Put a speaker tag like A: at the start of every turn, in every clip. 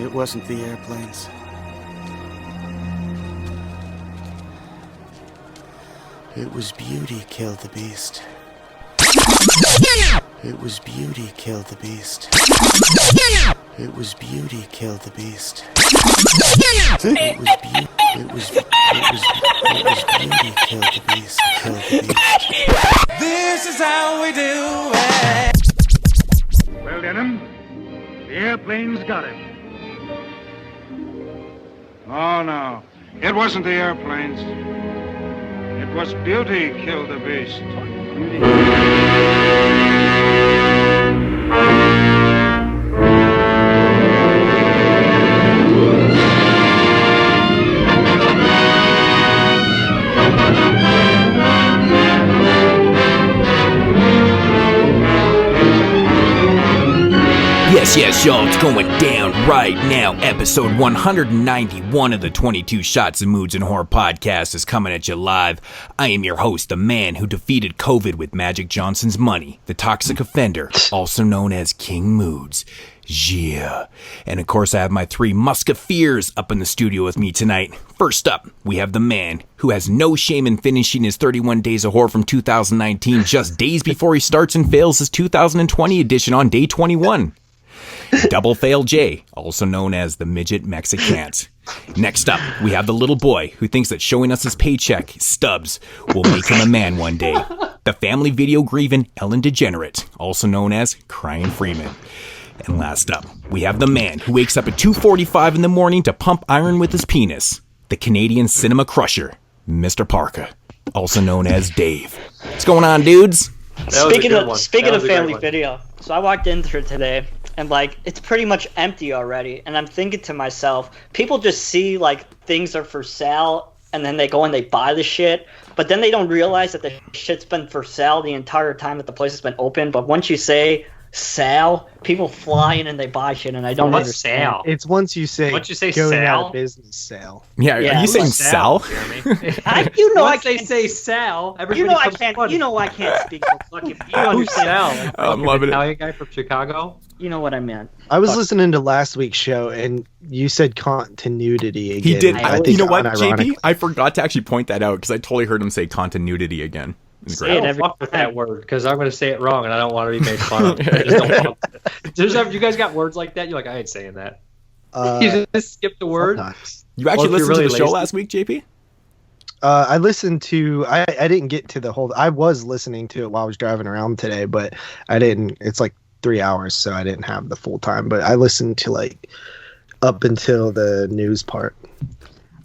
A: It wasn't the airplanes. It was beauty killed the beast. It was beauty killed the beast. It was beauty killed the beast. It was beauty killed the beast. Killed the beast.
B: This is how we do it.
C: Well, Denham, the airplane's got him. Oh, no. It wasn't the airplanes. It was beauty killed the beast.
D: Yes, y'all, it's going down right now. Episode 191 of the 22 Shots of Moods and Horror podcast is coming at you live. I am your host, the man who defeated COVID with Magic Johnson's money, the toxic offender, also known as King Moodz. Yeah. And of course, I have my three musketeers up in the studio with me tonight. First up, we have the man who has no shame in finishing his 31 Days of Horror from 2019 just days before he starts and fails his 2020 edition on day 21. Double Fail J, also known as the Midget Mexicant. Next up, we have the little boy who thinks that showing us his paycheck stubs will make him a man one day. The family video grieving Ellen DeGenerate, also known as Crying Freeman. And last up, we have the man who wakes up at 2:45 in the morning to pump iron with his penis. The Canadian cinema crusher, Mr. Parker, also known as Dave. What's going on, dudes?
E: Speaking of family video, so I walked in here today, and like it's pretty much empty already, and I'm thinking to myself, people just see like things are for sale, and then they go and they buy the shit, but then they don't realize that the shit's been for sale the entire time that the place has been open. But once you say sale, people fly in and they buy shit, and I don't understand.
F: Sale?
G: It's once you say going out of business sale.
D: Yeah, are you saying Sal?
F: They say Sal.
E: You know I can't speak for fucking. You understand?
F: Sal?
D: I'm loving it.
F: Italian guy from Chicago.
E: You know what I meant.
G: I was listening to last week's show, and you said continuity again.
D: He did.
G: I think
D: you know what,
G: unironically.
D: JP? I forgot to actually point that out because I totally heard him say continuity again. It's
F: I
D: great.
F: don't fuck with that word because I'm going to say it wrong, and I don't want to be made fun of. I just don't fuck with it. You guys got words like that? You're like, I ain't saying that. You just skipped the word.
G: Sometimes.
D: You actually listened to the show last week, JP?
G: I listened to. I didn't get to the whole. I was listening to it while I was driving around today, but I didn't. It's like 3 hours, so I didn't have the full time. But I listened to like up until the news part.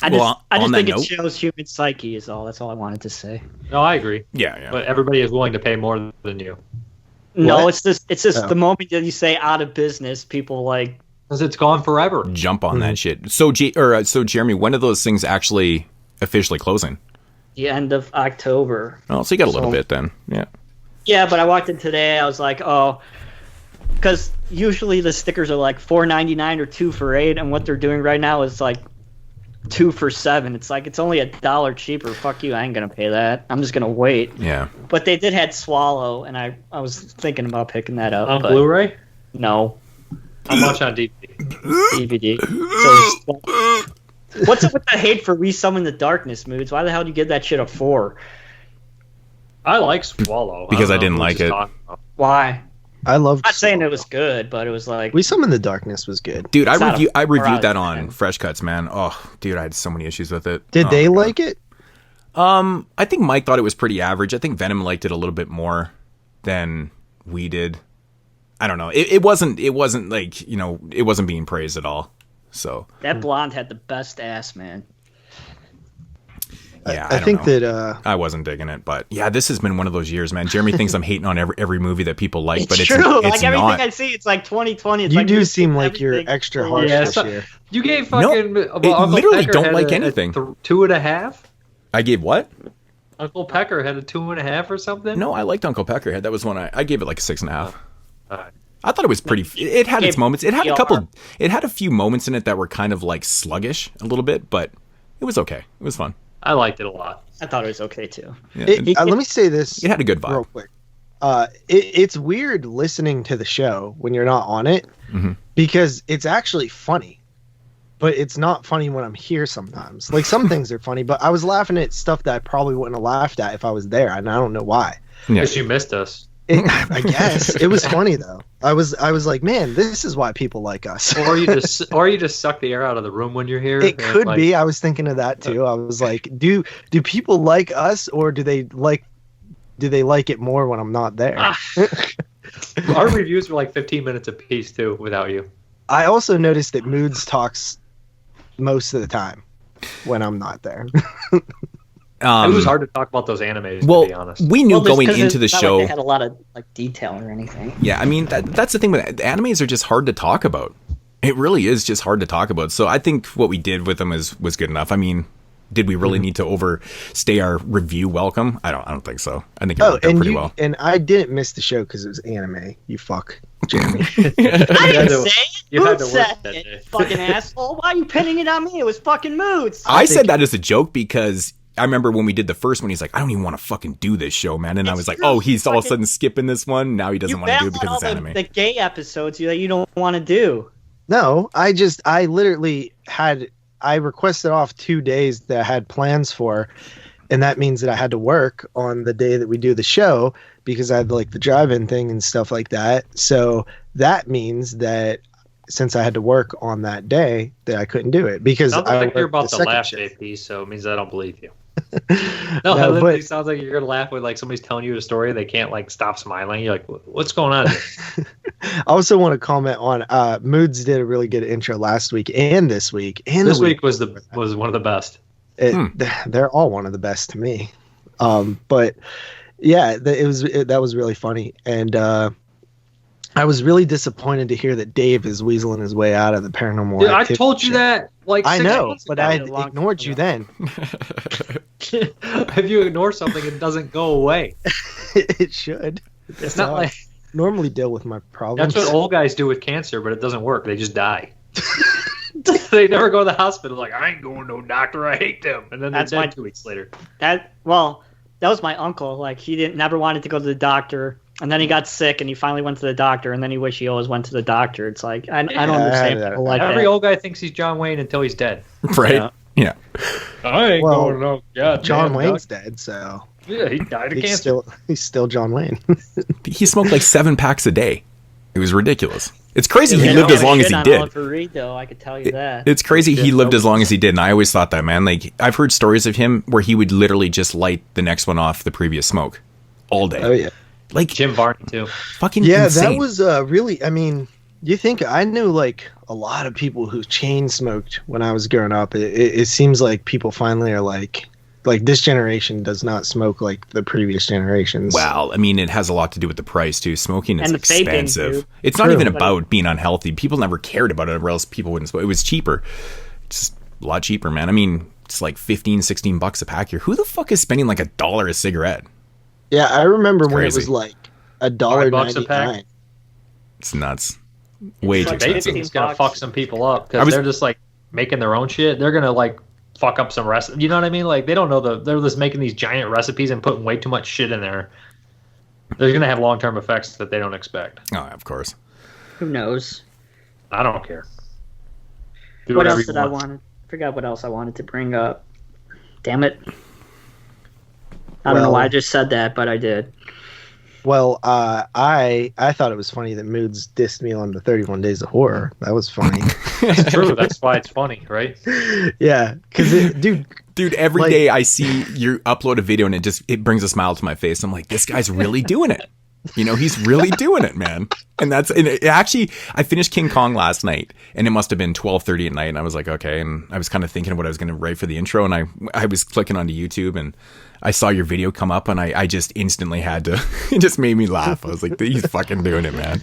E: I just think it shows human psyche is all. That's all I wanted to say.
F: No, I agree.
D: Yeah.
F: But everybody is willing to pay more than you.
E: No, it's just the moment that you say out of business, people like
F: because it's gone forever.
D: Jump on that shit. So Jeremy, when are those things actually officially closing?
E: The end of October.
D: Oh, so you got a little bit then. Yeah.
E: Yeah, but I walked in today. I was like, oh, because usually the stickers are like $4.99 or 2 for $8, and what they're doing right now is like 2 for $7. It's like it's only $1 cheaper. Fuck you, I ain't gonna pay that. I'm just gonna wait.
D: Yeah.
E: But they did had Swallow, and I was thinking about picking that up.
F: On Blu-ray?
E: No.
F: I'm watching on
E: DVD. So, what's up with the hate for Resummon the Darkness, Moods? Why the hell do you give that shit a 4?
F: I like Swallow.
D: Because I didn't like it.
E: Why?
G: I loved.
E: I'm not saying it was good, but it was like
G: We Summon the Darkness was good.
D: Dude, I reviewed that on Fresh Cuts, man. Oh, dude, I had so many issues with it.
G: Did they like it?
D: I think Mike thought it was pretty average. I think Venom liked it a little bit more than we did. I don't know. It wasn't like, it wasn't being praised at all. So
E: that blonde had the best ass, man.
D: Yeah,
G: I think that
D: I wasn't digging it, but yeah, this has been one of those years, man. Jeremy thinks I'm hating on every movie that people like, but it's
E: true.
D: It's
E: like everything
D: not.
E: I see, it's like 2020. It's
G: you
E: like
G: do seem like you're extra harsh this year.
F: You gave fucking
D: literally don't like anything.
F: 2.5.
D: I gave what?
F: Uncle Pecker had a 2.5 or something.
D: No, I liked Uncle Peckerhead. That was one I gave it like a 6.5.
F: Right.
D: I thought it was pretty. It had its moments. It had a couple. It had a few moments in it that were kind of like sluggish a little bit, but it was okay. It was fun.
F: I liked it a lot.
E: I thought it was okay too.
D: Yeah,
G: let me say this.
D: It had a good vibe.
G: Real quick. It's weird listening to the show when you're not on it because it's actually funny. but it's not funny when I'm here sometimes. Like some things are funny, but I was laughing at stuff that I probably wouldn't have laughed at if I was there, and I don't know why.
F: Because you missed us.
G: I guess it was funny though. I was like, man, this is why people like us.
F: or you just suck the air out of the room when you're here.
G: It could be. I was thinking of that too. I was like, do people like us, or do they like it more when I'm not there?
F: Our reviews were like 15 minutes a piece too, without you.
G: I also noticed that Moodz talks most of the time when I'm not there.
F: It was hard to talk about those animes,
D: well,
F: to be honest.
D: We knew going into the show.
E: Like they had a lot of like detail or anything.
D: Yeah, I mean that's the thing with animes are just hard to talk about. It really is just hard to talk about. So I think what we did with them was good enough. I mean, did we really need to overstay our review welcome? I don't think so. I think it worked out pretty well.
G: And I didn't miss the show because it was anime. You fuck, Jeremy.
E: I didn't say it. Moodz said it, fucking asshole. Why are you pinning it on me? It was fucking Moodz.
D: I said that as a joke because I remember when we did the first one, he's like, I don't even want to fucking do this show, man. And I was like, oh, he's all of a sudden skipping this one. Now he doesn't want to do it because it's anime.
E: The gay episodes that you don't want to do.
G: No, I literally I requested off 2 days that I had plans for, and that means that I had to work on the day that we do the show because I had like the drive-in thing and stuff like that. So that means that since I had to work on that day, that I couldn't do it because
F: I don't think you're about to laugh, JP, so it means I don't believe you. No, it literally sounds like you're gonna laugh when like somebody's telling you a story. They can't like stop smiling. You're like, what's going on?
G: I also want to comment on Moodz did a really good intro last week and this week. And
F: this week was one of the best.
G: They're all one of the best to me. But yeah, that was really funny, and I was really disappointed to hear that Dave is weaseling his way out of the paranormal.
F: Dude, I told you that. Like
G: I know, but I ignored you then.
F: If you ignore something, it doesn't go away.
G: It should.
F: It's not like
G: normally deal with my problems.
F: That's what old guys do with cancer, but it doesn't work. They just die. They never go to the hospital. Like, I ain't going to no doctor. I hate them. And then that's 2 weeks later.
E: That was my uncle. Like, he never wanted to go to the doctor. And then he got sick, and he finally went to the doctor, and then he wished he always went to the doctor. It's like, I don't understand people like
F: Every old guy thinks he's John Wayne until he's dead.
D: Right? Yeah.
F: I ain't going to know. God,
G: John Wayne's dead, so...
F: Yeah, he died of cancer.
G: He's still John Wayne.
D: He smoked like 7 packs a day. It was ridiculous. It's crazy he lived as long as he did.
E: Reed, though, I could tell you that.
D: It's crazy he lived as long as he did, and I always thought that, man. Like, I've heard stories of him where he would literally just light the next one off the previous smoke all day.
G: Oh, yeah.
D: Like
F: Jim Varney too.
D: Fucking insane.
G: That was really. I mean, you think I knew like a lot of people who chain smoked when I was growing up. It seems like people finally are like this generation does not smoke like the previous generations.
D: Well, I mean, it has a lot to do with the price too. Smoking is expensive.
E: Vaping,
D: it's not even about being unhealthy. People never cared about it, or else people wouldn't smoke. It was cheaper. It's just a lot cheaper, man. I mean, it's like $15-$16 a pack here. Who the fuck is spending like $1 a cigarette?
G: Yeah, I remember when it was like $1.99.
D: It's nuts. Way too expensive.
F: Vaping's gonna fuck some people up because they're just like making their own shit. They're gonna like fuck up some recipes. You know what I mean? Like they don't know they're just making these giant recipes and putting way too much shit in there. They're gonna have long-term effects that they don't expect.
D: Oh, of course.
E: Who knows?
F: I don't care.
E: What else did I want? Forgot what else I wanted to bring up. Damn it. I don't know why I just said that, but I did.
G: Well, I thought it was funny that Moodz dissed me on the 31 Days of Horror. That was funny.
F: It's true. That's why it's funny, right?
G: Yeah, because dude,
D: every day I see you upload a video and it brings a smile to my face. I'm like, this guy's really doing it. You know, he's really doing it, man. And actually, I finished King Kong last night, and it must have been 12:30 at night. And I was like, okay. And I was kind of thinking of what I was going to write for the intro, and I was clicking onto YouTube, and I saw your video come up, and I just instantly had to. It just made me laugh. I was like, he's fucking doing it, man.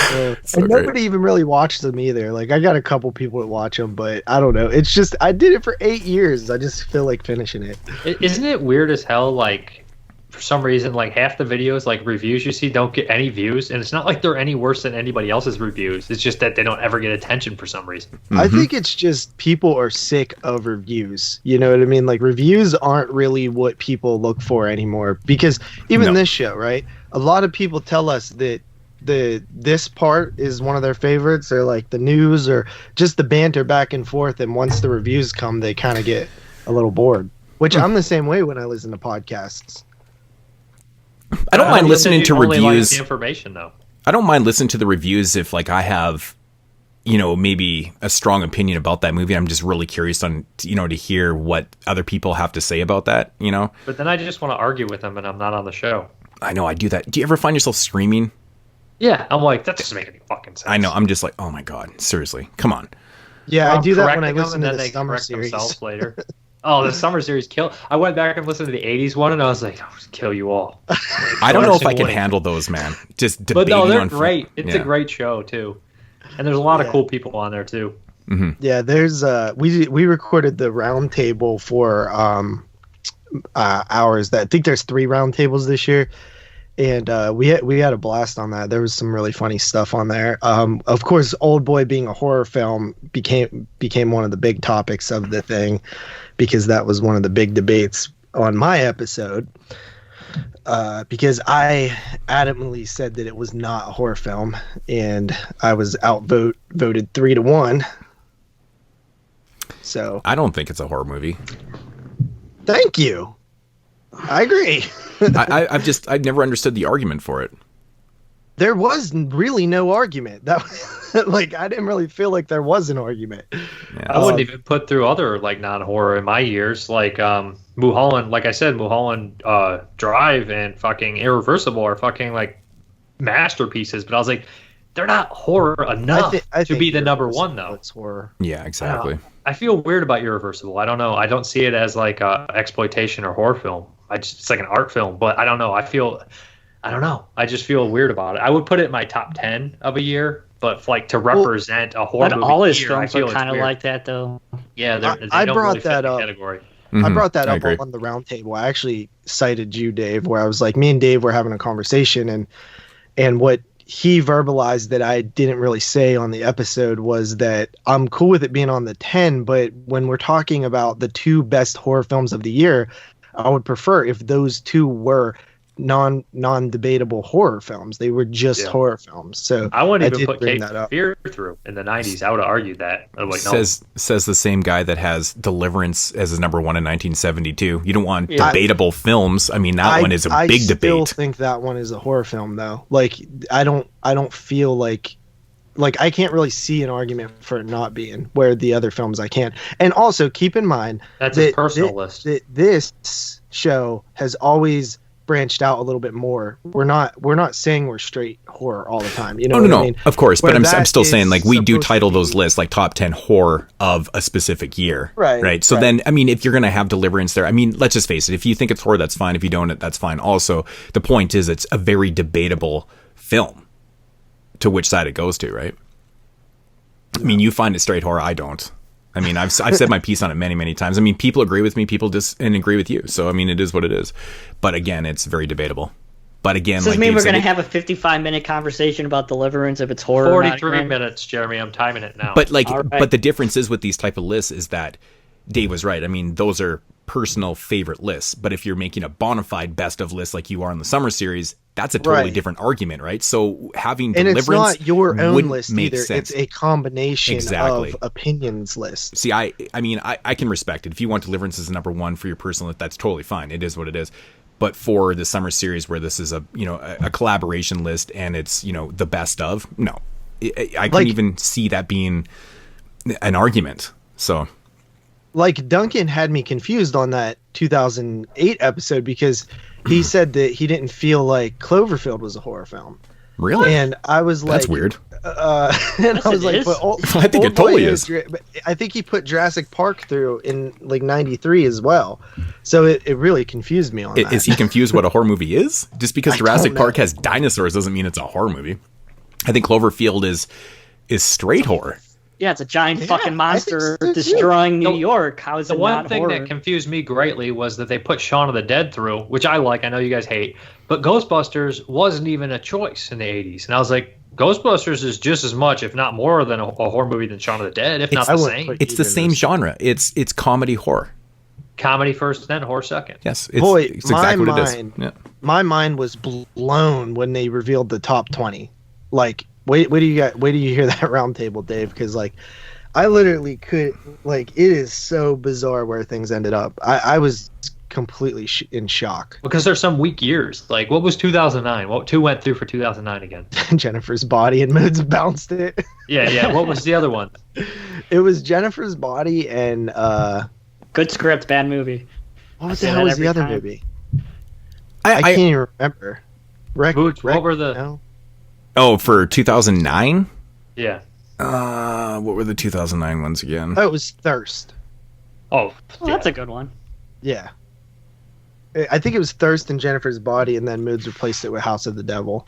G: So and nobody even really watched them either. Like, I got a couple people that watch them, but I don't know. It's just I did it for 8 years. I just feel like finishing it.
F: Isn't it weird as hell? Like, for some reason, like half the videos, like reviews you see, don't get any views, and it's not like they're any worse than anybody else's reviews. It's just that they don't ever get attention for some reason.
G: I think it's just people are sick of reviews. You know what I mean? Like, reviews aren't really what people look for anymore. Because even this show, right? A lot of people tell us that this part is one of their favorites, or like the news, or just the banter back and forth. And once the reviews come, they kind of get a little bored. Which I'm the same way when I listen to podcasts.
D: I don't mind listening to reviews.
F: Like the information though.
D: I don't mind listening to the reviews if like I have, maybe a strong opinion about that movie. I'm just really curious on, to hear what other people have to say about that,
F: But then I just want to argue with them and I'm not on the show.
D: I know I do that. Do you ever find yourself screaming?
F: Yeah, I'm like, that doesn't make any fucking sense.
D: I know. I'm just like, oh my God, seriously, come on.
G: Yeah, I do that when I listen to the summer series.
F: Later. Oh, the summer series kill. I went back and listened to the 80s one and I was like, I'll just kill you all.
D: I don't know if I can handle those, man. Just debating on.
F: But no, they're great. It's a great show too. And there's a lot of cool people on there too.
D: Mm-hmm.
G: Yeah, there's we recorded the round table for ours. That I think there's 3 round tables this year. And we had a blast on that. There was some really funny stuff on there. Of course, Old Boy being a horror film became one of the big topics of the thing, because that was one of the big debates on my episode. Because I adamantly said that it was not a horror film, and I was voted 3-1. So
D: I don't think it's a horror movie.
G: Thank you. I agree.
D: I've never understood the argument for it.
G: There was really no argument. That like I didn't really feel like there was an argument.
D: Yeah.
F: I wouldn't even put through other like non-horror in my years, like Mulholland. Like I said, Mulholland Drive and fucking Irreversible are fucking like masterpieces. But I was like, they're not horror enough to be the number one though.
G: It's horror.
D: Yeah, exactly.
F: I feel weird about Irreversible. I don't know. I don't see it as like a exploitation or horror film. It's like an art film, but I don't know. I don't know. I just feel weird about it. I would put it in my top 10 of a year, but like to represent a horror movie.
E: All his
F: year,
E: films are kind of like that, though.
F: Yeah,
G: I brought that up.
F: Category.
D: Mm-hmm.
G: I brought that up on the round table. I actually cited you, Dave, where I was like, me and Dave were having a conversation, and what he verbalized that I didn't really say on the episode was that I'm cool with it being on the 10, but when we're talking about the 2 best horror films of the year, I would prefer if those 2 were non-debatable horror films. They were just horror films. So
F: I wouldn't even put Cape Fear through in the 90s. I would have argued that. I'm like, no.
D: Says the same guy that has Deliverance as his number 1 in 1972. You don't want debatable films. I mean, that one is a big debate. I still
G: think that one is a horror film, though. Like, I don't feel like I can't really see an argument for it not being, where the other films I can. And also keep in mind
F: that's a personal list.
G: This show has always branched out a little bit more. We're not saying we're straight horror all the time. You know what I mean?
D: Of course, but I'm still saying like we do title those lists like top 10 horror of a specific year. Right. So then, I mean, if you're going to have Deliverance there, I mean, let's just face it. If you think it's horror, that's fine. If you don't, that's fine. Also, the point is it's a very debatable film to which side it goes to, right? I mean, you find it straight horror. I don't. I mean, I've said my piece on it many, many times. I mean, people agree with me, people agree with you. So, I mean, it is what it is. But again, it's very debatable. But again,
E: does this mean we're going to have a 55-minute conversation about Deliverance if it's horror?
F: 43 minutes, Jeremy. I'm timing it now.
D: But but the difference is with these type of lists is that Dave was right. I mean, those are personal favorite lists. But if you're making a bona fide best of list like you are in the summer series, that's a totally different argument, right? So having Deliverance,
G: and it's not your own list
D: either.
G: Sense. It's a combination of opinions lists.
D: See, I mean, I can respect it. If you want Deliverance as number 1 for your personal list, that's totally fine. It is what it is. But for the summer series where this is a collaboration list and it's, the best of, no. I couldn't even see that being an argument. So
G: like Duncan had me confused on that 2008 episode because he said that he didn't feel like Cloverfield was a horror film.
D: Really?
G: And I was like,
D: that's weird.
G: And I was like,
D: I think it totally is.
G: I think he put Jurassic Park through in like 93 as well. So it really confused me on that.
D: Is he confused what a horror movie is? Just because Jurassic Park has dinosaurs doesn't mean it's a horror movie. I think Cloverfield is straight horror.
E: Yeah, it's a giant fucking monster destroying New York. How is it not horror?
F: The one thing that confused me greatly was that they put Shaun of the Dead through, which I like. I know you guys hate. But Ghostbusters wasn't even a choice in the 80s. And I was like, Ghostbusters is just as much, if not more, than a horror movie than Shaun of the Dead, if not the same.
D: It's the same genre. It's comedy horror.
F: Comedy first, then horror second.
D: Yes, it's exactly what it is. Yeah.
G: My mind was blown when they revealed the top 20. Like, wait do you hear that round table, Dave? Because like, I literally could, like, it is so bizarre where things ended up. I was completely in shock.
F: Because there's some weak years. Like, what was 2009? What 2 went through for 2009 again?
G: Jennifer's Body and Moodz bounced it.
F: Yeah. What was the other one?
G: It was Jennifer's Body and
E: good script, bad movie.
G: What the hell was the other movie?
D: I
G: can't even remember.
F: What were the?
G: No?
D: Oh, for 2009?
F: Yeah.
D: What were the 2009 ones again?
G: Oh, it was Thirst.
F: Oh,
E: well, that's a good one.
G: Yeah. I think it was Thirst and Jennifer's Body, and then Moodz replaced it with House of the Devil.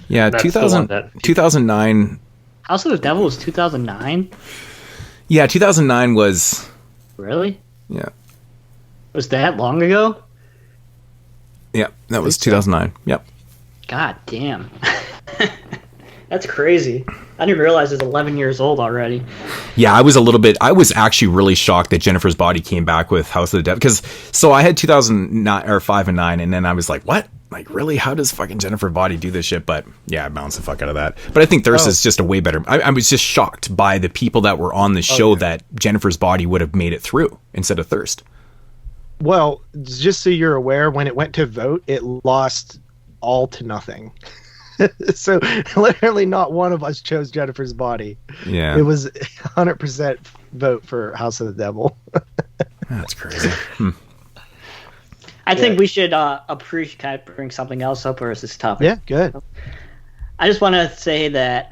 D: Yeah, 2009.
E: House of the Devil was 2009?
D: Yeah, 2009 was...
E: Really?
D: Yeah.
E: Was that long ago?
D: Yeah, that was 2009. Yep.
E: God damn. That's crazy. I didn't realize it was 11 years old already.
D: Yeah, I was actually really shocked that Jennifer's Body came back with House of the Devil. Because, so I had 2009, or 5 and 9, and then I was like, what? Like, really? How does fucking Jennifer's Body do this shit? But, yeah, I bounced the fuck out of that. But I think Thirst is just a way better... I was just shocked by the people that were on the show that Jennifer's Body would have made it through instead of Thirst.
G: Well, just so you're aware, when it went to vote, it lost all to nothing. So literally not one of us chose Jennifer's Body.
D: Yeah.
G: It was 100% vote for House of the Devil.
D: That's crazy.
E: I think we should appreciate... Can I bring something else up, or is this topic?
G: Yeah, good.
E: I just want to say that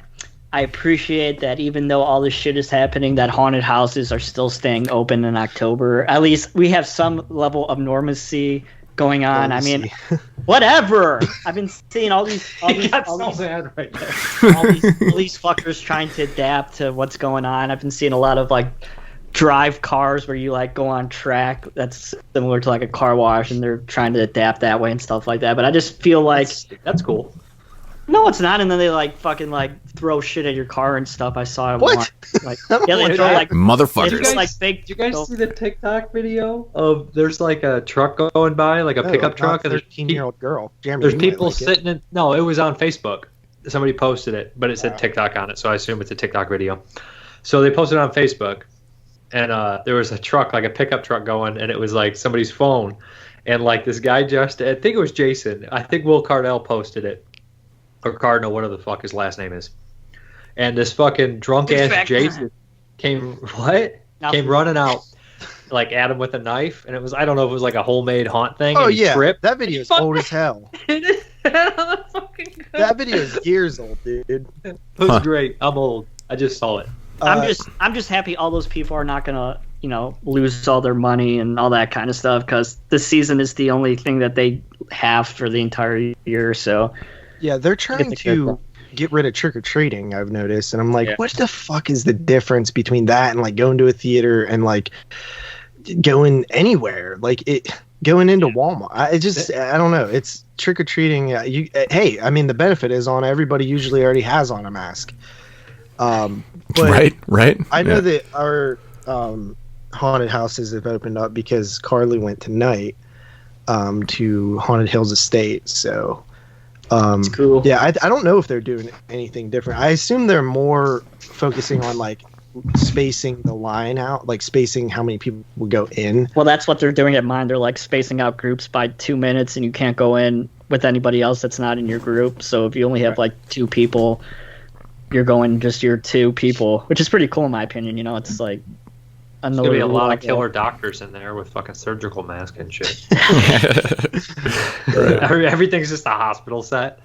E: I appreciate that even though all this shit is happening, that haunted houses are still staying open in October. At least we have some level of normalcy going on. I mean, whatever. I've been seeing all these
F: sad right there.
E: all these fuckers trying to adapt to what's going on. I've been seeing a lot of like drive cars where you like go on track. That's similar to like a car wash, and they're trying to adapt that way and stuff like that. But I just feel like
F: that's cool.
E: No, it's not. And then they like fucking like throw shit at your car and stuff. I saw it.
G: What?
E: Like, yeah, they throw like
D: motherfuckers.
E: Like fake.
F: Did you guys see the TikTok video of there's like a truck going by, like a pickup truck, and there's
G: 13-year-old girl. Jeremy,
F: there's people sitting in. No, it was on Facebook. Somebody posted it, but it said TikTok on it, so I assume it's a TikTok video. So they posted it on Facebook, and there was a truck, like a pickup truck going, and it was like somebody's phone, and like this guy just, I think it was Jason. I think Will Cardell posted it. Or Cardinal, whatever the fuck his last name is. And this fucking drunk ass Jason came running out like at him with a knife, and it was, I don't know if it was like a homemade haunt thing.
G: Oh
F: and he
G: yeah,
F: tripped.
G: that video is old as hell. That video is years old, dude.
F: It was great. I'm old. I just saw it.
E: I'm just happy all those people are not gonna, lose all their money and all that kind of stuff, because this season is the only thing that they have for the entire year. So
G: yeah, they're trying to get rid of trick-or-treating, I've noticed. And I'm like, what the fuck is the difference between that and like going to a theater and like going anywhere? Like going into Walmart. I don't know. It's trick-or-treating. Hey, I mean, the benefit is on everybody usually already has on a mask. But
D: right.
G: I know that our haunted houses have opened up because Carly went tonight to Haunted Hills Estate. So it's cool. Yeah, I don't know if they're doing anything different. I assume they're more focusing on like spacing the line out, like spacing how many people will go in.
E: Well, that's what they're doing at mine. They're like spacing out groups by 2 minutes, and you can't go in with anybody else that's not in your group. So if you only have like 2 people, you're going just your 2 people, which is pretty cool in my opinion. It's like
F: there's gonna be a lot of killer doctors in there with fucking surgical masks and shit. Everything's just a hospital set.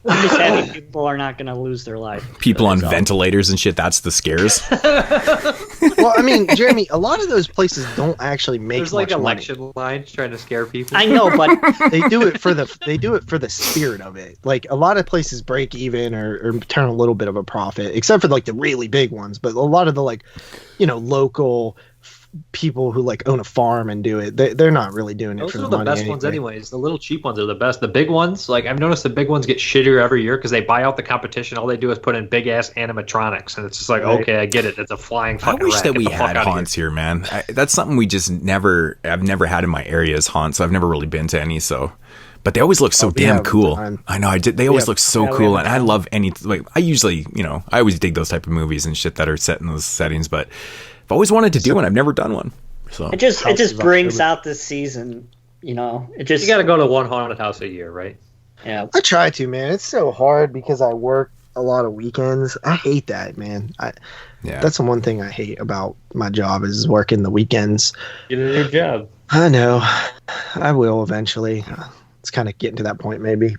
E: I'm just happy people are not going to lose their life.
D: People on ventilators and shit, that's the scares.
G: Well, I mean, Jeremy, a lot of those places don't actually make
F: There's like
G: much
F: election
G: money.
F: lines trying to scare people.
E: I know, but
G: they do it for the spirit of it. Like a lot of places break even or turn a little bit of a profit, except for like the really big ones. But a lot of the like, local people who like own a farm and do it, they're not really doing it
F: Those
G: for
F: are
G: the
F: the
G: money
F: best
G: anyway.
F: ones anyways. The little cheap ones are the best. The big ones, like I've noticed the big ones get shittier every year because they buy out the competition. All they do is put in big ass animatronics, and it's just like, okay, I get it. It's a flying fucking
D: I wish
F: rat.
D: that
F: Get
D: we
F: the fuck
D: had
F: out of
D: haunts here, man. That's something we just I've never had in my area as haunts, so I've never really been to any, so. But they always look so damn cool. I know. They always look so cool, and I love any. Like I usually, I always dig those type of movies and shit that are set in those settings. But I've always wanted to do one. I've never done one. So
E: it just brings out the season. You got
F: to go to one haunted house a year, right?
E: Yeah,
G: I try to, man. It's so hard because I work a lot of weekends. I hate that, man. That's the one thing I hate about my job is working the weekends.
F: Get a new job.
G: I know. I will eventually. It's kind of getting to that point, maybe.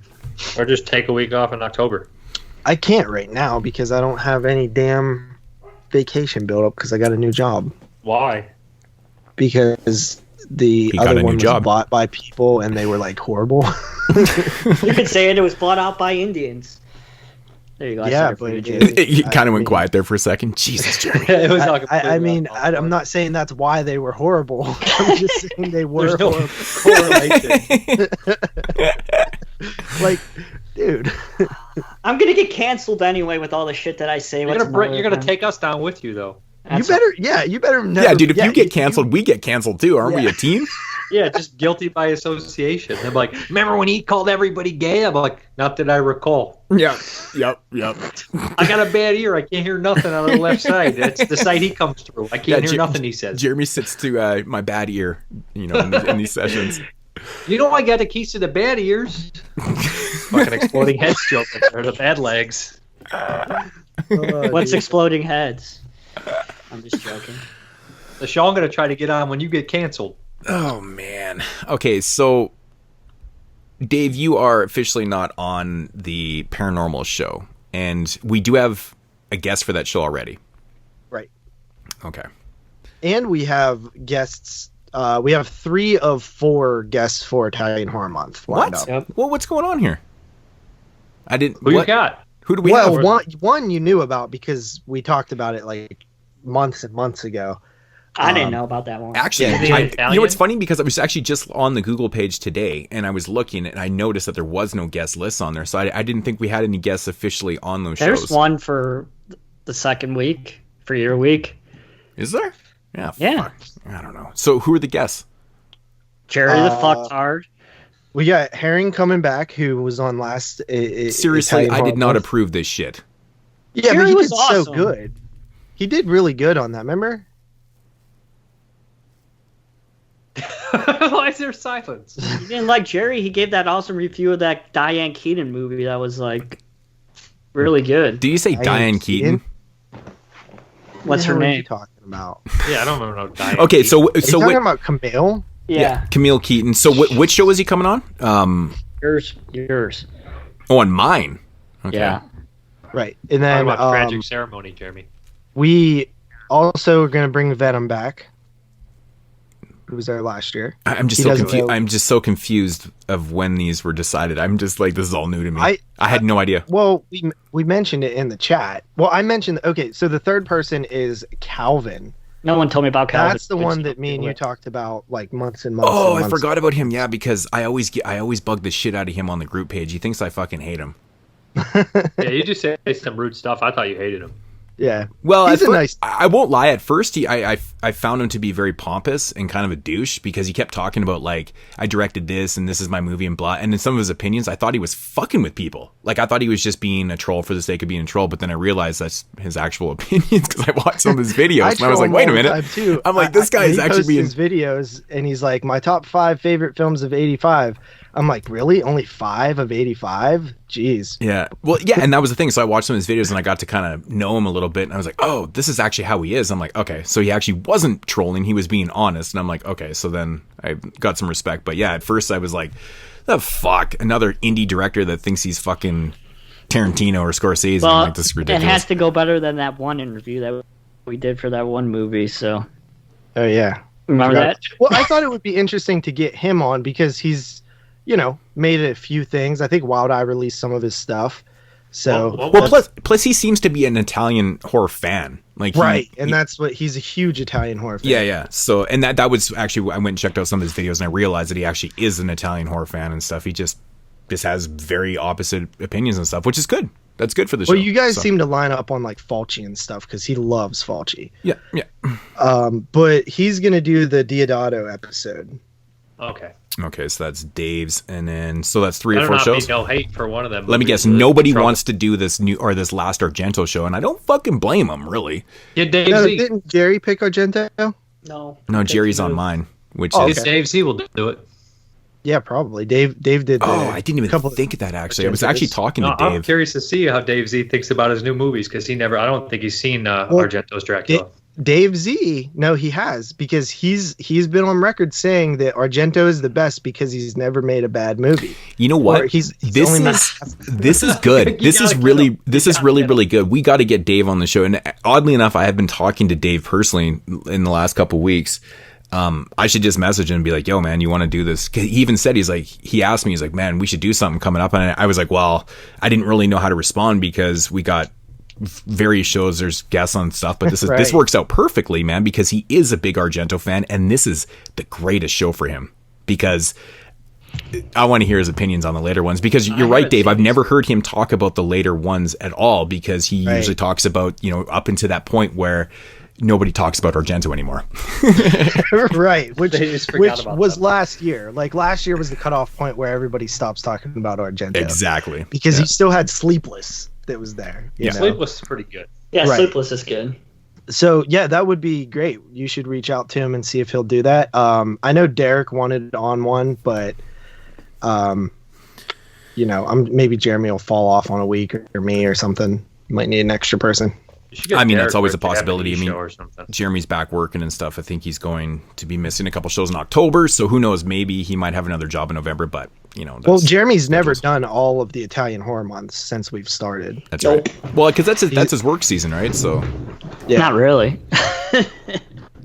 F: Or just take a week off in October.
G: I can't right now because I don't have any damn vacation built up because I got a new job.
F: Why?
G: Because the other one was bought by people and they were like horrible.
E: You could say it was bought out by Indians. There you go.
G: Yeah, but
D: you kind of went quiet there for a second. Jesus, Jeremy.
F: It was
G: I'm not saying that's why they were horrible. I'm just saying they were horrible.
F: Correlation.
G: Like, dude.
E: I'm gonna get canceled anyway with all the shit that I say.
F: You're gonna take us down with you, though.
G: You better know.
D: Yeah, dude, if you get canceled, we get canceled too. Aren't we a team?
F: Yeah, just guilty by association. I'm like, remember when he called everybody gay? I'm like, not that I recall.
D: Yeah. Yep.
F: I got a bad ear. I can't hear nothing on the left side. That's the side he comes through. I can't hear nothing he says.
D: Jeremy sits to my bad ear, in these sessions.
F: I got the keys to the bad ears. Fucking exploding heads joke or the bad legs.
E: What's exploding heads? I'm just joking.
F: The show I'm going to try to get on when you get canceled.
D: Oh, man. Okay, so, Dave, you are officially not on the paranormal show, and we do have a guest for that show already.
G: Right.
D: Okay.
G: And we have guests. We have 3 of 4 guests for Italian Horror Month.
D: What? Yep. Well, what's going on here? I didn't.
F: Who you got?
D: Who do we have?
G: One you knew about because we talked about it like months and months ago.
E: I didn't know about that one.
D: Actually, you know what's funny? Because I was actually just on the Google page today, and I was looking, and I noticed that there was no guest list on there. So I didn't think we had any guests officially on those shows.
E: There's one for the second week, for your week.
D: Is there? Yeah.
E: Yeah.
D: Fuck. I don't know. So who are the guests?
E: Jerry the Fucktard.
G: We got Herring coming back, who was on last.
D: Seriously, I did not approve this shit.
G: Yeah,
E: Jerry
G: but he
E: was
G: did
E: awesome.
G: so good. He did really good on that. Remember?
F: Why is there silence?
E: You didn't like Jerry? He gave that awesome review of that Diane Keaton movie that was like really good.
D: Do you say Diane Keaton?
E: What's her
G: What are
E: name?
G: you talking about?
F: Yeah, I don't know Diane.
D: Okay, so
G: Are you talking about Camille?
E: Yeah.
D: Camille Keaton. So which show is he coming on?
E: Yours.
D: Oh, on mine. Okay.
E: Yeah.
G: Right, and then
F: Talk about Tragic Ceremony, Jeremy.
G: We also are going to bring Venom back. Who was there last year?
D: I'm just so confused. I'm just so confused of when these were decided. I'm just like, this is all new to me. I had no idea.
G: Well, we mentioned it in the chat. Well, I mentioned. Okay, so the third person is Calvin.
E: No one told me about Calvin.
G: That's the one that me and you talked about like months and months.
D: Oh,
G: and months
D: I forgot about him. Yeah, because I always bug the shit out of him on the group page. He thinks I fucking hate him.
F: Yeah, you just say some rude stuff. I thought you hated him.
G: Yeah.
D: Well, I won't lie. At first, I found him to be very pompous and kind of a douche because he kept talking about like I directed this and this is my movie and blah. And in some of his opinions, I thought he was fucking with people. Like I thought he was just being a troll for the sake of being a troll. But then I realized that's his actual opinions because I watched some of his videos and I was like, wait a minute. I'm like, this guy is actually being
G: his videos and he's like my top 5 favorite films of '85. I'm like, really? Only 5 of 85? Jeez.
D: Yeah. Well, yeah, and that was the thing. So I watched some of his videos and I got to kind of know him a little bit. And I was like, oh, this is actually how he is. I'm like, okay. So he actually wasn't trolling. He was being honest. And I'm like, okay. So then I got some respect. But yeah, at first I was like, the fuck? Another indie director that thinks he's fucking Tarantino or Scorsese.
E: Well,
D: I'm like, this is ridiculous.
E: It has to go better than that one interview that we did for that one movie. So.
G: Oh, yeah.
E: Remember that?
G: Well, I thought it would be interesting to get him on because he's, made a few things. I think Wild Eye released some of his stuff. So
D: plus he seems to be an Italian horror fan. Like
G: that's what he's a huge Italian horror fan.
D: Yeah. So and that was actually I went and checked out some of his videos and I realized that he actually is an Italian horror fan and stuff. He just has very opposite opinions and stuff, which is good. That's good for the show.
G: Well, you guys seem to line up on like Fulci and stuff because he loves Fulci.
D: Yeah.
G: But he's gonna do the Diodato episode.
F: Okay.
D: Okay, so that's Dave's, and then so that's 3 or 4
F: Better
D: shows.
F: not be no hate for one of them.
D: Let me guess. Nobody wants to do this this last Argento show, and I don't fucking blame them, really.
F: Yeah, Dave
G: No,
F: Z.
G: didn't Jerry pick Argento?
D: No, Jerry's on mine. Which is
F: Dave Z will do it.
G: Yeah, probably. Dave did.
D: I didn't even think of that. Actually, I was actually talking to Dave.
F: I'm curious to see how Dave Z thinks about his new movies because I don't think he's seen Argento's Dracula.
G: Dave Z, no, he has, because he's been on record saying that Argento is the best because he's never made a bad movie.
D: You know what? This is good. This is really good. We got to get Dave on the show. And oddly enough, I have been talking to Dave personally in the last couple of weeks. I should just message him and be like, yo, man, you want to do this? He even said, he asked me, he's like, man, we should do something coming up. And I was like, well, I didn't really know how to respond because we got various shows, there's guests on stuff, but this works out perfectly, man, because he is a big Argento fan, and this is the greatest show for him because I want to hear his opinions on the later ones, because you're right, Dave, I've never heard him talk about the later ones at all, because he usually talks about, up into that point where nobody talks about Argento anymore.
G: Right, which was last year. Like last year was the cutoff point where everybody stops talking about Argento.
D: Exactly.
G: Because he still had Sleepless that was there. You know?
F: Sleepless is pretty good.
E: Yeah, right. Sleepless is good.
G: So yeah, that would be great. You should reach out to him and see if he'll do that. I know Derek wanted on one, but maybe Jeremy will fall off on a week or me or something. Might need an extra person.
D: I mean, that's always a possibility. I mean, Jeremy's back working and stuff. I think he's going to be missing a couple shows in October, so who knows? Maybe he might have another job in November. But
G: Jeremy's never done all of the Italian horror months since we've started.
D: That's right. Well, because that's his work season, right? So,
E: yeah. Not really.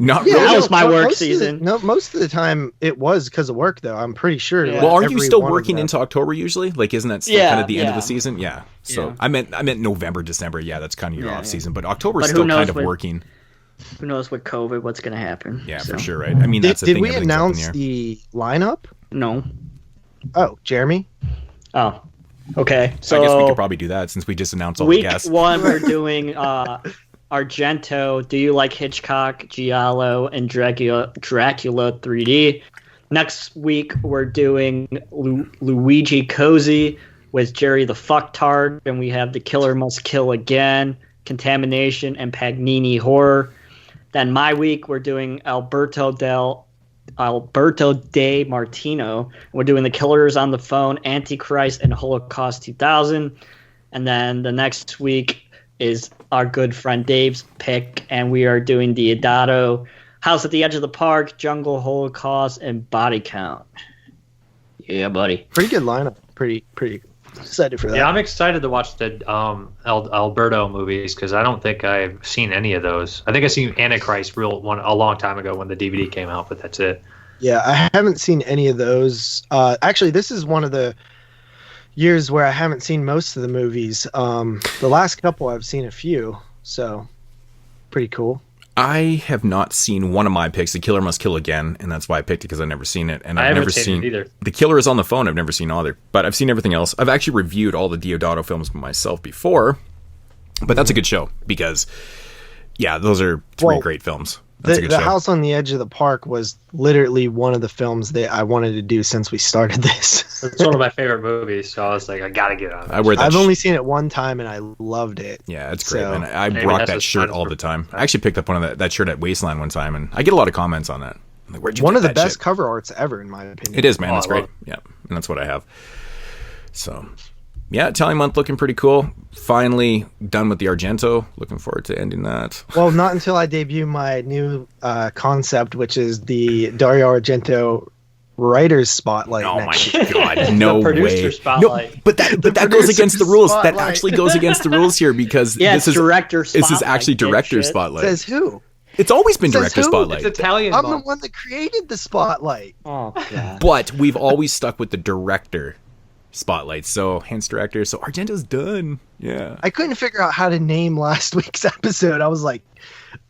D: Not really.
E: That was my work season.
G: Most of the time it was because of work, though. I'm pretty sure.
D: Yeah. Well, aren't you still working into October usually? Like, isn't that still kind of the end of the season? Yeah. So I meant November, December. Yeah, that's kind of your off season. But October's still kind of working.
E: Who knows with COVID what's going to happen?
D: Yeah, for sure, right? I mean, that's the thing.
G: Did we announce the lineup?
E: No.
G: Oh, Jeremy?
E: Oh, okay. So
D: I guess we could probably do that since we just announced all the guests.
E: Week 1, we're doing Argento, Do You Like Hitchcock, Giallo, and Dracula 3D. Next week, we're doing Luigi Cozy with Jerry the Fucktard, and we have The Killer Must Kill Again, Contamination, and Pagnini Horror. Then my week, we're doing Alberto De Martino. We're doing The Killers on the Phone, Antichrist, and Holocaust 2000. And then the next week is our good friend Dave's pick, and we are doing Deodato, House at the Edge of the Park, Jungle Holocaust, and Body Count. Yeah, buddy.
G: Pretty good lineup. Pretty excited for that.
F: Yeah, I'm excited to watch the Alberto movies because I don't think I've seen any of those. I think I seen Antichrist a long time ago when the DVD came out, but that's it.
G: Yeah, I haven't seen any of those. Actually, this is one of the years where I haven't seen most of the movies. The last couple I've seen a few, so pretty cool.
D: I have not seen one of my picks, The Killer Must Kill Again, and that's why I picked it, because I've never seen it. And I've never seen
F: it either.
D: The Killer is on the Phone. I've never seen either, but I've seen everything else. I've actually reviewed all the Deodato films myself before, but that's a good show because, yeah, those are three great films. That's a good show.
G: House on the Edge of the Park was literally one of the films that I wanted to do since we started this.
F: It's one of my favorite movies, so I was like, I gotta get on it.
G: I've only seen it one time, and I loved it.
D: Yeah, it's great, man. I rock that shirt all the time. I actually picked up one of that shirt at Wasteland one time, and I get a lot of comments on that. I'm like, where'd you
G: one
D: get
G: of the
D: that
G: best
D: shit?
G: cover arts ever, in my opinion.
D: It is, man. That's great. Yeah, and that's what I have. So, yeah, Italian month looking pretty cool. Finally done with the Argento. Looking forward to ending that.
G: Well, not until I debut my new concept, which is the Dario Argento Writer's Spotlight.
D: Oh my god, no
E: producer
D: way.
E: Spotlight.
D: No, but that goes against the rules. Spotlight. That actually goes against the rules here because
E: this is director Spotlight.
D: This is actually director Spotlight.
G: Says who?
D: It's always been director Spotlight.
F: It's Italian.
G: I'm the one that created the Spotlight.
E: Oh god.
D: But we've always stuck with the director Spotlight, so hence director. So Argento's done. Yeah.
G: I couldn't figure out how to name last week's episode. I was like,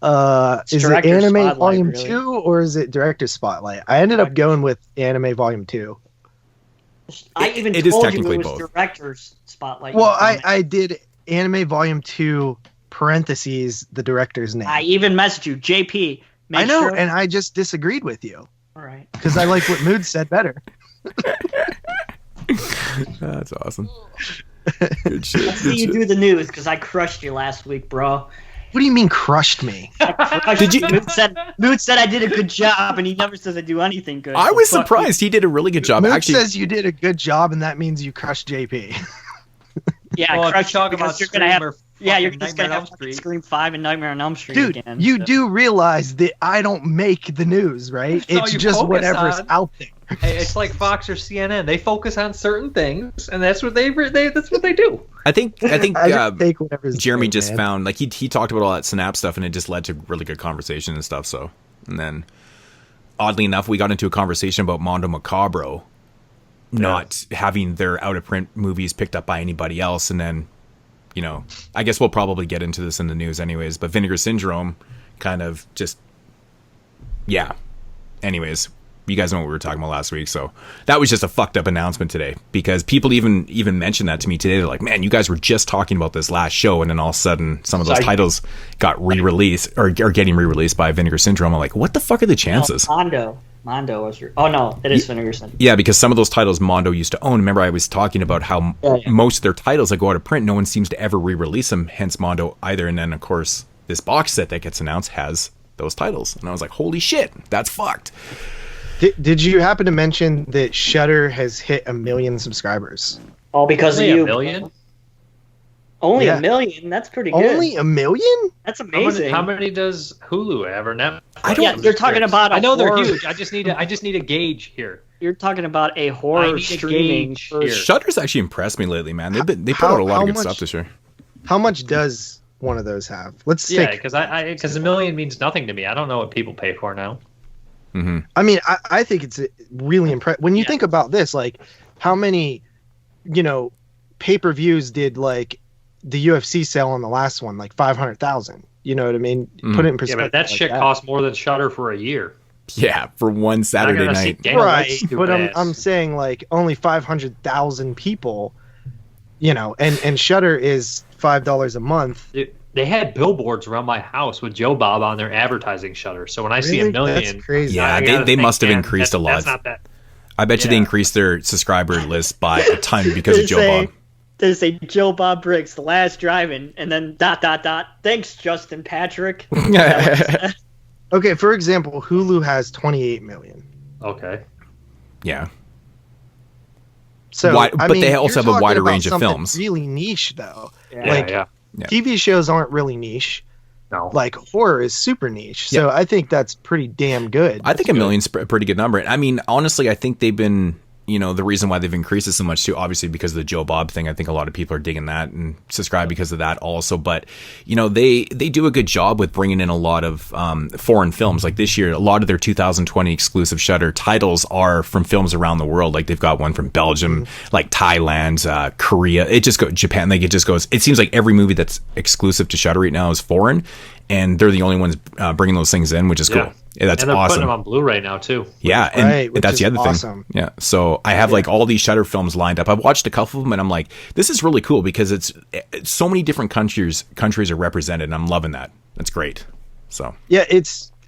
G: is it Anime
E: Spotlight,
G: Volume
E: really?
G: 2 or is it Director Spotlight? I ended up going with Anime Volume 2.
E: I even
D: it is
E: told
D: technically
E: you it was
D: both.
E: Director's Spotlight.
G: Well, I did Anime Volume 2 parentheses the director's name.
E: I even messaged you, JP.
G: I know, and I just disagreed with you.
E: All right. right.
G: Because I like what Moodz said better.
D: That's awesome. Good shit.
E: Let's see you do the news, because I crushed you last week, bro.
G: What do you mean crushed me?
E: Did you? Moodz said I did a good job, and he never says I do anything good.
D: I was surprised. He did a really good job.
G: Moodz
D: Actually,
G: says you did a good job, and that means you crushed JP.
E: Yeah,
F: well,
E: I crushed you because you're gonna have.
F: Yeah,
E: you're just gonna have Scream 5 and Nightmare on Elm Street
G: Dude,
E: again.
G: you do realize that I don't make the news, right? It's just whatever's out there.
F: Hey, it's like Fox or CNN. They focus on certain things, and that's what they do.
D: I think
G: take whatever's
D: Jeremy
G: good,
D: just
G: man.
D: found, like, he talked about all that Synapse stuff, and it just led to really good conversation and stuff. So, and then oddly enough, we got into a conversation about Mondo Macabro not having their out of print movies picked up by anybody else, and then, you know, I guess we'll probably get into this in the news anyways, but Vinegar Syndrome kind of just, yeah. Anyways, you guys know what we were talking about last week, so that was just a fucked up announcement today, because people even mentioned that to me today. They're like, man, you guys were just talking about this last show, and then all of a sudden some of those titles got re-released or are getting re-released by Vinegar Syndrome. I'm like, what the fuck are the chances?
E: Mondo was your... Oh, no, it is Vinegar Syndrome.
D: Yeah, because some of those titles Mondo used to own. Remember, I was talking about how most of their titles that go out of print, no one seems to ever re-release them, hence Mondo either. And then, of course, this box set that gets announced has those titles. And I was like, holy shit, that's fucked.
G: Did you happen to mention that Shudder has hit 1 million subscribers?
E: All because of you.
F: 1 million?
E: Only 1 million? That's pretty good.
G: Only 1 million?
E: That's amazing.
F: How many does Hulu have or Netflix?
E: You're talking about
F: I know they're huge. I just need a gauge here.
E: You're talking about a horror streaming.
D: Shudder's actually impressed me lately, man. They put out a lot of good stuff this year.
G: How much does one of those have? Let's
F: because 1 million means nothing to me. I don't know what people pay for now.
D: Mm-hmm.
G: I mean, I think it's really impressive when you think about this. Like, how many, pay-per-views did like the UFC sell on the last one? Like 500,000. You know what I mean? Put it in perspective.
F: Yeah, but that shit costs more than Shudder for a year.
D: Yeah, for one Saturday night.
G: Right, but I'm saying like only 500,000 people. And Shudder is $5 a month.
F: They had billboards around my house with Joe Bob on their advertising Shutter. So when I see 1 million,
G: that's crazy.
D: Yeah, they must have increased a lot.
F: That's not that.
D: I bet you they increased their subscriber list by a ton because of Joe Bob.
E: They say Joe Bob Briggs, the last drive-in, and then ... Thanks, Justin Patrick.
G: Okay, for example, Hulu has 28 million.
F: Okay.
D: Yeah.
G: So,
D: but they also have a wider range of films.
G: Really niche, though.
F: Yeah.
G: TV shows aren't really niche.
F: No.
G: Like, horror is super niche. So I think that's pretty damn good.
D: I think 1 million's a pretty good number. I mean, honestly, I think they've been, the reason why they've increased it so much too, obviously because of the Joe Bob thing. I think a lot of people are digging that and subscribe because of that also. But, they do a good job with bringing in a lot of foreign films. Like this year, a lot of their 2020 exclusive Shudder titles are from films around the world. Like they've got one from Belgium, like Thailand, Korea. It just goes Japan. Like it just goes. It seems like every movie that's exclusive to Shudder right now is foreign, and they're the only ones bringing those things in, which is cool. Yeah, that's
F: and they're
D: awesome.
F: putting them on Blu-ray now too.
D: Yeah, and that's the other thing. Yeah, so I have like all these Shudder films lined up. I've watched a couple of them, and I'm like, this is really cool because it's so many different countries are represented, and I'm loving that. That's great. So
G: yeah,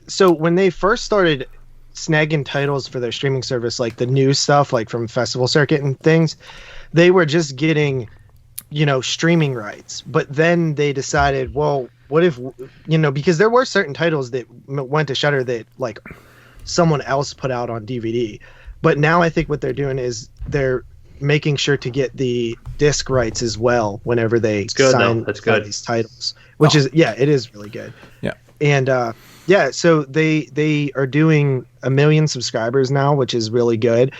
G: so when they first started snagging titles for their streaming service, like the new stuff, like from Festival Circuit and things, they were just getting, streaming rights. But then they decided, well, what if, because there were certain titles that went to Shudder that like someone else put out on DVD. But now I think what they're doing is they're making sure to get the disc rights as well whenever they sign these titles, which is, it is really good.
D: Yeah.
G: And, so they are doing 1 million subscribers now, which is really good.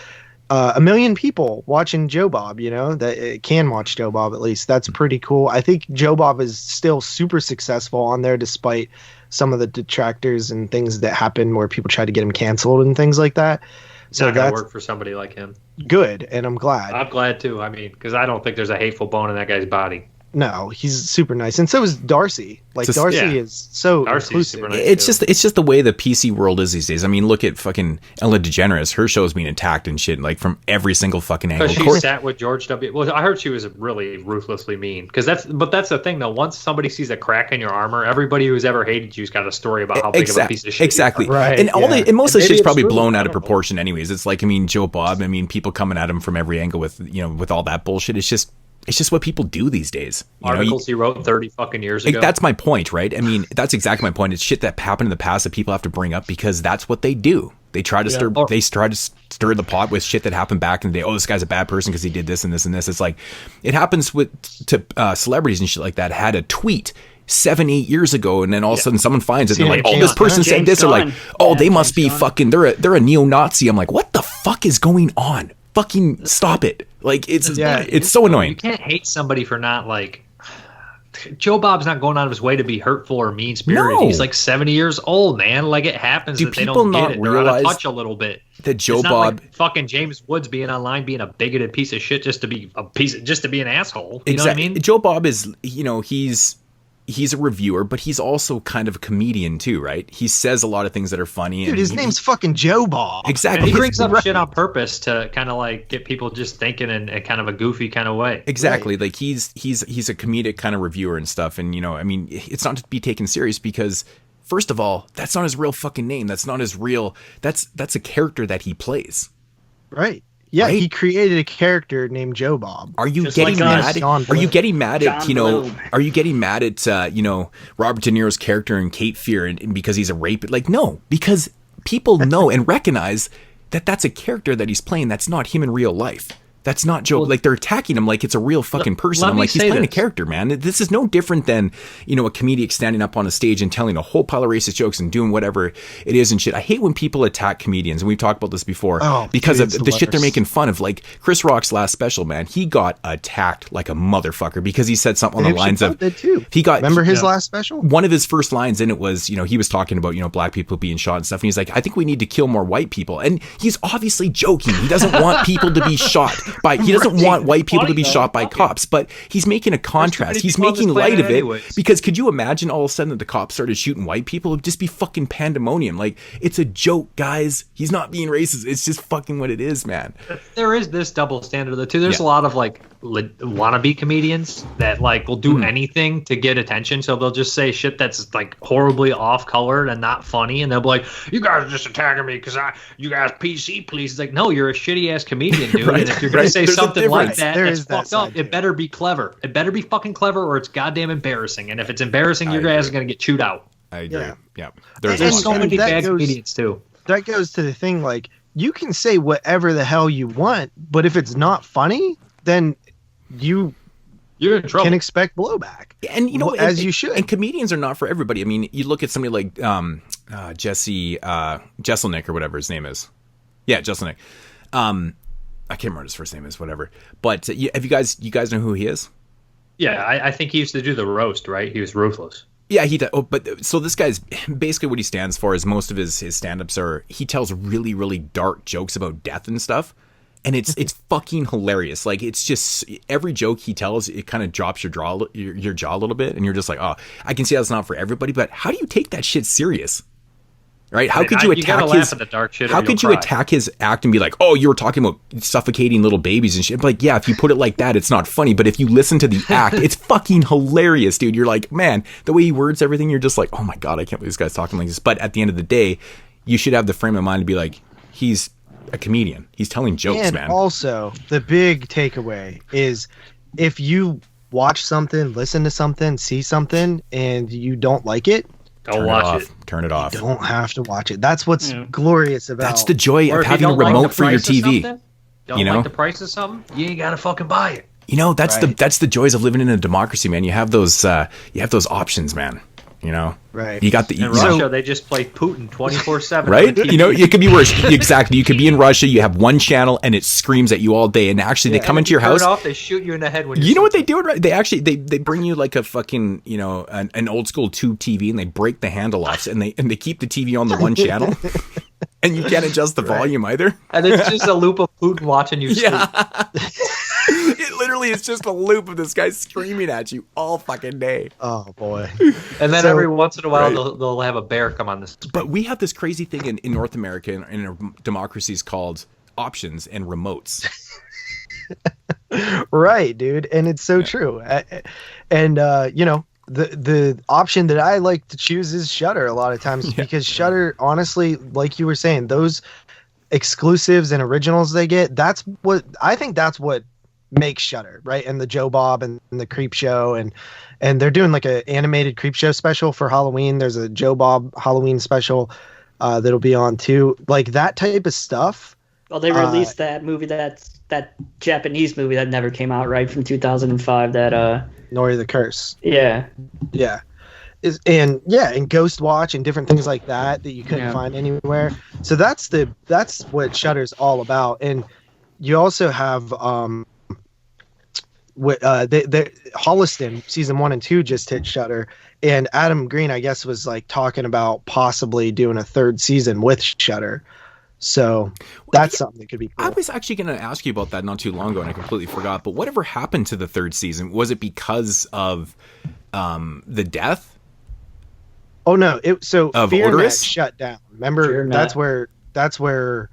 G: 1 million people watching Joe Bob, that can watch Joe Bob at least. That's pretty cool. I think Joe Bob is still super successful on there despite some of the detractors and things that happen where people try to get him canceled and things like that. So
F: not gonna work for somebody like him.
G: Good, and I'm glad.
F: I'm glad too. I mean, because I don't think there's a hateful bone in that guy's body.
G: No, he's super nice, and so is Darcy. Like Darcy is so inclusive.
D: Nice it's just the way the PC world is these days. I mean, look at fucking Ellen DeGeneres. Her show's being attacked and shit, like from every single fucking angle.
F: Because she sat with George W. Well, I heard she was really ruthlessly mean. That's the thing though. Once somebody sees a crack in your armor, everybody who's ever hated you's got a story about how big of a piece of shit.
D: Exactly.
F: You are.
G: Right.
D: And most of the shit's probably blown out of proportion, anyways. It's like, I mean, Joe Bob. I mean, people coming at him from every angle with with all that bullshit. It's just what people do these days.
F: Articles he wrote 30 fucking years ago.
D: That's my point, right? I mean, that's exactly my point. It's shit that happened in the past that people have to bring up because that's what they do. They try to stir the pot with shit that happened back in the day. Oh, this guy's a bad person because he did this and this and this. It's like it happens to celebrities and shit like that. Had a tweet 7-8 years ago, and then all of a sudden someone finds it. And they're like, "Oh, this person said this," or like, "Oh, they must be fucking. They're a neo-Nazi." I'm like, "What the fuck is going on? Fucking stop it!" Like it's so annoying.
F: You can't hate somebody for not like. Joe Bob's not going out of his way to be hurtful or mean spirited.
D: No.
F: He's like 70 years old, man. Like it happens that they don't get it. They're out of touch a little bit.
D: That Joe Bob,
F: like fucking James Woods being online, being a bigoted piece of shit just to be an asshole. You know what I mean?
D: Joe Bob is, he's a reviewer, but he's also kind of a comedian too, right? He says a lot of things that are funny.
G: Dude, his name's fucking Joe Bob.
D: Exactly.
F: And he brings up shit on purpose to kind of like get people just thinking in a kind of a goofy kind of way.
D: Exactly. Right. Like he's a comedic kind of reviewer and stuff. And, I mean, it's not to be taken serious because first of all, that's not his real fucking name. That's not his real, that's a character that he plays.
G: Right. Yeah, right? He created a character named Joe Bob.
D: Are you getting mad? Are you getting mad at Are you getting mad at Robert De Niro's character in Cape Fear and because he's a rapist? Like, no, because people know and recognize that that's a character that he's playing. That's not him in real life. That's not Joe. Like they're attacking him like it's a real fucking person. I'm like, he's playing a character, man. This is no different than, a comedic standing up on a stage and telling a whole pile of racist jokes and doing whatever it is and shit. I hate when people attack comedians, and we've talked about this before, because of the shit they're making fun of. Like Chris Rock's last special, man, he got attacked like a motherfucker because he said something on the lines of
G: Remember his last special?
D: One of his first lines in it was, he was talking about, black people being shot and stuff, and he's like, I think we need to kill more white people. And he's obviously joking. He doesn't want people to be shot he doesn't want white people to be shot by cops, but he's making a contrast. He's making light of it because could you imagine all of a sudden that the cops started shooting white people? It would just be fucking pandemonium. Like, it's a joke, guys. He's not being racist. It's just fucking what it is, man.
F: There is this double standard though too. There's a lot of like wannabe comedians that like will do anything to get attention. So they'll just say shit that's like horribly off colored and not funny, and they'll be like, "You guys are just attacking me because you guys PC please." It's like, no, you're a shitty ass comedian, dude.
D: Right.
F: And if you're gonna say something like that,
G: that's
F: fucked up, it better be clever. It better be fucking clever, or it's goddamn embarrassing. And if it's embarrassing, your guys are gonna get chewed out.
D: I agree. Yeah.
F: There's so many bad comedians too.
G: That goes to the thing, like, you can say whatever the hell you want, but if it's not funny, then you're in trouble. Can expect blowback.
D: And
G: you should.
D: And comedians are not for everybody. I mean, you look at somebody like Jesse Jesselnick or whatever his name is. Yeah, Jesselnick. I can't remember what his first name is, whatever. But you guys know who he is?
F: Yeah, I think he used to do the roast, right? He was ruthless.
D: Yeah, he does. But so this guy's basically what he stands for is most of his stand-ups are, he tells really, really dark jokes about death and stuff. And it's fucking hilarious. Like, it's just every joke he tells, it kind of drops your jaw a little bit. And you're just like, oh, I can see that's not for everybody. But how do you take that shit serious? Right? How could you attack his? How could you attack his act and be like, "Oh, you were talking about suffocating little babies and shit"? Like, yeah, if you put it like that, it's not funny. But if you listen to the act, it's fucking hilarious, dude. You're like, man, the way he words everything, you're just like, oh my god, I can't believe this guy's talking like this. But at the end of the day, you should have the frame of mind to be like, he's a comedian. He's telling jokes,
G: and
D: man.
G: Also, the big takeaway is if you watch something, listen to something, see something, and you don't like it.
F: Don't watch it.
D: Turn it off.
G: You don't have to watch it. That's what's glorious about.
D: That's the joy of having a remote for your TV.
F: Don't like the price of something? You ain't gotta fucking buy it.
D: That's the joys of living in a democracy, man. You have those options, man.
G: Right.
D: You got the
F: in Russia. They just play Putin 24/7.
D: Right. It could be worse. Exactly. You could be in Russia. You have one channel and it screams at you all day. And actually, they come into your house.
F: Off, they shoot you in the head. When
D: you know what they do? Right. They actually they bring you like a fucking an old school tube TV and they break the handle off and they keep the TV on the one channel. And you can't adjust the volume either.
F: And it's just a loop of Putin watching you sleep.
D: It literally it's just a loop of this guy screaming at you all fucking day.
G: Oh boy.
F: And then every once in a while they'll have a bear come on this.
D: But we have this crazy thing in North America in our democracies called options and remotes.
G: Right, dude, and it's so true. And you know, the option that I like to choose is Shudder a lot of times because Shudder, honestly, like you were saying, those exclusives and originals they get, that's what makes Shudder, right? And the Joe Bob and the Creep Show, and they're doing like an animated Creep Show special for Halloween. There's a Joe Bob Halloween special that'll be on too, like that type of stuff.
E: Well, they released that movie, that Japanese movie that never came out, right, from 2005. That
G: Nori the Curse.
E: Yeah. And Ghost Watch and different things like that you couldn't find anywhere. So that's what Shudder's all about. And you also have Holliston season 1 and 2 just hit Shudder, and Adam Green, I guess, was like talking about possibly doing a 3rd season with Shudder. So that's something that could be cool.
D: I was actually going to ask you about that not too long ago, and I completely forgot. But whatever happened to the 3rd season? Was it because of the death?
G: Oh no!
D: FearNet
G: shut down. Remember, that's where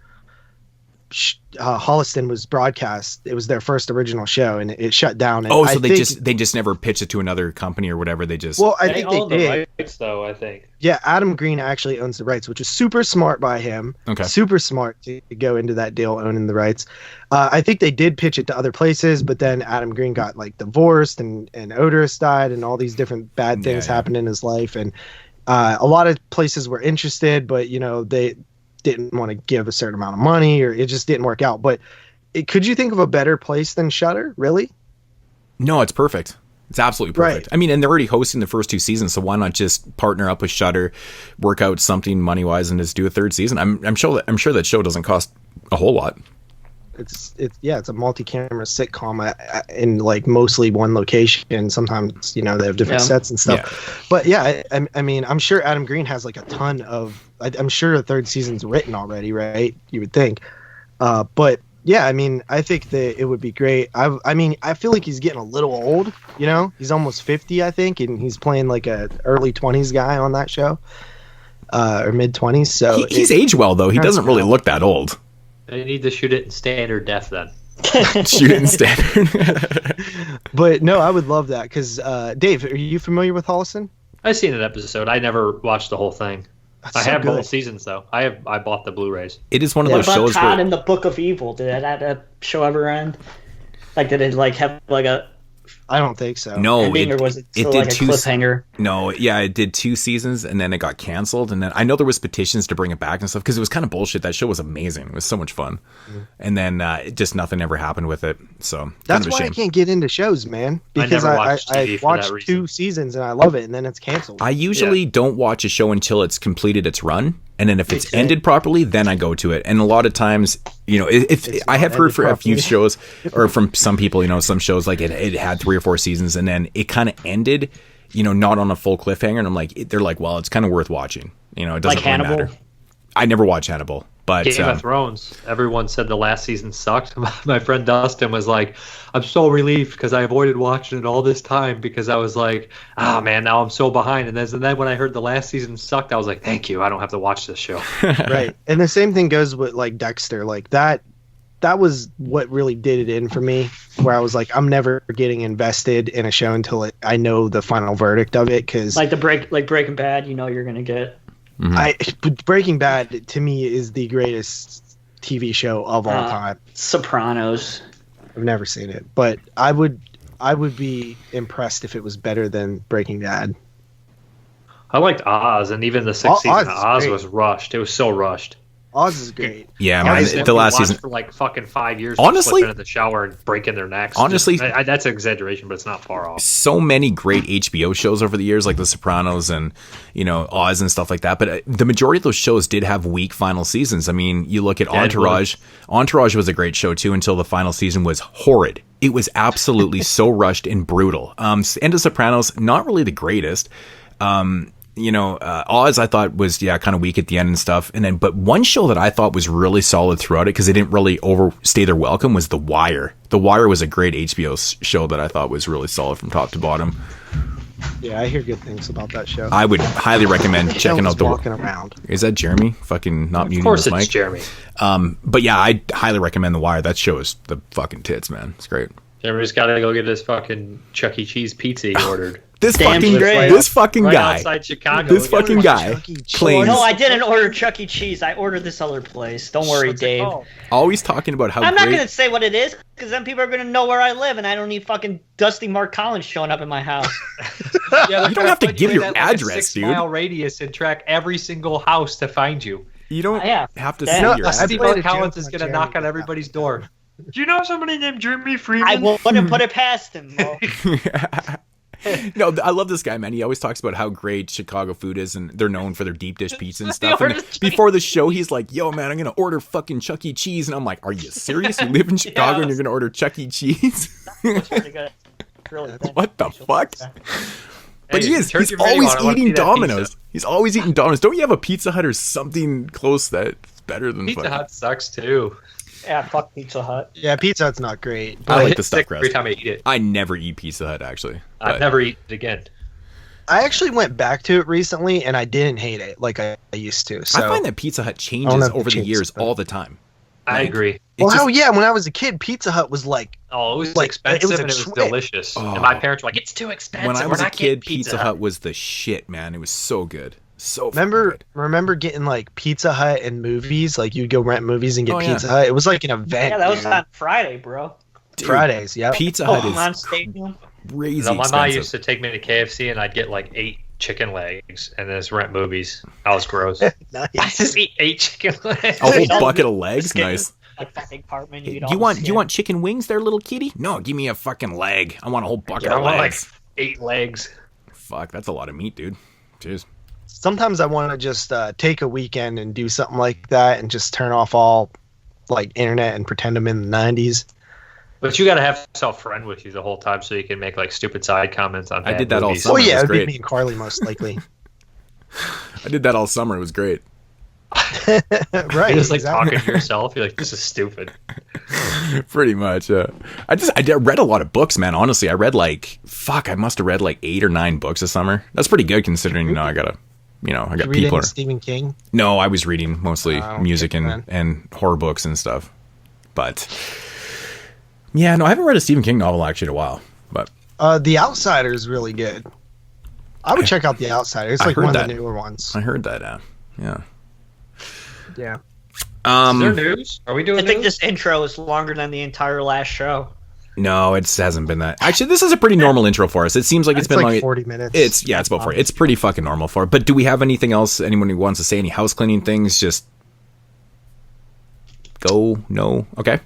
G: Holliston was broadcast. It was their first original show, and it shut down. And
D: they just never pitched it to another company or whatever. They just
G: I think they did.
F: The rights, though, I think.
G: Yeah, Adam Green actually owns the rights, which is super smart by him.
D: Okay.
G: Super smart to go into that deal owning the rights. I think they did pitch it to other places, but then Adam Green got like divorced, and Odorous died, and all these different bad things happened in his life, and a lot of places were interested, but you know they didn't want to give a certain amount of money, or it just didn't work out. But could you think of a better place than Shudder? Really?
D: No, it's perfect. It's absolutely perfect.
G: Right.
D: I mean, and they're already hosting the first 2 seasons, so why not just partner up with Shudder, work out something money wise, and just do a 3rd season? I'm sure that show doesn't cost a whole lot.
G: It's a multi-camera sitcom in like mostly one location. Sometimes they have different sets and stuff. But I mean, I'm sure Adam Green has like a ton of. I'm sure a 3rd season's written already, right? You would think. But yeah, I mean, I think that it would be great. I mean, I feel like he's getting a little old. He's almost 50, I think, and he's playing like a early 20s guy on that show, or mid 20s. So
D: he's aged well, though. He doesn't really look that old.
F: They need to shoot it in standard def then.
D: Shoot it in standard.
G: But no, I would love that because Dave, are you familiar with Holliston?
F: I've seen an episode. I never watched the whole thing. I have both seasons though. I bought the Blu-rays.
D: It is one of those shows.
E: What about Todd in the Book of Evil? Did that show ever end? Like, did it like have like a?
G: I don't think so.
D: No,
E: ending, or was it still like a cliffhanger?
D: No, yeah, it did 2 seasons and then it got canceled. And then I know there was petitions to bring it back and stuff because it was kind of bullshit. That show was amazing. It was so much fun. Mm-hmm. And then just nothing ever happened with it. So
G: that's why I can't get into shows, man. Because I watched 2 seasons and I love it, and then it's canceled.
D: I usually don't watch a show until it's completed its run. And then if it's ended properly, then I go to it. And a lot of times, if I have heard for a few shows, or from some people, some shows like it had 3 or 4 seasons, and then it kind of ended, not on a full cliffhanger. And they're like, well, it's kind of worth watching. It doesn't
E: like
D: really
E: Hannibal?
D: matter. I never watched Hannibal. But
F: Game of Thrones, everyone said the last season sucked. My friend Dustin was like, I'm so relieved because I avoided watching it all this time because I was like, oh man, now I'm so behind. And then when I heard the last season sucked, I was like, thank you, I don't have to watch this show.
G: Right. And the same thing goes with like Dexter. Like that was what really did it in for me, where I was like, I'm never getting invested in a show until I know the final verdict of it. Cause
E: like Breaking Bad, you're going to get.
G: Mm-hmm. Breaking Bad to me is the greatest TV show of all time.
E: Sopranos.
G: I've never seen it, but I would be impressed if it was better than Breaking Bad.
F: I liked Oz, and even the 6th season of Oz was rushed. It was so rushed.
G: Oz is great.
D: Yeah, man, the last season
F: for like fucking 5 years.
D: Honestly,
F: in the shower and breaking their necks.
D: Honestly,
F: that's an exaggeration, but it's not far off.
D: So many great HBO shows over the years, like The Sopranos and Oz and stuff like that. But the majority of those shows did have weak final seasons. I mean, you look at Entourage. Entourage was a great show too until the final season was horrid. It was absolutely so rushed and brutal. And The Sopranos, not really the greatest. Oz I thought was kind of weak at the end and stuff, but one show that I thought was really solid throughout it because they didn't really overstay their welcome was The Wire. The Wire was a great HBO show that I thought was really solid from top to bottom.
G: Yeah, I hear good things about that show.
D: I would highly recommend checking out
G: walking around.
D: Is that Jeremy? Fucking not muting
F: his mic.
D: Of course it's
F: Jeremy.
D: But yeah, I highly recommend The Wire. That show is the fucking tits, man. It's great.
F: Jeremy's got to go get his fucking Chucky Cheese Pizza he ordered.
D: This fucking guy.
F: Outside Chicago.
D: This fucking guy claims.
E: No, I didn't order Chucky Cheese. I ordered this other place. Don't worry, Dave.
D: Always talking about how
E: I'm not going to say what it is because then people are going to know where I live and I don't need fucking Dusty Mark Collins showing up in my house.
F: Yeah,
D: you don't have to give your address, dude.
F: 6-mile radius and track every single house to find you.
D: You don't have to say
F: your
D: address.
F: Dusty Mark Collins is going to knock on everybody's door. Do you know somebody named Jeremy Freeman?
E: I wouldn't put it past him, Mo.
D: No, I love this guy, man. He always talks about how great Chicago food is, and they're known for their deep dish pizza and stuff. And before the show, he's like, "Yo, man, I'm gonna order fucking Chuck E. Cheese," and I'm like, "Are you serious? You live in Chicago and you're gonna order Chuck E. Cheese?" What the fuck? But he's always eating Domino's. He's always eating Domino's. Don't you have a Pizza Hut or something close that's better than
F: Pizza Hut sucks too.
E: Yeah, fuck Pizza Hut.
G: Yeah, Pizza Hut's not great.
D: I like the stuffed crust.
F: Every time I eat it.
D: I never eat Pizza Hut, actually.
F: I never eat it again.
G: I actually went back to it recently, and I didn't hate it like I used to. So
D: I find that Pizza Hut changes over the years all the time.
F: I agree.
G: Well, yeah, when I was a kid, Pizza Hut was like...
F: Oh, it was like expensive and it was delicious. And my parents were like, it's too expensive.
D: When I was a kid, Pizza Hut was the shit, man. It was so good. So
G: remember getting like Pizza Hut and movies? Like you'd go rent movies and get Pizza Hut. It was like an event.
E: Yeah, that was on Friday, bro.
G: Dude, Fridays, yeah.
D: Pizza Hut
E: is
D: crazy
F: my mom used to take me to KFC and I'd get like 8 chicken legs and then just rent movies. That was gross.
G: Nice.
F: I just eat 8 chicken legs.
D: A whole bucket of legs? Nice.
E: You
D: want chicken wings there, little kitty? No, give me a fucking leg. I want a whole bucket of legs.
F: I want like 8 legs.
D: Fuck, that's a lot of meat, dude. Cheers.
G: Sometimes I want to just take a weekend and do something like that and just turn off all like internet and pretend I'm in the 90s.
F: But you got to have yourself friend with you the whole time so you can make like stupid side comments on.
D: I did that
F: movies.
D: all summer.
G: Oh yeah,
D: it
G: would
D: was
G: be me and Carly most likely.
D: I did that all summer. It was great.
G: Right.
F: You're just like talking to yourself. You're like, this is stupid.
D: Pretty much. I read a lot of books, man. Honestly, I read I must have read like 8 or 9 books this summer. That's pretty good considering, I got people.
G: Stephen King?
D: No, I was reading mostly music and horror books and stuff. But yeah, no, I haven't read a Stephen King novel actually in a while. But
G: The Outsider is really good. I would check out The Outsider. It's like one of the newer ones.
D: I heard that. Yeah.
G: Yeah.
F: Is there news? Are we doing
E: I think this intro is longer than the entire last show.
D: No, it hasn't been that. Actually, this is a pretty normal intro for us. It seems like it's been
G: like 40 minutes.
D: It's about 40. It's pretty fucking normal for it. But do we have anything else? Anyone who wants to say any house cleaning things? Just go. No. Okay.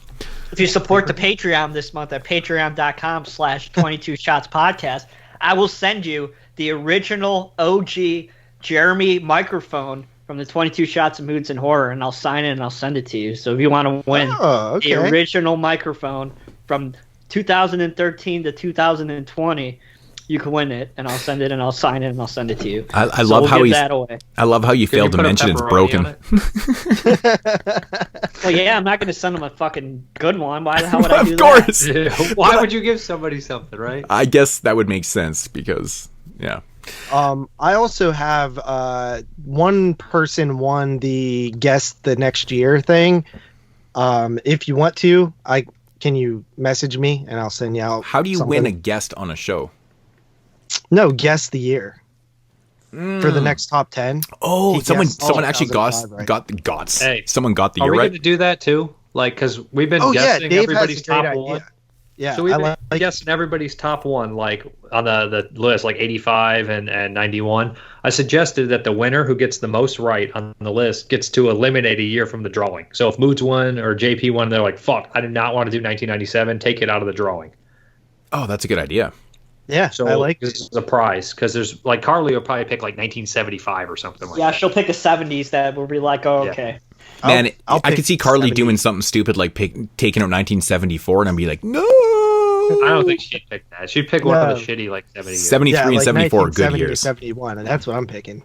E: If you support the Patreon this month at patreon.com/22shotspodcast, I will send you the original OG Jeremy microphone from the 22 Shots of Moodz and Horror, and I'll sign it and I'll send it to you. So if you want to win the original microphone from 2013 to 2020, you can win it, and I'll send it and I'll sign it and I'll send it to you.
D: I love how you failed to mention it's broken.
E: Well, yeah, I'm not going to send them a fucking good one. Why the hell would I do
D: that? Of course.
F: Why would you give somebody something, right?
D: I guess that would make sense because, yeah.
G: I also have one person won the Guess the Next Year thing. If you want to, can you message me and I'll send you out.
D: How do you win a guest on a show?
G: No, Guess the Year for the next top 10.
D: Oh, someone actually got the gots.
F: Hey,
D: someone got the year
F: right. Are we
D: right.
F: going to do that too? Like, because we've been guessing everybody's top one.
G: Yeah,
F: so we've been guessing everybody's top one, like on the list, like 85 and 91. I suggested that the winner who gets the most right on the list gets to eliminate a year from the drawing. So if Moodz won or JP won, they're like, fuck, I do not want to do 1997. Take it out of the drawing.
D: Oh, that's a good idea.
G: Yeah,
F: so
G: I like
F: this is a prize because there's like Carly will probably pick like 1975 or something like that.
E: Yeah, she'll pick a 70s that will be like, oh, okay.
D: Man, I could see Carly doing something stupid like taking out 1974, and I'd be like, no.
F: I don't think she'd pick that. She'd pick one of the shitty, like, 70 years.
D: 73 and 74 are good years.
G: 71, and that's what I'm picking.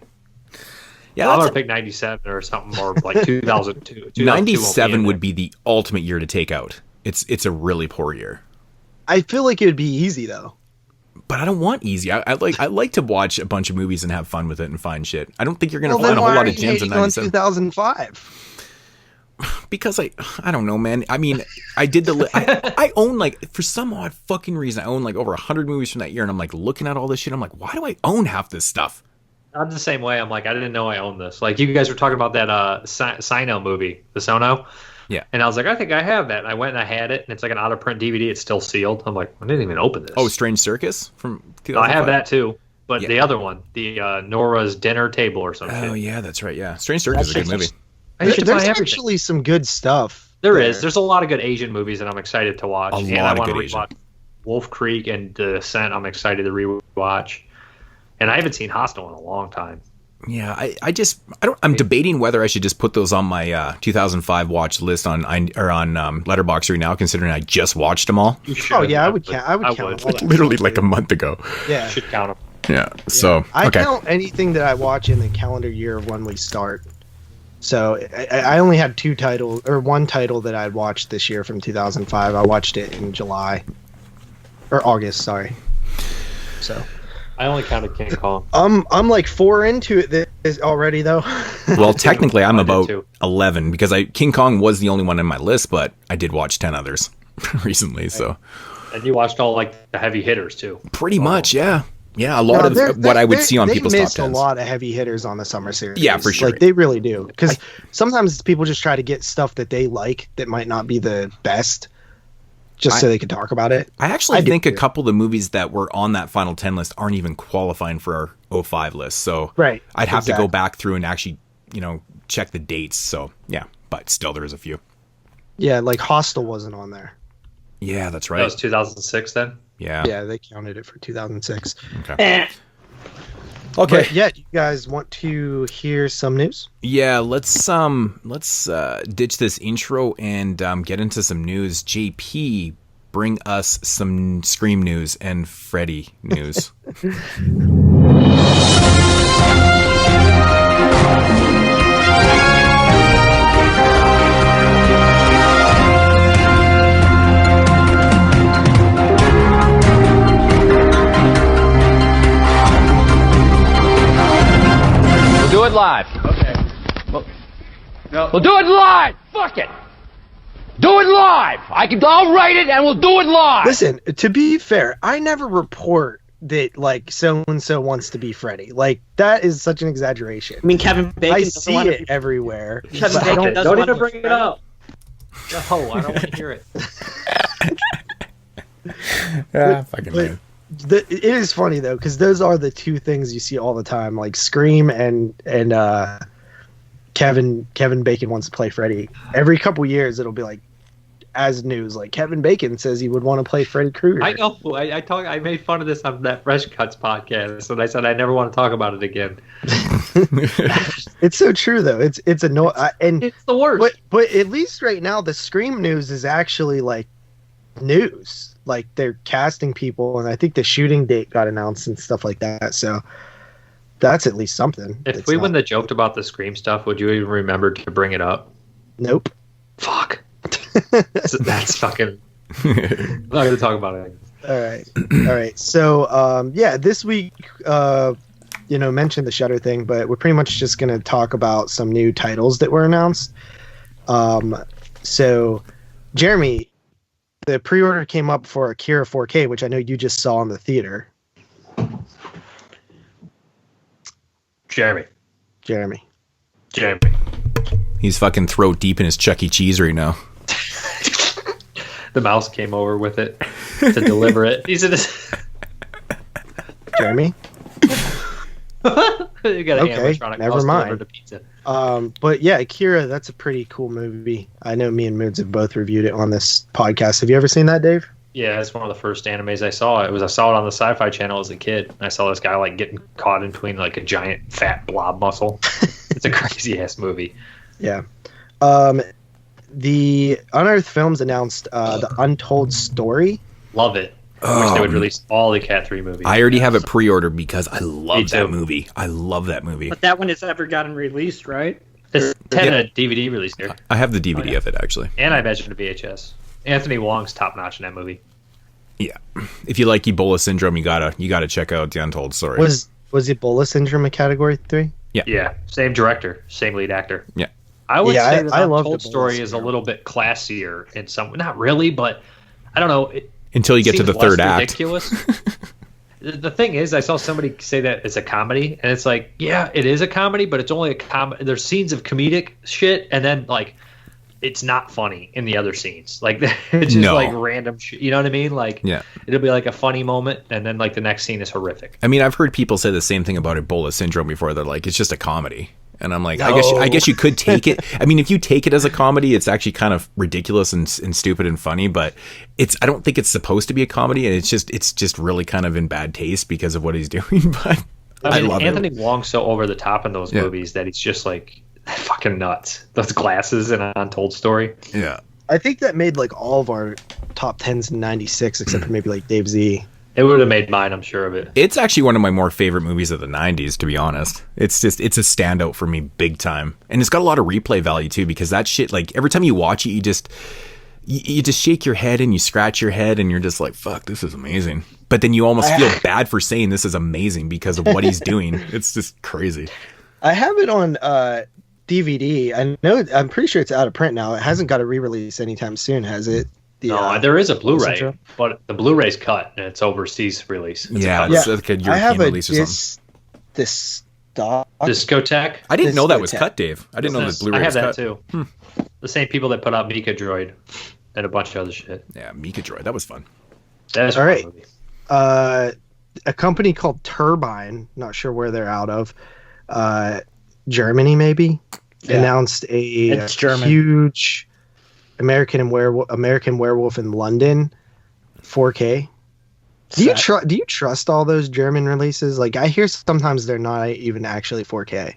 F: Yeah, I'm going to pick 97 or something, or like 2002.
D: 97 would be the ultimate year to take out. It's a really poor year.
G: I feel like it would be easy, though.
D: But I don't want easy. I like to watch a bunch of movies and have fun with it and find shit. I don't think you're going to find a whole lot of gems in 97.
G: 2005.
D: Because I don't know, man. I mean, I did the I own, like, for some odd fucking reason, I own like over 100 movies from that year, and I'm like looking at all this shit. I'm like, why do I own half this stuff?
F: I'm the same way. I'm like, I didn't know I owned this. Like, you guys were talking about that Sino movie, the Sono.
D: Yeah.
F: And I was like, I think I have that. And I went and I had it, and it's like an out of print DVD. It's still sealed. I'm like, I didn't even open this.
D: Oh, Strange Circus from 2005?
F: I have that too. But the other one, the Nora's Dinner Table or something.
D: Oh, yeah, that's right. Yeah. Strange Circus is a good movie.
G: There's actually some good stuff.
F: There is. There's a lot of good Asian movies that I'm excited to watch.
D: I want to
F: rewatch Wolf Creek and The Descent. I'm excited to rewatch. And I haven't seen Hostel in a long time.
D: Yeah, I'm debating whether I should just put those on my 2005 watch list on Letterboxd right now, considering I just watched them all.
G: Oh yeah, I would count them.
D: Like, literally like a month ago.
G: Yeah,
F: you should count them.
D: Yeah. So
G: I count anything that I watch in the calendar year of when we start. So I only had one title that I'd watched this year from 2005. I watched it in July or August, sorry. So
F: I only counted King Kong.
G: I'm like 4 into it already though.
D: Well, technically I'm about 11 because King Kong was the only one in my list, but I did watch 10 others recently. Right. So.
F: And you watched all like the heavy hitters too.
D: Pretty much, yeah. Yeah, a lot of what I would see on people's top 10s.
G: They miss a lot of heavy hitters on the summer series.
D: Yeah, for sure.
G: Like, they really do. Because sometimes people just try to get stuff that they like that might not be the best just so they can talk about it.
D: I actually think a couple of the movies that were on that final 10 list aren't even qualifying for our 05 list. So I'd have to go back through and actually, check the dates. So, yeah, but still there is a few.
G: Yeah, like Hostel wasn't on there.
D: Yeah, that's right.
F: That was 2006 then?
D: Yeah.
G: Yeah, they counted it for 2006.
D: Okay.
G: But yeah, you guys want to hear some news?
D: Yeah, let's ditch this intro and get into some news. JP, bring us some Scream news and Freddy news.
H: Do it live. Okay. We'll do it live. Fuck it. Do it live. I'll write it and we'll do it live.
G: Listen, to be fair, I never report that like so and so wants to be Freddy. Like that is such an exaggeration.
E: I mean, Kevin Bacon.
G: I see it everywhere.
E: Kevin Bacon
F: don't even bring it up. No, I don't want to hear it.
D: Fucking man.
G: It is funny though, because those are the two things you see all the time, like Scream and Kevin Bacon wants to play Freddy. Every couple years, it'll be like as news, like Kevin Bacon says he would want to play Freddy Krueger.
F: I know. I made fun of this on that Fresh Cuts podcast, and I said I never want to talk about it again.
G: It's so true though. It's annoying, and
F: it's the worst.
G: But at least right now, the Scream news is actually like news. Like they're casting people, and I think the shooting date got announced and stuff like that. So that's at least something.
F: If we wouldn't have joked about the Scream stuff, would you even remember to bring it up?
G: Nope.
F: Fuck. That's fucking. I'm not gonna talk about it.
G: All right. So this week, mentioned the Shudder thing, but we're pretty much just gonna talk about some new titles that were announced. So, Jeremy. The pre-order came up for Akira 4K, which I know you just saw in the theater.
F: Jeremy.
D: He's fucking throat deep in his Chucky Cheese right now.
F: The mouse came over with it to deliver it. He's in this.
G: Jeremy?
F: You got an animatronic
G: never
F: mouse
G: mind.
F: delivered a pizza.
G: But yeah, Akira, that's a pretty cool movie. I know me and Moodz have both reviewed it on this podcast. Have you ever seen that, Dave?
F: Yeah, it's one of the first animes I saw. I saw it on the Sci-Fi Channel as a kid. I saw this guy like getting caught in between like a giant fat blob muscle. It's a crazy ass movie.
G: Yeah. The Unearthed Films announced the Untold Story
F: love it. I wish they would release all the Cat 3 movies.
D: I already have it pre-ordered because I love that movie. I love that movie.
E: But that one has never gotten released, right?
F: It's had a DVD release there.
D: I have the DVD of it, actually.
F: And I imagine a VHS. Anthony Wong's top-notch in that movie.
D: Yeah. If you like Ebola syndrome, you gotta check out The Untold Story.
G: Was Ebola syndrome a category 3?
D: Yeah.
F: Yeah. Same director, same lead actor.
D: Yeah.
F: I would say that
G: I love
F: Untold Story is a little bit classier in some. Not really, but I don't know.
D: Until you get to the third act.
F: Ridiculous. The thing is, I saw somebody say that it's a comedy, and it's like, yeah, it is a comedy, but it's only a comedy. There's scenes of comedic shit, and then like, it's not funny in the other scenes. Like, it's just like random shit. You know what I mean? Like, it'll be like a funny moment, and then like the next scene is horrific.
D: I mean, I've heard people say the same thing about Ebola syndrome before. They're like, it's just a comedy. And I'm like, I guess you could take it. I mean, if you take it as a comedy, it's actually kind of ridiculous and stupid and funny. But I don't think it's supposed to be a comedy, and it's just really kind of in bad taste because of what he's doing. But I love
F: Anthony Wong's so over the top in those movies that he's just like fucking nuts. Those glasses in Untold Story.
D: Yeah,
G: I think that made like all of our top 10s in '96, except for maybe like Dave Z.
F: It would have made mine, I'm sure of it.
D: It's actually one of my more favorite movies of the 90s, to be honest. It's a standout for me big time. And it's got a lot of replay value too, because that shit, like every time you watch it, you just shake your head and you scratch your head and you're just like, fuck, this is amazing. But then you almost feel bad for saying this is amazing because of what he's doing. It's just crazy.
G: I have it on DVD. I'm pretty sure it's out of print now. It hasn't got a re-release anytime soon, has it?
F: No, there is a Blu-ray, but the Blu-ray's cut and it's overseas release. It's
D: like a European release or something.
F: Discotheque.
D: I didn't know that was cut, Dave. I didn't know that Blu-ray was cut.
F: I have that too. The same people that put out Mika Droid and a bunch of other shit.
D: Yeah, Mika Droid. That was fun.
F: That's
G: all right. A company called Turbine, not sure where they're out of, Germany maybe, announced a huge American Werewolf in London 4K. Do you trust all those German releases? Like, I hear sometimes they're not even actually 4K.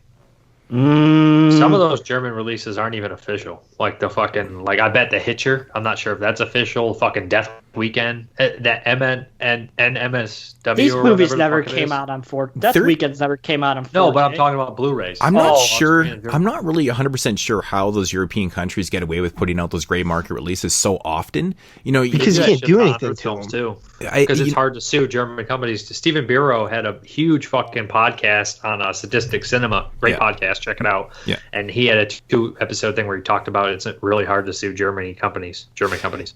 F: Some of those German releases aren't even official. Like the fucking, like I bet the Hitcher, I'm not sure if that's official. Fucking Death Weekend, that NMSW.
E: These movies never came out on 4K. Death Weekends never came out on 4K.
F: No, but I'm talking about Blu-rays.
D: I'm not sure. I'm not really 100% sure how those European countries get away with putting out those gray market releases so often. You know,
G: because you can't do anything to them
F: too. Because it's hard to sue German companies. Stephen Bureau had a huge fucking podcast on Sadistic Cinema. Great podcast. Check it out.
D: Yeah.
F: And he had a 2-episode thing where he talked about it's really hard to sue German companies.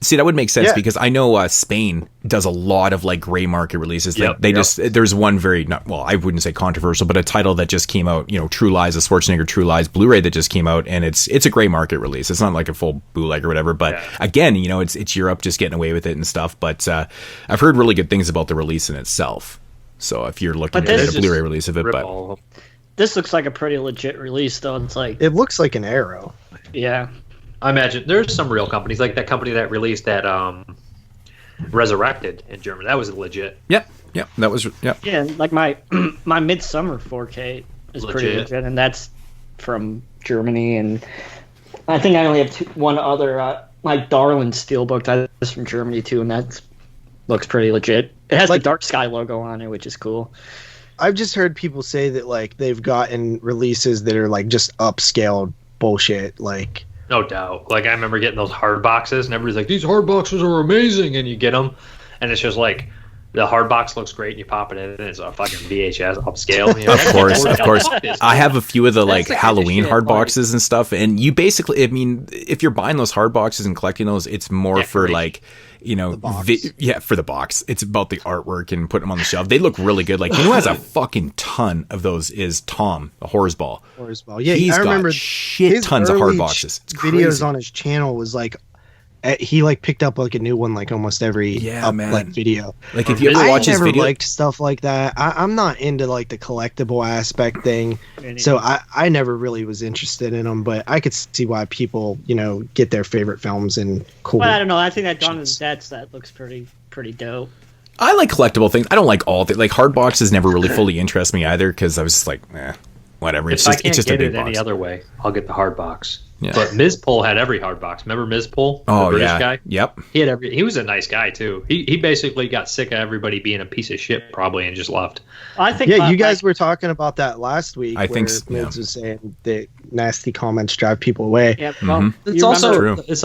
D: See, that would make sense because I know Spain does a lot of like gray market releases. There's one very I wouldn't say controversial, but a title that just came out, you know, True Lies, a Schwarzenegger True Lies Blu-ray that just came out, and it's a gray market release. It's not like a full bootleg or whatever, but again, you know, it's Europe just getting away with it and stuff. But I've heard really good things about the release in itself. So if you're looking at a Blu-ray release of it, but
E: this looks like a pretty legit release, though. It's like
G: it looks like an Arrow.
E: Yeah.
F: I imagine there's some real companies like that company that released that Resurrected in Germany. That was legit.
D: Yeah, that was
E: Yeah, like my Midsummer 4K is pretty legit, and that's from Germany. And I think I only have one other. My Darlin Steelbook that's from Germany too, and that looks pretty legit. It has the Dark Sky logo on it, which is cool.
G: I've just heard people say that like they've gotten releases that are like just upscaled bullshit, like.
F: No doubt. Like, I remember getting those hard boxes, and everybody's like, these hard boxes are amazing, and you get them, and it's just like, the hard box looks great, and you pop it in, and it's a fucking VHS upscale. You know?
D: Of course. I have a few of the, like, Halloween hard boxes and stuff, and you basically, I mean, if you're buying those hard boxes and collecting those, it's more for, like, you know, for the box. It's about the artwork and putting them on the shelf. They look really good. Like, you know who has a fucking ton of those is Tom, the Horsball.
G: Yeah,
D: he's
G: I remember
D: got shit tons of hard boxes. It's
G: videos
D: crazy.
G: on his channel was like, he like picked up like a new one like almost every like video.
D: Like if you ever watch his video,
G: liked stuff like that. I'm not into like the collectible aspect thing, so I never really was interested in them. But I could see why people, you know, get their favorite films and cool.
E: Well, I don't know. I think that Dawn of the Dead set looks pretty dope.
D: I like collectible things. I don't like all of it. Like hard boxes never really fully interest me either because I was just like, whatever.
F: If
D: It's
F: I
D: just
F: can't
D: it's just
F: get
D: a big
F: it any
D: box.
F: other way, I'll get the hard box.
D: Yeah.
F: But Ms. Pole had every hard box. Remember Ms. Pole?
D: Oh,
F: the British
D: yeah.
F: guy?
D: Yep.
F: He was a nice guy too. He basically got sick of everybody being a piece of shit probably and just left.
E: I think
G: Yeah, you guys were talking about that last week.
D: I think
G: Moodz was saying that nasty comments drive people away.
E: Yeah, well,
F: It's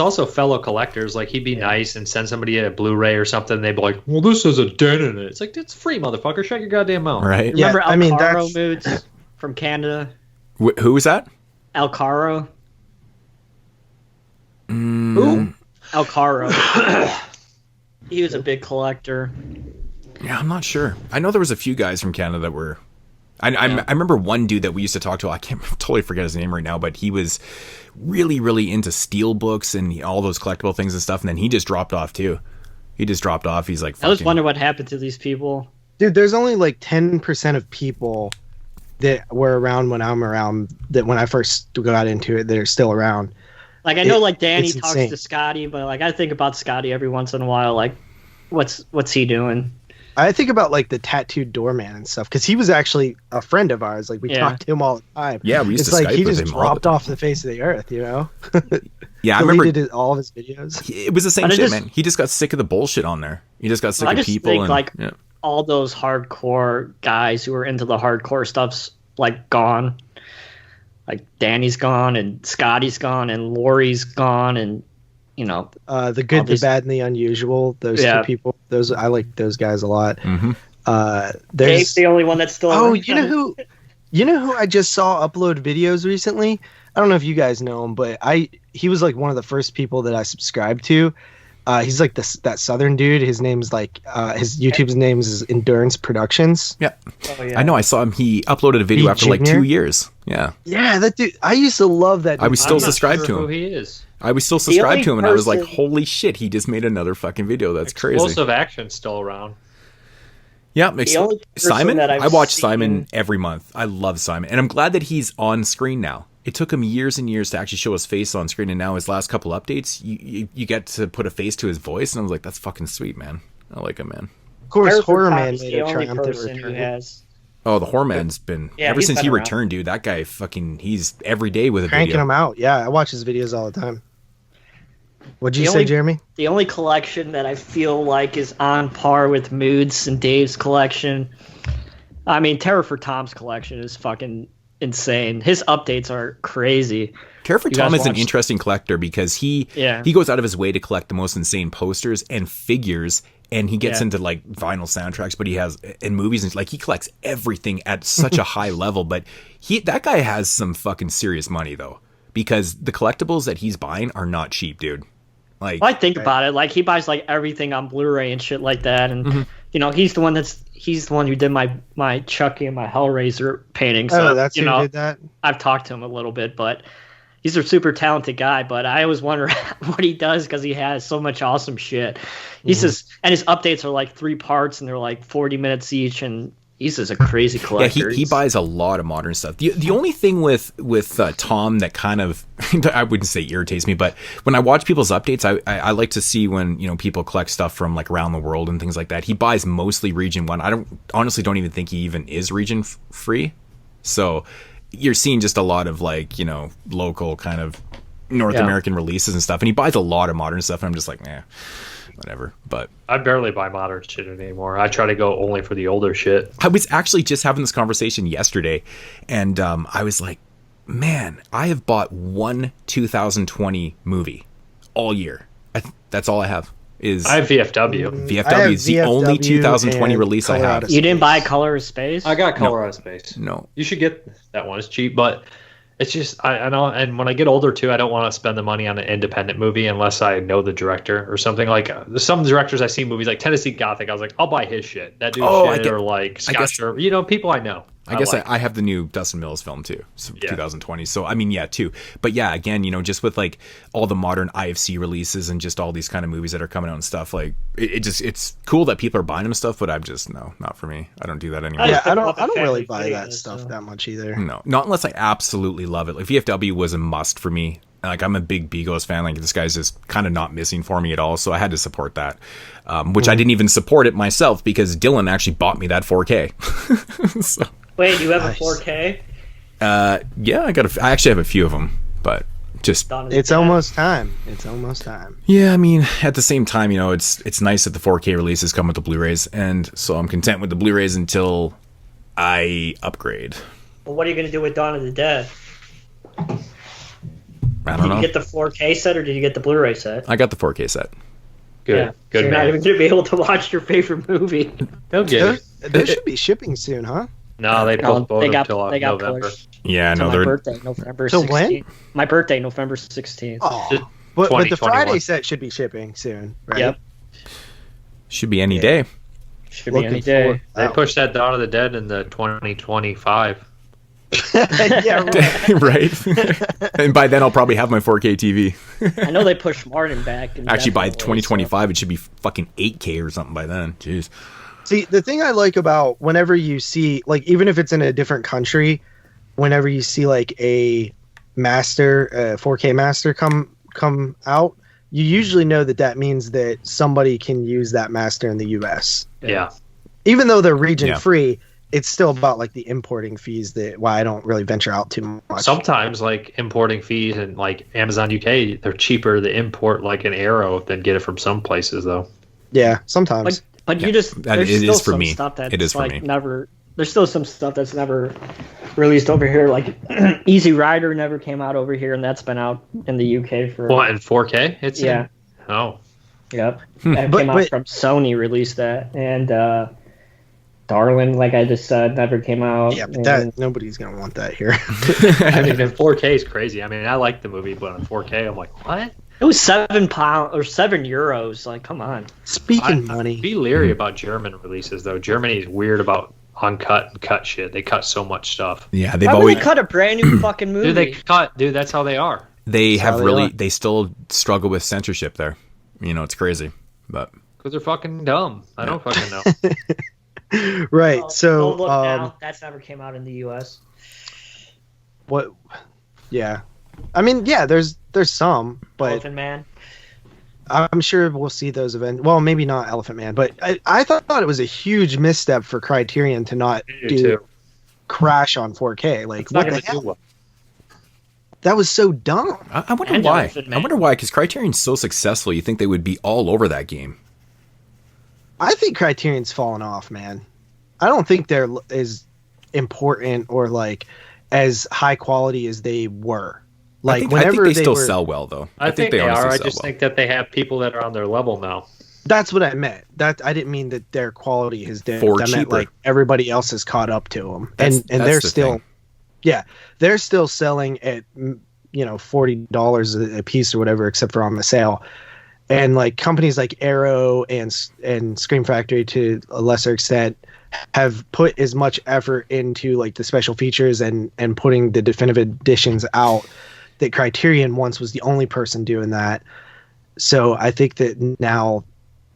F: also fellow collectors. Like he'd be nice and send somebody a Blu-ray or something. And they'd be like, "Well, this has a dent in it." It's like it's free, motherfucker. Shut your goddamn mouth.
D: Right.
E: Remember
G: Yeah, I mean,
E: Alcaro Moods from Canada?
D: Who was that?
E: Alcaro.
F: Who?
E: Alcaro. He was a big collector.
D: Yeah, I'm not sure. I know there was a few guys from Canada that were. I remember one dude that we used to talk to. I can't totally forget his name right now, but he was really, really into steel books and all those collectible things and stuff. And then he just dropped off too. He just dropped off. He's like,
E: I just wonder what happened to these people.
G: Dude, there's only like 10% of people that were around when I'm around, that when I first got into it, that are still around.
E: Like I know, like Danny
G: it's
E: talks
G: insane.
E: to Scotty, but like I think about Scotty every once in a while. Like, what's he doing?
G: I think about like the tattooed doorman and stuff, because he was actually a friend of ours. Like we talked to him all the time.
D: Yeah, we used
G: it's
D: to
G: like
D: Skype
G: he
D: with
G: just
D: him all the
G: dropped
D: time.
G: off the face of the earth, you know?
D: Yeah, I remember
G: Deleted all of his videos.
D: it was the same
E: But I
D: shit,
E: just-
D: man. He just got sick of the bullshit on there. He just got sick
E: I
D: of
E: just
D: people.
E: think
D: And
E: like
D: yeah.
E: all those hardcore guys who were into the hardcore stuff's like gone. Like Danny's gone and Scotty's gone and Lori's gone and you know
G: The good, the
E: these-
G: bad, and the unusual. Those
E: Yeah.
G: two people. Those I like those guys a lot.
D: Mhm.
G: There's
E: Dave's the only one that's still.
G: Oh,
E: around.
G: you know who I just saw upload videos recently? I don't know if you guys know him, but he was like one of the first people that I subscribed to. He's like that Southern dude. His name's like his YouTube's name is Endurance Productions.
D: Yeah.
E: Oh, yeah.
D: I know. I saw him. He uploaded a video
G: Pete
D: after like
G: Jr.?
D: 2 years. Yeah.
G: Yeah, that dude. I used to love that dude.
D: I was still
F: I'm not
D: subscribed
F: sure
D: to
F: who
D: him.
F: he is.
D: I was still subscribed
E: only
D: to him, and I was like,
E: person-
D: "Holy shit! He just made another fucking video. That's crazy."
F: Explosive Action's still around.
D: Yeah,
E: only person
D: Simon.
E: that I've
D: I watch
E: seen-
D: Simon every month. I love Simon, and I'm glad that he's on screen now. It took him years and years to actually show his face on screen, and now his last couple updates, you get to put a face to his voice, and I was like, "That's fucking sweet, man. I like him, man."
G: Of course,
E: Hereford
G: Horror
E: Top
G: Man
E: is
G: made
E: the
G: a
E: only
G: triumphant
E: person who
G: return.
E: has.
D: Oh, the Horman's been
E: Yeah,
D: ever
E: he's
D: since
E: been
D: he
E: around.
D: returned, dude. That guy he's every day with a
G: Cranking
D: video.
G: him out. Yeah, I watch his videos all the time. What'd you
E: The
G: say,
E: only-
G: Jeremy?
E: The only collection that I feel like is on par with Moodz and Dave's collection. I mean, Terror for Tom's collection is fucking insane. His updates are crazy.
D: Terror for
E: You
D: Tom
E: guys
D: is an
E: watched-
D: interesting collector because he goes out of his way to collect the most insane posters and figures, and he gets
E: Yeah.
D: into like vinyl soundtracks, but he has in movies and like he collects everything at such a high level. But that guy has some fucking serious money though, because the collectibles that he's buying are not cheap, dude. Like
E: Well, I think about it. Like he buys like everything on Blu-ray and shit like that, and you know he's the one who did my Chucky and my Hellraiser paintings. So,
G: That's
E: you
G: who
E: know,
G: did that.
E: I've talked to him a little bit, but he's a super talented guy. But I always wonder what he does because he has so much awesome shit. He says, and his updates are like 3 parts and they're like 40 minutes each, and he's just a crazy collector.
D: Yeah, he buys a lot of modern stuff. The only thing with Tom that kind of I wouldn't say irritates me, but when I watch people's updates, I like to see when people collect stuff from like around the world and things like that. He buys mostly region 1. I honestly don't even think he even is region free. So you're seeing just a lot of like local kind of North American releases and stuff, and he buys a lot of modern stuff, and I'm just like, whatever. But
F: I barely buy modern shit anymore. I try to go only for the older shit.
D: I was actually just having this conversation yesterday, and I was like, man, I have bought one 2020 movie all year. That's all I have.
F: I have VFW.
D: VFW is the only 2020 release I have.
E: You didn't buy Color of Space?
F: I got Color Out of Space.
D: No.
F: You should get that one. It's cheap, but it's just I know. And when I get older too, I don't want to spend the money on an independent movie unless I know the director or something. Like some directors I see movies like Tennessee Gothic. I was like, I'll buy his shit. That dude's shit, or like Scott Sherman. People I know.
D: I guess I have the new Dustin Mills film too, 2020. So I mean, too. But yeah, again, just with like all the modern IFC releases and just all these kind of movies that are coming out and stuff, like it's cool that people are buying them stuff. But I'm just not for me. I don't do that anymore.
G: Yeah, I don't really buy that stuff that much either.
D: No, not unless I absolutely love it. Like VFW was a must for me. Like I'm a big Bigos fan. Like this guy's just kind of not missing for me at all. So I had to support that, which I didn't even support it myself because Dylan actually bought me that 4K. So.
E: Wait, you have a 4K?
D: Yeah, I actually have a few of them, but just
G: it's almost time. It's almost time.
D: Yeah, I mean, at the same time, it's nice that the 4K releases come with the Blu-rays, and so I'm content with the Blu-rays until I upgrade.
E: Well, what are you going to do with Dawn of the Dead?
D: I don't know.
E: Did you get the 4K set or did you get the Blu-ray set?
D: I got the 4K set.
F: Good.
E: Yeah.
F: Good,
E: so you're not even going to be able to watch your favorite movie.
F: They'll get it.
G: There should be shipping soon, huh?
F: No, they postponed until November.
E: Pushed.
D: Yeah, no,
E: my
D: they're
E: birthday, November 16th.
G: So when?
E: My birthday, November 16th.
G: Oh, but the Friday set should be shipping soon, right?
E: Yep.
D: Should be any day.
E: Should be any day.
F: They pushed that Dawn of the Dead in the 2025.
G: Yeah, right.
D: Right. And by then I'll probably have my 4K TV.
E: I know they pushed Martin back.
D: Actually, by 2025 it should be fucking 8K or something by then. Jeez.
G: See, the thing I like about whenever you see, like, even if it's in a different country, whenever you see like a 4K master come out, you usually know that means that somebody can use that master in the US.
F: Yeah.
G: Even though they're region free, it's still about like the importing fees why I don't really venture out too much.
F: Sometimes like importing fees and like Amazon UK, they're cheaper to import like an Arrow than get it from some places though.
G: Yeah, sometimes.
E: But there's still some stuff that's like never. There's still some stuff that's never released over here. Like Easy Rider never came out over here, and that's been out in the UK for.
F: What, in 4K? It's
E: yeah.
F: Oh.
E: Yep. That came out from Sony. Released that, and Darwin, like I just said, never came out.
G: Yeah, but nobody's gonna want that here.
F: I mean, in 4K is crazy. I mean, I like the movie, but on 4K, I'm like, what?
E: It was €7 or €7. Like, come on.
G: Speaking money,
F: be leery about German releases though. Germany is weird about uncut and cut shit. They cut so much stuff.
D: Yeah,
E: Why would they cut a brand new fucking movie?
F: Dude, that's how they are.
D: They still struggle with censorship there. It's crazy, but
F: because they're fucking dumb. I don't fucking know.
G: Right.
E: Well,
G: so
E: Don't Look Now, that's never came out in the US.
G: What? Yeah. I mean, yeah. There's some, but
E: Elephant Man.
G: I'm sure we'll see those events. Well, maybe not Elephant Man, but I thought it was a huge misstep for Criterion to not do Crash on 4K. Like, what the hell? That was so dumb.
D: I wonder why. I wonder why, because Criterion's so successful, you think they would be all over that game.
G: I think Criterion's fallen off, man. I don't think they're as important or like as high quality as they were. Like,
D: I think they still sell well, though.
F: I think they are. I just think that they have people that are on their level now.
G: That's what I meant. I didn't mean that their quality has dipped. I meant like everybody else has caught up to them, and they're still, they're still selling at $40 a piece or whatever, except for on the sale. And like companies like Arrow and Scream Factory to a lesser extent have put as much effort into like the special features and putting the definitive editions out that Criterion once was the only person doing that. So I think that now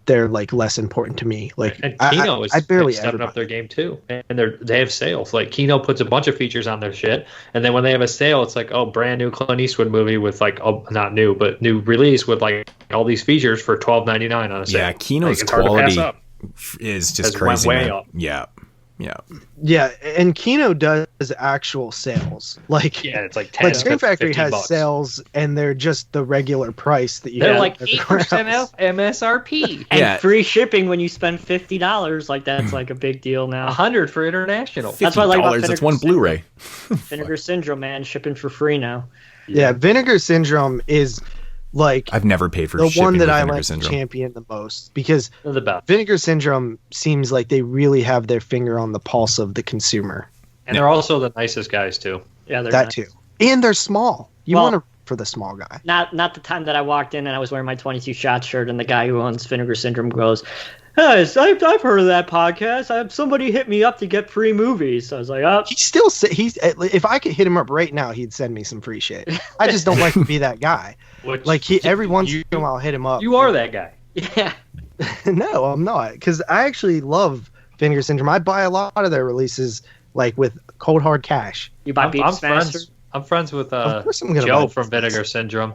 G: they're like less important to me. Like,
F: and Kino
G: I barely
F: stepping up their game too, and they have sales. Like Kino puts a bunch of features on their shit, and then when they have a sale, it's like, oh, brand new Clint Eastwood movie with like, not new, but new release with like all these features for $12.99 on a sale.
D: Yeah, Kino's quality is just crazy.
F: Way up.
G: Yeah, and Kino does actual sales. Like,
F: it's like 10,
G: like Scream Factory has
F: $15.
G: sales, and they're just the regular price that you.
F: They're
G: have
F: like 8% MSRP
E: and free shipping when you spend $50. Like that's like a big deal now.
F: $100 for international.
E: That's what I like about
D: that's one Blu-ray.
E: Vinegar Syndrome, man, shipping for free now.
G: Yeah, Vinegar Syndrome is like
D: I've never paid for
G: the
D: shipping
G: one that I
D: Vinegar
G: like
D: Syndrome.
G: champion the most because
F: the best.
G: Vinegar Syndrome seems like they really have their finger on the pulse of the consumer,
F: and they're also the nicest guys too.
E: Yeah, they're
G: that
E: nice.
G: too, and they're small. You want to for the small guy.
E: Not the time that I walked in and I was wearing my 22 Shot shirt, and the guy who owns Vinegar Syndrome goes, "Hey, I've heard of that podcast. Somebody hit me up to get free movies." So I was like, "Oh."
G: He still if I could hit him up right now, he'd send me some free shit. I just don't like to be that guy. Every once in a while, I'll hit him up.
F: You are that guy.
E: Yeah.
G: No, I'm not, because I actually love Vinegar Syndrome. I buy a lot of their releases like with cold hard cash.
E: You buy Beats Master?
F: I'm friends with
G: Of course I'm gonna
F: Joe
G: buy
F: from Vinegar Syndrome,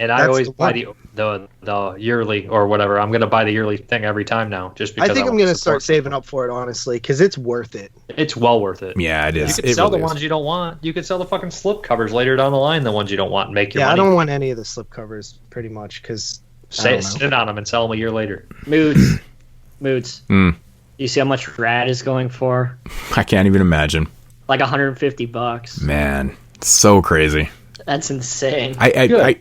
F: And I always buy the yearly or whatever. I'm going to buy the yearly thing every time now, just because
G: I think I'm going to start saving up for it, honestly, because it's worth it.
F: It's well worth it.
D: Yeah, it is.
F: You could sell the ones you don't want. You could sell the fucking slip covers later down the line, the ones you don't want, and make your money.
G: I don't want any of the slip covers, pretty much, because
F: sit on them and sell them a year later.
E: Moodz. You see how much Rad is going for?
D: I can't even imagine.
E: Like $150.
D: Man, so crazy.
E: That's insane.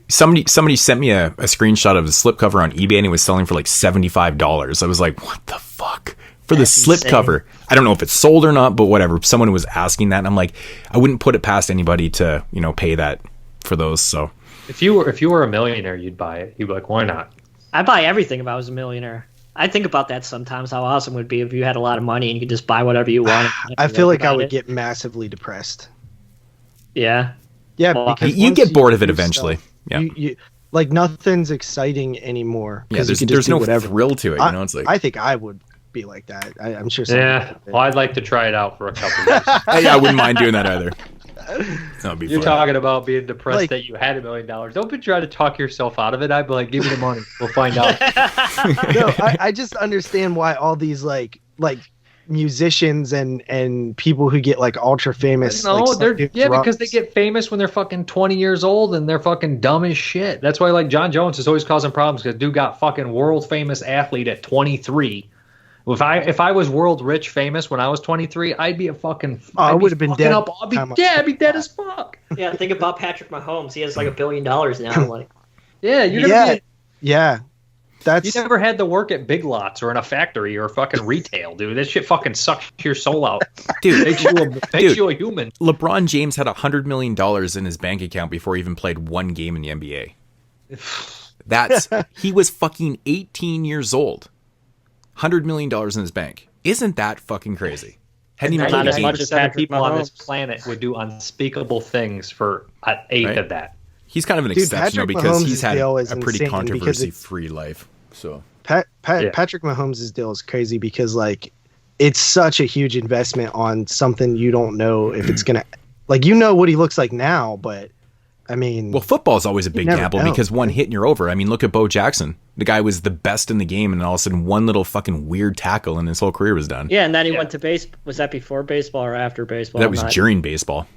D: Somebody sent me a screenshot of the slipcover on eBay, and it was selling for like $75. I was like, what the fuck? For the slipcover. I don't know if it's sold or not, but whatever. Someone was asking that, and I'm like, I wouldn't put it past anybody to, pay that for those. So
F: if you were a millionaire, you'd buy it. You'd be like, why not?
E: I'd buy everything if I was a millionaire. I think about that sometimes, how awesome it would be if you had a lot of money and you could just buy whatever you want.
G: I feel like I would get massively depressed.
E: Yeah.
G: Yeah,
D: because you get bored of it eventually. Yeah,
G: you like nothing's exciting anymore.
D: Yeah, there's no thrill to it. It's like
G: I think I would be like that. I'm sure.
F: Yeah, well, I'd like to try it out for a couple of years.
D: I wouldn't mind doing that either. That'd be
F: You're
D: fun.
F: talking about being depressed that you had $1 million. Don't be trying to talk yourself out of it. I'd be like, give me the money. We'll find out.
G: No, I just understand why all these like musicians and people who get like ultra famous.
F: Because they get famous when they're fucking 20 years old and they're fucking dumb as shit. That's why like John Jones is always causing problems because dude got fucking world famous athlete at 23. If I was world rich famous when I was 23, I'd be a fucking.
G: I would have been dead.
F: I'd be dead as fuck.
E: Yeah, think about Patrick Mahomes. He has like $1 billion now. Like,
G: yeah.
F: You never had to work at Big Lots or in a factory or fucking retail, dude. That shit fucking sucks your soul out.
D: Dude,
F: makes you a human.
D: LeBron James had $100 million in his bank account before he even played one game in the NBA. He was fucking 18 years old. $100 million in his bank. Isn't that fucking crazy?
E: Not as much as
F: people on this planet would do unspeakable things for an eighth of that.
D: He's kind of an exception because he's had a pretty controversy-free life. So
G: Patrick Mahomes' deal is crazy because like it's such a huge investment on something you don't know if it's gonna what he looks like now, but I mean,
D: well, football is always a big gamble because one hit and you're over. I mean, look at Bo Jackson. The guy was the best in the game, and all of a sudden, one little fucking weird tackle, and his whole career was done.
E: Yeah, and then he went to baseball. Was that before baseball or after baseball?
D: That was during baseball.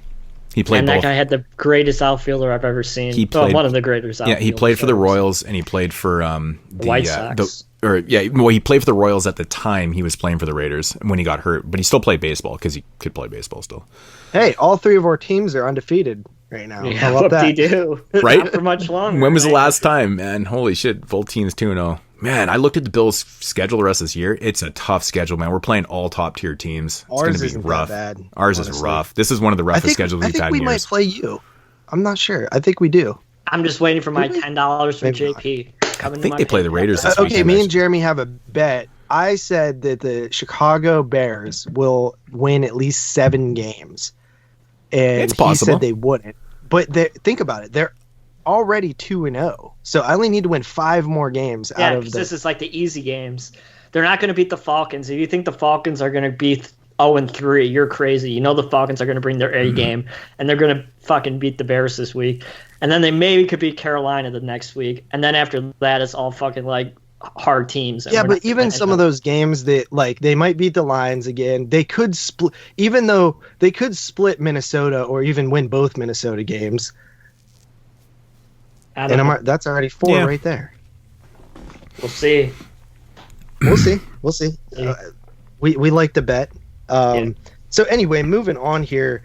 D: He played.
E: And
D: both.
E: That guy had the greatest outfielder I've ever seen. He played, one of the greatest outfielders.
D: Yeah, he played for the Royals, and he played for the
E: White Sox.
D: He played for the Royals at the time he was playing for the Raiders when he got hurt, but he still played baseball because he could play baseball still.
G: Hey, all three of our teams are undefeated right now.
E: Yeah,
G: how about that?
E: Do?
D: Right?
E: Not for much longer.
D: When was the last time, man? Holy shit, both teams 2-0. Man, I looked at the Bills' schedule the rest of this year. It's a tough schedule, man. We're playing all top-tier teams. It's going to be rough.
G: Bad,
D: Ours is rough. This is one of the roughest schedules we've had in years.
G: I think we might play you. I'm not sure. I think we do.
E: I'm just waiting for my $10 from JP.
D: I think they play the Raiders this weekend.
G: Okay, me and Jeremy have a bet. I said that the Chicago Bears will win at least 7 games. And
D: it's possible.
G: He said they wouldn't. But think about it. They're already 2-0. So I only need to win 5 more games out of
E: this is like the easy games. They're not going to beat the Falcons. If you think the Falcons are going to beat 0-3, you're crazy. You know the Falcons are going to bring their A game, and they're going to fucking beat the Bears this week. And then they maybe could beat Carolina the next week. And then after that, it's all fucking like hard teams.
G: Yeah, but even some of those games that like they might beat the Lions again. They could split, even though they could split Minnesota or even win both Minnesota games. That's already 4 right there.
E: We'll see.
G: We'll see. We like the bet. So anyway, moving on here.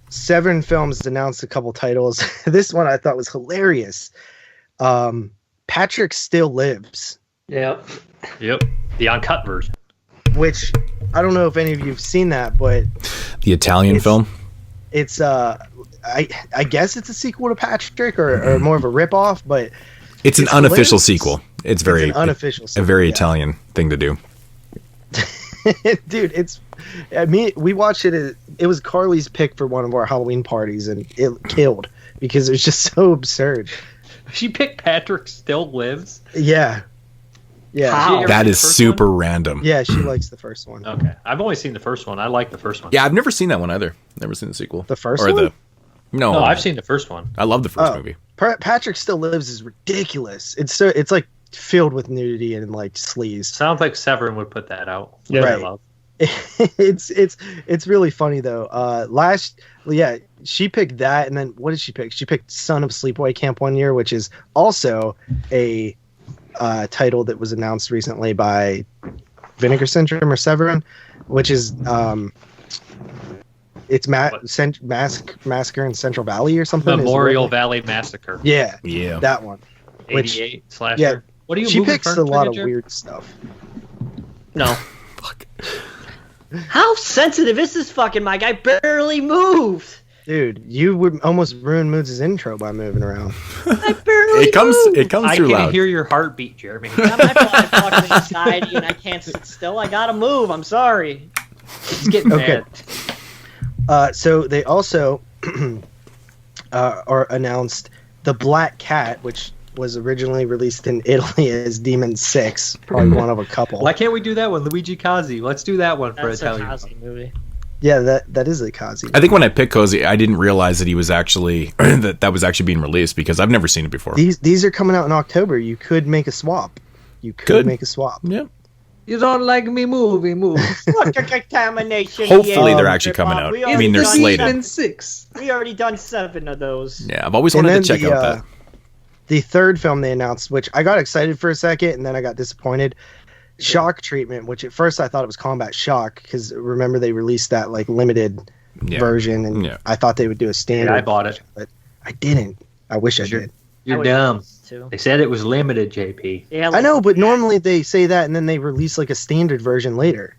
G: Seven Films announced a couple titles. This one I thought was hilarious. Patrick Still Lives.
E: Yep.
F: The uncut version.
G: Which I don't know if any of you have seen that, but
D: the Italian film.
G: It's I guess it's a sequel to Patrick or more of a ripoff, but
D: it's an unofficial sequel. It's an
G: unofficial sequel,
D: a very Italian thing to do.
G: Dude, we watched it. It was Carly's pick for one of our Halloween parties, and it killed because it was just so absurd.
F: She picked Patrick Still Lives?
G: Yeah.
E: How?
D: That is super random.
G: Yeah, she likes the first one.
F: Okay. I've only seen the first one. I like the first one.
D: Yeah, I've never seen that one either. Never seen the sequel.
G: The first one?
D: No,
F: I've seen the first one.
D: I love the first movie.
G: Patrick Still Lives is ridiculous. It's like filled with nudity and like sleaze.
F: Sounds like Severin would put that out.
G: Yeah, right. It's really funny though. She picked that, and then what did she pick? She picked Son of Sleepaway Camp one year, which is also a title that was announced recently by Vinegar Syndrome or Severin, which is it's Massacre in Central Valley or something.
F: Memorial Valley Massacre.
G: Yeah, that one.
F: 88 slasher.
G: Yeah,
F: what are you?
G: She picks a lot of weird stuff.
E: No.
D: Fuck.
E: How sensitive is this fucking mic? I barely moved.
G: Dude, you would almost ruin Moodz' intro by moving around.
E: I barely
D: It comes through loud.
F: I can hear your heartbeat, Jeremy.
E: Not my fault. I have fucking anxiety and I can't sit still. I gotta move. I'm sorry.
F: It's getting bad.
G: So they also announced The Black Cat, which was originally released in Italy as Demon 6, probably one of a couple.
F: Why can't we do that one? Luigi Cozzi. Let's do that one for Italian.
E: That's a Cozzi movie.
G: Yeah, that is a Cozzi.
D: I think when I picked Cozy, I didn't realize that he was actually that was actually being released because I've never seen it before.
G: These are coming out in October. You could make a swap. Make a swap.
D: Yep.
F: You don't like me move.
E: What a contamination.
D: Hopefully they're actually coming out. I mean, they're slated.
E: 6. We already done 7 of those.
D: Yeah, I've always wanted to check out that.
G: The third film they announced, which I got excited for a second, and then I got disappointed. Shock Treatment, which at first I thought it was Combat Shock, because remember they released that like limited version, and I thought they would do a standard.
F: Yeah, I bought it,
G: but I didn't. I wish I did.
F: You're dumb. They said it was limited, JP.
E: Yeah,
G: I know, but normally they say that, and then they release like a standard version later.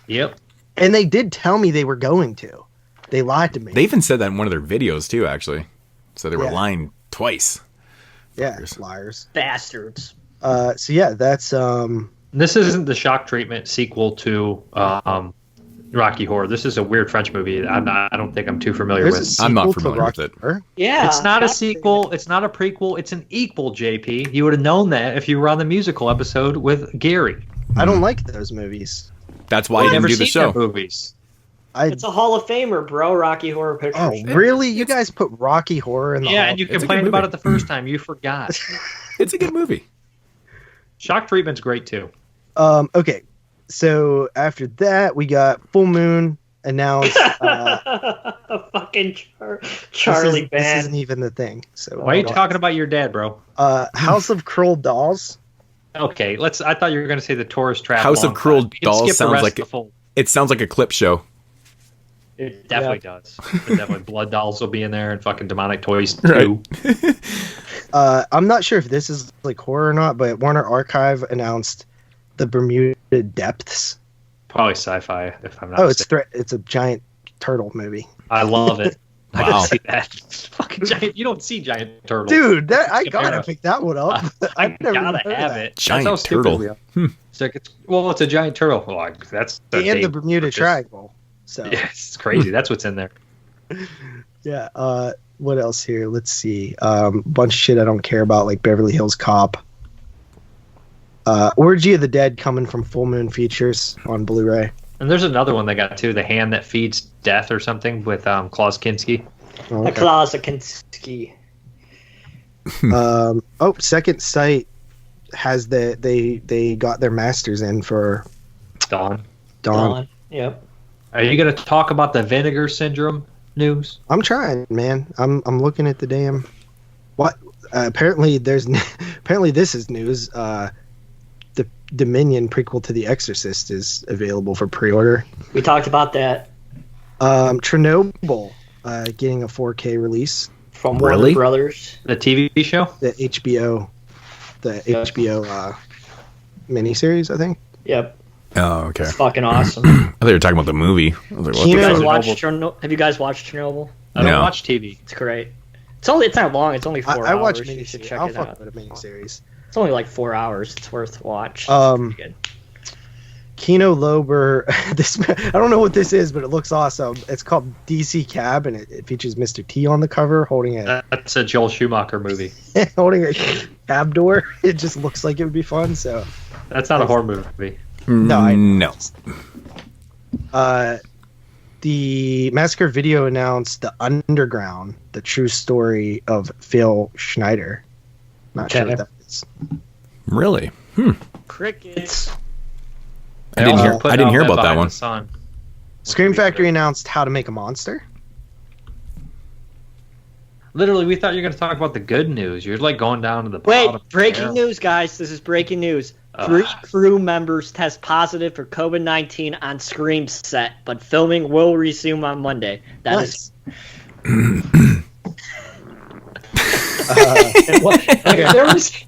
F: Yep.
G: And they did tell me they were going to. They lied to me.
D: They even said that in one of their videos too, actually. So they were lying twice.
G: Yeah, liars.
E: Bastards.
G: So yeah, that's
F: This isn't the Shock Treatment sequel to Rocky Horror. This is a weird French movie. I don't think I'm too familiar with.
D: I'm not familiar with it.
E: Yeah,
F: it's not a sequel. It's not a prequel. It's an equal. JP, you would have known that if you were on the musical episode with Gary.
G: I don't like those movies.
D: That's why you never do the show.
F: Movies.
E: It's a Hall of Famer, bro. Rocky Horror Picture
G: Oh,
E: Show.
G: Really? You guys put Rocky Horror in the Hall?
F: And you complained about it the first time. You forgot.
D: It's a good movie.
F: Shock Treatment's great too.
G: Okay, so after that we got Full Moon announced.
E: Fucking Charlie Band.
G: This isn't even the thing. So
F: why are you talking about your dad, bro?
G: House of Cruel Dolls.
F: Okay, I thought you were going to say the Tourist Trap.
D: House of Cruel Dolls sounds like it sounds like a clip show.
F: It definitely does. Definitely Blood Dolls will be in there and fucking Demonic Toys too.
G: Right. I'm not sure if this is like horror or not, but Warner Archive announced The Bermuda Depths.
F: Probably sci-fi, if I'm not mistaken.
G: It's a giant turtle movie.
F: I love it.
D: Wow.
F: I don't see that. Fucking giant. You don't see giant turtles.
G: Dude, I gotta pick that one up.
F: I gotta have it.
D: Giant turtle.
F: It's like it's a giant turtle. Like that's
G: the Bermuda Triangle. So
F: yeah, it's crazy. That's what's in there.
G: Yeah. What else here? Let's see. Bunch of shit I don't care about, like Beverly Hills Cop. Orgy of the Dead coming from Full Moon Features on Blu-ray.
F: And there's another one they got too, The Hand That Feeds Death or something with Klaus Kinski.
G: Okay.
E: Klaus Kinski.
G: Second Sight has they got their masters in for
F: Dawn.
E: Yep.
F: Are you going to talk about the Vinegar Syndrome news?
G: I'm trying, man. I'm looking at the damn. What? Apparently this is news. The Dominion prequel to The Exorcist is available for pre-order.
E: We talked about that.
G: Chernobyl getting a 4K release
E: from Warner Brothers.
F: The TV show?
G: The HBO miniseries, I think.
E: Yep.
D: Oh, okay.
E: It's fucking awesome.
D: I thought you were talking about the movie. I was like,
E: have you guys watched Chernobyl?
F: I don't watch TV.
E: It's great. It's not long. It's only 4 hours.
G: I watch miniseries.
E: You should check
G: I'll
E: it
G: fuck
E: out.
G: with a miniseries.
E: It's only like 4 hours. It's worth watch.
G: Kino Lorber. I don't know what this is, but it looks awesome. It's called DC Cab, and it features Mr. T on the cover holding a.
F: That's a Joel Schumacher movie.
G: Holding a cab door. It just looks like it would be fun. So.
F: That's not a horror movie.
G: No.
D: No.
G: the Massacre Video announced The Underground, the true story of Phil Schneider. Not sure what that is.
D: Really?
E: Crickets.
D: I didn't hear about that one.
G: Scream Factory announced How to Make a Monster.
F: Literally, we thought you were going to talk about the good news. You're like going down to the bottom.
E: Wait, breaking news, guys. This is breaking news. 3 crew members test positive for COVID-19 on Scream set, but filming will resume on Monday. That is.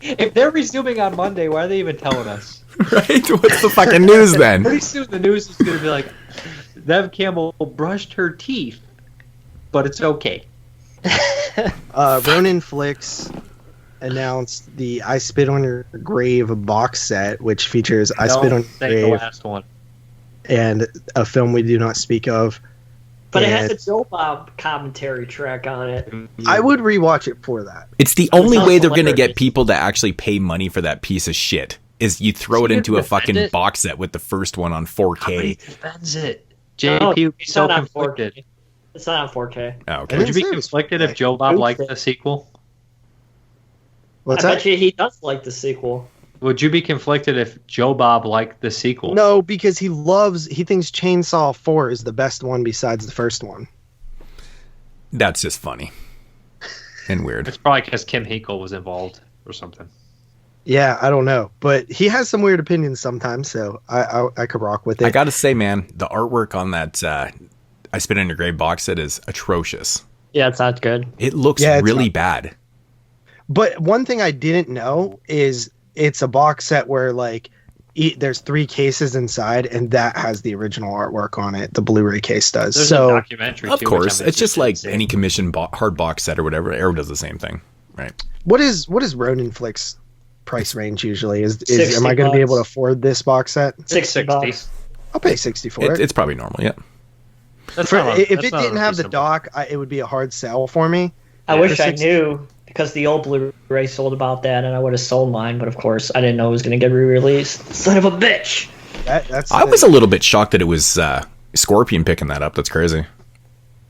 F: If they're resuming on Monday, why are they even telling us?
D: Right? What's the fucking news then?
F: Pretty soon the news is going to be like, Nev Campbell brushed her teeth, but it's okay.
G: Ronin Flicks announced the I Spit on Your Grave box set, which features I Spit on Your Grave,
F: the last one,
G: and a film we do not speak of.
E: But it has a Joe Bob commentary track on it.
G: I would rewatch it for that.
D: It's the only way they're going to get people to actually pay money for that piece of shit. Is you throw it into a fucking box set with the first one on 4K.
F: Nobody defends it. JP would be so conflicted.
E: It's not on 4K.
D: Oh, okay.
F: Would you be conflicted if Joe Bob liked the sequel?
G: What's
E: I
G: that?
E: bet you he does like the sequel.
F: Would you be conflicted if Joe Bob liked the sequel?
G: No, because he thinks Chainsaw 4 is the best one besides the first one.
D: That's just funny and weird.
F: It's probably because Kim Hinkle was involved or something.
G: Yeah, I don't know, but he has some weird opinions sometimes, so I could rock with it.
D: I gotta say, man, the artwork on that I Spit on Your Grave box set is atrocious.
E: Yeah, it's not good.
D: It looks really bad.
G: But one thing I didn't know is it's a box set where like there's 3 cases inside, and that has the original artwork on it. The Blu-ray case does.
F: There's
G: so
F: a documentary.
D: Of
F: too,
D: course, it's just like any commissioned hard box set or whatever. Arrow does the same thing, right?
G: What is Ronin Flicks price range usually? Is am I going to be able to afford this box set?
E: $60.
G: I'll pay $60 for it.
D: It's probably normal, yeah.
G: If it didn't have the dock, it would be a hard sell for me.
E: I wish I knew, because the old Blu-ray sold about that, and I would have sold mine. But of course, I didn't know it was going to get re-released. Son of a bitch!
D: I was a little bit shocked that it was Scorpion picking that up. That's crazy.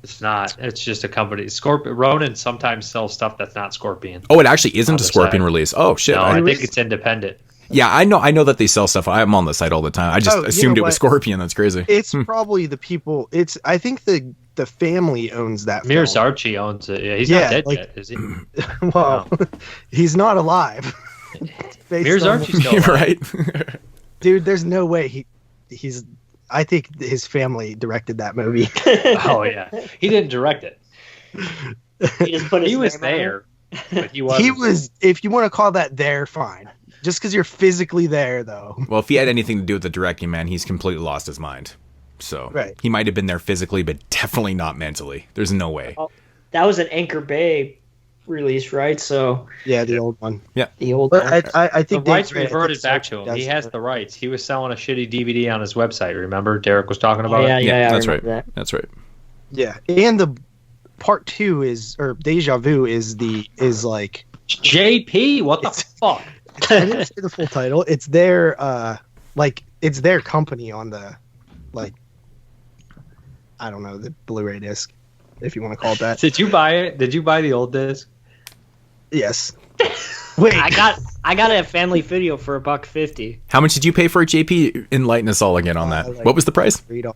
F: It's not. It's just a company. Ronin sometimes sells stuff that's not Scorpion.
D: Oh, it actually isn't a Scorpion release. Oh shit!
F: No, I think it's independent.
D: Yeah, I know that they sell stuff. I'm on the site all the time. I just assumed it was Scorpion. That's crazy.
G: It's probably the people. I think the family owns that.
F: Mears Archie owns it. Yeah, he's not dead yet, is he?
G: Well, he's not alive.
F: Mears Archie's still alive.
G: Right? Dude, there's no way he's. I think his family directed that movie.
F: Oh yeah, he didn't direct it. He was there, but he wasn't.
G: He was. If you want to call that there, fine. Just because you're physically there, though.
D: Well, if he had anything to do with the directing, man, he's completely lost his mind. So he might have been there physically, but definitely not mentally. There's no way.
E: Oh, that was an Anchor Bay release, right? So
G: yeah, the old one.
D: Yeah,
E: the old
G: one.
E: I
G: think
F: the rights reverted back to him. He has the rights. He was selling a shitty DVD on his website. Remember, Derek was talking about it.
E: Yeah,
D: that's right. That's right.
G: Yeah, and the part 2 Deja Vu is like
F: JP. What the fuck?
G: I didn't say the full title. It's their it's their company on the I don't know, the Blu-ray disc, if you want to call it that.
F: Did you buy it? Did you buy the old disc?
G: Yes. Wait,
E: I got a family video for $1.50.
D: How much did you pay for it, JP? Enlighten us all again on that. What was the price?
G: $3.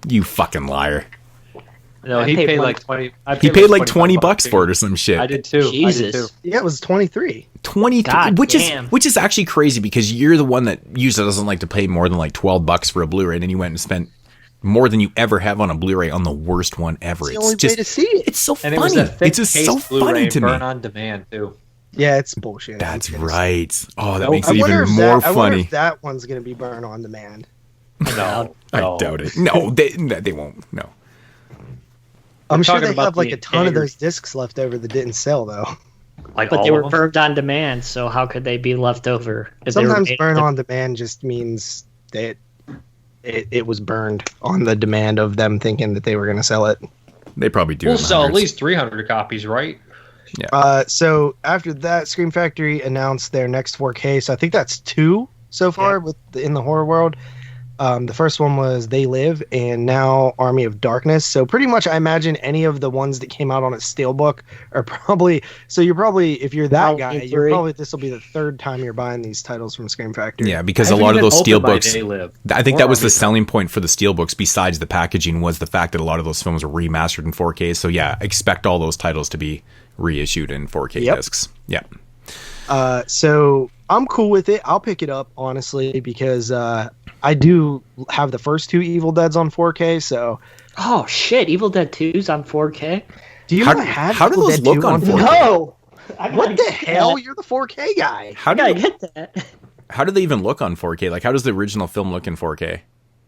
D: You fucking liar.
F: No, he paid like 20.
D: He paid like $20 for it or some shit.
F: I did too.
E: Jesus.
G: Yeah, it was 23.
D: 23, which is actually crazy because you're the one that usually doesn't like to pay more than like $12 for a Blu-ray, and then you went and spent more than you ever have on a Blu-ray on the worst one ever.
G: It's the only way to see it.
D: It's so
F: and
D: funny. It's just so funny to me.
F: Burn on demand too.
G: Yeah, it's bullshit.
D: That's right. Oh, that makes it even more funny. I wonder
G: if that one's gonna be burn on demand.
F: No,
D: I doubt it. No, they won't. No.
G: I'm sure they have like a ton of those discs left over that didn't sell though.
E: But they were burned on demand, so how could they be left over?
G: Sometimes burn on demand just means that it was burned on the demand of them thinking that they were going to sell it.
D: They probably do.
F: We'll sell at least 300 copies, right?
D: Yeah.
G: So after that, Scream Factory announced their next 4K. So I think that's 2 so far in the horror world. The first one was They Live, and now Army of Darkness. So pretty much, I imagine any of the ones that came out on a steelbook are probably. So you're probably, if you're that guy, you're probably, this will be the third time you're buying these titles from Scream Factory.
D: Yeah, because a lot of those steelbooks. I think that was the selling point for the steelbooks. Besides the packaging, was the fact that a lot of those films were remastered in 4K. So yeah, expect all those titles to be reissued in 4K discs. Yeah.
G: So I'm cool with it. I'll pick it up, honestly, because I do have the first two Evil Deads on 4K. So,
E: oh shit, Evil Dead 2's on 4K.
G: Do you have
D: how do those
G: Dead
D: look on 4K?
E: No,
G: what the hell? You're the 4K guy.
D: How
E: do I get that?
D: How do they even look on 4K? Like, how does the original film look in 4K?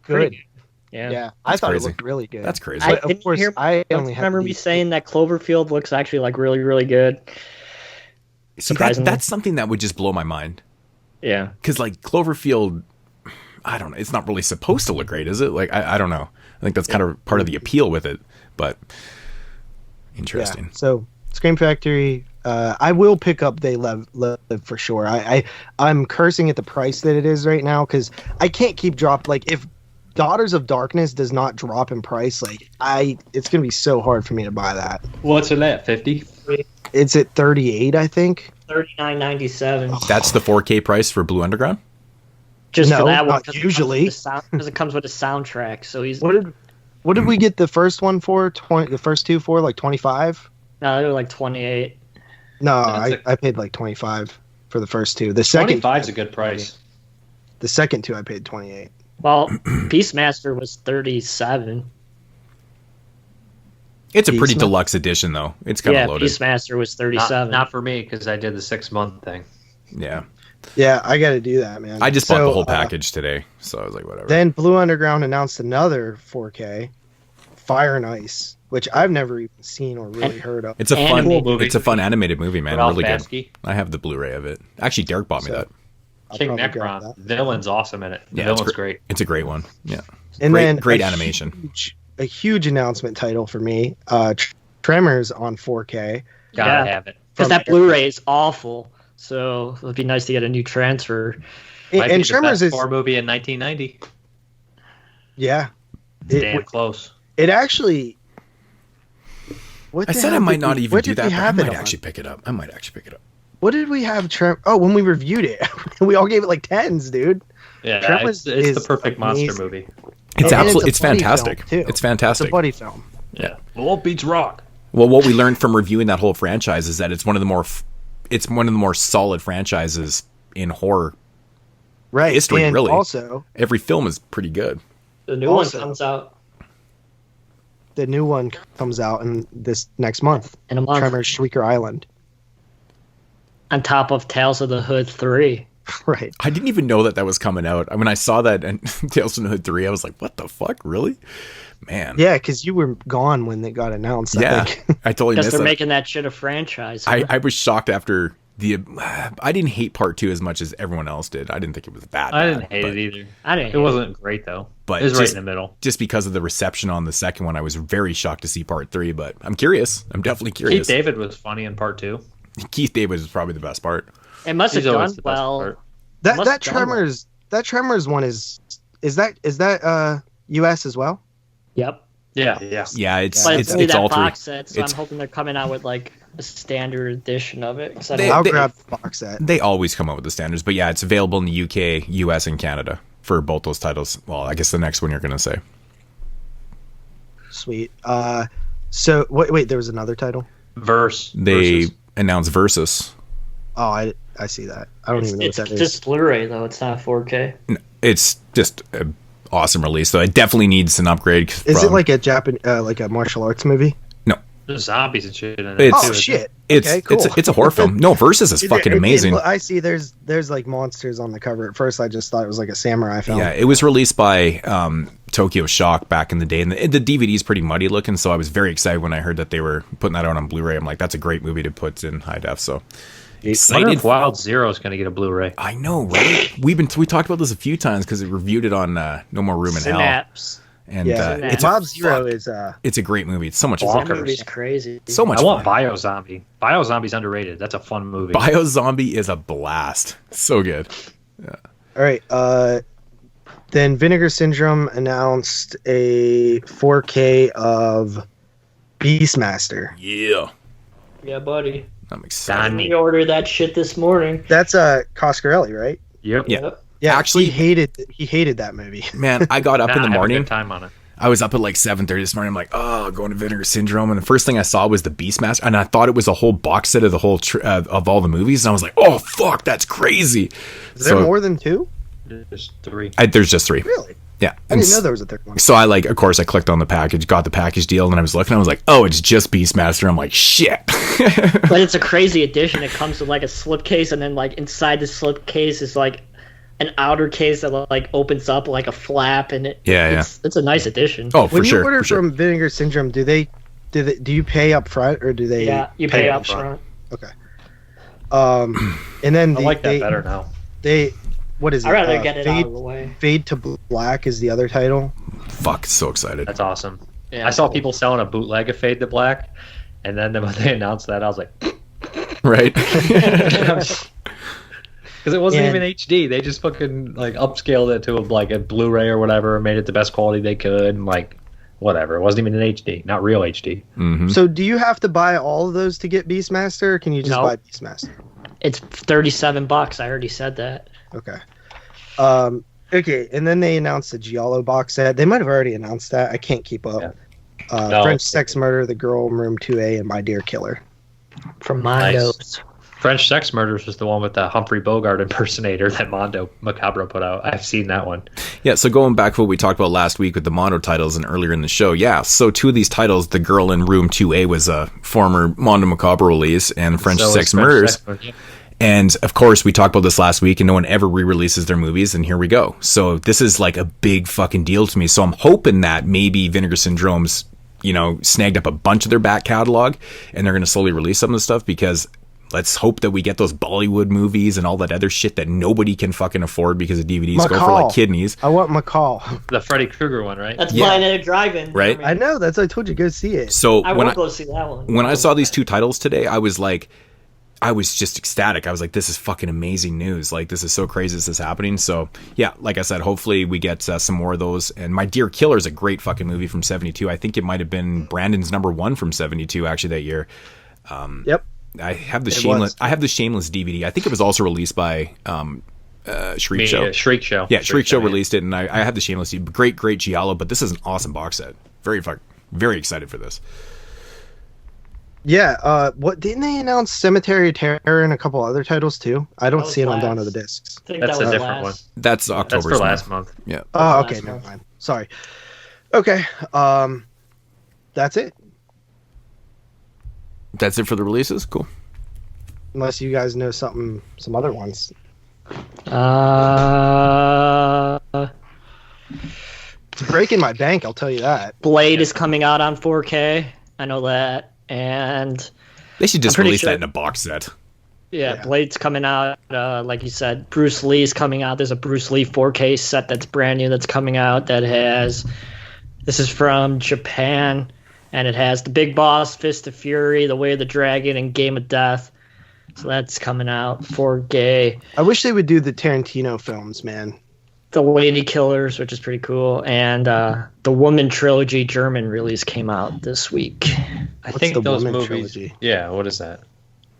G: Good.
E: Yeah,
G: I thought it looked really good.
D: That's crazy.
G: But of course, I only
E: remember me saying that Cloverfield looks actually like really, really good.
D: See, that's something that would just blow my mind.
E: Yeah,
D: because like Cloverfield, I don't know. It's not really supposed to look great, is it? Like I don't know. I think that's kind of part of the appeal with it. But interesting.
G: Yeah. So Scream Factory, I will pick up They Live for sure. I'm cursing at the price that it is right now because I can't keep dropping. Like if Daughters of Darkness does not drop in price, like it's gonna be so hard for me to buy that.
F: What's it at? 50?
G: It's at 38, I think.
E: $39.97.
D: That's the 4K price for Blue Underground.
E: Just
G: no,
E: for that one,
G: not usually,
E: because it comes with a soundtrack. So he's
G: what did we get the first one for? The first two for like 25?
E: No, they were like 28.
G: No, I paid like 25 for the first two. The second
F: 25's a good price.
G: The second two I paid 28.
E: Well, Beastmaster was 37.
D: It's a pretty deluxe edition, though. It's kind of loaded.
E: Yeah, Beastmaster was 37.
F: Not for me, because I did the 6-month thing.
D: Yeah.
G: Yeah, I got to do that, man.
D: I just bought the whole package today, so I was like, whatever.
G: Then Blue Underground announced another 4K, Fire and Ice, which I've never even seen or really heard of.
D: It's a fun movie. It's a fun animated movie, man.
F: Ralph
D: really
F: Bansky.
D: Good. I have the Blu-ray of it. Actually, Derek bought me that.
F: King Necron. Villain's awesome in it. The villain's great.
D: It's a great one. Yeah.
G: And then
D: great animation.
G: A huge announcement title for me. Tremors on 4K.
F: Gotta have it.
E: Because that Blu-ray is awful. So it'd be nice to get a new transfer.
G: And Tremors is
F: horror movie in 1990.
G: Yeah.
F: Damn close.
G: It actually.
D: I said I might not even do that, but I might actually pick it up.
G: What did we have? When we reviewed it, we all gave it like 10s, dude.
F: Yeah, Tremors it's the perfect monster movie.
D: It's absolutely, it's fantastic. It's fantastic.
G: It's a buddy film.
F: Yeah. Well, beats Rock.
D: Well, what we learned from reviewing that whole franchise is that it's one of the more solid franchises in horror history.
G: And
D: really,
G: also
D: every film is pretty good.
E: The new one comes out.
G: The new one comes out in this next month.
E: In a month.
G: Tremors Shrieker Island.
E: On top of Tales of the Hood 3.
G: Right.
D: I didn't even know that was coming out. When I saw that and Tales from the Hood 3, I was like, what the fuck? Really? Man.
G: Yeah, because you were gone when it got announced.
D: Yeah,
G: I think.
D: I totally missed
E: they're
D: that.
E: making that shit a franchise. Huh?
D: I was shocked after I didn't hate part 2 as much as everyone else did. I didn't think it was that bad.
F: I didn't hate it either. It wasn't great, though.
D: But
F: it was right in the middle.
D: Just because of the reception on the second one, I was very shocked to see part 3, but I'm curious. I'm definitely curious.
F: Keith David was funny in part 2.
D: Keith David is probably the best part.
E: It must have done well.
G: That Tremors one is that US as well?
E: Yep.
F: Yeah.
D: Yeah, it's
E: that
D: all
E: box
D: three.
E: set, so I'm hoping they're coming out with like a standard edition of it.
G: I'll grab the box set.
D: They always come out with the standards, but yeah, it's available in the UK, US, and Canada for both those titles. Well, I guess the next one you're going to say.
G: Sweet. So wait, there was another title.
D: They announced Versus.
G: Oh, I see that. I don't even know what that is.
E: It's just Blu-ray though. It's not 4K.
D: It's just an awesome release, though. It definitely needs an upgrade.
G: Is it like a like a martial arts movie?
D: No.
F: There's zombies and shit in it.
G: Shit.
D: Okay, cool. It's a horror film. No, Versus is fucking amazing.
G: I see. There's like monsters on the cover. At first, I just thought it was like a samurai film.
D: Yeah, it was released by Tokyo Shock back in the day, and the DVD is pretty muddy looking. So I was very excited when I heard that they were putting that out on Blu-ray. I'm like, that's a great movie to put in high def. So
F: excited. I wonder if Wild Zero is going to get a Blu-ray.
D: I know, right? We talked about this a few times because we reviewed it on No More Room in Hell. And
G: it's Wild Zero is
D: it's a great movie. It's so much
E: fun.
D: fun.
E: That movie's crazy.
D: So much.
F: I want Biozombie. Biozombie's underrated. That's a fun movie.
D: Biozombie is a blast. So good. Yeah.
G: All right. Then Vinegar Syndrome announced a 4K of Beastmaster.
D: Yeah.
E: Yeah, buddy.
D: I'm excited.
E: We ordered that shit this morning.
G: That's Coscarelli, right?
F: Yep.
D: Yeah.
G: Yeah,
D: Actually,
G: he hated that movie.
D: Man, I got up in the morning.
F: Time on it.
D: I was up at like 7:30 this morning. I'm like, oh, going to Vinegar Syndrome, and the first thing I saw was the Beastmaster, and I thought it was a whole box set of the whole of all the movies, and I was like, oh fuck, that's crazy.
G: Is there more than 2?
F: There's 3.
D: There's just 3.
G: Really?
D: Yeah.
G: I didn't know there was a 3rd one.
D: So I of course, I clicked on the package, got the package deal, and I was looking. I was like, oh, it's just Beastmaster. I'm like, shit.
E: But it's a crazy edition. It comes with like a slipcase, and then like inside the slipcase is like an outer case that like opens up like a flap, and it's a nice addition.
D: Oh, for
G: when
D: sure.
G: When you order from Vinegar Syndrome, do you pay up front or do they?
E: Yeah, you pay up front.
G: Okay. And then
F: I like that better now.
G: What is it?
E: I'd rather get it out of the way.
G: Fade to Black is the other title.
D: Fuck, so excited.
F: That's awesome.
E: Yeah,
F: I saw people selling a bootleg of Fade to Black, and then when they announced that, I was like,
D: right.
F: Because it wasn't even HD. They just fucking like upscaled it to a Blu-ray or whatever, and made it the best quality they could, and like whatever. It wasn't even in HD, not real HD.
D: Mm-hmm.
G: So do you have to buy all of those to get Beastmaster, or can you just buy Beastmaster?
E: It's $37. I already said that.
G: Okay. Okay, and then they announced the Giallo box set. They might have already announced that. I can't keep up.
F: Yeah.
G: French Sex Murder, The Girl in Room 2A, and My Dear Killer.
E: From Mondo's.
F: Nice. French Sex Murders was the one with the Humphrey Bogart impersonator that Mondo Macabro put out. I've seen that one.
D: Yeah, so going back to what we talked about last week with the Mondo titles and earlier in the show, so 2 of these titles, The Girl in Room 2A was a former Mondo Macabro release, and French Sex Murders. And of course, we talked about this last week, and no one ever re-releases their movies, and here we go. So this is like a big fucking deal to me. So I'm hoping that maybe Vinegar Syndrome's, snagged up a bunch of their back catalog, and they're going to slowly release some of the stuff, because let's hope that we get those Bollywood movies and all that other shit that nobody can fucking afford because the DVDs go for like kidneys.
G: I want McCall.
F: The Freddy Krueger one, right?
E: That's playing at a drive-in.
D: Right?
G: I know. That's why I told you go see it.
D: So
E: I will go see that one.
D: When I saw these 2 titles today, I was just ecstatic. I was like, this is fucking amazing news. Like, this is so crazy this is happening. So, yeah, like I said, hopefully we get some more of those. And My Dear Killer is a great fucking movie from 72. I think it might have been Brandon's #1 from 72, actually, that year.
G: Yep.
D: I have the Shameless DVD. I think it was also released by Shriek Show.
F: Shriek Show.
D: Yeah, Shriek Show released it, and I have the Shameless DVD. Great Giallo, but this is an awesome box set. Very excited for this.
G: Yeah, what didn't they announce Cemetery of Terror and a couple other titles too? I don't see it on Dawn of the Discs.
F: That's a different one.
D: That's October's
F: That's for last month.
D: Yeah.
G: Oh, okay, never mind. Sorry. Okay, that's it.
D: That's it for the releases? Cool.
G: Unless you guys know some other ones. It's breaking my bank, I'll tell you that.
E: Blade is coming out on 4K. I know that. And
D: they should just release that in a box set.
E: Yeah, Blade's coming out. Like you said, Bruce Lee's coming out. There's a Bruce Lee 4K set that's brand new that's coming out that has... This is from Japan, and it has The Big Boss, Fist of Fury, The Way of the Dragon, and Game of Death. So that's coming out 4K.
G: I wish they would do the Tarantino films, man.
E: The Lady Killers, which is pretty cool, and the Woman Trilogy German release came out this week.
F: I think those movies. Trilogy? Yeah, what is that?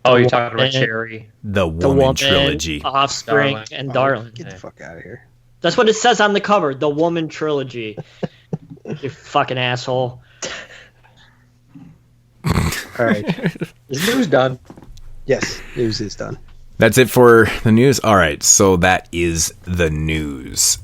F: Oh, you're talking about Cherry.
D: The Woman Trilogy.
E: Offspring, and Darling.
G: Get the fuck out of here.
E: That's what it says on the cover. The Woman Trilogy. You fucking asshole.
G: All right.
F: Is news done?
G: Yes, news is done.
D: That's it for the news? All right, so that is the news.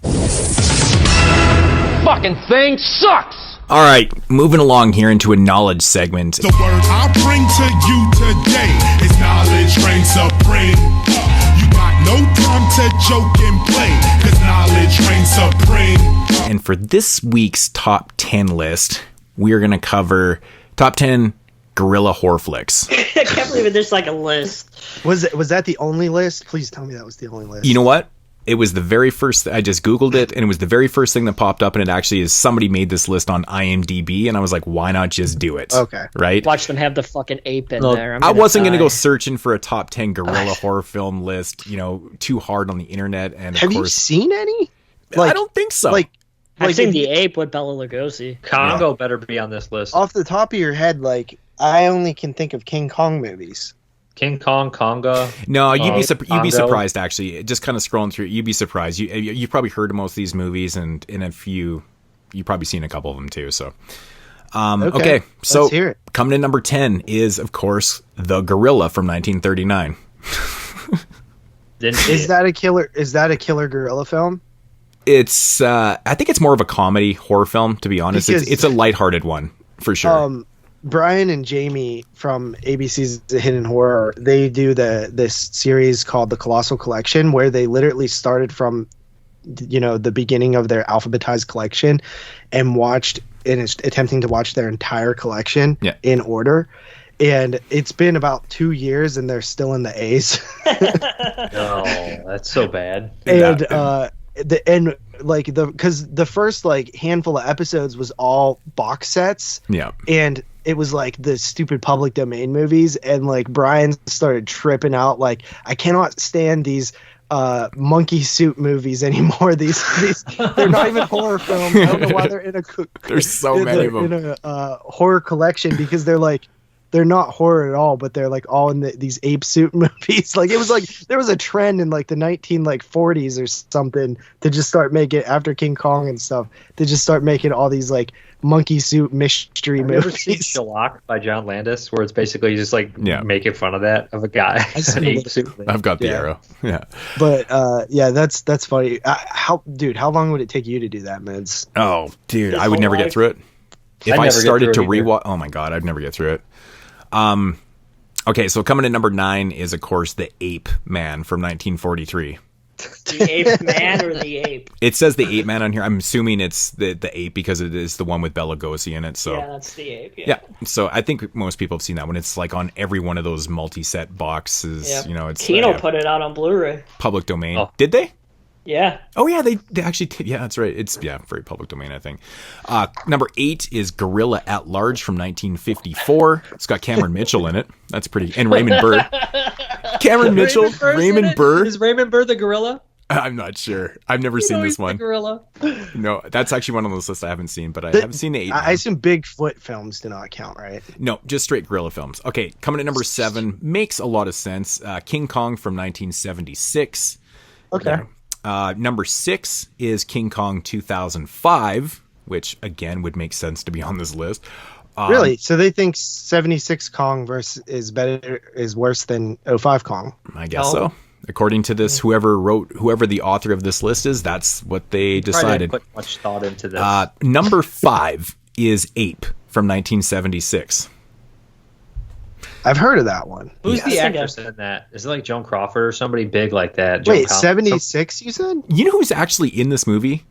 H: Fucking thing sucks!
D: All right, moving along here into a knowledge segment.
I: The word I bring to you today is knowledge reigns supreme. You got no time to joke and play, cause knowledge reigns supreme.
D: And for this week's top 10 list, we are going to cover top 10 gorilla horror flicks.
E: I can't believe it. There's like a list.
G: Was that the only list? Please tell me that was the only list.
D: You know what? It was the very first. I just Googled it, and it was the very first thing that popped up, and it actually is somebody made this list on IMDb, and I was like, why not just do it?
G: Okay.
D: Right?
E: Watch them have the fucking ape in there.
D: I wasn't going to go searching for a top 10 gorilla horror film list, too hard on the internet. And of
G: have
D: course,
G: you seen any?
D: I don't think so.
E: I've seen The Ape with Bela Lugosi.
F: Congo better be on this list.
G: Off the top of your head, like, I only can think of King Kong movies.
F: King Kong, Congo.
D: No, you'd be surprised, actually. Just kind of scrolling through, you'd be surprised. You've probably heard of most of these movies, and if you've probably seen a couple of them too. So, okay. So
G: let's hear it.
D: Coming in number 10 is, of course, The Gorilla from 1939.
G: Is that a killer gorilla film?
D: It's I think it's more of a comedy horror film, to be honest. It's a lighthearted one for sure.
G: Brian and Jamie from ABC's The Hidden Horror, they do this series called The Colossal Collection, where they literally started from the beginning of their alphabetized collection and attempting to watch their entire collection in order. And it's been about 2 years and they're still in the A's.
F: No, that's so bad.
G: And because the first handful of episodes was all box sets.
D: Yeah.
G: And it was the stupid public domain movies, and Brian started tripping out I cannot stand these monkey suit movies anymore. These they're not even horror films. I don't know why they're in a
D: there's so many of them
G: in a horror collection, because they're not horror at all, but they're all in these ape suit movies. It was there was a trend in the 1940s or something to just start making, after King Kong and stuff, to just start making all these monkey suit mystery movies.
F: Have you ever seen Shellac by John Landis, where it's basically just making fun of that, of a guy?
D: I've got the arrow. Yeah.
G: But that's funny. How long would it take you to do that, Moodz?
D: Oh, dude, I would never get through it. If I started to rewatch, oh my God, I'd never get through it. Okay, so coming in number 9 is, of course, The Ape Man from 1943.
E: The Ape Man or The Ape?
D: It says The Ape Man on here. I'm assuming it's the Ape because it is the one with Bela Lugosi in it. So
E: yeah, that's The Ape.
D: Yeah. So I think most people have seen that one. It's on every one of those multi-set boxes.
E: Yeah.
D: It's
E: Kino put it out on Blu-ray.
D: Public domain. Oh. Did they?
E: Yeah.
D: Oh yeah, they actually did. Yeah, that's right. It's very public domain, I think. Number 8 is Gorilla at Large from 1954. It's got Cameron Mitchell in it. That's pretty, and Raymond Burr. Cameron Mitchell, Raymond Burr.
F: Is Raymond Burr the gorilla?
D: I'm not sure. I've never seen this one.
F: The gorilla.
D: No, that's actually one on those lists I haven't seen, but I haven't seen the 8.
G: I assume Bigfoot films do not count, right?
D: No, just straight gorilla films. Okay, coming at number 7 makes a lot of sense. King Kong from 1976.
G: Okay.
D: Number 6 is King Kong 2005, which again would make sense to be on this list.
G: Really? So they think 76 Kong is worse than 05 Kong?
D: I guess so. According to this, whoever the author of this list is, that's what they decided.
F: Put much thought into this.
D: Number 5 is Ape from 1976.
G: I've heard of that one.
F: Who's the actress in that? Is it Joan Crawford or somebody big like that?
G: Wait, 76 you said?
D: You know who's actually in this movie?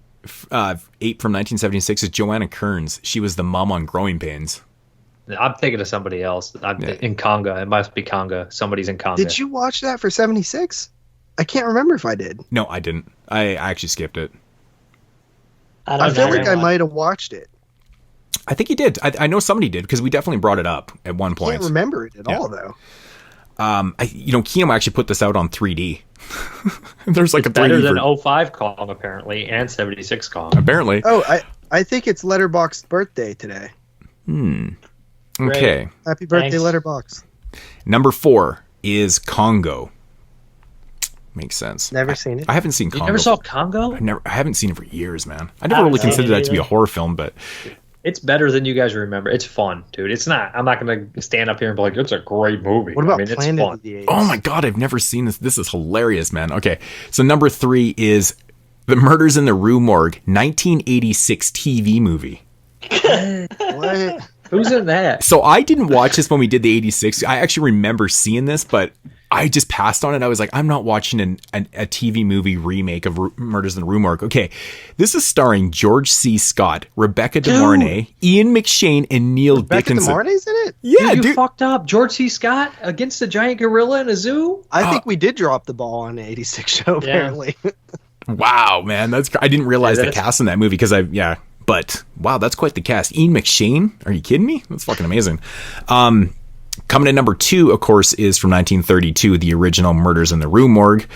D: Ape from 1976 is Joanna Kearns. She was the mom on Growing Pains.
F: I'm thinking of somebody else. In Conga. It must be Conga. Somebody's in Conga.
G: Did you watch that for 76? I can't remember if I did.
D: No, I didn't. I actually skipped it.
G: I feel like I might have watched it.
D: I think you did. I know somebody did, because we definitely brought it up at one point.
G: I can't remember it at all, though.
D: Kino actually put this out on 3D. There's a 3D
F: better than 05 Kong, apparently, and 76 Kong.
D: Apparently.
G: Oh, I think it's Letterboxd birthday today.
D: Okay.
G: Happy birthday, Letterboxd.
D: Number 4 is Congo. Makes sense.
G: Never seen it.
D: I haven't seen Congo.
F: You never saw Congo?
D: I haven't seen it for years, man. I never really considered that to be a horror film, but
F: it's better than you guys remember. It's fun, dude. It's not. I'm not going to stand up here and be like, it's a great movie.
G: What about Planet of the Apes?
D: Oh my God, I've never seen this. This is hilarious, man. Okay, so number 3 is The Murders in the Rue Morgue, 1986 TV movie.
G: What?
F: Who's in that?
D: So I didn't watch this when we did the 86. I actually remember seeing this, but I just passed on it. I was like, I'm not watching a TV movie remake of Murders in the Rue Morgue. Okay, this is starring George C. Scott, Rebecca De Mornay, Ian McShane, and Neil Dickinson.
G: Rebecca De Mornay's in it?
D: Yeah,
F: dude. You fucked up. George C. Scott against a giant gorilla in a zoo?
G: I think we did drop the ball on the 86 show, apparently.
D: Wow, man. I didn't realize the cast in that movie because But, wow, that's quite the cast. Ian McShane? Are you kidding me? That's fucking amazing. Coming in number 2, of course, is from 1932, the original Murders in the Rue Morgue,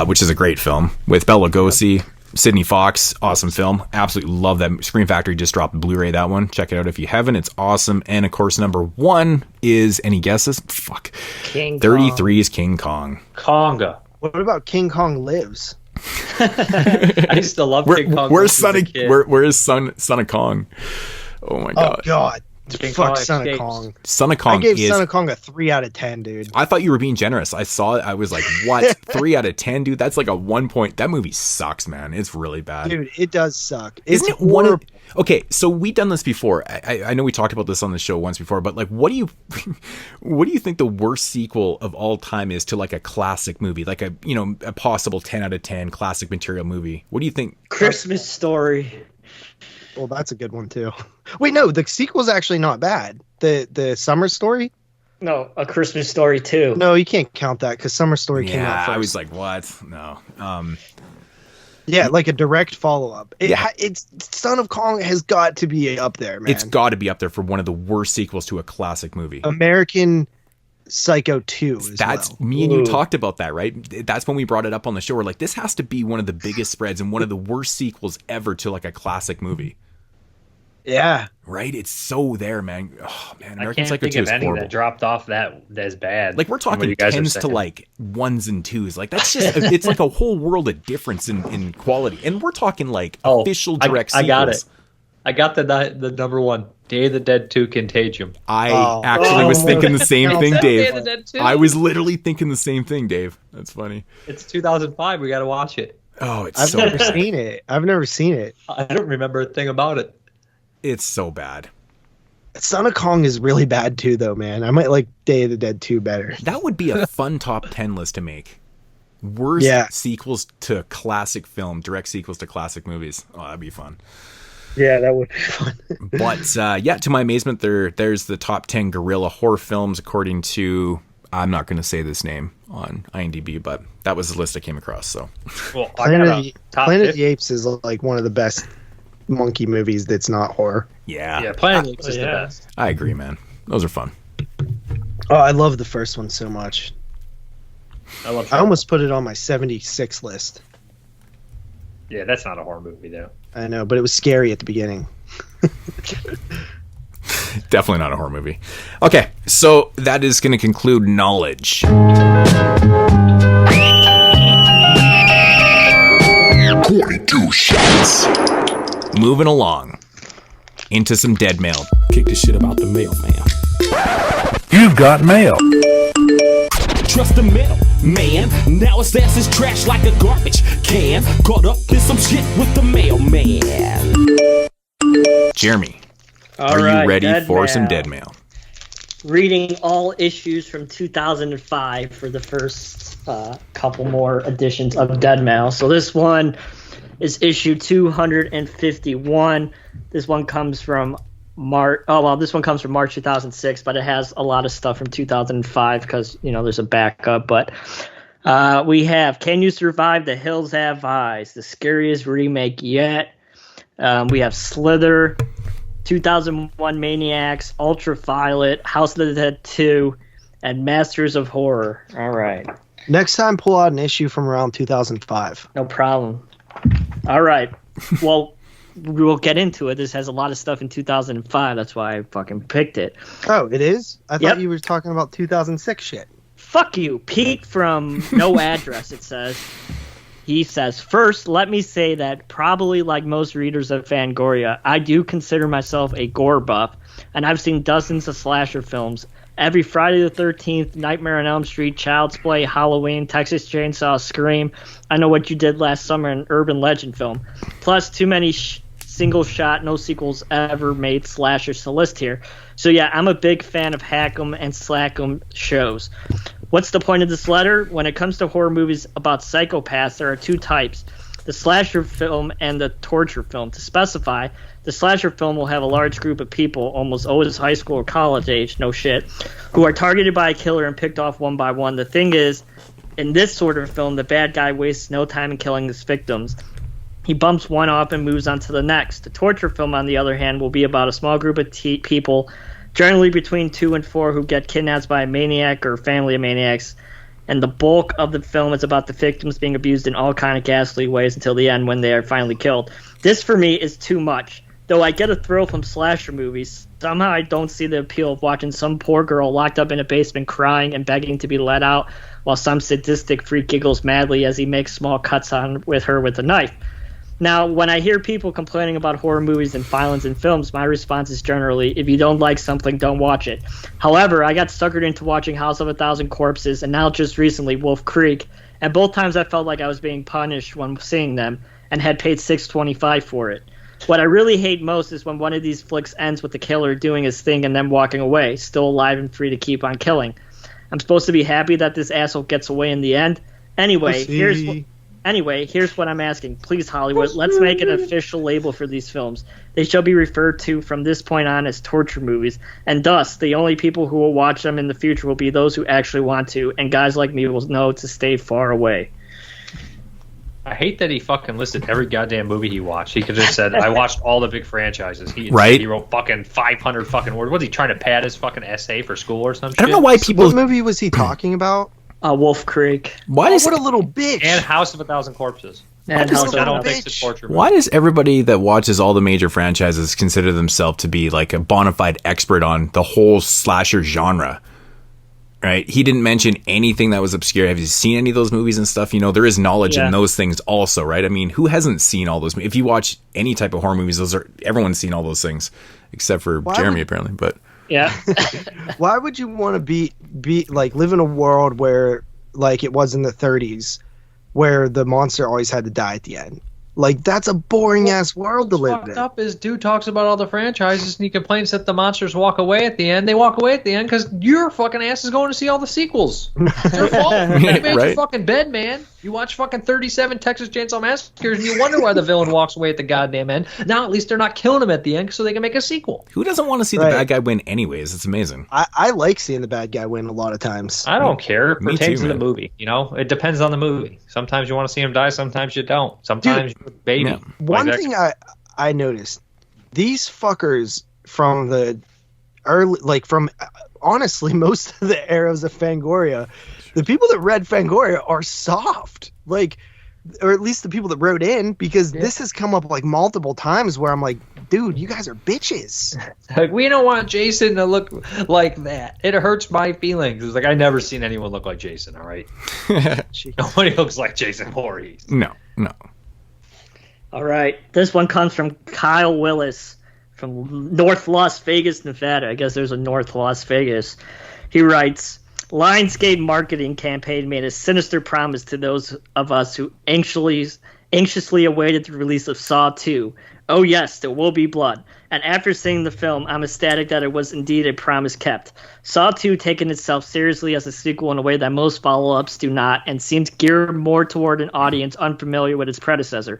D: which is a great film with Bela Lugosi. Sidney Fox, awesome film. Absolutely love that. Scream Factory just dropped the Blu-ray, that one. Check it out if you haven't. It's awesome. And of course, number 1 is, any guesses? Fuck.
E: King
D: 33
E: Kong.
D: is King Kong.
F: Conga.
G: What about King Kong Lives?
F: I used to love King Kong.
D: Where's Son of Kong? Oh my god.
G: Oh god.
F: King
G: Fuck
F: Kong
G: Son of
F: escapes.
G: Kong.
D: Son of Kong
G: I gave
D: is...
G: Son of Kong a 3 out of 10, dude.
D: I thought you were being generous. I saw it. I was like, what? 3 out of 10, dude? That's like a 1 point. That movie sucks, man. It's really bad.
G: Dude, it does suck.
D: Isn't it one of... Okay, so we've done this before. I know we talked about this on the show once before, but like, what do you think the worst sequel of all time is to like a classic movie, like a possible 10 out of 10 classic material movie? What do you think?
E: Christmas Story.
G: Well, that's a good one too. Wait, no, the sequel's actually not bad. The Summer Story?
E: No, A Christmas Story 2.
G: No, you can't count that because Summer Story came out first.
D: I was like, what? No.
G: Yeah, like a direct follow-up. It's Son of Kong has got to be up there, man.
D: It's got to be up there for one of the worst sequels to a classic movie.
G: American Psycho 2
D: Me and you talked about that, right? That's when we brought it up on the show. We're like, this has to be one of the biggest spreads and one of the worst sequels ever to like a classic movie.
G: Yeah.
D: Right? It's so there, man. Oh, man.
F: American Psycho 2 is horrible. That dropped off that's bad.
D: Like, we're talking 10s to like 1s and 2s. Like, that's just, it's like a whole world of difference in quality. And we're talking like official direct sequels.
F: I got it. I got the number 1. Day of the Dead 2 Contagium.
D: I actually was thinking the same thing, Dave. Day of the Dead 2? I was literally thinking the same thing, Dave. That's funny.
F: It's 2005. We got to watch it.
D: Oh,
G: I've never seen it. I've never seen it.
F: I don't remember a thing about it.
D: It's so bad.
G: Son of Kong is really bad too, though, man. I might like Day of the Dead 2 better.
D: That would be a fun top 10 list to make. Worst sequels to classic film, direct sequels to classic movies. Oh, that'd be fun.
G: Yeah, that would be fun.
D: But to my amazement, there's the top 10 guerrilla horror films according to, I'm not going to say this name on IMDb, but that was the list I came across. So,
F: well,
G: Planet of the Apes is like one of the best monkey movies that's not horror.
D: Yeah,
F: Planet of the Apes is the best.
D: I agree, man. Those are fun.
G: Oh, I love the first one so much. I almost put it on my 76 list.
F: Yeah, that's not a horror movie, though.
G: I know, but it was scary at the beginning.
D: Definitely not a horror movie. Okay, so that is going to conclude knowledge.
I: 22 shots.
D: Moving along into some dead mail.
J: Kick the shit about the mail, man.
I: You've got mail.
J: Trust the mail, man. Now his ass is trash like a garbage can. Caught up in some shit with the mailman.
D: Jeremy, are you ready for some dead mail?
E: Reading all issues from 2005 for the first couple more editions of Deadmail. So this one is issue 251. This one comes from March 2006, but it has a lot of stuff from 2005 because, there's a backup. But we have Can You Survive? The Hills Have Eyes, the scariest remake yet. We have Slither, 2001 Maniacs, Ultraviolet, House of the Dead 2, and Masters of Horror. All right.
G: Next time, pull out an issue from around 2005.
E: No problem. All right. Well, we'll get into it. This has a lot of stuff in 2005. That's why I fucking picked it.
G: Oh, it is? I thought you were talking about 2006 shit.
E: Fuck you. Pete from No Address, it says. He says, first, let me say that probably like most readers of Fangoria, I do consider myself a gore buff, and I've seen dozens of slasher films. Every Friday the 13th, Nightmare on Elm Street, Child's Play, Halloween, Texas Chainsaw, Scream, I Know What You Did Last Summer, an urban legend film. Plus, too many single shot, no sequels ever made slashers to list here. So yeah, I'm a big fan of hack 'em and slack 'em shows. What's the point of this letter? When it comes to horror movies about psychopaths, there are two types, the slasher film and the torture film. To specify, the slasher film will have a large group of people, almost always high school or college age, no shit, who are targeted by a killer and picked off one by one. The thing is, in this sort of film, the bad guy wastes no time in killing his victims. He bumps one off and moves on to the next. The torture film, on the other hand, will be about a small group of people, generally between 2 and 4, who get kidnapped by a maniac or family of maniacs, and the bulk of the film is about the victims being abused in all kind of ghastly ways until the end when they are finally killed. This, for me, is too much. Though I get a thrill from slasher movies, somehow I don't see the appeal of watching some poor girl locked up in a basement crying and begging to be let out while some sadistic freak giggles madly as he makes small cuts on with her with a knife. Now, when I hear people complaining about horror movies and violence in films, my response is generally, if you don't like something, don't watch it. However, I got suckered into watching House of a Thousand Corpses and now just recently Wolf Creek, and both times I felt like I was being punished when seeing them and had paid $6.25 for it. What I really hate most is when one of these flicks ends with the killer doing his thing and then walking away, still alive and free to keep on killing. I'm supposed to be happy that this asshole gets away in the end? Anyway, here's what I'm asking. Please, Hollywood, let's make an official label for these films. They shall be referred to from this point on as torture movies, and thus, the only people who will watch them in the future will be those who actually want to, and guys like me will know to stay far away.
F: I hate that he fucking listed every goddamn movie he watched. He could have said, I watched all the big franchises. He wrote fucking 500 fucking words. Was he trying to pad his fucking essay for school or something?
D: I don't know why people...
G: What movie was he talking about?
E: Wolf Creek.
G: What a little bitch.
F: And House of a Thousand Corpses.
E: And House of a Thousand
F: Corpses.
D: Why does everybody that watches all the major franchises consider themselves to be like a bona fide expert on the whole slasher genre? Right? He didn't mention anything that was obscure. Have you seen any of those movies and stuff? You know, there is knowledge in those things also, right? I mean, who hasn't seen all those? If you watch any type of horror movies, everyone's seen all those things, except for Jeremy apparently. But
E: yeah,
G: why would you want to be like live in a world where like it was in the 30s, where the monster always had to die at the end? Like, that's a boring ass world to live in.
F: What's fucked up is dude talks about all the franchises and he complains that the monsters walk away at the end. They walk away at the end because your fucking ass is going to see all the sequels. It's your fault. You made your fucking bed, man. You watch fucking 37 Texas Chainsaw Massacres and you wonder why the villain walks away at the goddamn end. Now at least they're not killing him at the end so they can make a sequel.
D: Who doesn't want to see the bad guy win anyways? It's amazing.
G: I like seeing the bad guy win a lot of times.
F: I don't care. It pertains to the movie. You know, it depends on the movie. Sometimes you want to see him die. Sometimes you don't. Sometimes you're a baby.
D: Yeah.
G: One thing I noticed, these fuckers from the early, like from honestly most of the eras of Fangoria, the people that read Fangoria are soft, like, or at least the people that wrote in, because this has come up like multiple times where I'm like, dude, you guys are bitches.
F: Like, we don't want Jason to look like that. It hurts my feelings. It's like, I never seen anyone look like Jason. All right, nobody looks like Jason Voorhees.
D: No.
E: All right, this one comes from Kyle Willis from North Las Vegas, Nevada. I guess there's a North Las Vegas. He writes, Lionsgate marketing campaign made a sinister promise to those of us who anxiously awaited the release of Saw 2. Oh yes, there will be blood. And after seeing the film, I'm ecstatic that it was indeed a promise kept. Saw 2 taken itself seriously as a sequel in a way that most follow-ups do not, and seems geared more toward an audience unfamiliar with its predecessor.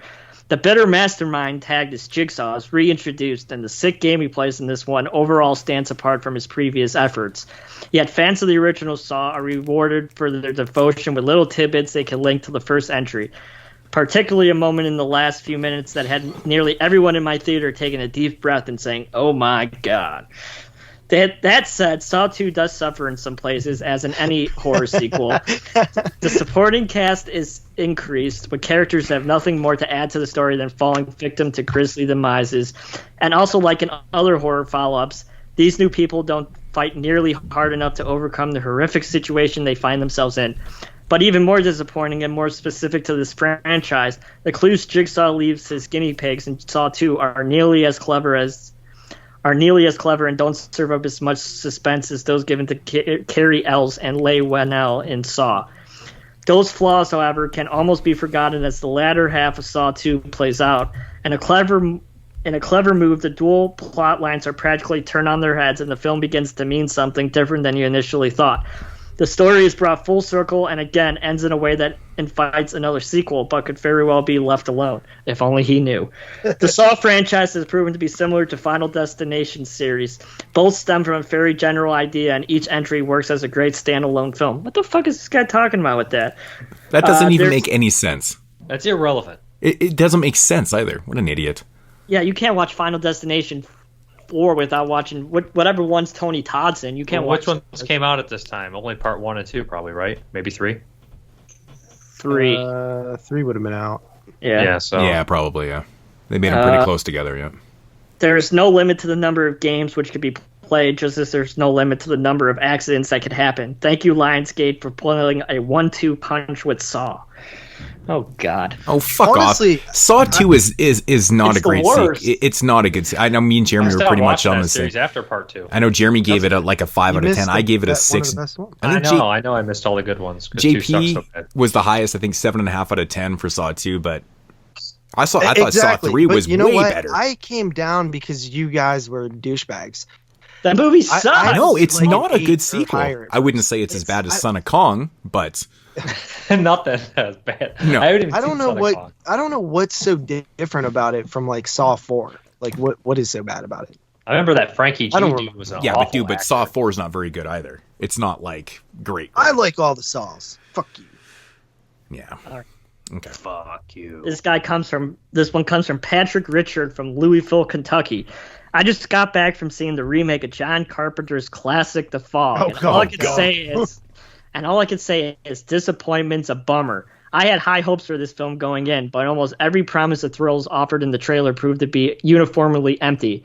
E: The bitter mastermind tagged as Jigsaw is reintroduced, and the sick game he plays in this one overall stands apart from his previous efforts. Yet fans of the original Saw are rewarded for their devotion with little tidbits they can link to the first entry. Particularly a moment in the last few minutes that had nearly everyone in my theater taking a deep breath and saying, "Oh my God." That said, Saw 2 does suffer in some places, as in any horror sequel. The supporting cast is increased, but characters have nothing more to add to the story than falling victim to grisly demises. And also, like in other horror follow-ups, these new people don't fight nearly hard enough to overcome the horrific situation they find themselves in. But even more disappointing and more specific to this franchise, the clues Jigsaw leaves his guinea pigs in Saw 2 are nearly as clever and don't serve up as much suspense as those given to Carrie Ells and Leigh Whannell in Saw. Those flaws, however, can almost be forgotten as the latter half of Saw 2 plays out. In a clever move, the dual plot lines are practically turned on their heads, and the film begins to mean something different than you initially thought. The story is brought full circle and again ends in a way that invites another sequel, but could very well be left alone, if only he knew. The Saw franchise has proven to be similar to Final Destination series. Both stem from a very general idea, and each entry works as a great standalone film. What the fuck is this guy talking about with that?
D: That doesn't even make any sense.
F: That's irrelevant.
D: It doesn't make sense either. What an idiot.
E: Yeah, you can't watch Final Destination 4 without watching whatever one's Tony Todd's in. You can't watch.
F: Which ones came out at this time? Only part 1 and 2, probably, right? Maybe 3.
E: 3.
G: 3 would have been out.
E: Yeah.
F: Yeah. So.
D: Yeah, probably. Yeah. They made them pretty close together. Yeah.
E: There's no limit to the number of games which could be played, just as there's no limit to the number of accidents that could happen. Thank you, Lionsgate, for pulling a 1-2 punch with Saw. Oh God!
D: Oh fuck
G: Honestly,
D: off! Saw 2 is not a great sequel. It's not a good. I know me and Jeremy were pretty much on the same.
F: After part 2,
D: I know Jeremy gave it a 5 out of 10. I gave it a 6.
F: I know I missed all the good ones.
D: JP was the highest. I think 7.5 out of 10 for Saw 2, but I thought
G: exactly.
D: Saw 3 was way better.
G: I came down because you guys were douchebags.
E: That movie sucks.
D: I know it's like not a good sequel. I wouldn't say it's as bad as Son of Kong, but
F: not that bad.
D: No,
G: I don't know what's so different about it from like Saw 4. Like what is so bad about it?
F: I remember that Frankie G dude was an awful
D: but Saw 4 is not very good either. It's not like great.
G: I like all the Saws. Fuck you.
D: Yeah.
E: All right.
D: Okay.
F: Fuck you.
E: This one comes from Patrick Richard from Louisville, Kentucky. I just got back from seeing the remake of John Carpenter's classic The Fog. All I can say is disappointment's a bummer. I had high hopes for this film going in, but almost every promise of thrills offered in the trailer proved to be uniformly empty.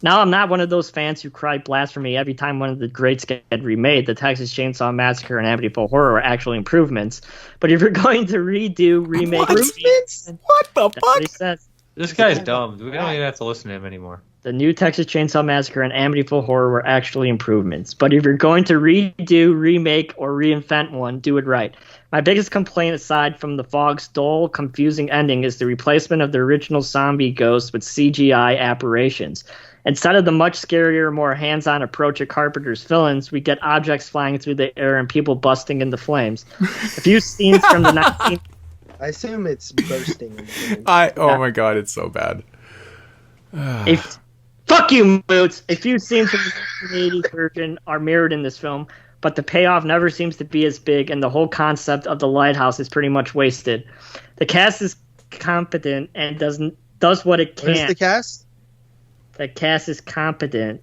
E: Now, I'm not one of those fans who cry blasphemy every time one of the greats get remade. The Texas Chainsaw Massacre and Amityville Horror are actually improvements. But if you're going to remake...
G: Improvements? What the fuck?
E: What he says.
F: This guy's dumb. We don't even have to listen to him anymore.
E: The new Texas Chainsaw Massacre and Amityville Horror were actually improvements. But if you're going to redo, remake, or reinvent one, do it right. My biggest complaint, aside from the Fog's dull, confusing ending, is the replacement of the original zombie ghost with CGI apparitions. Instead of the much scarier, more hands-on approach of Carpenter's villains, we get objects flying through the air and people busting into flames. A few scenes from the 19...
G: I assume it's bursting.
D: Oh my god, it's so bad.
E: Fuck you, Moodz! A few scenes from the 1980s version are mirrored in this film, but the payoff never seems to be as big, and the whole concept of the lighthouse is pretty much wasted. The cast is competent and does what it can.
G: What is the cast?
E: The cast is competent.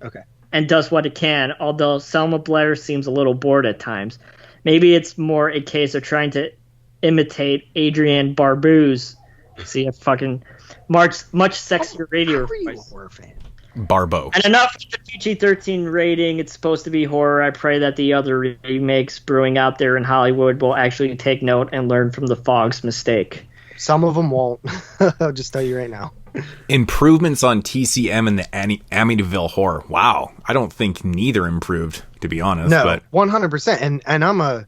G: Okay.
E: And does what it can, although Selma Blair seems a little bored at times. Maybe it's more a case of trying to imitate Adrienne Barbeau's. See a fucking much sexier radio voice.
D: Barbeau.
E: And enough of the PG-13 rating. It's supposed to be horror. I pray that the other remakes brewing out there in Hollywood will actually take note and learn from the Fog's mistake.
G: Some of them won't. I'll just tell you right now.
D: Improvements on TCM and the Amityville Horror. Wow. I don't think neither improved, to be honest.
G: No,
D: but
G: 100%. And I'm a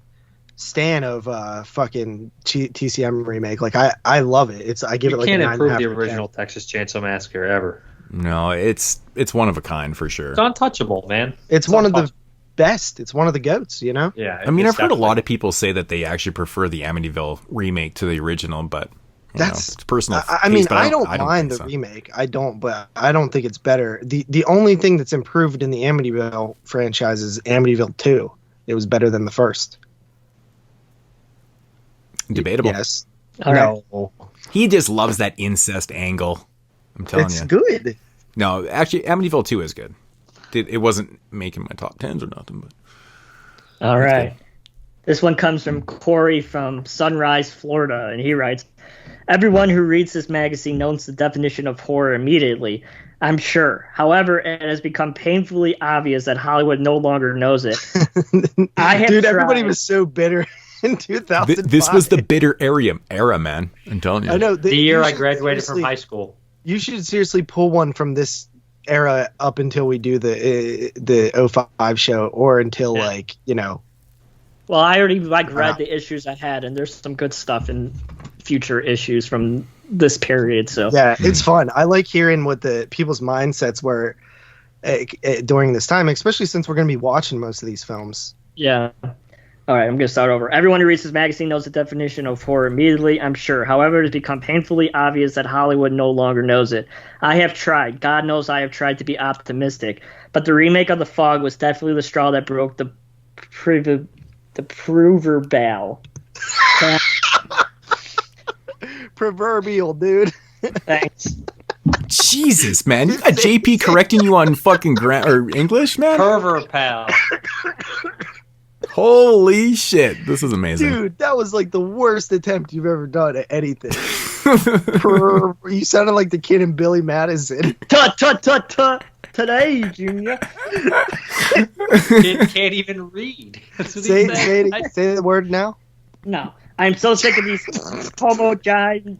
G: stan of fucking TCM remake. Like I love it. I give it like a 9.5. You can't improve
F: the original Texas Chainsaw Massacre ever.
D: No, it's one of a kind for sure.
F: It's untouchable, man.
G: It's one of the best. It's one of the goats, you know?
F: Yeah.
D: I mean, I've heard a lot of people say that they actually prefer the Amityville remake to the original, but it's personal.
G: I mean, I don't mind the remake. I don't, but I don't think it's better. The only thing that's improved in the Amityville franchise is Amityville 2. It was better than the first.
D: Debatable.
G: Yes.
E: No.
D: He just loves that incest angle. I'm telling you.
G: It's good.
D: No, actually, Amityville 2 is good. It wasn't making my top 10s or nothing. But
E: all right. This one comes from Corey from Sunrise, Florida, and he writes, everyone who reads this magazine knows the definition of horror immediately, I'm sure. However, it has become painfully obvious that Hollywood no longer knows it.
G: Everybody was so bitter in 2005.
D: This was the bitter era, man. I'm telling you.
G: I know.
F: The year I graduated from high school.
G: You should seriously pull one from this era up until we do the 05 show, or until
E: Well, I already read the issues I had, and there's some good stuff in future issues from this period. So
G: yeah, it's fun. I like hearing what the people's mindsets were during this time, especially since we're going to be watching most of these films.
E: Yeah. All right, I'm going to start over. Everyone who reads this magazine knows the definition of horror immediately, I'm sure. However, it has become painfully obvious that Hollywood no longer knows it. I have tried. God knows I have tried to be optimistic. But the remake of The Fog was definitely the straw that broke the proverbial.
G: Proverbial, dude.
E: Thanks.
D: Jesus, man. You got JP correcting you on fucking or English, man?
F: Pervert pal.
D: Holy shit. This is amazing.
G: Dude, that was like the worst attempt you've ever done at anything. You sounded like the kid in Billy Madison.
E: Tut, tut, tut, tut. Today, Junior.
F: Kid can't even read.
G: Say the word now.
E: No. I'm so sick of these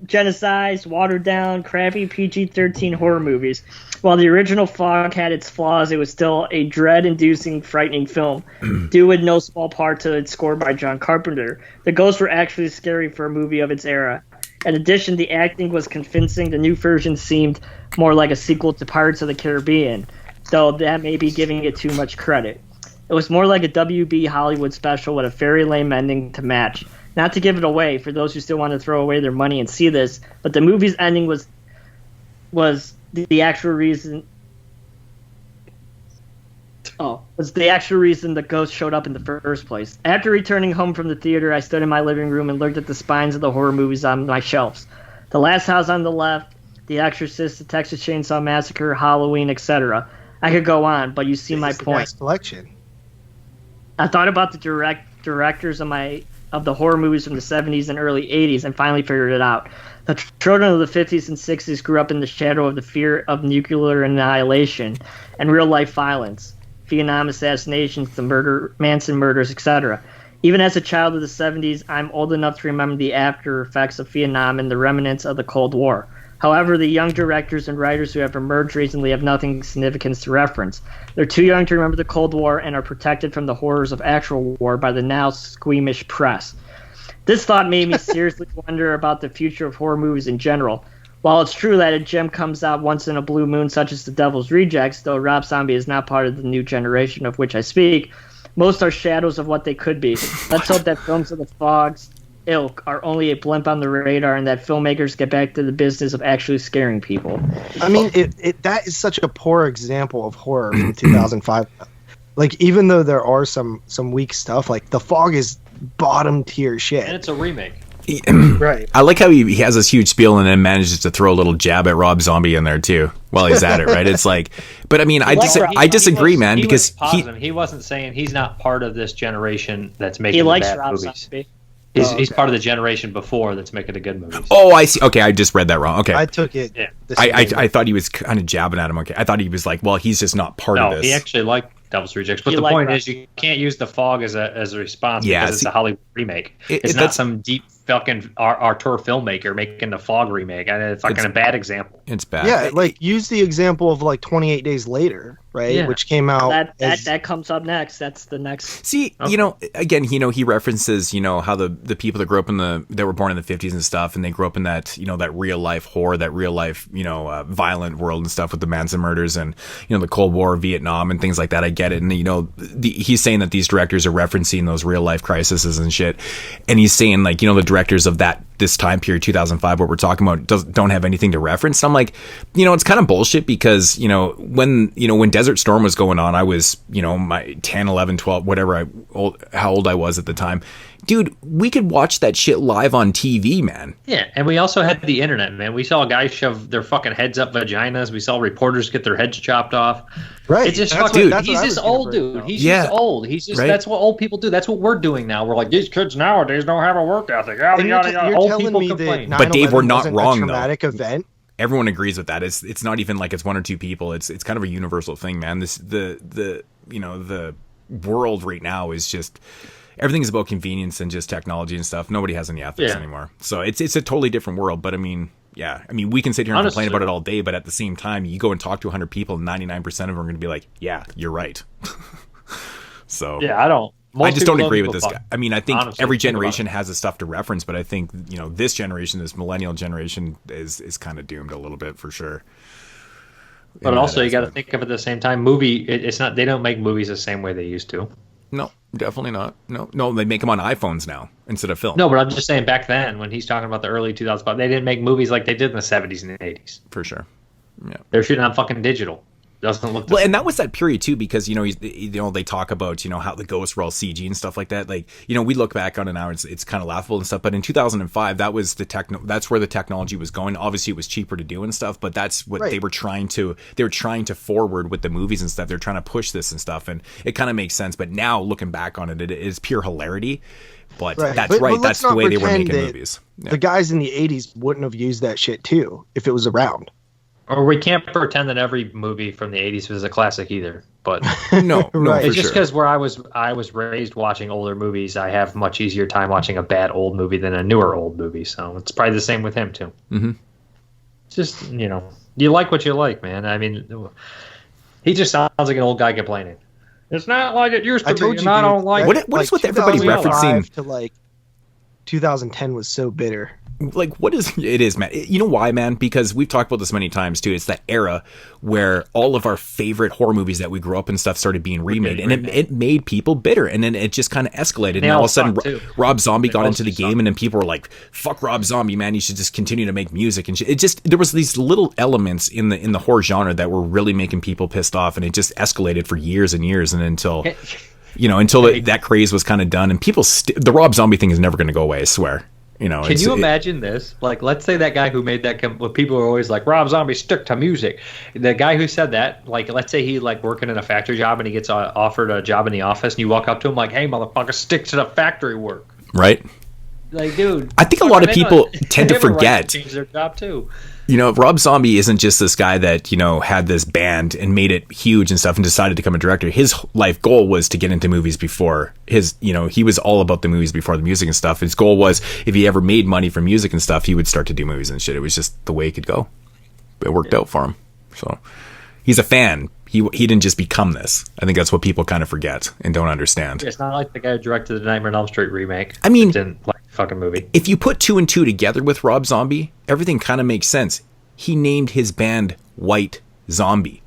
E: genocides, watered down, crappy PG-13 horror movies. While the original Fog had its flaws, it was still a dread-inducing, frightening film, due in no small part to its score by John Carpenter. The ghosts were actually scary for a movie of its era. In addition, the acting was convincing. The new version seemed more like a sequel to Pirates of the Caribbean, though that may be giving it too much credit. It was more like a WB Hollywood special with a very lame ending to match. Not to give it away for those who still want to throw away their money and see this, but the movie's ending was the actual reason. Was the actual reason the ghost showed up in the first place. After returning home from the theater, I stood in my living room and looked at the spines of the horror movies on my shelves. The Last House on the left, The Exorcist, The Texas Chainsaw Massacre, Halloween, etc. I could go on, but you see my point.
G: Collection.
E: I thought about the directors of the horror movies from the 70s and early 80s and finally figured it out. The children of the 50s and 60s grew up in the shadow of the fear of nuclear annihilation and real-life violence, Vietnam assassinations, the Manson murders, etc. Even as a child of the 70s, I'm old enough to remember the after effects of Vietnam and the remnants of the Cold War. However, the young directors and writers who have emerged recently have nothing significant to reference. They're too young to remember the Cold War and are protected from the horrors of actual war by the now squeamish press. This thought made me seriously wonder about the future of horror movies in general. While it's true that a gem comes out once in a blue moon such as The Devil's Rejects, though Rob Zombie is not part of the new generation of which I speak, most are shadows of what they could be. Let's hope that films of the Fog's ilk are only a blimp on the radar and that filmmakers get back to the business of actually scaring people.
G: I mean, that is such a poor example of horror from 2005. Like, even though there are some weak stuff, like The Fog is bottom tier shit.
F: And it's a remake.
G: Right.
D: I like how he has this huge spiel and then manages to throw a little jab at Rob Zombie in there too while he's at it, right? It's like, but I mean, I disagree, man, because
F: he wasn't saying he's not part of this generation that's making
E: he likes
F: bad
E: Rob
F: movies.
E: Zombie.
F: He's part of the generation before that's making the good movies.
D: Oh, I see. Okay, I just read that wrong. Okay,
G: I took it.
F: Yeah.
D: I thought he was kind of jabbing at him. Okay, I thought he was like, well, he's just not part of this.
F: No, he actually liked Devil's Rejects. But the point is, you can't use The Fog as a response because it's a Hollywood remake. It's not some deep fucking auteur filmmaker making The Fog remake. It's fucking a bad example.
D: It's bad.
G: Yeah, like use the example of like 28 Days Later, right?
F: Yeah.
G: Which came out.
E: That comes up next. That's the next.
D: See, again, he references, how the people that grew up that were born in the 50s and stuff, and they grew up in that, that real life horror, that real life, violent world and stuff with the Manson murders and, the Cold War, Vietnam and things like that. I get it. And, he's saying that these directors are referencing those real life crises and shit. And he's saying like, the directors of this time period, 2005, what we're talking about, don't have anything to reference. And I'm like, it's kind of bullshit because, when Desert Storm was going on, I was, my 10, 11, 12, whatever, how old I was at the time. Dude, we could watch that shit live on TV, man.
F: Yeah, and we also had the internet, man. We saw guys shove their fucking heads up vaginas. We saw reporters get their heads chopped off.
G: Right.
F: It's just fucking, he's this old dude. He's just old. He's just, that's what old people do. That's what we're doing now. We're like, these kids nowadays don't have a work ethic.
G: You're
F: old
G: telling
F: people
G: me
F: complain.
G: that
D: But Dave, we're not wrong,
G: a traumatic event?
D: Everyone agrees with that. It's not even like it's one or two people. It's kind of a universal thing, man. The world right now is just, everything's about convenience and just technology and stuff. Nobody has any ethics anymore. So it's a totally different world. But I mean, we can sit here and complain about it all day, but at the same time, you go and talk to 100 people, and 99% of them are going to be like, yeah, you're right. So
F: yeah,
D: I just don't agree with this guy. I mean, I think
F: honestly,
D: every generation has the stuff to reference, but I think, this generation, this millennial generation is kind of doomed a little bit for sure.
F: But also, you got to think of it at the same time. It's not, they don't make movies the same way they used to.
D: No, definitely not. No, they make them on iPhones now instead of film.
F: No, but I'm just saying back then when he's talking about the early 2000s, they didn't make movies like they did in the 70s and 80s.
D: For sure. Yeah.
F: They're shooting on fucking digital. doesn't look.
D: Well, and that was that period too, because they talk about how the ghosts were all CG and stuff like that. Like we look back on it now, it's kind of laughable and stuff. But in 2005, that was that's where the technology was going. Obviously, it was cheaper to do and stuff, but that's what they were trying to forward with the movies and stuff. They're trying to push this and stuff, and it kind of makes sense. But now looking back on it, it is pure hilarity. But that's that's the way they were making movies.
G: The guys in the 80s wouldn't have used that shit too if it was around.
F: Or we can't pretend that every movie from the 80s was a classic either. But
D: no,
F: it's just because where I was raised watching older movies, I have much easier time watching a bad old movie than a newer old movie. So it's probably the same with him too.
D: Mm-hmm.
F: Just you like what you like, man. I mean, he just sounds like an old guy complaining. It's not like it used to be. And I don't like
D: what is with everybody referencing?
G: To like 2010 was so bitter.
D: Like, what is it is, man? You know why, man? Because we've talked about this many times too. It's that era where all of our favorite horror movies that we grew up and stuff started being remade, and it made people bitter, and then it just kind of escalated. And all of a sudden, Rob Zombie got into the game, and then people were like, "Fuck Rob Zombie, man! You should just continue to make music." And it just there was these little elements in the horror genre that were really making people pissed off, and it just escalated for years and years, and until that craze was kind of done, and people the Rob Zombie thing is never going to go away. I swear.
F: Can you imagine this? Like, let's say that guy who made that, people are always like, Rob Zombie, stick to music. The guy who said that, like, let's say he working in a factory job and he gets offered a job in the office, and you walk up to him like, hey, motherfucker, stick to the factory work.
D: Right.
F: Like, dude.
D: I think a lot of people tend to forget.
F: Change their job too.
D: Rob Zombie isn't just this guy that, had this band and made it huge and stuff and decided to become a director. His life goal was to get into movies before he was all about the movies before the music and stuff. His goal was if he ever made money from music and stuff, he would start to do movies and shit. It was just the way it could go. It worked out for him. So he's a fan. He didn't just become this. I think that's what people kind of forget and don't understand.
F: It's not like the guy who directed the Nightmare on Elm Street remake.
D: I mean,
F: didn't like the fucking movie.
D: If you put 2 and 2 together with Rob Zombie, everything kind of makes sense. He named his band White Zombie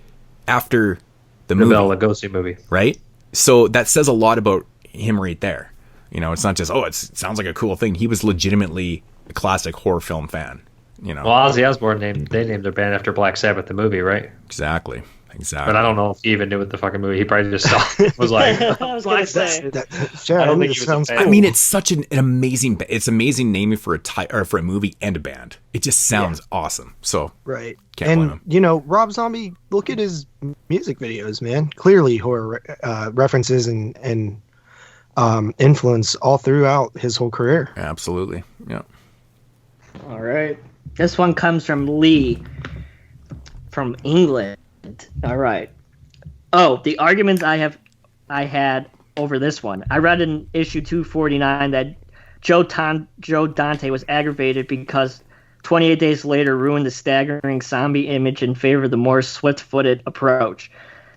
D: after the movie.
F: Bela Lugosi movie.
D: Right? So that says a lot about him right there. It's not just, it sounds like a cool thing. He was legitimately a classic horror film fan.
F: Well, Ozzy Osbourne named their band after Black Sabbath, the movie, right?
D: Exactly.
F: But I don't know if he even knew what the fucking movie. He probably just was like,
E: I was gonna say.
F: I don't think he was a fan.
D: I mean, it's such an amazing. It's amazing naming for a movie and a band. It just sounds awesome. So
G: right.
D: Can't blame him.
G: Rob Zombie. Look at his music videos, man. Clearly horror references and influence all throughout his whole career.
D: Absolutely. Yeah.
E: All right. This one comes from Lee from England. All right. Oh, the arguments I had over this one. I read in issue 249 that Joe Dante was aggravated because 28 Days Later ruined the staggering zombie image in favor of the more swift-footed approach.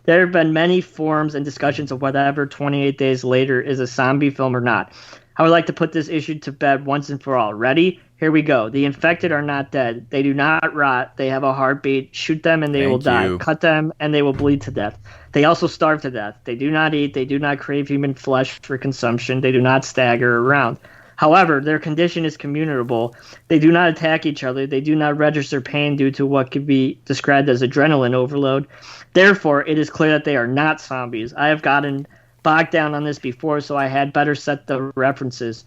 E: There have been many forums and discussions of whether 28 Days Later is a zombie film or not. I would like to put this issue to bed once and for all. Ready? Here we go. The infected are not dead. They do not rot. They have a heartbeat. Shoot them and they will die. Cut them and they will bleed to death. They also starve to death. They do not eat. They do not crave human flesh for consumption. They do not stagger around. However, their condition is communicable. They do not attack each other. They do not register pain due to what could be described as adrenaline overload. Therefore, it is clear that they are not zombies. I have gotten bogged down on this before, so I had better set the references.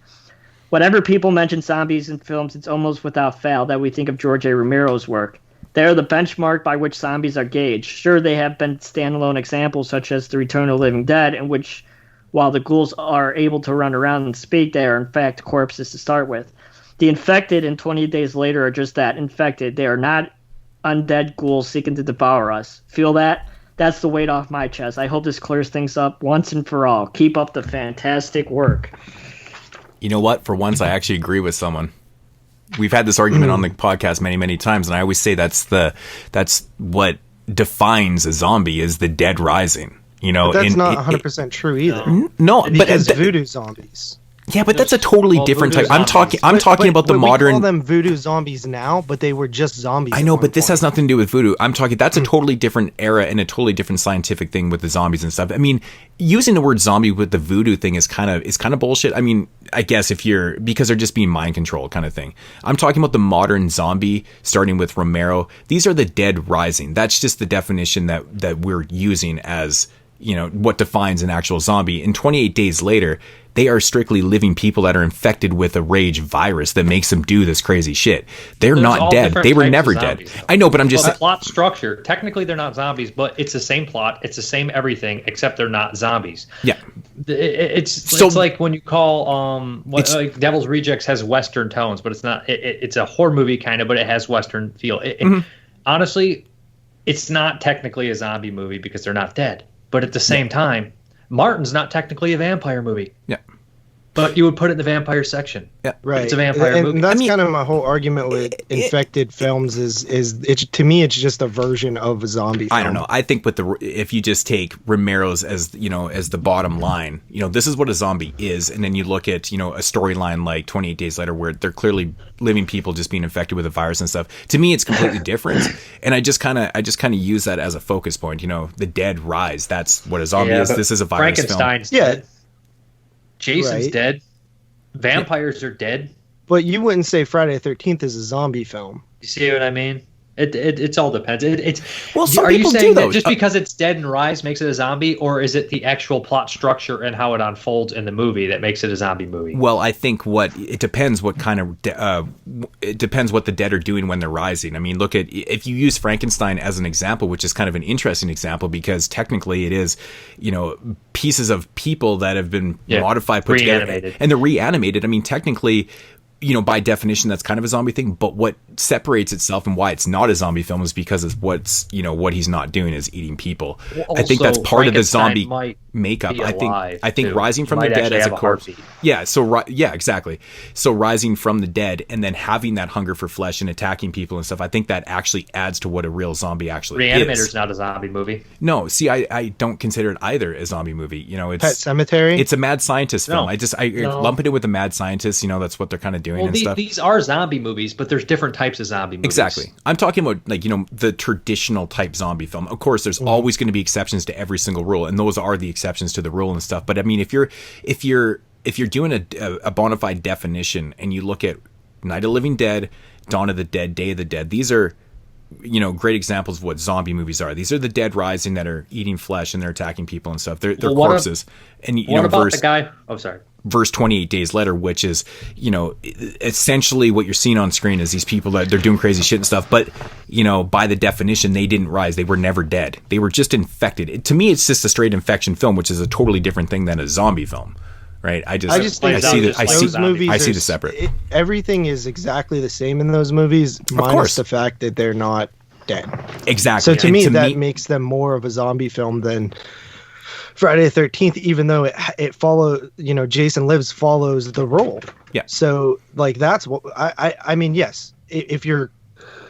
E: Whenever people mention zombies in films, it's almost without fail that we think of George A. Romero's work. They are the benchmark by which zombies are gauged. Sure, they have been standalone examples such as The Return of the Living Dead, in which, while the ghouls are able to run around and speak, they are in fact corpses to start with. The infected and 28 Days Later are just that, infected. They are not undead ghouls seeking to devour us. Feel that? That's the weight off my chest. I hope this clears things up once and for all. Keep up the fantastic work.
D: You know what? For once, I actually agree with someone. We've had this argument on the podcast many, many times, and I always say that's what defines a zombie is the dead rising.
G: But that's not 100% true either.
D: No,
G: because voodoo zombies.
D: Yeah, but that's a totally different type. I'm talking about the modern.
G: We call them voodoo zombies now, but they were just zombies.
D: I know, but this has nothing to do with voodoo. I'm talking. That's a totally different era and a totally different scientific thing with the zombies and stuff. I mean, using the word zombie with the voodoo thing is kind of bullshit. I mean, I guess because they're just being mind controlled kind of thing. I'm talking about the modern zombie, starting with Romero. These are the dead rising. That's just the definition that we're using as, what defines an actual zombie. And 28 days later, they are strictly living people that are infected with a rage virus that makes them do this crazy shit. There's not dead. They were never dead. I know, but I'm just
F: saying. Plot structure. Technically, they're not zombies, but it's the same plot. It's the same everything, except they're not zombies.
D: Yeah.
F: It's like when you call like Devil's Rejects has Western tones, but it's not. It's a horror movie kind of, but it has Western feel. Honestly, it's not technically a zombie movie because they're not dead. But at the same time, Martin's not technically a vampire movie.
D: Yeah.
F: But you would put it in the vampire section.
D: Yeah.
G: Right.
F: It's a vampire movie.
G: And that's kind of my whole argument with infected films is to me it's just a version of a zombie film.
D: I don't know. I think if you just take Romero's as the bottom line, this is what a zombie is, and then you look at, a storyline like 28 Days Later where they're clearly living people just being infected with a virus and stuff. To me it's completely different. And I just kind of use that as a focus point, the dead rise. That's what a zombie is. This is a virus
F: Frankenstein's
D: film.
F: dead. Jason's dead. Vampires are dead.
G: But you wouldn't say Friday the 13th is a zombie film.
F: You see what I mean? It's all depends.
D: Some
F: are you
D: people
F: saying
D: do, though.
F: that just because it's dead and rise makes it a zombie, or is it the actual plot structure and how it unfolds in the movie that makes it a zombie movie?
D: Well, I think it depends what kind of it depends what the dead are doing when they're rising. I mean, look at if you use Frankenstein as an example, which is kind of an interesting example because technically it is, pieces of people that have been modified, put together, and they're reanimated. I mean, technically, by definition, that's kind of a zombie thing. But what separates itself and why it's not a zombie film is because of what he's not doing is eating people.
F: Well,
D: I think that's part of the zombie makeup. I think
F: too.
D: rising from the dead as a corpse. Yeah. So exactly. So rising from the dead and then having that hunger for flesh and attacking people and stuff. I think that actually adds to what a real zombie actually is.
F: Reanimator's not a zombie movie.
D: No. See, I don't consider it either a zombie movie. It's
G: Pet Sematary.
D: It's a mad scientist film. I lump it in with the mad scientist. That's what they're kind of doing.
F: Well, these are zombie movies, but there's different types of zombie movies.
D: Exactly. I'm talking about the traditional type zombie film. Of course, there's always going to be exceptions to every single rule, and those are the exceptions to the rule and stuff. But I mean, if you're doing a bona fide definition and you look at Night of the Living Dead, Dawn of the Dead, Day of the Dead, these are great examples of what zombie movies are. These are the dead rising that are eating flesh and they're attacking people and stuff. They're corpses.
F: What about the guy? Oh, sorry.
D: Verse 28 Days Later, which is, essentially what you're seeing on screen is these people that they're doing crazy shit and stuff. But, by the definition, they didn't rise. They were never dead. They were just infected. To me, it's just a straight infection film, which is a totally different thing than a zombie film. Right. I see the separate.
G: Everything is exactly the same in those movies, minus the fact that they're not dead.
D: Exactly.
G: So to me, that makes them more of a zombie film than Friday the 13th, even though it follows, Jason Lives follows the role.
D: Yeah.
G: So that's what I mean. Yes, if you're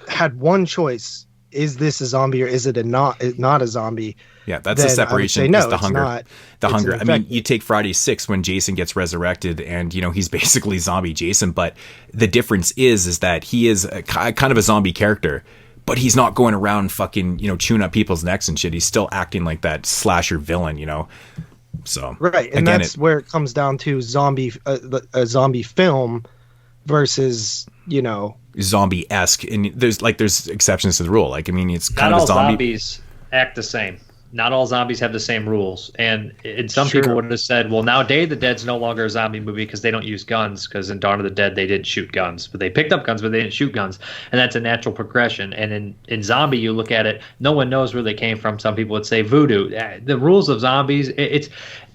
G: had one choice, is this a zombie or is it not a zombie?
D: Yeah, that's the separation.
G: No,
D: is the hunger.
G: Not.
D: The hunger. I mean, you take Friday 6 when Jason gets resurrected, and he's basically zombie Jason. But the difference is that he is kind of a zombie character, but he's not going around fucking chewing up people's necks and shit. He's still acting like that slasher villain, So
G: right, and that's where it comes down to a zombie film versus
D: zombie-esque, and there's exceptions to the rule. It's kind
F: of
D: a zombie.
F: Zombies act the same. Not all zombies have the same rules. And some people would have said, well, now Day of the Dead's no longer a zombie movie because they don't use guns, because in Dawn of the Dead they did shoot guns. But they picked up guns, but they didn't shoot guns. And that's a natural progression. And in Zombie, you look at it, no one knows where they came from. Some people would say voodoo. The rules of zombies,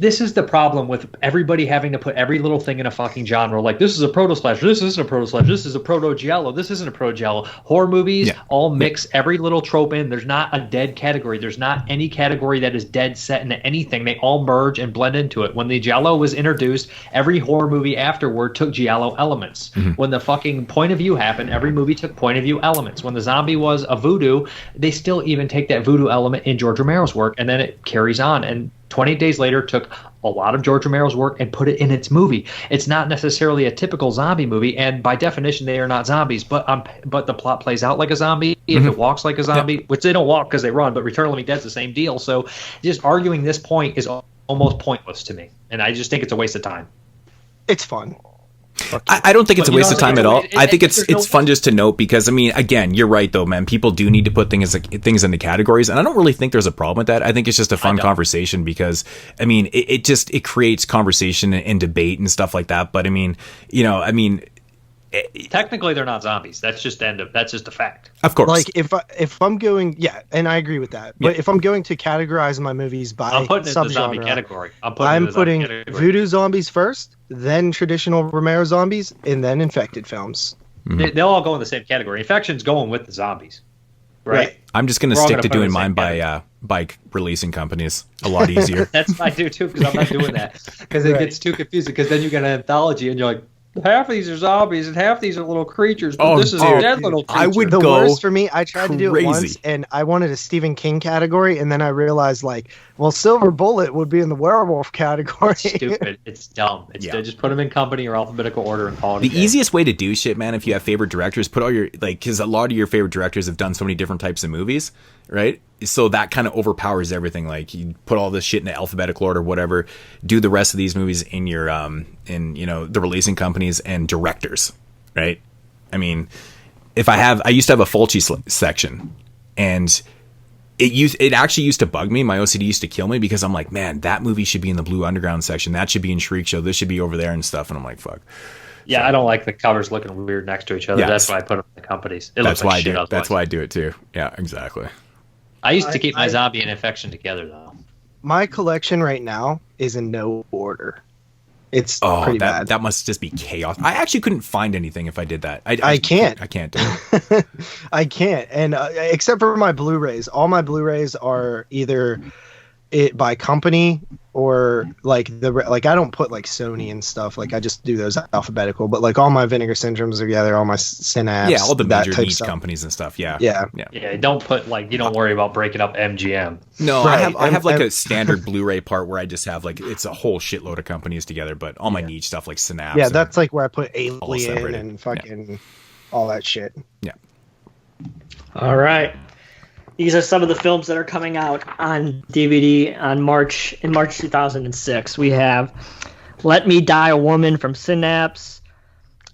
F: this is the problem with everybody having to put every little thing in a fucking genre. Like, this is a proto-slasher, this isn't a proto-slasher, this is a proto-giallo, this isn't a proto-giallo. Horror movies all mix every little trope in. There's not a dead category. There's not any category that is dead set into anything. They all merge and blend into it. When the giallo was introduced, every horror movie afterward took giallo elements. Mm-hmm. When the fucking point of view happened, every movie took point of view elements. When the zombie was a voodoo, they still even take that voodoo element in George Romero's work, and then it carries on. And 28 Days Later took a lot of George Romero's work and put it in its movie. It's not necessarily a typical zombie movie, and by definition, they are not zombies. But the plot plays out like a zombie. If it walks like a zombie, which they don't walk because they run, but Return of the Living Dead's the same deal. So just arguing this point is almost pointless to me, and I just think it's a waste of time.
G: It's fun.
D: I don't think it's a waste of time at all. I think it's fun just to note because, I mean, again, you're right though, man. People do need to put things into categories, and I don't really think there's a problem with that. I think it's just a fun conversation because, I mean, it creates conversation and debate and stuff like that. But I mean,
F: technically they're not zombies. That's just a fact.
D: Of course.
G: Like if I'm going, and I agree with that. But if I'm going to categorize my movies by
F: I'm putting it in the zombie category. I'm putting
G: voodoo zombies first, then traditional Romero zombies, and then infected films.
F: They'll all go in the same category. Infection's going with the zombies, right?
D: I'm just going to stick to doing mine by releasing companies. A lot easier.
F: That's what I do too, because I'm not doing that because it gets too confusing. Because then you get an anthology and you're like, half of these are zombies and half of these are little creatures, but this is a dead little creature.
D: I would
G: the
D: go
G: worst for me, I tried to do it once, and I wanted a Stephen King category, and then I realized, like, well, Silver Bullet would be in the werewolf category.
F: It's stupid. It's dumb. Just put them in company or alphabetical order and call it
D: the easiest way to do shit, man, if you have favorite directors, put all your, like, because a lot of your favorite directors have done so many different types of movies, right? So that kind of overpowers everything. Like, you put all this shit in alphabetical order, whatever. Do the rest of these movies in your the releasing companies and directors, right? I mean, I used to have a Fulci section, and it actually used to bug me. My OCD used to kill me because I'm like, man, that movie should be in the Blue Underground section. That should be in Shriek Show. This should be over there and stuff. And I'm like, fuck.
F: Yeah, I don't like the covers looking weird next to each other. That's why I put them in the companies. That's why
D: I do it too. Yeah, exactly.
F: I used to keep my zombie and infection together, though.
G: My collection right now is in no order. It's pretty bad.
D: That must just be chaos. I actually couldn't find anything if I did that.
G: I can't.
D: I can't do it.
G: I can't. And except for my Blu-rays, all my Blu-rays are either it by company or like I don't put like Sony and stuff. Like I just do those alphabetical. But like all my Vinegar Syndromes are together, all my Synapse,
D: all the major niche companies and stuff. Yeah.
F: Don't put you don't worry about breaking up MGM.
D: No, right. I have like a standard Blu-ray part where I just have like it's a whole shitload of companies together, but all my niche stuff like Synapse.
G: Yeah, that's like where I put Alien and fucking all that shit.
D: Yeah.
E: All right. These are some of the films that are coming out on DVD in March 2006. We have Let Me Die a Woman from Synapse,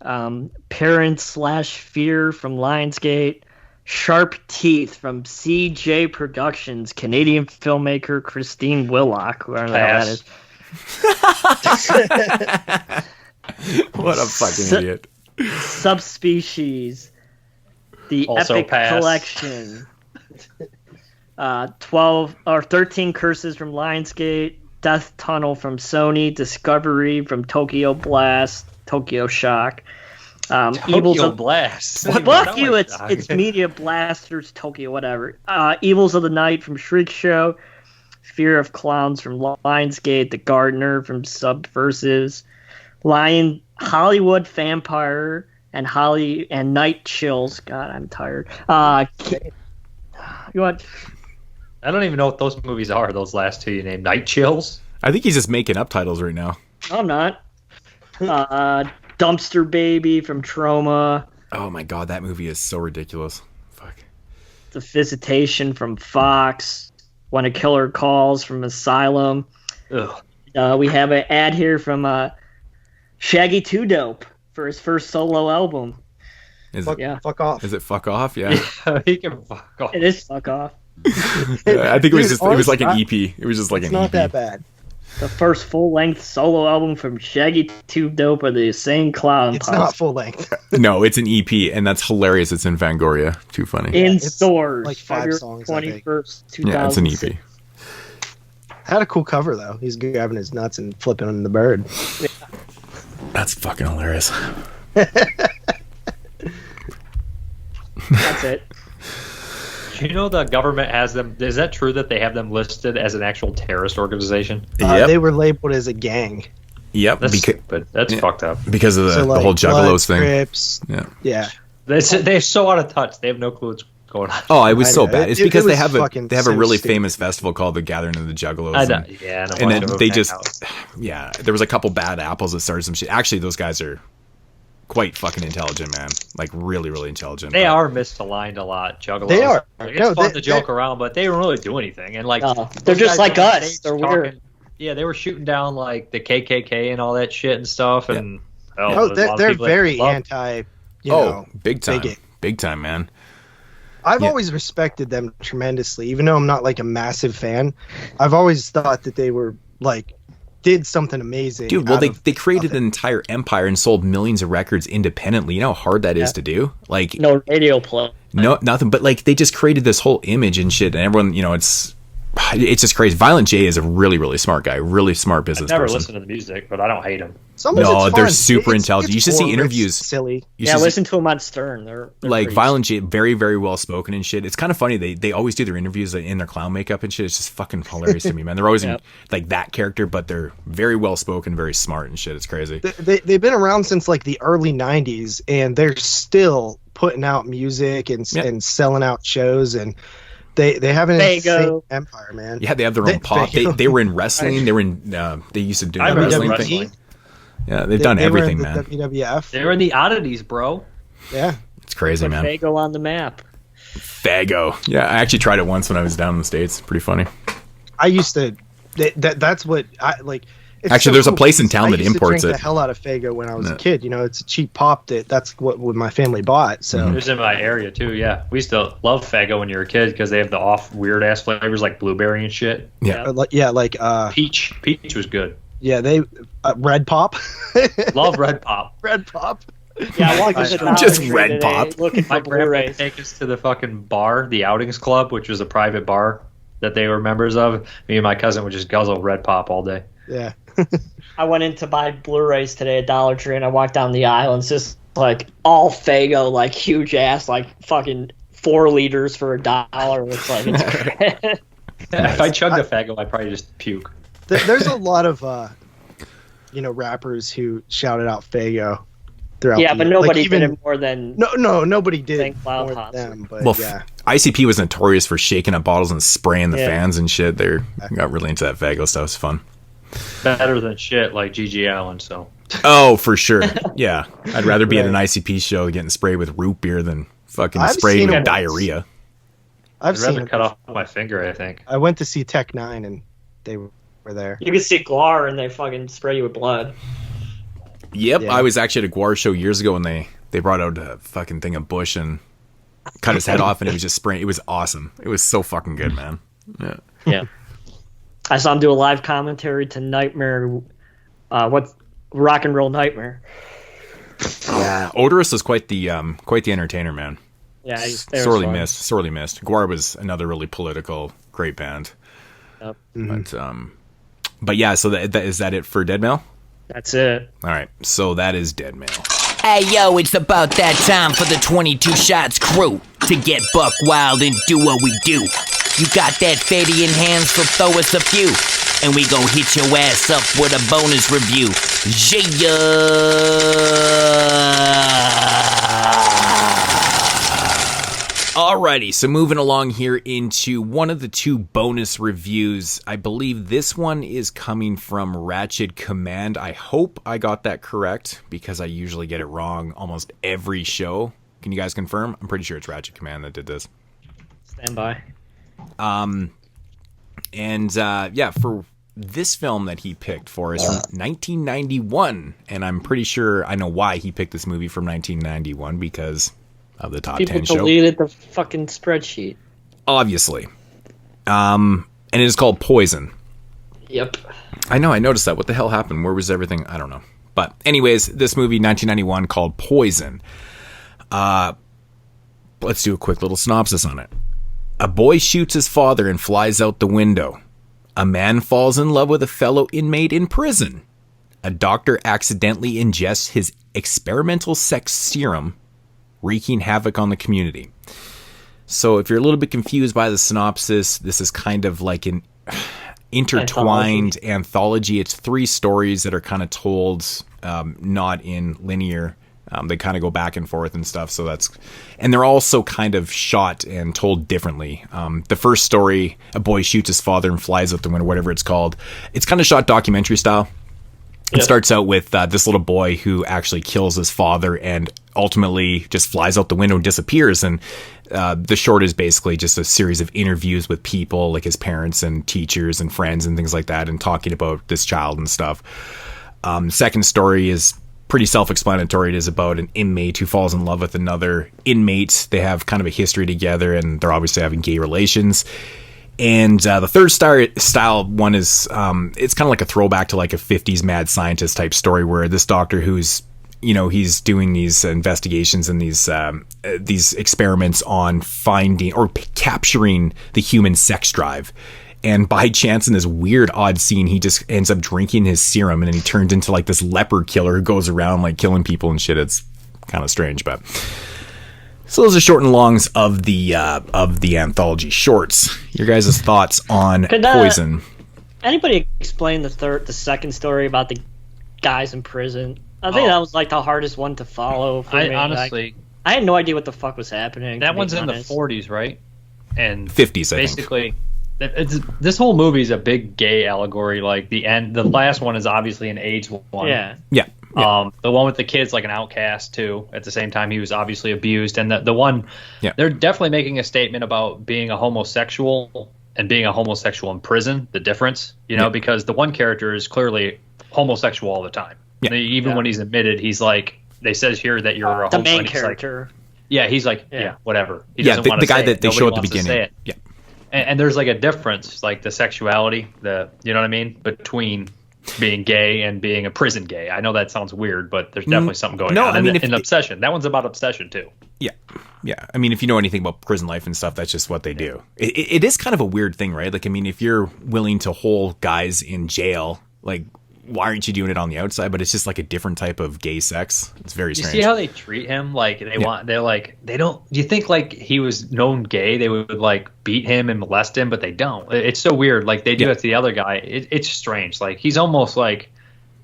E: Parent/Fear from Lionsgate, Sharp Teeth from CJ Productions, Canadian filmmaker Christine Willock, whoever the hell
D: that is. What a fucking idiot.
E: Subspecies, The
F: Also
E: Epic Collection. 13 Curses from Lionsgate, Death Tunnel from Sony, Discovery from Tokyo Blast, Tokyo Shock.
F: Tokyo Blast.
E: Fuck you! It's Media Blasters, Tokyo, whatever. Evils of the Night from Shriek Show, Fear of Clowns from Lionsgate, The Gardener from Subversives, Hollywood Vampire and Night Chills. God, I'm tired. You want?
F: I don't even know what those movies are. Those last two you named, Night Chills.
D: I think he's just making up titles right now.
E: I'm not. Dumpster Baby from Troma.
D: Oh my god, that movie is so ridiculous. Fuck.
E: The Visitation from Fox. When a Killer Calls from Asylum.
F: Ugh.
E: We have an ad here from Shaggy 2 Dope for his first solo album.
G: Fuck off.
D: Is it Fuck Off? Yeah.
F: He can fuck off.
E: It is Fuck Off.
D: I think it was like an EP. It was just like an EP.
G: It's not that bad.
E: The first full-length solo album from Shaggy 2 Dope of the Insane Clown
G: It's not full-length.
D: No, it's an EP, and that's hilarious. It's in Fangoria. Too funny.
E: In stores.
G: Like 5 songs,
E: 21st, 2000.
D: Yeah, it's an EP.
G: Had a cool cover, though. He's grabbing his nuts and flipping on the bird.
E: Yeah.
D: That's fucking hilarious.
E: That's it.
F: Do you know the government has them? Is that true that they have them listed as an actual terrorist organization?
G: They were labeled as a gang.
D: Yep.
F: That's fucked up.
D: Because of the whole Juggalos thing.
G: Crips.
D: Yeah.
F: They're so out of touch. They have no clue going on.
D: Oh, it was so bad. It's because they have a really
G: stupid.
D: famous festival called the Gathering of the Juggalos.
F: I know. Yeah,
D: and then they just, there was a couple bad apples that started some shit. Actually, those guys are quite fucking intelligent, man. Like really, really intelligent.
F: They are misaligned a lot, Juggalos.
G: They are.
F: Like, it's fun to joke around, but they don't really do anything. And like,
E: they're just like us. They're weird.
F: Yeah, they were shooting down like the KKK and all that shit and stuff. And
G: they're very anti.
D: Big time,
G: bigot.
D: Big time, man.
G: I've always respected them tremendously, even though I'm not like a massive fan. I've always thought that they were like did something amazing.
D: Dude, well, they created an entire empire and sold millions of records independently. You know how hard that is to do? Like
E: no radio play.
D: No, nothing. But like they just created this whole image and shit, and everyone, it's just crazy. Violent J is a really, really smart guy, really smart business person.
F: I've never listened to the music, but I don't hate him.
D: They're super intelligent. You should see interviews.
G: Silly.
E: Listen to them on Stern. They're
D: like
E: crazy.
D: Violent J, very, very well spoken and shit. It's kind of funny. They always do their interviews in their clown makeup and shit. It's just fucking hilarious to me, man. They're always in like that character, but they're very well spoken, very smart and shit. It's crazy.
G: They've been around since like the early '90s, and they're still putting out music and selling out shows and. They have an insane empire, man.
D: Yeah, they have their own pop. They were in wrestling. They were in. They used to do that wrestling thing. Yeah, they've done everything,
G: were in
D: man.
G: WWF.
F: They were in the oddities, bro.
G: Yeah,
D: it's crazy, man.
E: Fago on the map.
D: Fago. Yeah, I actually tried it once when I was down in the States. Pretty funny.
G: I used to. That's what I like.
D: Actually, there's a place in town that imports
G: I used to drink the hell out of Fago when I was a kid. It's a cheap pop. That's what my family bought. So
F: it was in my area too. Yeah, we used to love Fago when you were a kid because they have the off weird ass flavors like blueberry and shit.
G: Like
F: peach. Peach was good.
G: Yeah, they Red Pop.
F: Love Red Pop.
G: Red Pop.
E: Yeah, I want
D: just Red Pop.
E: Looking for
F: my grandpa
E: Blu-rays.
F: take us to the fucking bar, the Outings Club, which was a private bar that they were members of. Me and my cousin would just guzzle Red Pop all day.
G: Yeah.
E: I went in to buy Blu-rays today at Dollar Tree, and I walked down the aisle, and it's just like all Fago, like huge ass, like fucking 4 liters for $1. It's like it's
F: if I chugged a Fago, I'd probably just puke.
G: There's a lot of rappers who shouted out Fago throughout.
E: Yeah, but nobody did it more than
G: nobody did it more than them. But
D: ICP was notorious for shaking up bottles and spraying the fans and shit. They got really into that Fago stuff. It's fun.
F: Better than shit like G.G. Allen, so.
D: Oh, for sure. Yeah. I'd rather be at an ICP show getting sprayed with root beer than fucking spraying with diarrhea.
F: I'd rather cut off my finger, I think.
G: I went to see Tech 9 and they were there.
E: You can see Guar and they fucking spray you with blood.
D: Yep. Yeah. I was actually at a Guar show years ago when they brought out a fucking thing of Bush and cut his head off and it was just spraying. It was awesome. It was so fucking good, man.
E: Yeah. I saw him do a live commentary to Nightmare. What's Rock and Roll Nightmare?
D: Yeah, Odorous was quite the entertainer, man.
E: Yeah,
D: sorely missed. Guar was another really political, great band.
E: Yep.
D: But yeah, so that is that it for Deadmail?
E: That's it.
D: All right, so that is Deadmail.
K: Hey yo, it's about that time for the 22 Shots crew to get buck wild and do what we do. You got that fatty in hands, so throw us a few, and we gon' hit your ass up with a bonus review. Yeah.
D: Alrighty, so moving along here into one of the 2 bonus reviews. I believe this one is coming from Ratchet Command. I hope I got that correct, because I usually get it wrong almost every show. Can you guys confirm? I'm pretty sure it's Ratchet Command that did this.
E: Stand by.
D: For this film that he picked for us from 1991, and I'm pretty sure I know why he picked this movie from 1991 because of the top 10 show.
E: People deleted the fucking spreadsheet.
D: Obviously. And it is called Poison.
E: Yep.
D: I know, I noticed that. What the hell happened? Where was everything? I don't know. But anyways, this movie, 1991, called Poison. Let's do a quick little synopsis on it. A boy shoots his father and flies out the window. A man falls in love with a fellow inmate in prison. A doctor accidentally ingests his experimental sex serum, wreaking havoc on the community. So if you're a little bit confused by the synopsis, this is kind of like an intertwined anthology. It's 3 stories that are kind of told not in linear They kind of go back and forth and stuff. So and they're also kind of shot and told differently. The first story, a boy shoots his father and flies out the window, whatever it's called. It's kind of shot documentary style. It starts out with this little boy who actually kills his father and ultimately just flies out the window and disappears. And the short is basically just a series of interviews with people like his parents and teachers and friends and things like that, and talking about this child and stuff. Second story is pretty self-explanatory. It is about an inmate who falls in love with another inmate. They have kind of a history together, and they're obviously having gay relations. And the third style one is, it's kind of like a throwback to like a 50s mad scientist type story, where this doctor who's, he's doing these investigations and these experiments on finding or capturing the human sex drive. And by chance, in this weird, odd scene, he just ends up drinking his serum, and then he turns into like this leopard killer who goes around like killing people and shit. It's kind of strange, but... So those are short and longs of the anthology shorts. Your guys' thoughts on Poison?
E: Anybody explain the second story about the guys in prison? I think that was like the hardest one to follow for me.
F: Honestly,
E: I had no idea what the fuck was happening.
F: That one's in the 40s, right? And
D: 50s,
F: basically. This whole movie is a big gay allegory. Like the last one is obviously an AIDS one.
E: Yeah.
F: The one with the kid's like an outcast too. At the same time, he was obviously abused, and the one, they're definitely making a statement about being a homosexual and being a homosexual in prison. The difference, because the one character is clearly homosexual all the time. Even when he's admitted, he's like, they says here that you're
E: the main character.
F: He's like, whatever. He doesn't want to
D: the guy
F: say
D: that they show at the beginning.
F: Yeah. And there's like a difference, like the sexuality, you know what I mean, between being gay and being a prison gay. I know that sounds weird, but there's definitely something going on. I mean, and obsession. That one's about obsession too.
D: Yeah. I mean, if you know anything about prison life and stuff, that's just what they do. It is kind of a weird thing, right? Like, I mean, if you're willing to hold guys in jail, like, why aren't you doing it on the outside? But it's just like a different type of gay sex. It's very strange.
F: You see how they treat him? Like they don't. You think like he was known gay, they would like beat him and molest him, but they don't. It's so weird. Like they do it to the other guy. It's strange. Like he's almost like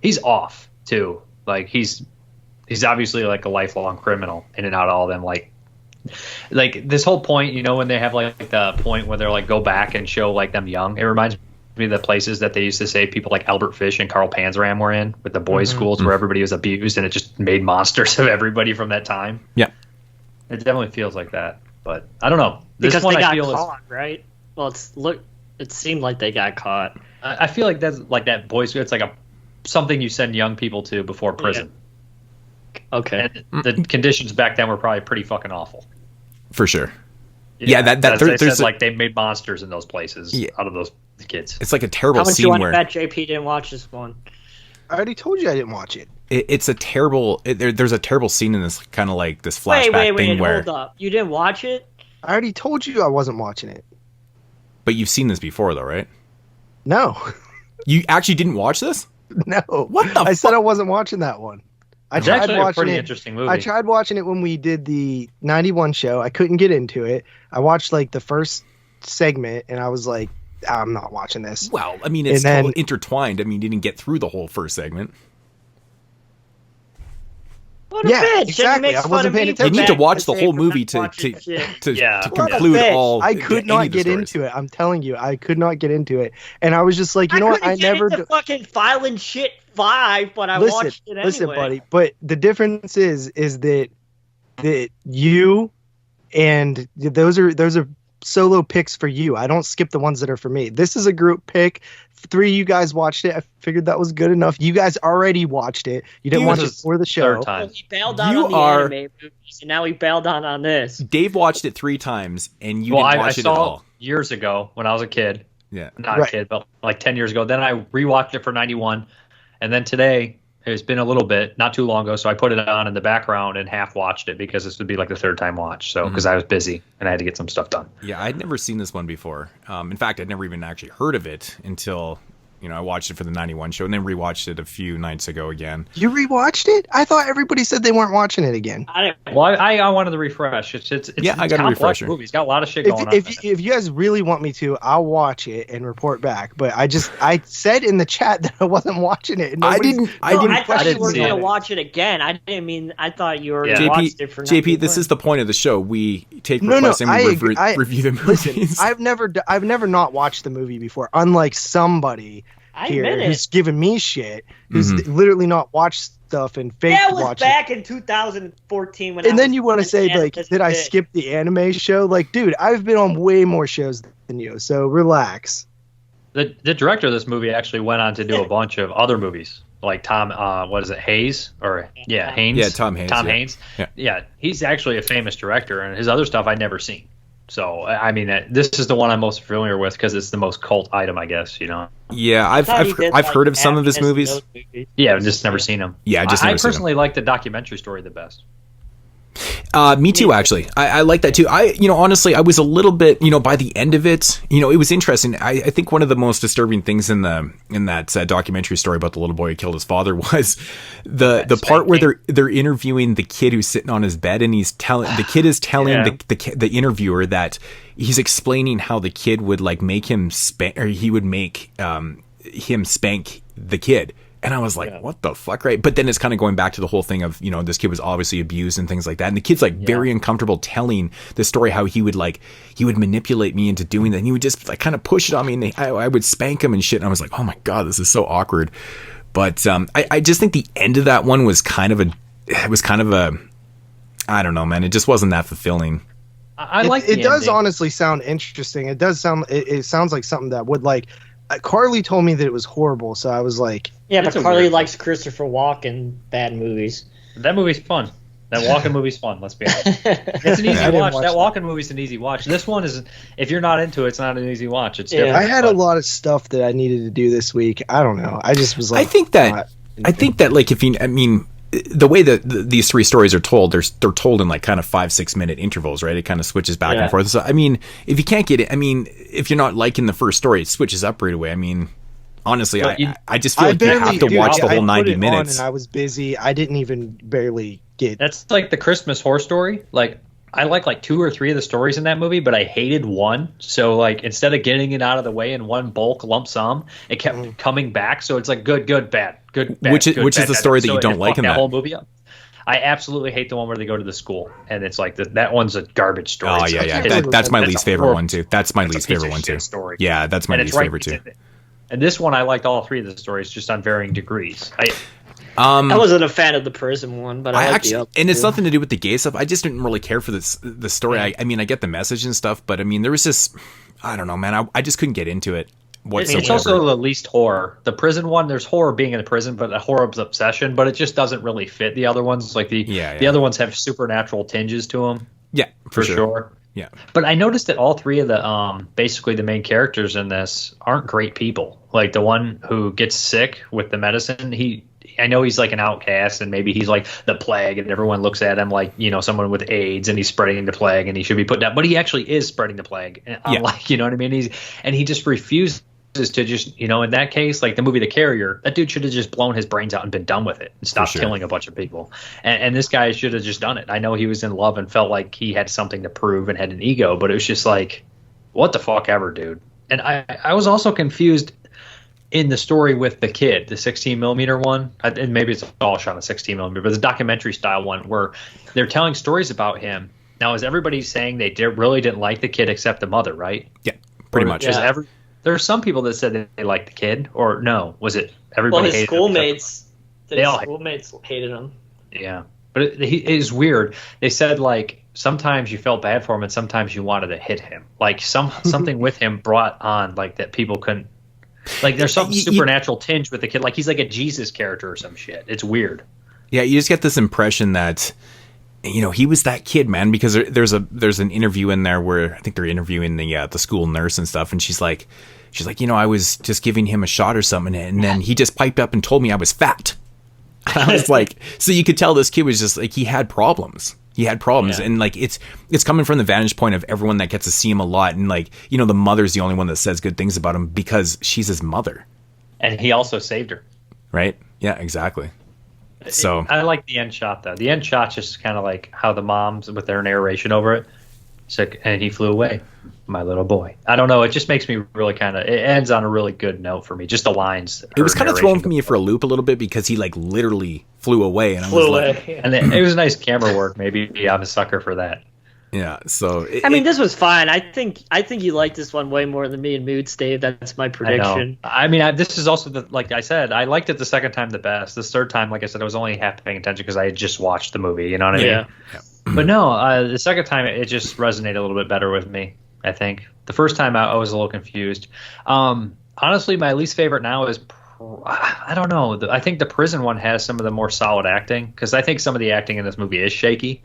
F: he's off too. Like he's obviously like a lifelong criminal in and out of all of them. Like this whole point, when they have like the point where they're like go back and show like them young. It reminds me of the places that they used to say people like Albert Fish and Carl Panzram were in with the boys' schools where everybody was abused, and it just made monsters of everybody from that time.
D: Yeah,
F: it definitely feels like that, but I don't know.
E: Because they got caught, right? Well, it seemed like they got caught.
F: I feel like that's like that boys' school. It's like something you send young people to before prison.
E: Yeah. Okay.
F: And the conditions back then were probably pretty fucking awful.
D: For sure.
F: Yeah, there's like they made monsters in those places out of those kids.
D: It's like a terrible scene
E: How much
D: where
E: you want to bet JP didn't watch this one?
G: I already told you I didn't watch it.
D: It's a terrible. There's a terrible scene in this kind of like this flashback thing where.
E: Hold up! You didn't watch it?
G: I already told you I wasn't watching it.
D: But you've seen this before, though, right?
G: No.
D: You actually didn't watch this?
G: No.
D: What the?
G: I said I wasn't watching that one. I tried watching
F: a pretty
G: it.
F: Interesting movie.
G: I tried watching it when we did the 91 show. I couldn't get into it. I watched like the first segment, and I was like, I'm not watching this.
D: Well, I mean, it's all intertwined. I mean, you didn't get through the whole first segment.
E: What a bitch.
G: Exactly. I wasn't paying attention.
D: You need to watch the whole movie to conclude all.
G: I could not get into it. I'm telling you, I could not get into it, and I was just like, you know what? I never
E: fucking Violent Shit 5, but I watched it anyway.
G: Listen, buddy. But the difference is that you and those are solo picks for you. I don't skip the ones that are for me. This is a group pick. 3 of you guys watched it. I figured that was good enough. You guys already watched it. You didn't watch it for the show.
E: Well, he bailed out on the anime movies, and now he bailed out on this.
D: Dave watched it 3 times, and you didn't watch it at all.
F: Years ago when I was a kid.
D: Yeah.
F: Not a kid, but like 10 years ago. Then I rewatched it for 91. And then today, it's been a little bit, not too long ago, so I put it on in the background and half watched it because this would be like the 3rd time watch. So because I was busy and I had to get some stuff done.
D: Yeah, I'd never seen this one before. In fact, I'd never even actually heard of it until You know, I watched it for the 91 show and then rewatched it a few nights ago again.
G: You rewatched it? I thought everybody said they weren't watching it again.
F: I wanted to refresh. It's
D: I got to refresh it.
F: Movie. It's got a lot of shit going on.
G: If you guys really want me to, I'll watch it and report back. But I said in the chat that I wasn't watching it.
E: I thought you were going to watch it again. I thought you were going to watch it for
D: JP, this is the point of the show. We take requests and we review the movies.
G: Listen, I've never not watched the movie before, unlike somebody here who's giving me shit, who's literally not watched stuff and fake watch it.
E: That was back in 2014 when.
G: And then you want to say like, did I skip the anime show? Like, dude, I've been on way more shows than you, so relax.
F: The director of this movie actually went on to do a bunch of other movies, like Tom, Hayes? Haynes?
D: Yeah, Tom Hayes.
F: Haynes. Yeah, he's actually a famous director, and his other stuff I'd never seen. So, I mean, this is the one I'm most familiar with because it's the most cult item, I guess, you know?
D: Yeah, I've heard of some of his movies.
F: Yeah, I've just never seen them.
D: Yeah, I
F: personally like the documentary story the best.
D: Me too, actually. I like that too. Honestly, I was a little bit, by the end of it, it was interesting. I think one of the most disturbing things in that documentary story about the little boy who killed his father was the part where they're interviewing the kid who's sitting on his bed, and the kid is telling the interviewer that he's explaining how the kid would like make him spank, or he would make him spank the kid. And I was like, what the fuck, right? But then it's kind of going back to the whole thing of, this kid was obviously abused and things like that. And the kid's like very uncomfortable telling the story how he would manipulate me into doing that. And he would just like kind of push it on me, and I would spank him and shit. And I was like, oh my God, this is so awkward. But I just think the end of that one was kind of a, I don't know, man. It just wasn't that fulfilling.
G: I like it. It does honestly sound interesting. It does sound, it sounds like something that would like, Carly told me that it was horrible, so I was like...
E: Yeah, but Carly likes Christopher Walken bad movies.
F: That movie's fun. That Walken movie's fun, let's be honest. It's an easy watch. That Walken movie's an easy watch. This one is, if you're not into it, it's not an easy watch. It's different.
G: I had a lot of stuff that I needed to do this week. I don't know. I just was like...
D: I think that like, the way that these three stories are told, they're told in like kind of 5-6 minute intervals, right? It kind of switches back and forth. So, if you can't get it, if you're not liking the first story, it switches up right away. Honestly, I just feel like you have to watch the whole 90 minutes.
G: And I was busy. I didn't even barely get...
F: That's like the Christmas Horror Story. Like, I like 2 or 3 of the stories in that movie, but I hated one. So like, instead of getting it out of the way in one bulk lump sum, it kept coming back. So it's like good, bad, good, bad.
D: Which is the story that you don't like in that
F: whole movie up. I absolutely hate the one where they go to the school, and it's like that one's a garbage story.
D: Oh yeah. That's my least favorite one too. That's my least favorite one too.
F: Story.
D: Yeah, that's my least favorite too.
F: And this one, I liked all 3 of the stories, just on varying degrees.
E: I wasn't a fan of the prison one, but I liked the other
D: and it's nothing to do with the gay stuff. I just didn't really care for the story. I get the message and stuff, but there was just, I don't know, man. I just couldn't get into it whatsoever.
F: It's also the least horror. The prison one, there's horror being in a prison, but a horror obsession, but it just doesn't really fit the other ones. Like the other ones have supernatural tinges to them.
D: Yeah, for sure.
F: Yeah, but I noticed that all 3 of the basically the main characters in this aren't great people. Like the one who gets sick with the medicine, I know he's like an outcast, and maybe he's like the plague, and everyone looks at him like, someone with AIDS, and he's spreading the plague, and he should be put down. But he actually is spreading the plague. Like, you know what I mean? He just refuses to just, in that case, like the movie The Carrier, that dude should have just blown his brains out and been done with it and stopped killing a bunch of people. And this guy should have just done it. I know he was in love and felt like he had something to prove and had an ego, but it was just like, what the fuck ever, dude. And I was also confused in the story with the kid, the 16 millimeter one, and maybe it's all shot on 16 millimeter, but the documentary style one where they're telling stories about him. Now, is everybody saying they really didn't like the kid except the mother, right?
D: Yeah, pretty much.
F: There are some people that said that they liked the kid, or no? Was it everybody?
E: Well, his schoolmates.
F: His
E: schoolmates hated him.
F: Yeah, but it is weird. They said like sometimes you felt bad for him, and sometimes you wanted to hit him. Like something with him brought on like that people couldn't. Like there's some supernatural tinge with the kid. Like he's like a Jesus character or some shit. It's weird.
D: Yeah, you just get this impression that, he was that kid, man, because there's an interview in there where I think they're interviewing the school nurse and stuff, and she's like, I was just giving him a shot or something, and then he just piped up and told me I was fat. I was like, so you could tell this kid was just like, he had problems. And like it's coming from the vantage point of everyone that gets to see him a lot, and like, the mother's the only one that says good things about him because she's his mother.
F: And he also saved her.
D: Right? Yeah, exactly. So
F: I like the end shot though. The end shot's just kind of like how the moms with their narration over it. It's like, and he flew away, my little boy. I don't know. It just makes me really kind of. It ends on a really good note for me. Just the lines.
D: It was kind of throwing me for a loop a little bit because he like literally flew away, and I was like,
F: and it was nice camera work. Maybe I'm a sucker for that.
D: Yeah. So
E: I mean, this was fine. I think you liked this one way more than me and Moodz, Dave. That's my prediction.
F: I mean, this is also like I said, I liked it the second time the best. This third time, like I said, I was only half paying attention because I had just watched the movie. You know what I mean?
E: Yeah.
F: But no, the second time it just resonated a little bit better with me, I think. The first time I was a little confused. Honestly, my least favorite now is, I don't know. I think the prison one has some of the more solid acting because I think some of the acting in this movie is shaky.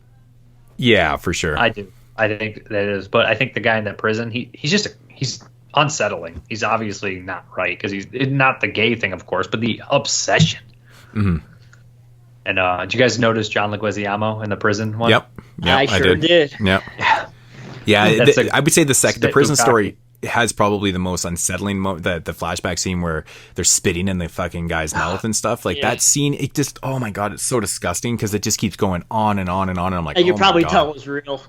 D: Yeah, for sure.
F: I do. I think that is. But I think the guy in that prison, he's unsettling. He's obviously not right because he's not the gay thing, of course, but the obsession.
D: Mm-hmm.
F: And did you guys notice John Leguizamo in the prison one?
D: Yep.
E: I sure did.
D: Yep. Yeah, I would say the prison story has probably the most unsettling the flashback scene where they're spitting in the fucking guy's mouth and stuff. Like that scene, it just, oh my God, it's so disgusting because it just keeps going on and on and on. And I'm like,
E: you probably tell it was real.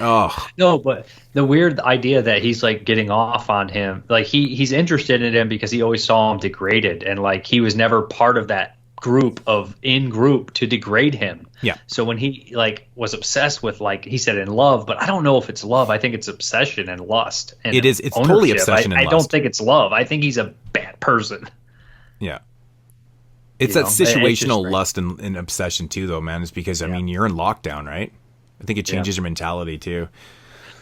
D: Oh.
F: No, but the weird idea that he's like getting off on him, like he's interested in him because he always saw him degraded and like he was never part of that group to degrade him.
D: Yeah.
F: So when he like was obsessed with, like he said, in love, but I don't know if it's love. I think it's obsession and lust. And
D: it is. It's totally obsession and
F: lust. I
D: lust.
F: don't think it's love. I think he's a bad person.
D: Yeah. It's that situational lust and obsession too, though, man. Is because I mean you're in lockdown, right? I think it changes your mentality too.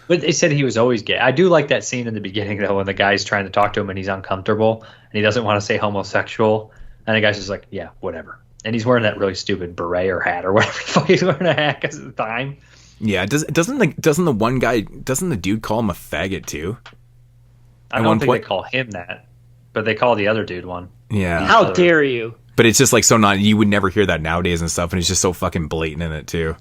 F: But they said he was always gay. I do like that scene in the beginning though, when the guy's trying to talk to him and he's uncomfortable and he doesn't want to say homosexual. And the guy's just like, yeah, whatever. And he's wearing that really stupid beret or hat or whatever the fuck he's wearing a hat because of the time.
D: Yeah, doesn't the dude call him a faggot too?
F: I don't think they call him that, but they call the other dude one.
D: Yeah.
E: How dare you?
D: But it's just like you would never hear that nowadays and stuff, and it's just so fucking blatant in it too.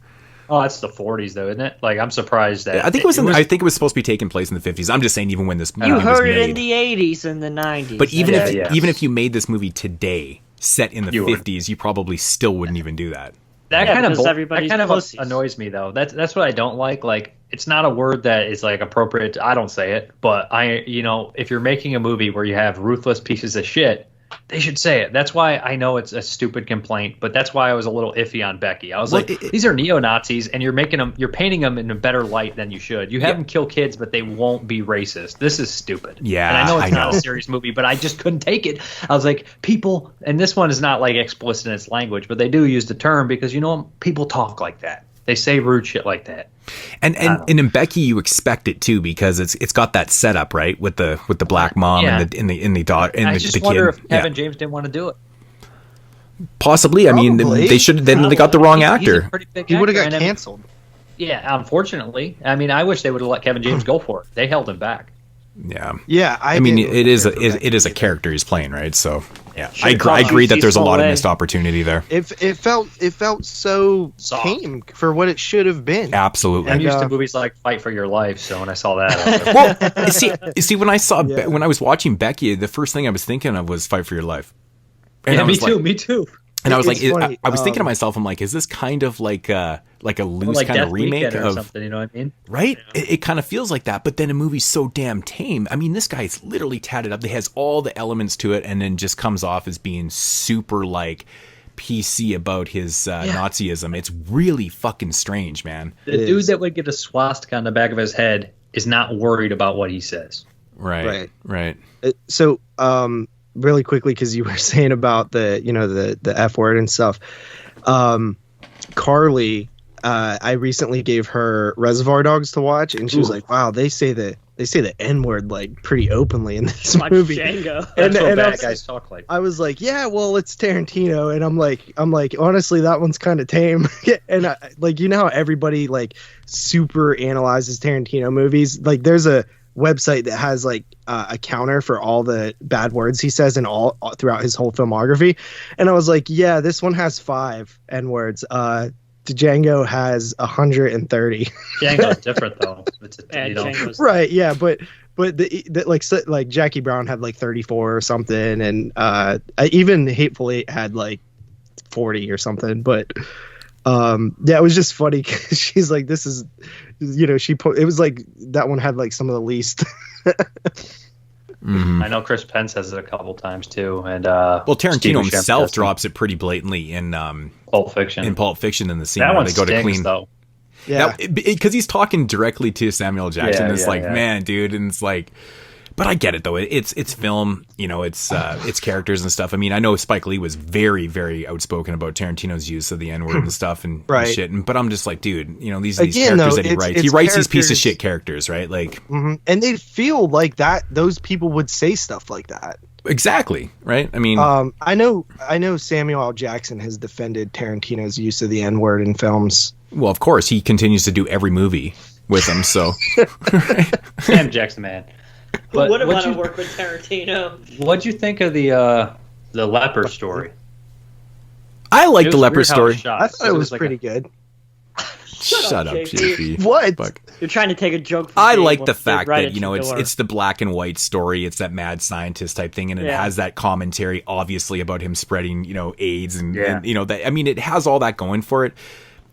F: Oh, that's the 40s though, isn't it? Like I'm surprised that
D: I think it was supposed to be taking place in the 50s. I'm just saying, even when this movie
E: you heard
D: was
E: it
D: made,
E: in the 80s and the 90s.
D: But even if you made this movie today, set in the 50s, you probably still wouldn't even do that.
F: That kind of annoys me though. That's what I don't like. Like it's not a word that is like appropriate. I don't say it, but if you're making a movie where you have ruthless pieces of shit, they should say it. That's why I know it's a stupid complaint, but that's why I was a little iffy on Becky. I was these are neo-Nazis, and you're painting them in a better light than you should. You have them kill kids, but they won't be racist. This is stupid.
D: Yeah,
F: and I know it's not a serious movie, but I just couldn't take it. I was like, people, and this one is not like explicit in its language, but they do use the term because people talk like that. They say rude shit like that.
D: And in Becky, you expect it too because it's got that setup, right, with the black mom and the daughter and
F: I
D: the
F: just
D: kid.
F: wonder if Kevin James didn't want to do it.
D: Possibly. I mean, they should. Then they got the wrong actor.
G: He would have got canceled.
F: Yeah, unfortunately. I mean, I wish they would have let Kevin James go for it. They held him back.
D: Yeah.
G: Yeah.
D: I mean, it is a character he's playing, right? So yeah, I agree that there's a lot of missed opportunity there.
G: It felt so tame for what it should have been.
D: Absolutely.
F: I'm used to movies like Fight for Your Life, so when I saw that,
D: well, see, when I was watching Becky, the first thing I was thinking of was Fight for Your Life. And
F: me too.
D: And I was I was thinking to myself, I'm like, is this kind of like a loose kind of remake
F: or something? You know what I mean?
D: Right? Yeah. It kind of feels like that, but then a movie's so damn tame. I mean, this guy's literally tatted up. It has all the elements to it, and then just comes off as being super like PC about his Nazism. It's really fucking strange, man.
F: The dude that would get a swastika on the back of his head is not worried about what he says.
D: Right.
G: So, really quickly, because you were saying about the F word and stuff. Carly, I recently gave her Reservoir Dogs to watch, and she was like, "Wow, they say the N word like pretty openly in this movie."
E: Django.
F: That's what bad guys talk like.
G: I was like, "Yeah, well, it's Tarantino," and I'm like, honestly, that one's kind of tame. And how everybody like super analyzes Tarantino movies. Like, there's a website that has like a counter for all the bad words he says in all throughout his whole filmography, and I was like, yeah, this one has 5 N words. Django has 130.
F: Django's different though.
G: Right, yeah, but But like Jackie Brown had like 34 or something, and even Hateful Eight had like 40 or something. But yeah, it was just funny because she's like, this is, you know, it was like that one had like some of the least.
F: I know Chris Penn says it a couple times too, and
D: well, Tarantino himself drops it pretty blatantly in
F: Pulp Fiction.
D: In Pulp Fiction, in the scene
F: that
D: where they go to clean.
F: Though.
G: Yeah,
D: because he's talking directly to Samuel Jackson. It's like,
F: yeah.
D: man, dude, and it's like, but I get it though. It's film, you know, it's characters and stuff. I mean, I know Spike Lee was very, very outspoken about Tarantino's use of the N-word and stuff and shit. But I'm just like, dude, you know, these characters that he writes. He writes these piece of shit characters, right? Like,
G: and they feel like that. Those people would say stuff like that.
D: Exactly, right? I mean,
G: I know Samuel L. Jackson has defended Tarantino's use of the N-word in films.
D: Well, of course, he continues to do every movie with him. So,
F: Sam Jackson, man.
E: Who wouldn't want to work with Tarantino?
F: What'd you think of the leper story?
D: I like the leper story.
G: I thought it was pretty good.
D: Shut up, JP.
G: What?
D: Fuck.
E: You're trying to take a joke from
D: I
E: me,
D: like
E: we'll
D: the
E: fit
D: fact
E: right
D: that,
E: at
D: you know,
E: your door.
D: it's the black and white story. It's that mad scientist type thing, and it has that commentary, obviously, about him spreading, you know, AIDS and you know, that. I mean, it has all that going for it.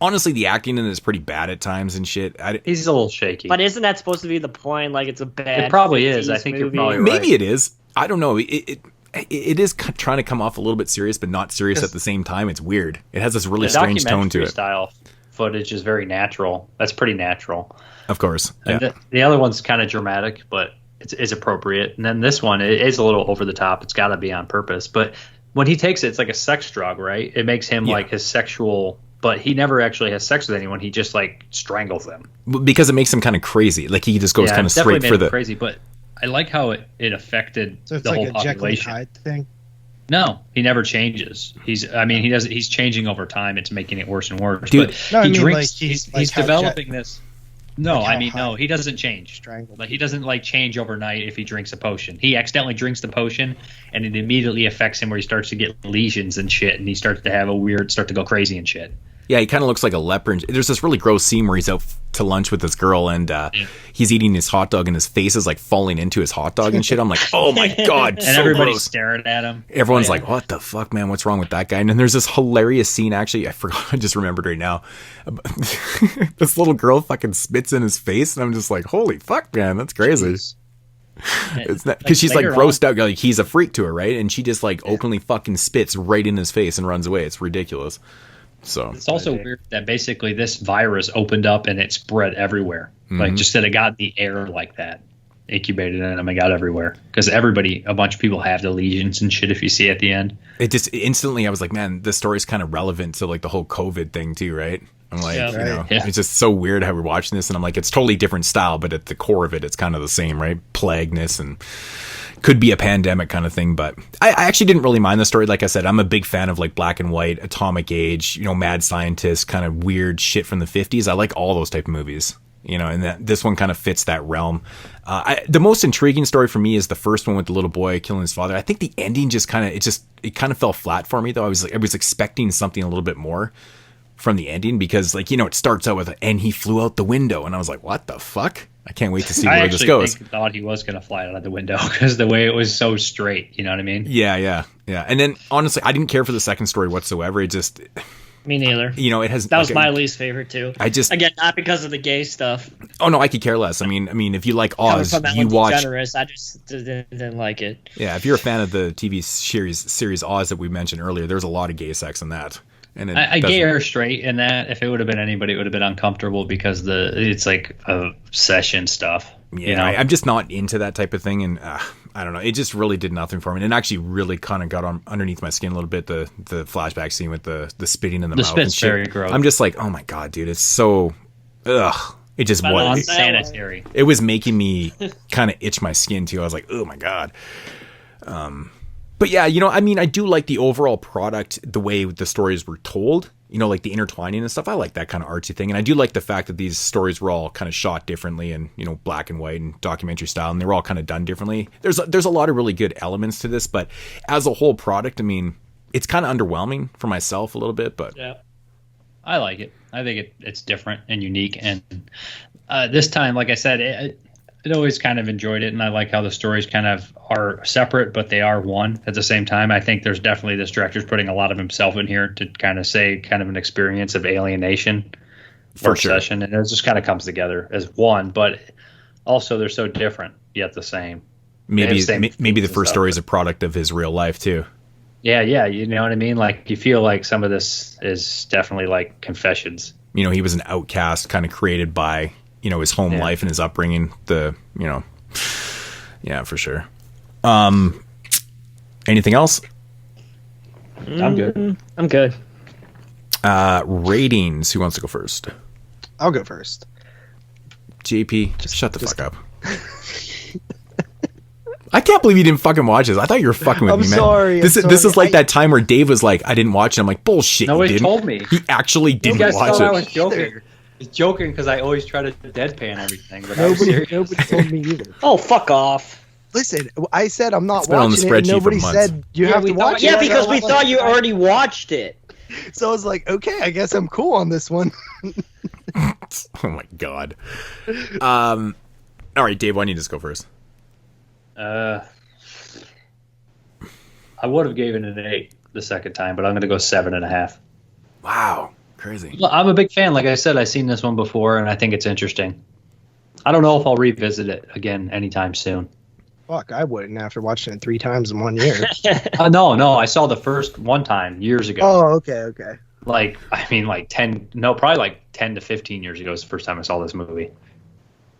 D: Honestly, the acting in it is pretty bad at times and shit.
F: He's a little shaky.
E: But isn't that supposed to be the point? Like, it's a bad.
F: It probably is.
E: 50s
F: I think
E: movie.
F: you're probably right.
D: Maybe it is. I don't know. It is trying to come off a little bit serious, but not serious at the same time. It's weird. It has this really strange tone to it.
F: Style footage is very natural. That's pretty natural.
D: Of course. Yeah.
F: And the other one's kind of dramatic, but it's appropriate. And then this one, it is a little over the top. It's got to be on purpose. But when he takes it, it's like a sex drug, right? It makes him like his sexual. But he never actually has sex with anyone. He just like strangles them
D: because it makes him kind of crazy. Like he just goes kind of straight for the
F: crazy. But I like how it affected
G: so it's
F: the
G: like
F: whole
G: a
F: population.
G: Jekyll and Hyde thing.
F: No, he never changes. He's changing over time. It's making it worse and worse.
D: Dude,
F: but he drinks. He's developing this. No,
G: like
F: no, he doesn't change. Like he doesn't like change overnight if he drinks a potion. He accidentally drinks the potion, and it immediately affects him where he starts to get lesions and shit, and he starts to have start to go crazy and shit.
D: Yeah, he kind of looks like a leper. There's this really gross scene where he's out to lunch with this girl, and he's eating his hot dog, and his face is like falling into his hot dog and shit. I'm like, oh my god,
F: and
D: so
F: everybody's
D: gross.
F: staring at him.
D: Everyone's like, what the fuck, man? What's wrong with that guy? And then there's this hilarious scene. Actually, I forgot. I just remembered right now. This little girl fucking spits in his face, and I'm just like, holy fuck, man, that's crazy. It's not because she's like grossed out, like he's a freak to her, right? And she just like openly fucking spits right in his face and runs away. It's ridiculous. So
F: it's also weird that basically this virus opened up and it spread everywhere. Like just that it got in the air like that, incubated in them and got everywhere. Because a bunch of people have the lesions and shit. If you see at the end, it just instantly, I was like, man, this story's kind of relevant to like the whole COVID thing too, right? I'm like, it's just so weird how we're watching this, and I'm like, it's totally different style, but at the core of it, it's kind of the same, right? Plagueness and could be a pandemic kind of thing. But I actually didn't really mind the story. Like I said, I'm a big fan of like black and white, atomic age, you know, mad scientist, kind of weird shit from the 50s. I like all those type of movies, you know, and this one kind of fits that realm. The most intriguing story for me is the first one with the little boy killing his father. I think the ending just kind of, it kind of fell flat for me though. I was expecting something a little bit more from the ending, because like, you know, it starts out with and he flew out the window, and I was like, what the fuck? I can't wait to see where this goes. I thought he was going to fly out of the window because the way it was so straight, you know what I mean?
D: Yeah. And then honestly, I didn't care for the second story whatsoever. It just,
E: me neither.
D: You know, it has.
E: That was my least favorite too. Again, not because of the gay stuff.
D: Oh no, I could care less. I mean, if you like Oz, you watch.
E: I just didn't like it.
D: Yeah, if you're a fan of the TV series Oz that we mentioned earlier, there's a lot of gay sex in that. And
F: I gay or straight in that. If it would have been anybody, it would have been uncomfortable because it's like obsession stuff.
D: Yeah,
F: you know?
D: I'm just not into that type of thing, and I don't know. It just really did nothing for me. And it actually really kind of got underneath my skin a little bit. The flashback scene with the spitting in the mouth and shit.
F: Very gross.
D: I'm just like, oh my god, dude, it's so ugh. It just was
F: unsanitary.
D: It was making me kind of itch my skin too. I was like, oh my god. But yeah, you know, I mean, I do like the overall product, the way the stories were told, you know, like the intertwining and stuff. I like that kind of artsy thing. And I do like the fact that these stories were all kind of shot differently and, you know, black and white and documentary style, and they were all kind of done differently. There's a lot of really good elements to this, but as a whole product, I mean, it's kind of underwhelming for myself a little bit, but
F: yeah, I like it. I think it's different and unique. And this time, like I said, I always kind of enjoyed it, and I like how the stories kind of are separate, but they are one at the same time. I think there's definitely this director's putting a lot of himself in here to kind of say kind of an experience of alienation or obsession, and it just kind of comes together as one, but also they're so different yet the same.
D: Maybe the first story is a product of his real life too.
F: Yeah, you know what I mean? Like, you feel like some of this is definitely like confessions.
D: You know, he was an outcast kind of created by, you know, his home life and his upbringing. Yeah, for sure. Anything else?
F: I'm good.
E: I'm good.
D: Ratings. Who wants to go first?
G: I'll go first.
D: JP, just shut the fuck up. I can't believe you didn't fucking watch this. I thought you were fucking with me, man.
G: Sorry.
D: This is like that time where Dave was like, I didn't watch it. I'm like, bullshit.
F: Nobody told me.
D: He actually didn't watch it.
F: I was joking. I was joking because I always try to deadpan everything. But
G: nobody told me either.
E: Oh, fuck off.
G: Listen, I said I'm not
D: It's been on the
G: watching it, and
D: spreadsheet
G: nobody
D: for months.
G: said you have to watch it.
E: Yeah, because we thought you already watched it.
G: So I was like, okay, I guess I'm cool on this one.
D: Oh my god. All right, Dave, why don't you just go first?
F: I would have given it an 8 the second time, but I'm going to go 7.5.
D: Wow, crazy.
F: Well, I'm a big fan. Like I said, I've seen this one before, and I think it's interesting. I don't know if I'll revisit it again anytime soon.
G: Fuck, I wouldn't after watching it 3 times in 1 year.
F: No, I saw the first one time years ago.
G: Oh, okay.
F: Like, I mean, like 10 to 15 years ago was the first time I saw this movie.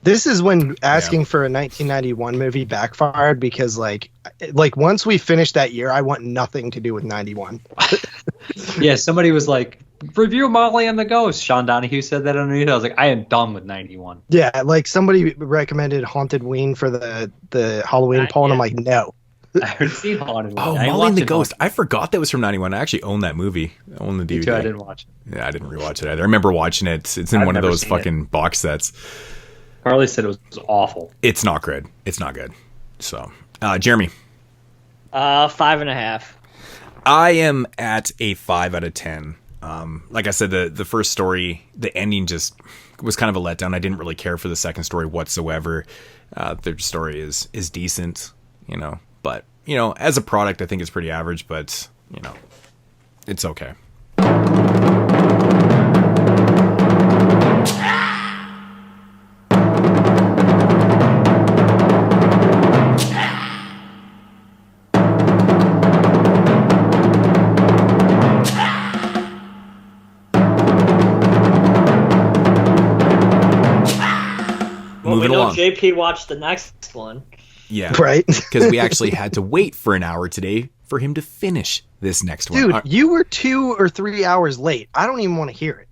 G: This is when asking for a 1991 movie backfired, because like once we finished that year, I want nothing to do with 91.
F: Yeah, somebody was like, review Molly and the Ghost. Sean Donahue said that underneath. I was like, I am done with 91.
G: Yeah, like somebody recommended Haunted Ween for the Halloween poll, and I'm like, no.
F: I haven't seen Haunted Ween.
D: Oh, Molly and the Ghost. I forgot that was from 91. I actually own that movie. I own the DVD.
F: Me too, I didn't watch it.
D: Yeah, I didn't rewatch it either. I remember watching it. It's in one of those fucking box sets.
F: Carly said it was awful.
D: It's not good. It's not good. So, Jeremy.
E: 5.5.
D: I am at a 5 out of 10. Like I said, the first story, the ending just was kind of a letdown. I didn't really care for the second story whatsoever. Third story is decent, you know, but you know, as a product, I think it's pretty average, but you know, it's okay. Moving along.
E: JP watched the next one.
D: Yeah.
G: Right.
D: Because we actually had to wait for an hour today for him to finish this next one.
G: Dude, you were 2 or 3 hours late. I don't even want to hear it.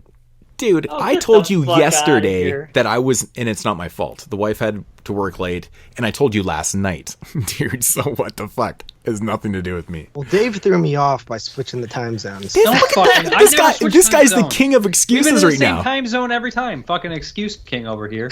D: Dude, I told you yesterday that I was, and it's not my fault. The wife had to work late, and I told you last night. Dude, so what the fuck? It has nothing to do with me.
G: Well, Dave threw me off by switching the time zones.
D: This guy's the king of excuses right now.
F: Same time zone every time. Fucking excuse king over here.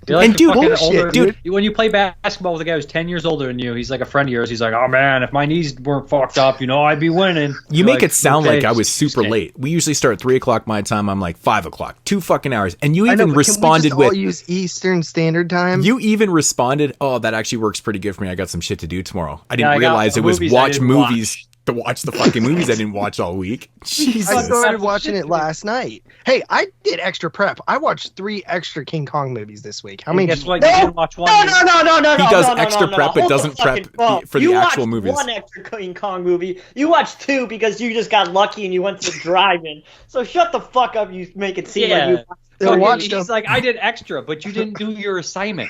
D: And dude,
F: bullshit, dude, when you play basketball with a guy who's 10 years older than you, he's like a friend of yours. He's like, oh man, if my knees weren't fucked up, you know, I'd be winning.
D: You make it sound like I was super late. We usually start at 3 o'clock my time. I'm like 5 o'clock. 2 fucking hours. And you even responded
G: with. All use Eastern Standard Time.
D: You even responded, oh, that actually works pretty good for me. I got some shit to do tomorrow. I didn't realize it was watch movies to watch the fucking movies I didn't watch all week. Jesus.
G: I started watching it last night. Hey, I did extra prep. I watched 3 extra King Kong movies this week. How many?
F: Guess what? You didn't watch one.
E: No.
D: He does extra prep, but doesn't prep for the actual movies.
E: You watched 1 extra King Kong movie. You watched 2 because you just got lucky and you went to the drive-in. So shut the fuck up. You make it seem like you
F: watched. He's like, I did extra, but you didn't do your assignment.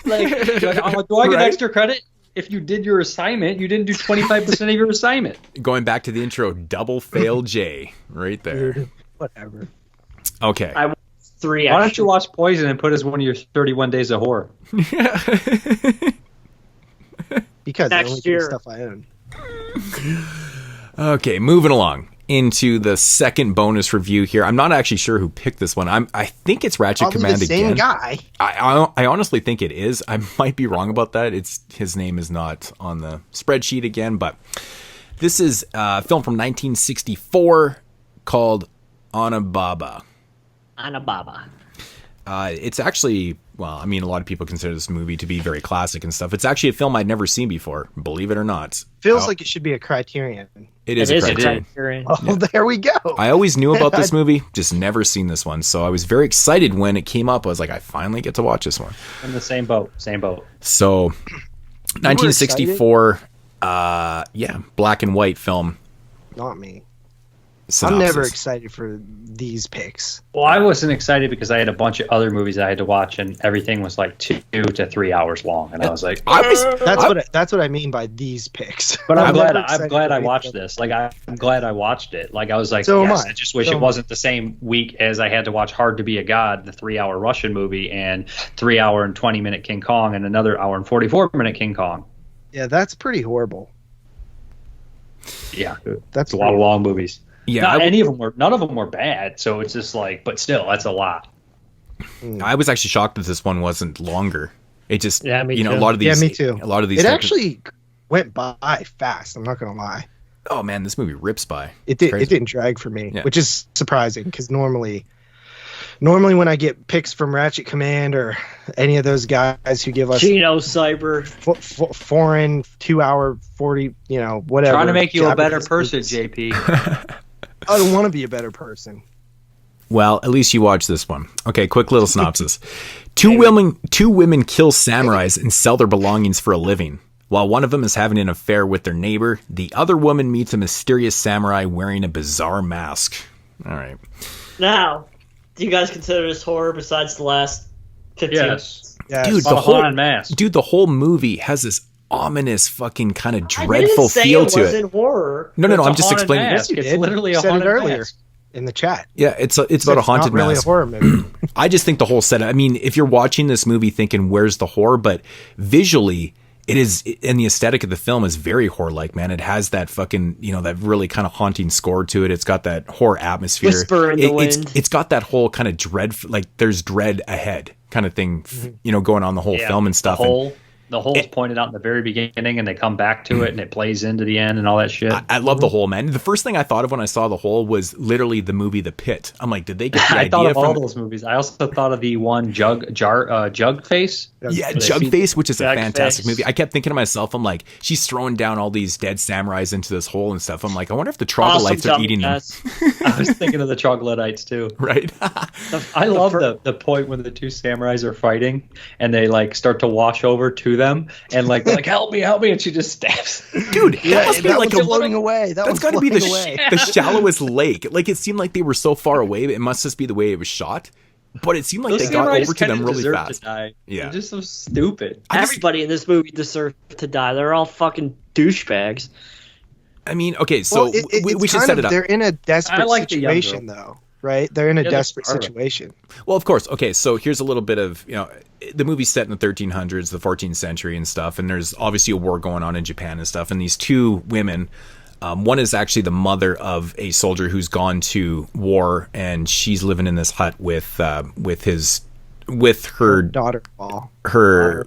F: Like, do I get extra credit? If you did your assignment, you didn't do 25% of your assignment.
D: Going back to the intro, double fail J right there.
G: Dude, whatever.
D: Okay.
E: I watched 3
F: Why don't you watch Poison and put as one of your 31 days of horror?
G: Because
E: next
G: I only
E: year.
G: do stuff I own.
D: Okay, moving along into the second bonus review here. I'm not actually sure who picked this one. I think it's Ratchet Command
G: the same
D: again.
G: Guy.
D: I honestly think it is. I might be wrong about that. His name is not on the spreadsheet again, but this is a film from 1964 called Onibaba. It's actually, well, I mean, a lot of people consider this movie to be very classic and stuff. It's actually a film I'd never seen before, believe it or not.
G: Feels like it should be a Criterion.
D: It is a Criterion.
G: Oh, yeah. There we go.
D: I always knew about this movie, just never seen this one. So I was very excited when it came up. I was like, I finally get to watch this one.
F: In the same boat.
D: So, 1964, black and white film.
G: Not me.
D: Synopsis.
G: I'm never excited for these picks.
F: Well, I wasn't excited because I had a bunch of other movies I had to watch, and everything was like 2 to 3 hours long, and I was like,
G: That's what I mean by these picks.
F: But I'm glad I watched this. Like, I'm glad I watched it. Like, I was like, I just wish it wasn't the same week as I had to watch Hard to Be a God, the 3-hour Russian movie, and 3 hour and 20-minute King Kong, and another hour and 44-minute King Kong.
G: Yeah, that's pretty horrible.
F: Yeah, that's a lot of long movies.
D: Yeah,
F: none of them were bad. So it's just like, but still, that's a lot.
D: I was actually shocked that this one wasn't longer. It just,
G: me too.
D: A lot of these,
G: me too.
D: A lot of these.
G: It actually went by fast. I'm not gonna lie.
D: Oh man, this movie rips by.
G: It didn't drag for me, which is surprising because normally when I get picks from Ratchet Command or any of those guys who give us
E: Geno Cyber
G: foreign 2 hour 40, whatever.
F: Trying to make you a better person, JP.
G: I don't want to be a better person.
D: Well, at least you watch this one. Okay, quick little synopsis. Two women kill samurais and sell their belongings for a living. While one of them is having an affair with their neighbor, the other woman meets a mysterious samurai wearing a bizarre mask. All right.
E: Now, do you guys consider this horror besides the last 15 minutes?
G: Yes.
D: Dude, the whole movie has this ominous fucking kind of dreadful feel to it.
E: I didn't say it wasn't horror.
D: No, I'm just explaining.
F: Mask. It's literally a haunted
G: earlier
F: mask.
G: In the chat.
D: Yeah, it's about a haunted
G: not really
D: mask.
G: A horror movie.
D: I just think the whole setup, I mean, if you're watching this movie thinking, where's the horror? But visually, it is, and the aesthetic of the film is very horror-like, man. It has that fucking, that really kind of haunting score to it. It's got that horror atmosphere.
E: Whisper in the wind.
D: It's got that whole kind of dread, like there's dread ahead kind of thing, going on the whole film and stuff.
F: The hole's pointed out in the very beginning, and they come back to it, and it plays into the end and all that shit.
D: I love the hole, man. The first thing I thought of when I saw the hole was literally the movie The Pit. I'm like, did they get the idea
F: thought of
D: from
F: all those movies. I also thought of the one Jug Face.
D: Yeah, Jug Face, which is a fantastic movie. I kept thinking to myself, I'm like, she's throwing down all these dead samurais into this hole and stuff. I'm like, I wonder if the troglodytes are eating them.
F: I was thinking of the troglodytes too.
D: Right.
F: I love the point when the two samurais are fighting and they like start to wash over to them and like help me, and she just stabs.
D: Dude, that must be
G: that
D: like
G: one's floating away.
D: That's got to be the shallowest lake. Like it seemed like they were so far away. It must just be the way it was shot. But it seemed like they got over to them really fast.
F: Yeah, they're just so stupid.
E: Everybody in this movie deserves to die. They're all fucking douchebags.
D: I mean, okay, so we should set it up.
G: They're in a desperate situation, though, right? They're in a desperate situation.
D: Well, of course. Okay, so here's a little bit of, the movie's set in the 1300s, the 14th century and stuff, and there's obviously a war going on in Japan and stuff, and these two women, one is actually the mother of a soldier who's gone to war, and she's living in this hut with her
G: daughter-in-law,
D: her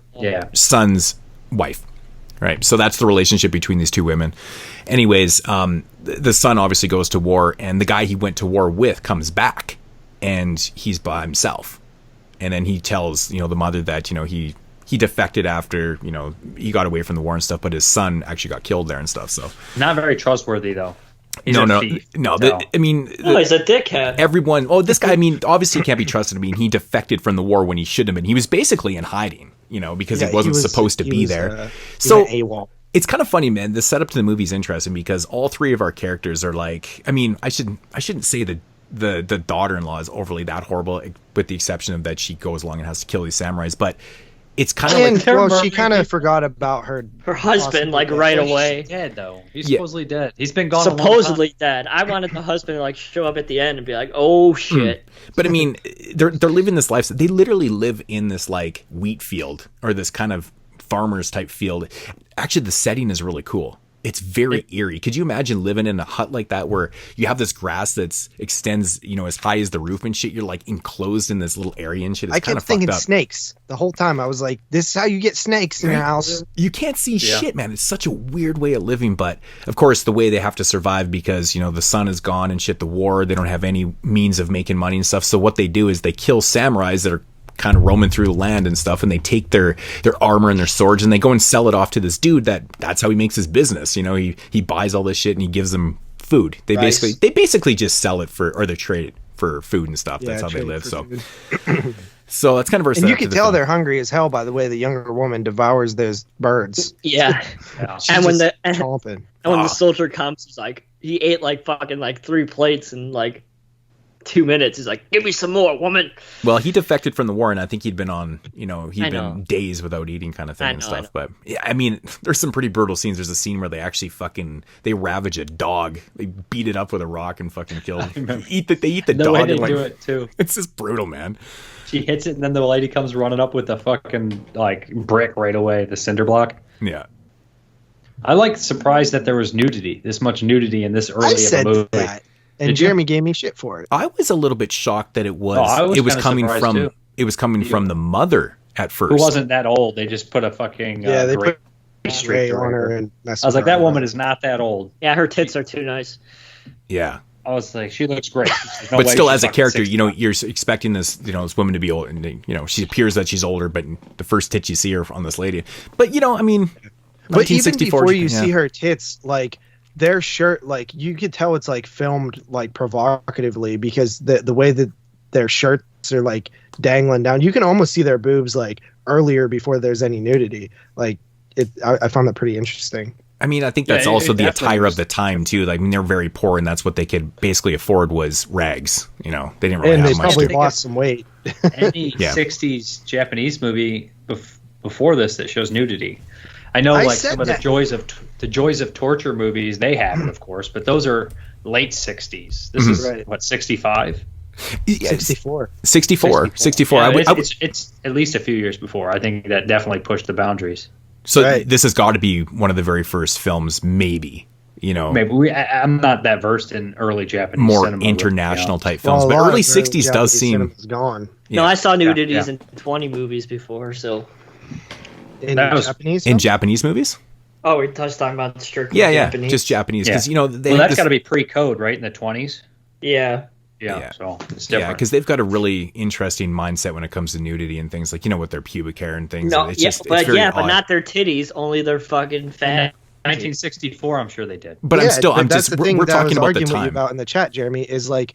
D: son's wife. Right. So that's the relationship between these two women. Anyways, the son obviously goes to war, and the guy he went to war with comes back, and he's by himself. And then he tells, the mother that, he defected after, he got away from the war and stuff, but his son actually got killed there and stuff. So
F: not very trustworthy, though.
D: He's he's a
E: dickhead.
D: Everyone. Oh, this guy. I mean, obviously can't be trusted. I mean, he defected from the war when he shouldn't have been. He was basically in hiding, because he wasn't supposed to be there. So it's kind of funny, man. The setup to the movie is interesting because all three of our characters are like. I mean, I shouldn't say the daughter-in-law is overly that horrible, with the exception of that she goes along and has to kill these samurais, but. It's kind of
G: she kind of forgot about her
E: husband right away.
F: He's dead though. He's supposedly dead. He's been gone.
E: Supposedly dead. I wanted the husband to show up at the end and be like, "Oh shit!"
D: But I mean, they're living this life. They literally live in this wheat field or this kind of farmers type field. Actually, the setting is really cool. it's very eerie. Could you imagine living in a hut like that where you have this grass that extends, as high as the roof and shit? You're like enclosed in this little area and shit. It's
G: I kept thinking snakes the whole time. I was like, this is how you get snakes in your house.
D: You can't see shit, man. It's such a weird way of living. But of course, the way they have to survive because, the sun is gone and shit, the war, they don't have any means of making money and stuff. So what they do is they kill samurais that are kind of roaming through the land and stuff, and they take their armor and their swords and they go and sell it off to this dude that's how he makes his business. He buys all this shit and he gives them food. They basically just sell it or they trade it for food and stuff. That's how they live. So so that's kind of our
G: and you can tell they're hungry as hell by the way the younger woman devours those birds.
E: Yeah. And when the soldier comes, he's like, he ate like fucking like 3 plates in like 2 minutes. He's like, give me some more, woman.
D: Well, he defected from the war, and I think he'd been on, he'd been days without eating kind of thing and stuff. But yeah, I mean, there's some pretty brutal scenes. There's a scene where they actually they ravage a dog. They beat it up with a rock and fucking kill it. They eat the dog.
F: Way they do it too.
D: It's just brutal, man.
F: She hits it, and then the lady comes running up with the fucking like brick right away, the cinder block.
D: Yeah.
F: I surprised that there was nudity, this much nudity in this early of a movie.
G: That. And Jeremy gave me shit for it.
D: I was a little bit shocked that it was coming from the mother at first.
F: Who wasn't that old. They just put a fucking
G: they put straight on her and
F: I was like, that woman is not that old.
E: Yeah, her tits are too nice.
D: Yeah.
F: I was like, she looks great.
D: But still, as a character, you're expecting this woman to be old, and she appears that she's older, but the first tit you see her on this lady. But I mean,
G: but even before you see her tits, like their shirt, like you could tell it's like filmed like provocatively because the way that their shirts are like dangling down, you can almost see their boobs like earlier before there's any nudity. Like I found that pretty interesting.
D: I mean, I think that's also the attire of the time too. Like, I mean, they're very poor, and that's what they could basically afford was rags. They didn't really have much.
G: And they probably lost some weight.
F: Any '60s Japanese movie before this that shows nudity. I know, like some of the joys of torture movies, they have it, of course, but those are late '60s. This is what 65.
G: 64.
F: It's at least a few years before. I think that definitely pushed the boundaries.
D: So this has got to be one of the very first films, maybe.
F: Maybe I'm not that versed in early Japanese
D: more
F: cinema,
D: international type films, but early '60s does seem
G: gone.
E: No, I saw nudities in 20 movies before, so
G: in
D: Japanese movies.
E: Oh, we're just talking about strictly
D: Japanese. Just Japanese, because
F: that's got to be pre-code, right, in the 20s.
E: Yeah,
F: so it's different.
D: Yeah, because they've got a really interesting mindset when it comes to nudity and things like with their pubic hair and things.
E: No,
D: it's
E: but not their titties, only their fucking fat.
F: 1964, I'm sure they did.
D: But I'm just we're talking about the time.
G: About in the chat, Jeremy, is like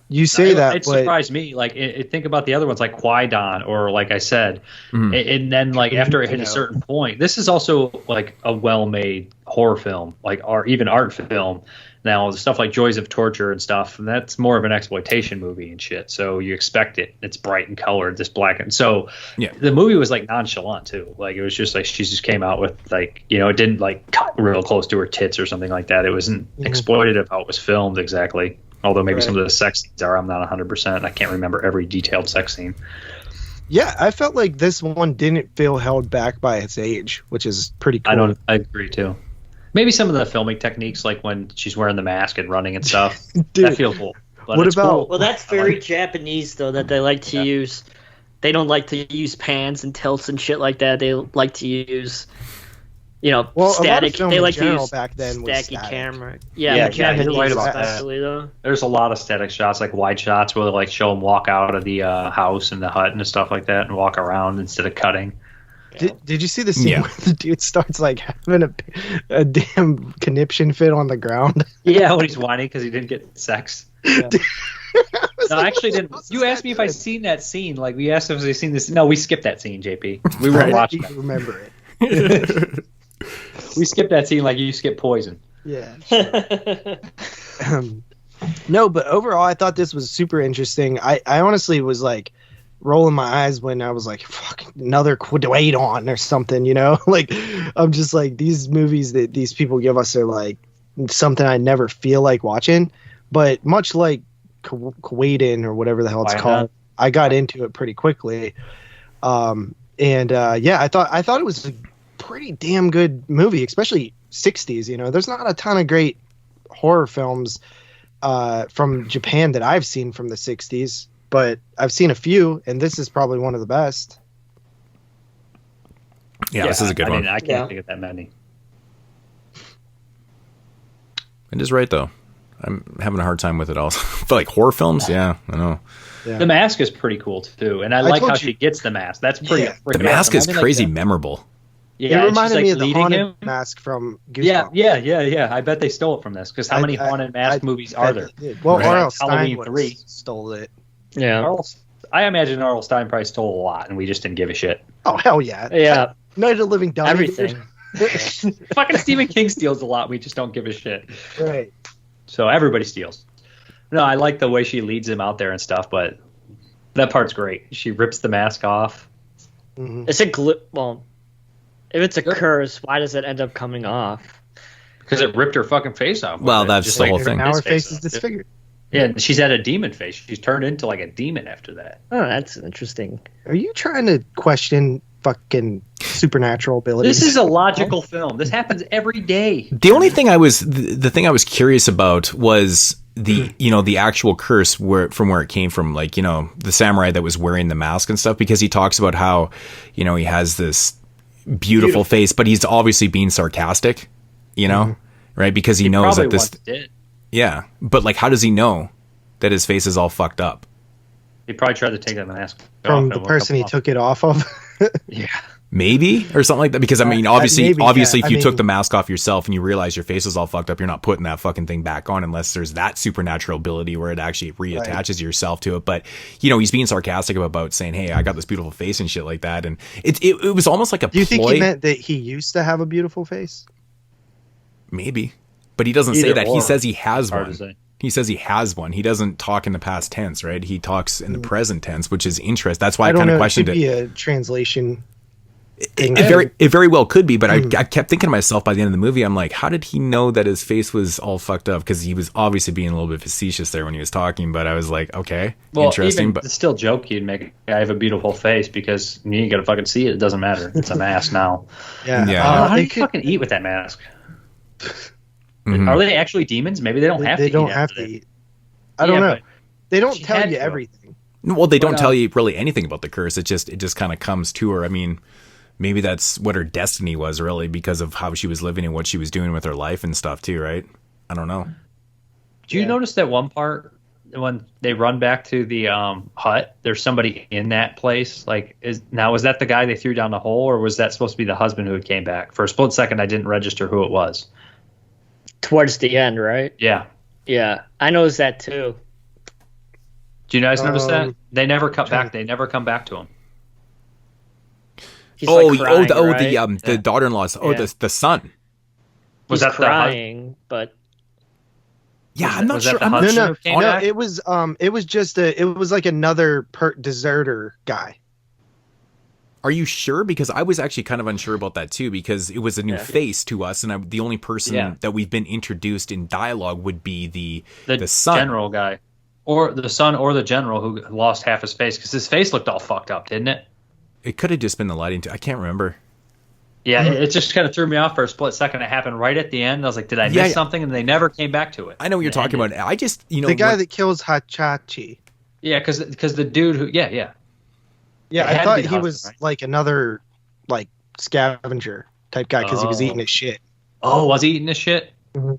G: you say that.
F: It surprised me. Like, think about the other ones, like Qui-Gon, or like I said, and then like after it hit a certain point, this is also like a well-made horror film, or even art film. Now, the stuff like Joys of Torture and stuff, that's more of an exploitation movie and shit. So you expect it. It's bright and colored, this black. And so the movie was like nonchalant too. Like it was just like she just came out with like, it didn't like cut real close to her tits or something like that. It wasn't exploitative how it was filmed exactly. Although maybe some of the sex scenes are. I'm not 100%. I can't remember every detailed sex scene.
G: Yeah, I felt like this one didn't feel held back by its age, which is pretty cool.
F: I agree too. Maybe some of the filming techniques, like when she's wearing the mask and running and stuff, that feels cool. But
G: what about?
E: Cool. Well, that's very Japanese, though, that they like to use. They don't like to use pans and tilts and shit like that. They like to use, static. They like to use
G: back then
E: static camera.
F: Japanese
E: right especially though.
F: There's a lot of static shots, like wide shots, where they like show them walk out of the house and the hut and stuff like that, and walk around instead of cutting.
G: Did you see the scene where the dude starts like having a damn conniption fit on the ground?
F: Yeah, when he's whining because he didn't get sex. Yeah. No, I actually didn't. You asked me if I seen that scene. Like we asked if I seen this. No, we skipped that scene, JP. We weren't watching it.
G: Remember it.
F: We skipped that scene like you skipped Poison.
G: Yeah. Sure. No, but overall, I thought this was super interesting. I honestly was like rolling my eyes when I was like, fuck, another Quaid or something, like I'm just like, these movies that these people give us are like something I never feel like watching, but much like Quaid or whatever the hell it's called, I got into it pretty quickly. I thought it was a pretty damn good movie, especially 60s. You know, there's not a ton of great horror films from Japan that I've seen from the 60s, but I've seen a few, and this is probably one of the best.
D: Yeah, this is a good one.
F: I can't think of that many.
D: It is right though. I'm having a hard time with it also. But like horror films, yeah, I know.
F: Yeah. The mask is pretty cool too, and I like how she gets the mask. That's pretty.
D: The mask is crazy memorable.
G: Yeah, it reminded me of the haunted mask from Goosebumps.
F: Yeah. I bet they stole it from this because how many haunted mask movies are there?
G: Well, R.L.
F: Halloween
G: Stein
F: 3
G: stole it.
E: Yeah,
F: I imagine R.L. Stein probably stole a lot, and we just didn't give a shit.
G: Oh hell yeah!
E: Yeah,
G: Night of the Living Dead.
E: Everything.
F: Fucking Stephen King steals a lot. We just don't give a shit.
G: Right.
F: So everybody steals. No, I like the way she leads him out there and stuff, but that part's great. She rips the mask off.
G: Mm-hmm.
E: It's a well, if it's a curse, why does it end up coming off?
F: Because it ripped her fucking face off.
D: Well, that's just the whole thing.
G: Now her face is disfigured.
F: Yeah, she's had a demon face. She's turned into like a demon after that.
E: Oh, that's interesting.
G: Are you trying to question fucking supernatural abilities?
F: This is a logical film. This happens every day.
D: The only thing the thing I was curious about was the actual curse from where it came from, like, you know, the samurai that was wearing the mask and stuff, because he talks about how, you know, he has this beautiful face, but he's obviously being sarcastic, you know, right? Because he knows that this
F: did.
D: Yeah, but like, how does he know that his face is all fucked up?
F: He probably tried to take that mask
G: from the person he took it off of.
F: Yeah,
D: maybe, or something like that. Because I mean, obviously, if you took the mask off yourself and you realize your face is all fucked up, you're not putting that fucking thing back on unless there's that supernatural ability where it actually reattaches yourself to it. But you know, he's being sarcastic about saying, "Hey, I got this beautiful face" and shit like that. And it was almost like a.
G: Do you think he meant that he used to have a beautiful face?
D: Maybe. But he doesn't say that. He says he has
F: Hard
D: one.
F: to say.
D: He says he has one. He doesn't talk in the past tense, right? He talks in the present tense, which is interesting. That's why I kind of questioned it.
G: It could be a translation thing.
D: It very well could be, but I kept thinking to myself by the end of the movie, I'm like, how did he know that his face was all fucked up? Because he was obviously being a little bit facetious there when he was talking, but I was like, okay, interesting. But
F: it's still joke you'd make. I have a beautiful face because you ain't gonna fucking see it. It doesn't matter. It's a mask now.
G: Yeah.
F: How do you fucking eat with that mask? Are they actually demons? Maybe they don't have to eat.
G: They don't have to eat. I don't know. They don't tell you everything.
D: Well, they don't tell you really anything about the curse. It just kind of comes to her. I mean, maybe that's what her destiny was, really, because of how she was living and what she was doing with her life and stuff too, right? I don't know.
F: Do you notice that one part when they run back to the hut? There's somebody in that place. Like, was that the guy they threw down the hole, or was that supposed to be the husband who came back? For a split second, I didn't register who it was.
E: Towards the end, right?
F: Yeah.
E: Yeah, I noticed that too.
F: Do you guys notice that? They never cut back. They never come back to him.
E: He's crying,
D: the daughter-in-law's. Oh, the son.
F: Was that
E: crying? But
D: yeah, I'm not sure.
G: No. It was just it was like another deserter guy.
D: Are you sure? Because I was actually kind of unsure about that too, because it was a new face to us, and the only person that we've been introduced in dialogue would be the son.
F: General guy, or the son, or the general who lost half his face, because his face looked all fucked up, didn't it?
D: It could have just been the lighting too. I can't remember.
F: Yeah, it just kind of threw me off for a split second. It happened right at the end. I was like, did I miss something? And they never came back to it.
D: I know what you're talking about. I just,
G: the guy that kills Hachachi.
F: Yeah, because the dude who, Yeah,
G: I thought he was like another like scavenger type guy because he was eating his shit.
F: Oh, was he eating his shit?
G: Mm-hmm.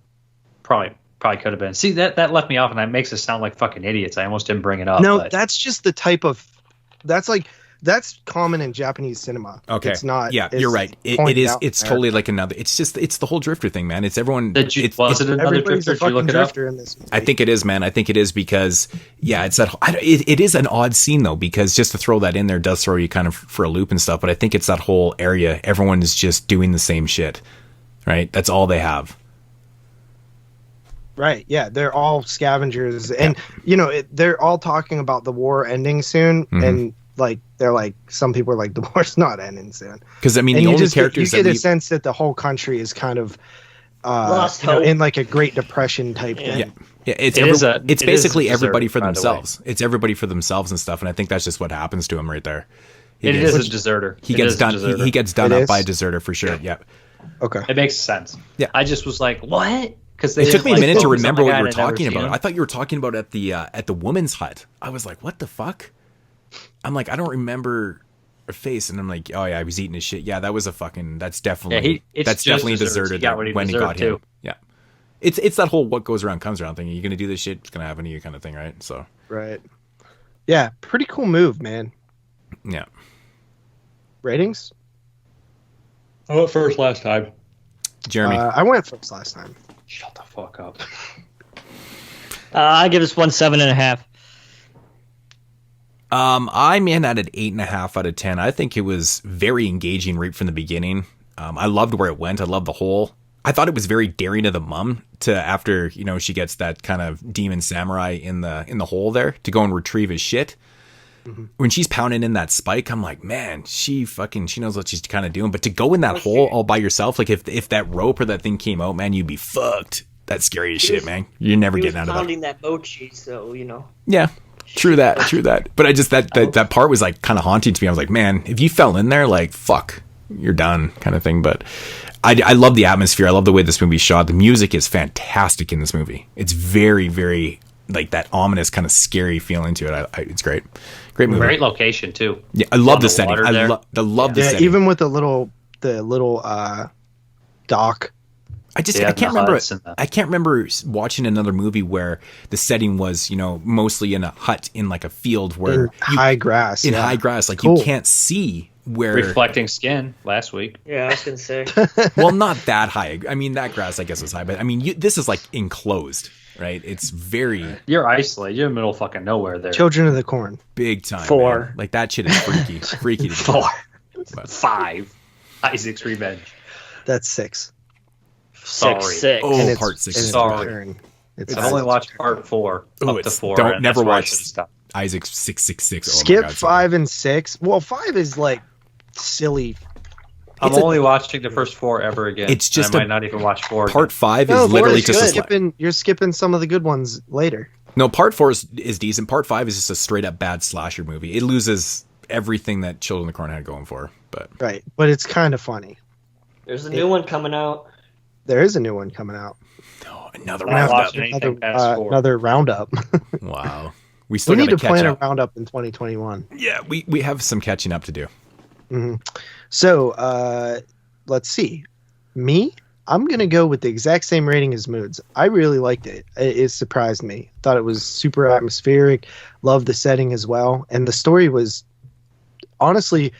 F: Probably could have been. See, that left me off, and that makes us sound like fucking idiots. I almost didn't bring it up.
G: No, that's just the type of. That's common in Japanese cinema.
D: Okay,
G: it's not.
D: Yeah, you're right. It is. It's totally like another. It's the whole drifter thing, man. It's everyone.
F: Was it another drifter? Did you look it up?
G: In this movie.
D: I think it is, man. I think it is because it's that. It is an odd scene though, because just to throw that in there does throw you kind of for a loop and stuff. But I think it's that whole area. Everyone is just doing the same shit, right? That's all they have.
G: Right. Yeah, they're all scavengers, and they're all talking about the war ending soon, and like they're like some people are like the war's not ending soon.
D: Because I mean, the only characters
G: you get a sense that the whole country is kind of in like a Great Depression type thing.
D: Yeah, it's basically everybody for themselves. It's everybody for themselves and stuff, and I think that's just what happens to him right there.
F: It is a deserter.
D: He gets done up by a deserter for sure. Yeah.
G: Okay.
F: It makes sense.
D: Yeah.
F: I just was like, what? Because
D: It took me a minute to remember what you were
F: I'd never
D: talking
F: seen
D: about.
F: him.
D: I thought you were talking about at the woman's hut. I was like, what the fuck? I'm like, I don't remember her face, and I'm like, oh yeah, I was eating his shit. Yeah, that was that's definitely deserted when he got him. Yeah, it's that whole what goes around comes around thing. You're gonna do this shit, it's gonna happen to you kind of thing, right? So
G: right, yeah, pretty cool move, man.
D: Yeah.
G: Ratings?
F: I went first last time.
D: Jeremy,
G: I went first last time.
F: Shut the fuck up.
E: I give this one 7.5.
D: I'm in at an 8.5 out of 10. I think it was very engaging right from the beginning. I loved where it went. I loved the whole. I thought it was very daring of the mom to, after she gets that kind of demon samurai in the hole there, to go and retrieve his shit. Mm-hmm. When she's pounding in that spike, I'm like, man, she knows what she's kind of doing. But to go in that hole all by yourself, like if that rope or that thing came out, man, you'd be fucked. That's scary as shit, man. You're never getting out of that.
E: Pounding that mochi, so
D: Yeah. True that. But I just that part was like kind of haunting to me. I was like, man, if you fell in there, like, fuck, you're done, kind of thing. But I love the atmosphere. I love the way this movie's shot. The music is fantastic in this movie. It's very, very like that ominous kind of scary feeling to it. It's great movie.
F: Great location too.
D: Yeah, I love the setting. I love the setting.
G: Even with the little dock.
D: I can't remember. I can't remember watching another movie where the setting was, mostly in a hut in like a field where
G: high grass.
D: High grass, like cool. You can't see where
F: reflecting skin last week.
E: Yeah, I was gonna say.
D: Well, not that high. I mean, that grass I guess is high, but I mean, this is like enclosed, right? It's very.
F: You're isolated. You're in the middle of fucking nowhere there.
G: Children of the Corn.
D: Big time.
E: 4.
D: Man. Like that shit is freaky. Freaky to do.
F: 4. But 5. Isaac's Revenge.
G: That's 6.
F: Sorry.
E: 6.
D: Oh, part 6.
F: Sorry. I've only watched part 4 up to 4.
D: Don't never watch Isaac's 666.
G: Skip 5 and 6. Well, 5 is like silly.
F: I'm only watching the first 4 ever again.
D: It's just
F: I might not even watch 4.
D: Part 5 is literally just
G: you're skipping some of the good ones later.
D: No, part 4 is decent. Part 5 is just a straight up bad slasher movie. It loses everything that Children of the Corn had going for it. But
G: right, but it's kind of funny.
E: There's a new one coming out.
G: There is a new one coming out.
D: Oh, another roundup.
G: Another roundup.
D: Wow.
G: We need to plan a roundup in 2021.
D: Yeah, we have some catching up to do.
G: Mm-hmm. So let's see. I'm going to go with the exact same rating as Moodz. I really liked it. It surprised me. Thought it was super atmospheric. Loved the setting as well. And the story was, honestly,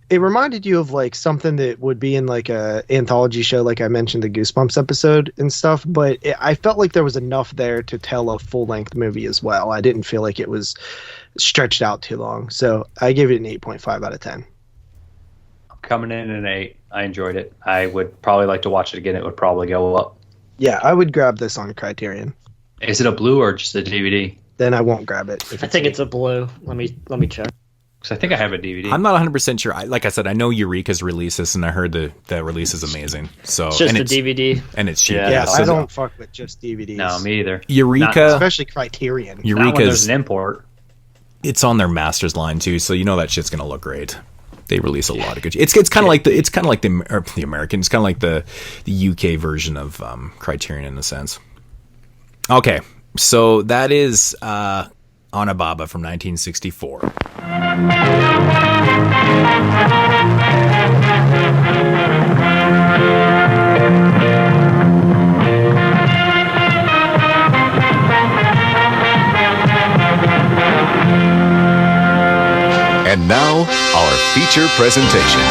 G: it reminded you of like something that would be in like a anthology show, like I mentioned the Goosebumps episode and stuff. But I felt like there was enough there to tell a full-length movie as well. I didn't feel like it was stretched out too long. So I gave it an 8.5 out of 10.
F: Coming in an 8. I enjoyed it. I would probably like to watch it again. It would probably go up.
G: Yeah, I would grab this on Criterion.
F: Is it a blue or just a DVD?
G: Then I won't grab it.
E: I think it's a blue. Let me check.
F: Because I think I have a DVD.
D: I'm not 100% sure. Like I said, I know Eureka's released this, and I heard the release is amazing. So
E: it's just a DVD.
D: And it's cheap.
G: Yeah, so I don't fuck with just DVDs.
F: No, me either.
D: Eureka.
G: Especially Criterion.
F: Eureka's there's an import.
D: It's on their Masters line, too, so you know that shit's going to look great. They release a lot of good. It's kind of like the American. It's kind of like the UK version of Criterion in a sense. Okay, so that is Onibaba from 1964.
L: And now, our feature presentation.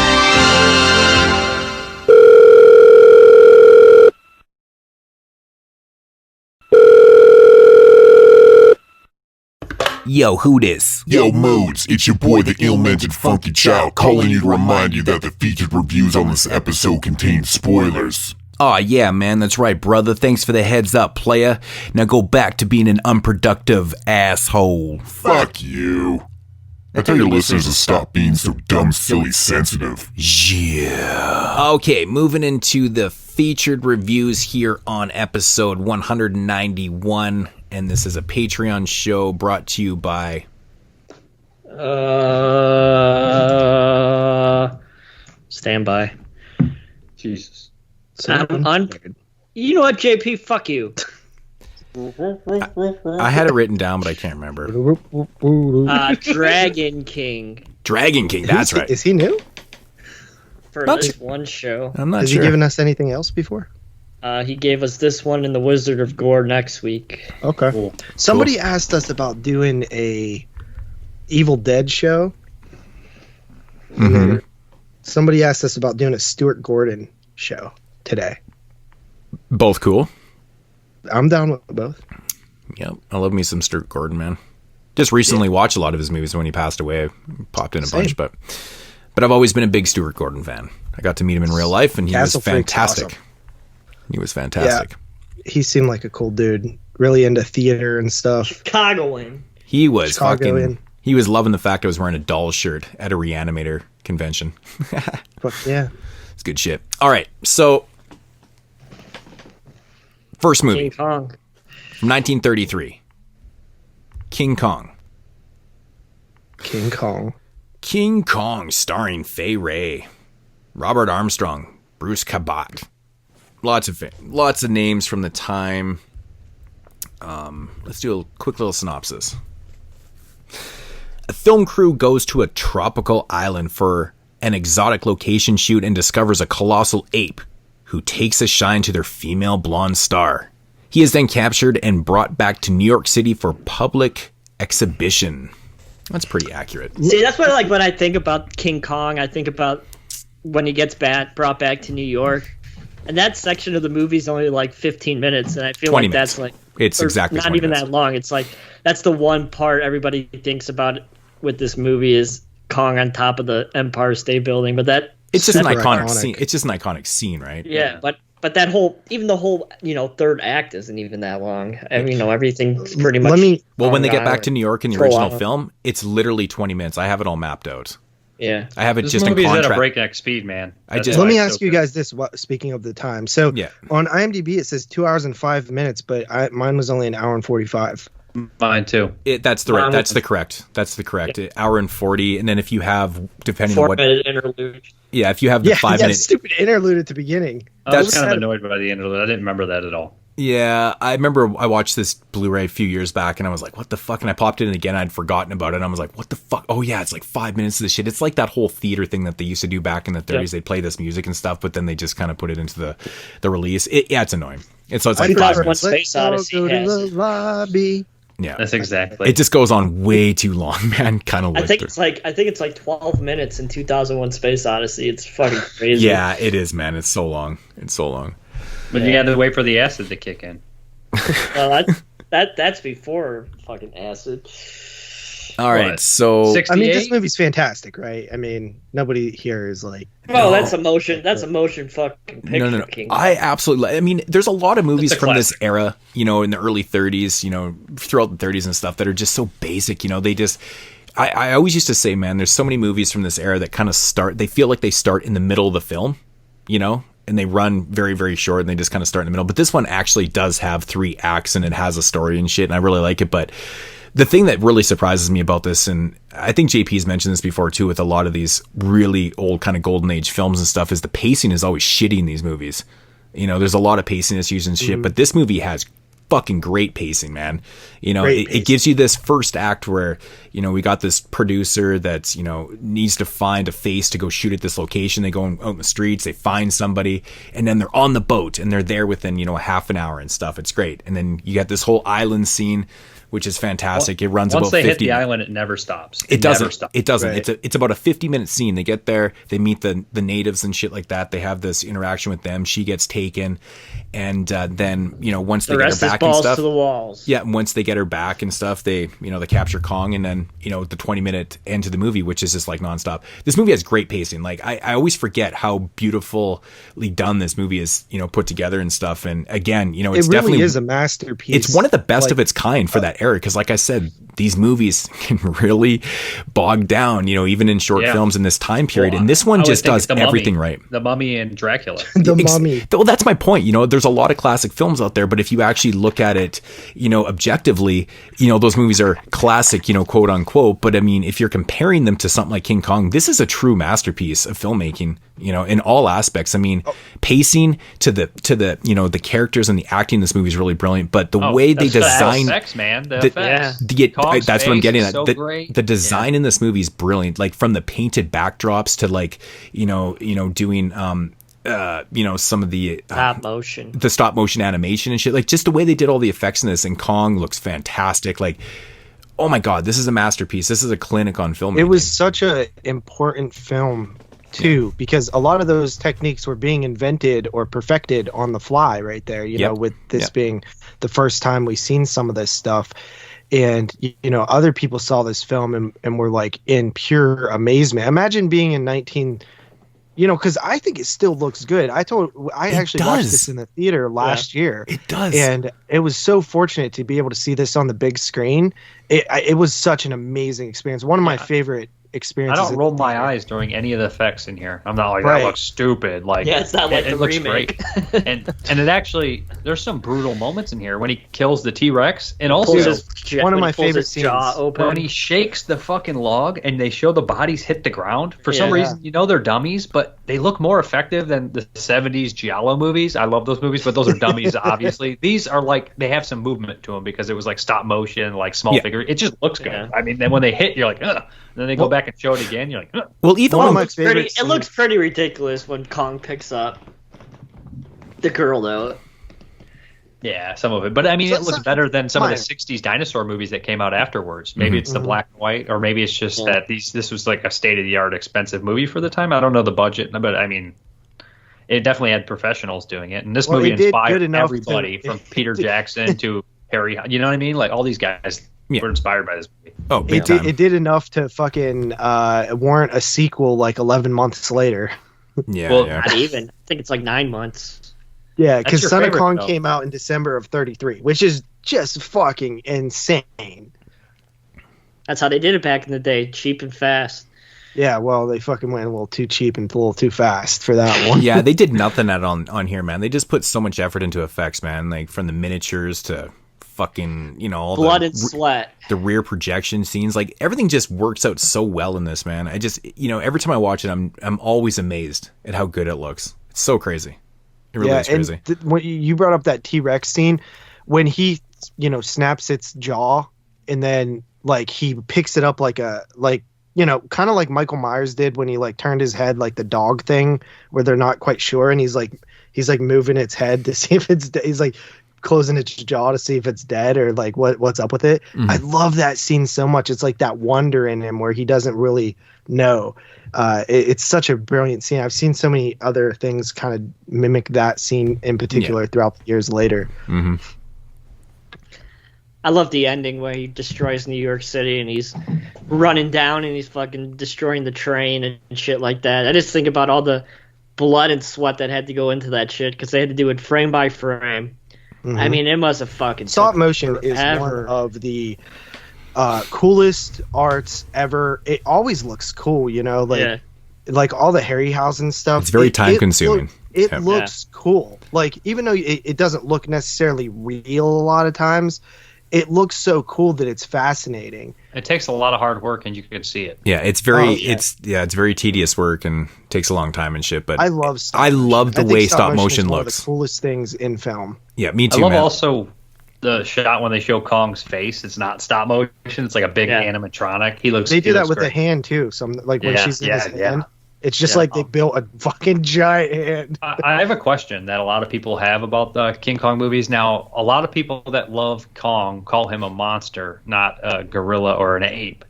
D: Yo, who this?
I: Yo, Moodz, it's your boy, the ill-mannered funky child, calling you to remind you that the featured reviews on this episode contain spoilers.
D: Aw, yeah, man, that's right, brother. Thanks for the heads up, playa. Now go back to being an unproductive asshole.
I: Fuck you. I tell your listeners to stop being so dumb, silly, sensitive.
D: Yeah. Okay, moving into the featured reviews here on episode 191, and this is a Patreon show brought to you by...
E: Stand by.
F: Jesus.
G: So
E: you know what, JP? Fuck you.
D: I had it written down, but I can't remember.
E: Dragon King.
D: Dragon King, that's right.
G: Is he new?
E: For at least one show.
D: I'm not
G: Has
D: sure.
G: he given us anything else before?
E: He gave us this one and the Wizard of Gore next week.
G: Okay. Cool. Somebody asked us about doing a Evil Dead show.
D: Mm-hmm.
G: Somebody asked us about doing a Stuart Gordon show today.
D: Both cool.
G: I'm down with both.
D: Yep, I love me some Stuart Gordon, man. Just recently watched a lot of his movies. When he passed away, I popped in a bunch, but I've always been a big Stuart Gordon fan. I got to meet him in real life, and he was fantastic.
G: Awesome.
D: He was fantastic.
G: Yeah, he seemed like a cool dude. Really into theater and stuff.
E: Chicagoan.
D: He was He was loving the fact I was wearing a doll shirt at a Reanimator convention.
G: Fuck yeah,
D: it's good shit. All right, so first movie,
E: King Kong,
D: from 1933, King Kong. King Kong, starring Fay Wray, Robert Armstrong, Bruce Cabot. Lots of names from the time. Let's do a quick little synopsis. A film crew goes to a tropical island for an exotic location shoot and discovers a colossal ape who takes a shine to their female blonde star. He is then captured and brought back to New York City for public exhibition. That's pretty accurate.
E: See, that's what I like when I think about King Kong. I think about when he gets brought back to New York. And that section of the movie is only like 15 minutes, and I feel like
D: minutes.
E: that's like
D: it's exactly
E: not even that long. It's like that's the one part everybody thinks about with this movie is Kong on top of the Empire State Building, but
D: it's just an iconic scene. It's just an iconic scene, right?
E: Yeah, but that whole third act isn't even that long. I mean, everything's pretty much.
D: When they get back to New York in the original film, it's literally 20 minutes. I have it all mapped out.
E: Yeah,
D: I have it
F: this
D: just in
F: movie's
D: contrast.
F: at a breakneck speed, man.
G: Let me ask you guys this. Speaking of the time, so on IMDb it says 2 hours and 5 minutes, but mine was only an hour and 45.
F: Mine too.
D: That's the correct. Hour and 40, and then if you have depending on what
E: 4-minute interlude.
D: Yeah, if you have the 5 minute
G: stupid interlude at the beginning.
F: I was kind of annoyed by the interlude. I didn't remember that at all.
D: Yeah, I remember I watched this Blu-ray a few years back and I was like, what the fuck? And I popped it in again. I'd forgotten about it. And I was like, what the fuck? Oh yeah, it's like 5 minutes of this shit. It's like that whole theater thing that they used to do back in the 30s. Yeah. They play this music and stuff, but then they just kind of put it into the release. It's annoying. It's like 5 minutes.
E: Space Odyssey has.
D: Yeah,
F: that's exactly.
D: It just goes on way too long, man. Kind of.
E: I think it's like 12 minutes in 2001: Space Odyssey. It's fucking crazy.
D: Yeah, it is, man. It's so long.
F: But you had to wait for the acid to kick in.
E: Well, that's before fucking acid.
D: All right, so
F: 68?
G: I mean, this movie's fantastic, right? I mean, nobody here is like,
E: that's emotion. That's emotion. Fucking picture.
D: No.
E: King.
D: I absolutely. I mean, there's a lot of movies from this era, in the early 30s, throughout the 30s and stuff that are just so basic. They just. I always used to say, man, there's so many movies from this era that kind of start. They feel like they start in the middle of the film, and they run very, very short, and they just kind of start in the middle. But this one actually does have 3 acts, and it has a story and shit, and I really like it. But the thing that really surprises me about this, and I think JP's mentioned this before too, with a lot of these really old kind of golden age films and stuff, is the pacing is always shitty in these movies. There's a lot of pacing issues and shit, but this movie has fucking great pacing, man. It gives you this first act where, we got this producer that's, needs to find a face to go shoot at this location. They go out in the streets, they find somebody, and then they're on the boat and they're there within, a half an hour and stuff. It's great. And then you got this whole island scene, which is fantastic. It runs about 50 minutes.
F: Once they hit the island, it never stops.
D: It doesn't.
F: Never stops.
D: It doesn't.
F: Right.
D: It's about a 50-minute scene. They get there, they meet the natives and shit like that. They have this interaction with them. She gets taken, and then once they get her back and stuff,
E: to the walls.
D: Yeah, once they get her back and stuff, they they capture Kong, and then the 20-minute end to the movie, which is just like nonstop. This movie has great pacing. Like I always forget how beautifully done this movie is, put together and stuff. And again, it's
G: it really
D: definitely
G: is a masterpiece.
D: It's one of the best of its kind for that era, because like I said, these movies can really bog down, even in short films in this time period. And this one just does everything right.
F: The Mummy and Dracula.
G: The Mummy.
D: Well, that's my point. There's a lot of classic films out there, but if you actually look at it, objectively, those movies are classic, quote unquote. But I mean, if you're comparing them to something like King Kong, this is a true masterpiece of filmmaking, in all aspects. I mean, pacing to the the characters and the acting in this movie is really brilliant, but the way they design
F: effects, man. The effects.
D: That's what I'm getting at.
F: So
D: the design in this movie is brilliant, like from the painted backdrops to like doing some of the stop motion animation and shit, like just the way they did all the effects in this. And Kong looks fantastic. Like, oh my god, this is a masterpiece. This is a clinic on filmmaking.
G: It was such a important film too, because a lot of those techniques were being invented or perfected on the fly right there, with this being the first time we've seen some of this stuff. And, other people saw this film and were like in pure amazement. Imagine being in because I think it still looks good. I actually watched this in the theater last year.
D: It does.
G: And it was so fortunate to be able to see this on the big screen. It was such an amazing experience. One of my favorite experiences.
F: I don't roll my eyes during any of the effects in here. I'm not like, that looks stupid. Like,
E: it's not like
F: it
E: the
F: looks
E: remake.
F: Great. and it actually, there's some brutal moments in here when he kills the T-Rex, and also
G: one of my favorite scenes
F: when he shakes the fucking log and they show the bodies hit the ground. For some reason, they're dummies, but they look more effective than the 70s Giallo movies. I love those movies, but those are dummies, obviously. These are like, they have some movement to them because it was like stop motion, like small figure. It just looks good. I mean, then when they hit, you're like, ugh. And then they go back and show it again. You're like, ugh.
D: Well, either
E: one of my favorites. It looks pretty ridiculous when Kong picks up the girl, though.
F: Yeah, some of it. But I mean, it looks better than some of the 60s dinosaur movies that came out afterwards. Maybe it's the black and white, or maybe it's just that this was like a state-of-the-art expensive movie for the time. I don't know the budget, but I mean, it definitely had professionals doing it. And this movie inspired everybody from Peter Jackson to Harry. You know what I mean? Like, all these guys were inspired by this movie.
D: Oh,
G: it did enough to fucking warrant a sequel like 11 months later.
E: Not even. I think it's like 9 months.
G: Yeah, because Son of Kong came out in December of 1933, which is just fucking insane.
E: That's how they did it back in the day, cheap and fast.
G: Yeah, well, they fucking went a little too cheap and a little too fast for that one.
D: Yeah, they did nothing on here, man. They just put so much effort into effects, man. Like from the miniatures to fucking, all
E: blood and sweat,
D: the rear projection scenes, like everything just works out so well in this, man. I just, every time I watch it, I'm always amazed at how good it looks. It's so crazy. It really is crazy.
G: When you brought up that T-Rex scene, when he, snaps its jaw and then like he picks it up like kind of like Michael Myers did when he like turned his head like the dog thing where they're not quite sure, and he's like moving its head to see if it's he's like closing its jaw to see if it's dead or like what's up with it. I love that scene so much. It's like that wonder in him where he doesn't really know. It's such a brilliant scene. I've seen so many other things kind of mimic that scene in particular throughout the years later.
E: I love the ending where he destroys New York City and he's running down and he's fucking destroying the train and shit like that. I just think about all the blood and sweat that had to go into that shit because they had to do it frame by frame. I mean, it must have fucking
G: stop motion is one of the coolest arts ever. It always looks cool, like all the Harryhausen stuff.
D: It's very time consuming.
G: It looks cool. Like, even though it doesn't look necessarily real a lot of times, it looks so cool that it's fascinating.
F: It takes a lot of hard work, and you can see it.
D: Yeah, it's very it's very tedious work and takes a long time and shit. But
G: I love
D: the way stop motion looks.
G: One of the coolest things in film.
D: Yeah, me too.
F: I love also the shot when they show Kong's face. It's not stop motion. It's like a big animatronic. He looks.
G: They do that with the hand too. Some like when she's in his hand. It's just like they built a fucking giant hand.
F: I have a question that a lot of people have about the King Kong movies. Now, a lot of people that love Kong call him a monster, not a gorilla or an ape.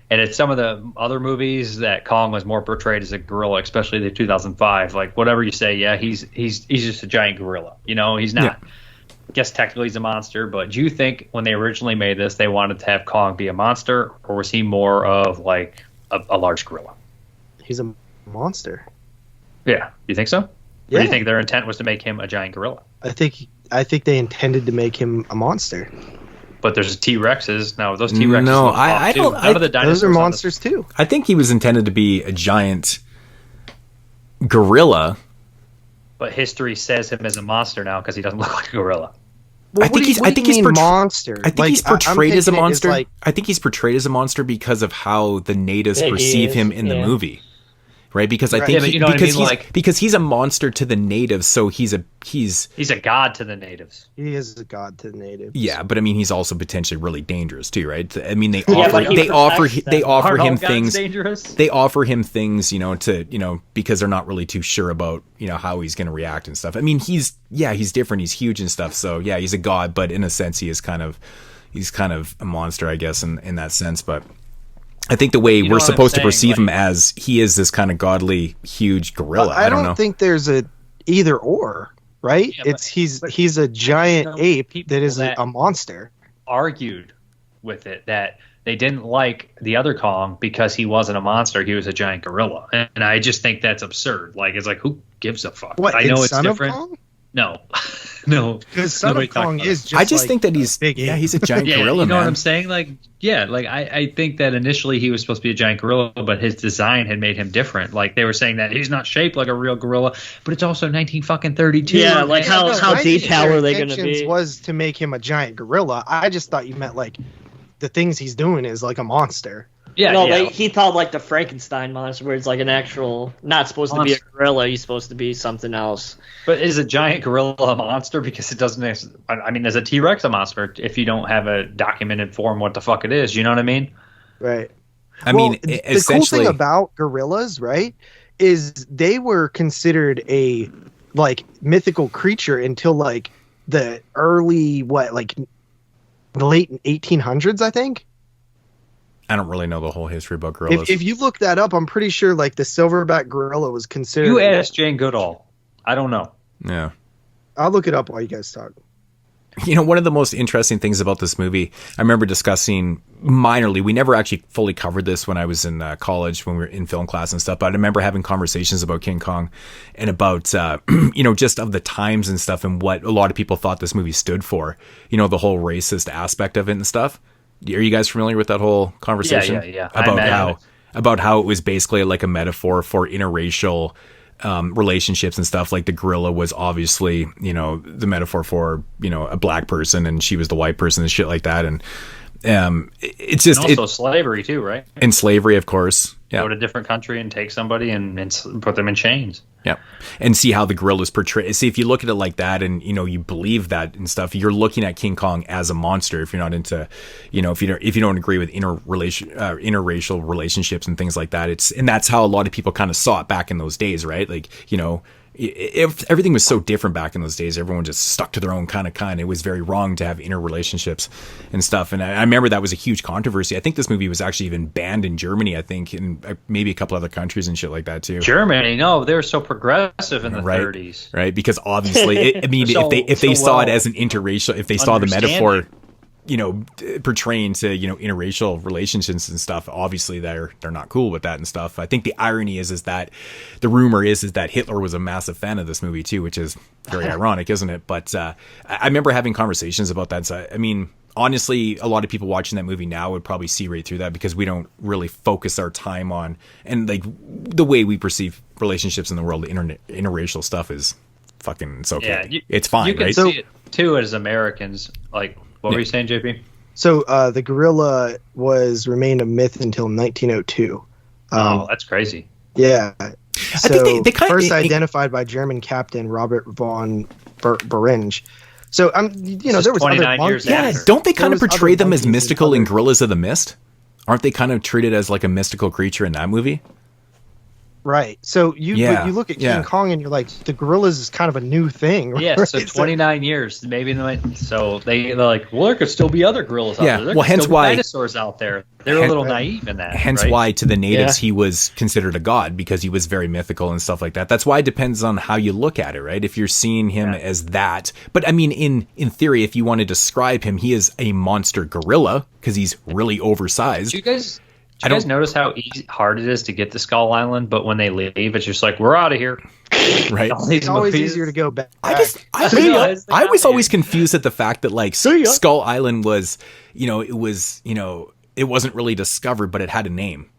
F: And it's some of the other movies that Kong was more portrayed as a gorilla, especially the 2005. Like, whatever you say, he's just a giant gorilla. He's not. Yeah. I guess technically he's a monster, but do you think when they originally made this, they wanted to have Kong be a monster, or was he more of like a large gorilla?
G: He's a monster.
F: Yeah, you think so? Yeah. Or do you think their intent was to make him a giant gorilla?
G: I think they intended to make him a monster.
F: But there's T-Rexes. Now, those T-Rexes
D: No,
F: look
D: I
F: off, too.
D: don't-
F: None of the dinosaurs
G: Those are
F: on
G: monsters too.
D: I think he was intended to be a giant gorilla.
F: But history says him as a monster now because he doesn't look like a gorilla.
G: Well,
D: I think he's
G: monster.
D: I think
G: Like,
D: he's
G: I'm
D: portrayed as a
G: thinking it is
D: monster.
G: like-
D: I think he's portrayed as a monster because of how the natives
E: Yeah, he
D: perceive
E: is,
D: him in the
E: yeah.
D: movie. Right, because I
G: Right.
D: think
F: Yeah, but you know what I
D: because
F: mean,
D: he's because he's a monster to the natives, so he's a
F: god to the natives.
G: He is a god to the natives.
D: yeah, but I mean he's also potentially really dangerous too, right? I mean they
E: Yeah,
D: offer
E: but he
D: they offer
E: protects
D: they
E: them.
D: offer
F: Aren't all
D: him
F: gods
D: things
F: dangerous?
D: they offer him things, because they're not really too sure about, how he's going to react and stuff. I mean, he's different. He's huge and stuff. So yeah, he's a god, but in a sense, he's kind of a monster, I guess, in that sense. But I think the way
F: You know
D: we're
F: what I'm
D: supposed to
F: saying,
D: perceive him
F: like-
D: as he is this kind of godly, huge gorilla.
G: I don't
D: know.
G: think there's a either or, right?
F: Yeah,
G: He's a giant ape
F: people
G: that is
F: that-
G: a monster.
F: Argued with it that they didn't like the other Kong because he wasn't a monster. He was a giant gorilla. And I just think that's absurd. Like, it's like, who gives a fuck?
G: What?
F: I know
G: in
F: it's
G: Son
F: different.
G: of Kong?
F: No. No.
G: Because Son
F: Nobody
G: of
F: talked
G: Kong
F: about
G: is
F: it.
G: just.
D: I just
G: like
D: think that he's
G: big ape.
D: he's a giant
F: Yeah,
D: gorilla,
F: you know
D: man.
F: what I'm saying? Like, yeah, like I think that initially he was supposed to be a giant gorilla, but his design had made him different. Like they were saying that he's not shaped like a real gorilla, but it's also 1932.
E: Yeah, like how
G: I think
E: detailed
G: their
E: are they going to
G: intentions
E: be?
G: Was to make him a giant gorilla. I just thought you meant like the things he's doing is like a monster.
F: Yeah,
E: No,
F: yeah.
E: he thought like the Frankenstein monster, where it's like an actual, not supposed to be a
F: Monster.
E: gorilla. He's supposed to be something else.
F: But is a giant gorilla a monster? Because it doesn't. I mean, is a T-Rex a monster if you don't have a documented form what the fuck it is? You know what I mean?
G: Right.
D: I mean,
G: the cool
D: essentially,
G: thing about gorillas, right, is they were considered a like mythical creature until like the early the late 1800s, I think.
D: I don't really know the whole history about gorillas.
G: If you look that up, I'm pretty sure like the silverback gorilla was considered.
F: You asked Jane Goodall. I don't know.
D: Yeah.
G: I'll look it up while you guys talk.
D: One of the most interesting things about this movie, I remember discussing minorly. We never actually fully covered this when I was in college, when we were in film class and stuff. But I remember having conversations about King Kong and about, just of the times and stuff and what a lot of people thought this movie stood for. The whole racist aspect of it and stuff. Are you guys familiar with that whole conversation?
F: Yeah.
D: About how it was basically like a metaphor for interracial relationships and stuff. Like the gorilla was obviously, the metaphor for, a black person and she was the white person and shit like that. And it's just
F: and also slavery too, right?
D: And slavery, of course. Yeah.
F: Go to a different country and take somebody and put them in chains.
D: Yeah. And see how the gorilla's portrayed. See, if you look at it like that and, you believe that and stuff, you're looking at King Kong as a monster. If you're not into, if you don't agree with interracial relationships and things like that, and that's how a lot of people kind of saw it back in those days, right? Like, if everything was so different back in those days, everyone just stuck to their own kind. It was very wrong to have interrelationships and stuff. And I remember that was a huge controversy. I think this movie was actually even banned in Germany, I think, and maybe a couple other countries and shit like that too.
F: Germany, no, they were so progressive in the 30s.
D: Right, because obviously, if they saw it as an interracial, if they saw the metaphor, portraying to, interracial relationships and stuff, obviously they're not cool with that and stuff. I think the irony is that the rumor is that Hitler was a massive fan of this movie too, which is very ironic, isn't it? But I remember having conversations about that. So, I mean, honestly, a lot of people watching that movie now would probably see right through that because we don't really focus our time on, and like the way we perceive relationships in the world, interracial stuff is fucking, it's okay. Yeah, it's fine,
F: you can
D: right?
F: see it too as Americans. Like, what were you saying, JP?
G: So the gorilla remained a myth until 1902.
F: Oh, that's crazy.
G: Yeah. So
D: I think they
G: first identified by German captain Robert von Beringe. So there was
F: 29
G: other
F: years
D: Yeah,
F: after.
D: don't they kind of portray them as
G: monkeys and
D: mystical in Gorillas of the Mist? Aren't they kind of treated as like a mystical creature in that movie?
G: Right. So you look at King Kong and you're like, the gorillas is kind of a new thing. Right?
F: Yeah, so 29 years, maybe. So they're like, well, there could still be other gorillas out there. There could
D: hence
F: still be
D: why
F: dinosaurs out there. They're a little naive in that.
D: Hence
F: right?
D: why to the natives he was considered a god, because he was very mythical and stuff like that. That's why it depends on how you look at it, right? If you're seeing him as that, but I mean, in theory, if you want to describe him, he is a monster gorilla because he's really oversized.
F: Do you guys Do you guys notice how hard it is to get to Skull Island, but when they leave, it's just like, we're out of here.
D: Right.
G: It's always easier to go back.
D: I was always confused at the fact that like Skull Island was, it wasn't really discovered, but it had a name.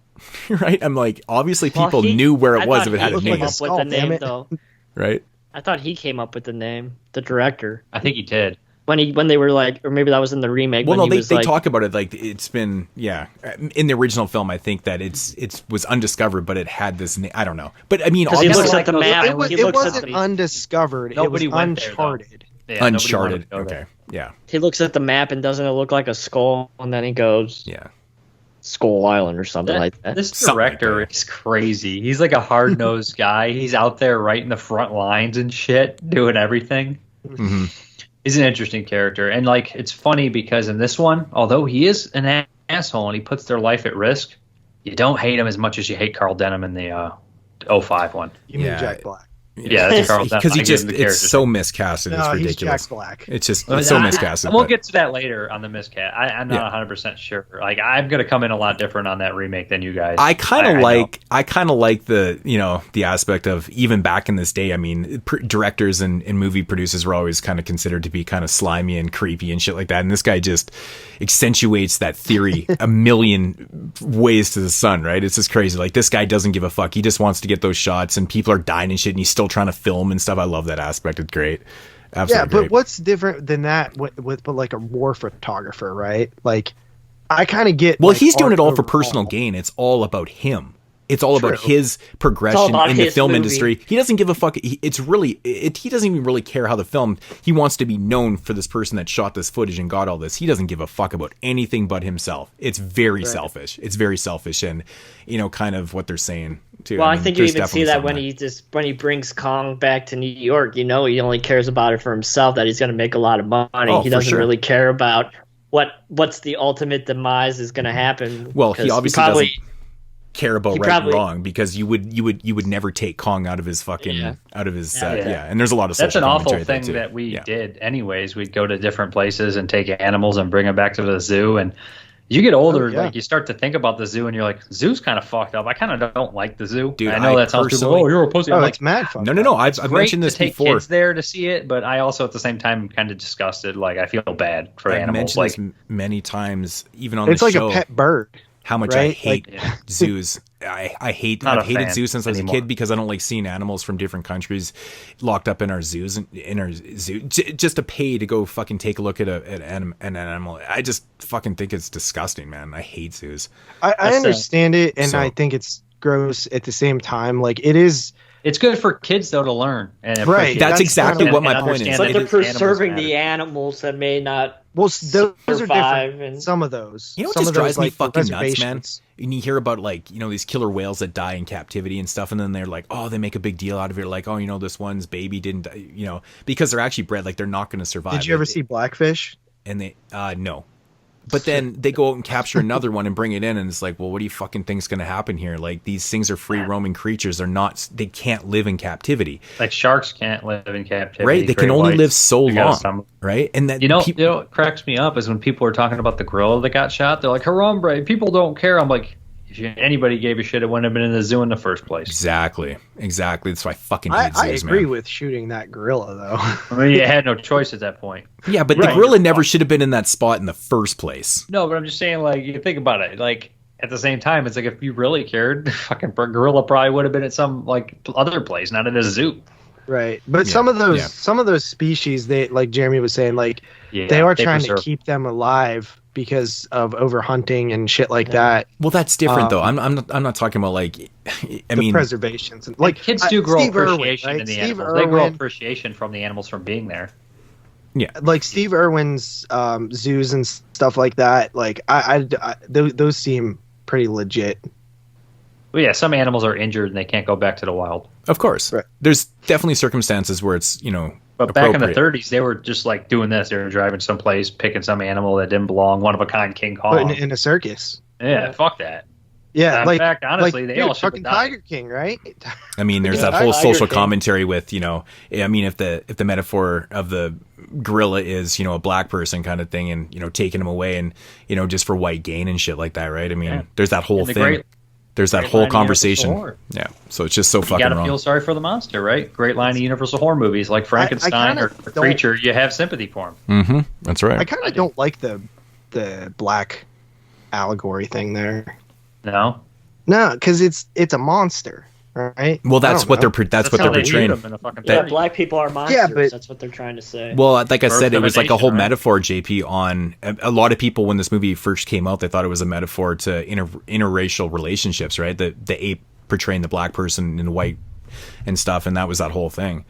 D: Right? I'm like, obviously people knew where it was if it had a name.
E: Up with the name, though.
D: Right?
E: I thought he came up with the name, the director.
F: I think he did.
E: When they were like, or maybe that was in the remake.
D: Well, no, they talk about it like it's been, in the original film. I think that it was undiscovered, but it had this name. I don't know, but I mean,
E: he looks at the map.
G: It wasn't undiscovered.
F: Nobody
G: it was uncharted.
D: Uncharted. Okay, yeah.
E: He looks at the map and doesn't it look like a skull? And then he goes, Skull Island or something like that.
F: This director is crazy. He's like a hard-nosed guy. He's out there right in the front lines and shit, doing everything.
D: Mm-hmm.
F: He's an interesting character. And, like, it's funny because in this one, although he is an asshole and he puts their life at risk, you don't hate him as much as you hate Carl Denham in the 05 one.
G: You mean Jack Black?
F: Yeah, that's Carl Denham.
D: Because it's so miscasted. It's ridiculous.
G: He's Jack Black.
D: It's just so miscasted.
F: We'll get to that later on the miscast. I'm not 100% sure. Like, I'm going to come in a lot different on that remake than you guys.
D: I kind of like the the aspect of even back in this day. I mean, directors and movie producers were always kind of considered to be kind of slimy and creepy and shit like that. And this guy just accentuates that theory a million ways to the sun. Right? It's just crazy. Like, this guy doesn't give a fuck. He just wants to get those shots, and people are dying and shit, and he's still trying to film and stuff. I love that aspect. It's great. Absolutely
G: but
D: great.
G: What's different than that with like a war photographer, right? Like, I kind of get.
D: Well, he's doing it all for personal gain. It's all about him. It's all about his progression in the film industry. He doesn't give a fuck. He doesn't even really care how the film. He wants to be known for this person that shot this footage and got all this. He doesn't give a fuck about anything but himself. It's very selfish. It's very selfish, and kind of what they're saying too.
E: Well, I think you even see that when he brings Kong back to New York. He only cares about it for himself. That he's going to make a lot of money. He doesn't really care about what's the ultimate demise is going to happen.
D: Well, he obviously doesn't care about right and wrong, because you would never take Kong out of his fucking and there's a lot of
F: that's an awful
D: thing
F: that we did anyways. We'd go to different places and take animals and bring them back to the zoo, and you get older, like you start to think about the zoo and you're like, zoo's kind of fucked up. I kind of don't like the zoo.
D: Dude,
F: I know that sounds people, you're a pussy.
G: It's mad fucked up.
D: No, I've mentioned this before.
F: Kids there to see it, but I also at the same time am kind of disgusted. Like, I feel bad for animals.
D: I've mentioned this many times, even on the show.
G: It's like a pet bird.
D: How much I hate zoos. I've hated zoos since I was a kid, because I don't like seeing animals from different countries locked up in our zoos, just to pay to go fucking take a look at an animal. I just fucking think it's disgusting, man. I hate zoos.
G: I understand it, and I think it's gross at the same time. Like, it is.
F: It's good for kids, though, to learn. And
D: that's exactly what my point is.
E: But they're preserving the animals that may not
G: those are
E: survive.
G: Different. And some of those.
D: You know what just drives me fucking nuts, man? And you hear about, like, these killer whales that die in captivity and stuff, and then they're like, oh, they make a big deal out of it. Like, oh, this one's baby didn't die, because they're actually bred. Like, they're not going to survive.
G: Did you ever see Blackfish?
D: And they, no. But then they go out and capture another one and bring it in, and it's like, well, what do you fucking think's going to happen here? Like, these things are free roaming creatures. They can't live in captivity.
F: Like, sharks can't live in captivity.
D: Right? They can only live so long. Right? And that
F: what cracks me up is when people are talking about the gorilla that got shot. They're like, Harambe, people don't care. I'm like, if anybody gave a shit, it wouldn't have been in the zoo in the first place.
D: Exactly. That's why I fucking hate zoos,
G: man. I agree with shooting that gorilla, though.
F: I mean, you had no choice at that point.
D: Yeah, but the gorilla never should have been in that spot in the first place.
F: No, but I'm just saying, like, you think about it. Like, at the same time, it's like, if you really cared, fucking gorilla probably would have been at some, like, other place, not in a zoo.
G: Right. But some of those species, they, like Jeremy was saying, like, they are trying to keep them alive because of overhunting and shit like that.
D: Well, that's different though. I'm not talking about, like,
G: preservations.
F: Like, kids do grow appreciation in the animals. They grow appreciation from the animals from being there.
D: Yeah,
G: like Steve Irwin's zoos and stuff like that. Like, those seem pretty legit.
F: Well, yeah, some animals are injured and they can't go back to the wild.
D: Of course, right. There's definitely circumstances where it's
F: But back in the 30s, they were just like doing this. They were driving someplace, picking some animal that didn't belong, one of a kind King Kong.
G: In a circus.
F: Yeah, fuck that.
G: Yeah,
F: in fact, honestly, they all should
G: fucking
F: have died.
G: Tiger King, right?
D: I mean, there's that whole social commentary with, I mean, if the metaphor of the gorilla is, a black person kind of thing, and taking him away, and just for white gain and shit like that, right? I mean, there's that whole thing. There's that whole conversation. Yeah, so it's just so fucking wrong.
F: You gotta feel sorry for the monster, right? Great line of Universal horror movies like Frankenstein or Creature. You have sympathy for him.
D: Mm-hmm. That's right.
G: I kind of don't like the black allegory thing there.
F: No,
G: because it's a monster, right?
D: Well, that's what they're portraying.
E: Black people are monsters. Yeah, but that's what they're trying to say.
D: Well, like I said, it was like a whole metaphor, JP. On a lot of people when this movie first came out, they thought it was a metaphor to interracial relationships, right? The ape portraying the black person in white and stuff, and that was that whole thing.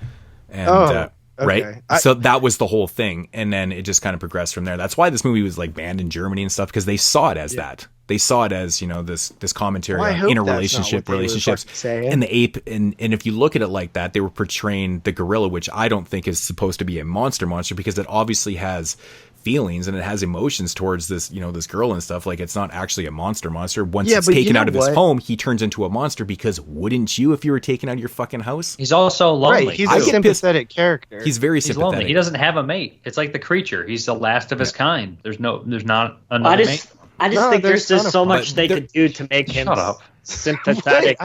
D: And right, so that was the whole thing, and then it just kind of progressed from there. That's why this movie was like banned in Germany and stuff, because they saw it as that. They saw it as this commentary on relationships, and the ape. And if you look at it like that, they were portraying the gorilla, which I don't think is supposed to be a monster, because it obviously has feelings and it has emotions towards this, this girl and stuff. Like, it's not actually a monster. Once it's taken out of his home, he turns into a monster, because wouldn't you if you were taken out of your fucking house?
F: He's also lonely.
G: Right, he's a sympathetic character.
D: He's very sympathetic.
F: Lonely. He doesn't have a mate. It's like the Creature. He's the last of his kind. There's not another mate.
E: I just think there's just so much they could do to make him sympathetic.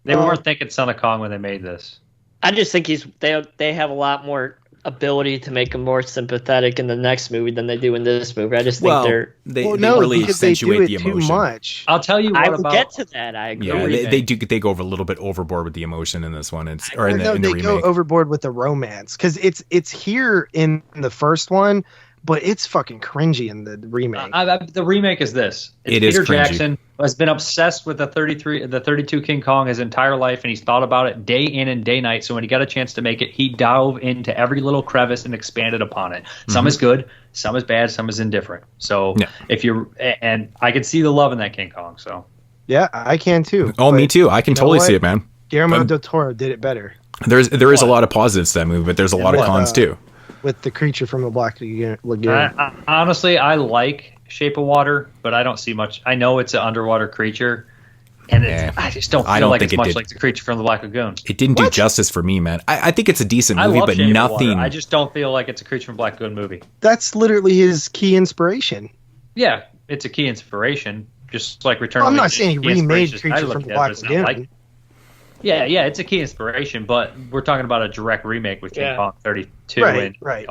F: They weren't thinking Son of Kong when they made this.
E: I just think they have a lot more ability to make him more sympathetic in the next movie than they do in this movie. I just think
D: they really accentuate the emotion.
G: Too much.
F: I'll tell you what
E: I will get to that. I agree.
D: Yeah, they go over a little bit overboard with the emotion in this one. In the remake.
G: Go overboard with the romance, because it's here in the first one, but it's fucking cringy in the remake.
F: The remake is this. Peter Jackson has been obsessed with the 32 King Kong his entire life, and he's thought about it day in and day night. So when he got a chance to make it, he dove into every little crevice and expanded upon it. Some is good, some is bad, some is indifferent. So and I can see the love in that King Kong. So
G: yeah, I can too.
D: Oh, me too. I can totally see it, man.
G: Guillermo del Toro did it better.
D: There is a lot of positives to that movie, but there's a lot of cons too.
G: With the creature from the Black Lagoon.
F: Honestly, I like Shape of Water, but I don't see much. I know it's an underwater creature, and I just don't feel like it's much like the creature from the Black Lagoon.
D: It didn't do justice for me, man. I think it's a decent movie, but nothing.
F: I just don't feel like it's a creature from Black Lagoon movie.
G: That's literally his key inspiration.
F: Yeah, it's a key inspiration, just like Return.
G: I'm not saying he remade Creature from the Black Lagoon.
F: Yeah, it's a key inspiration, but we're talking about a direct remake with King Kong 32 and 05.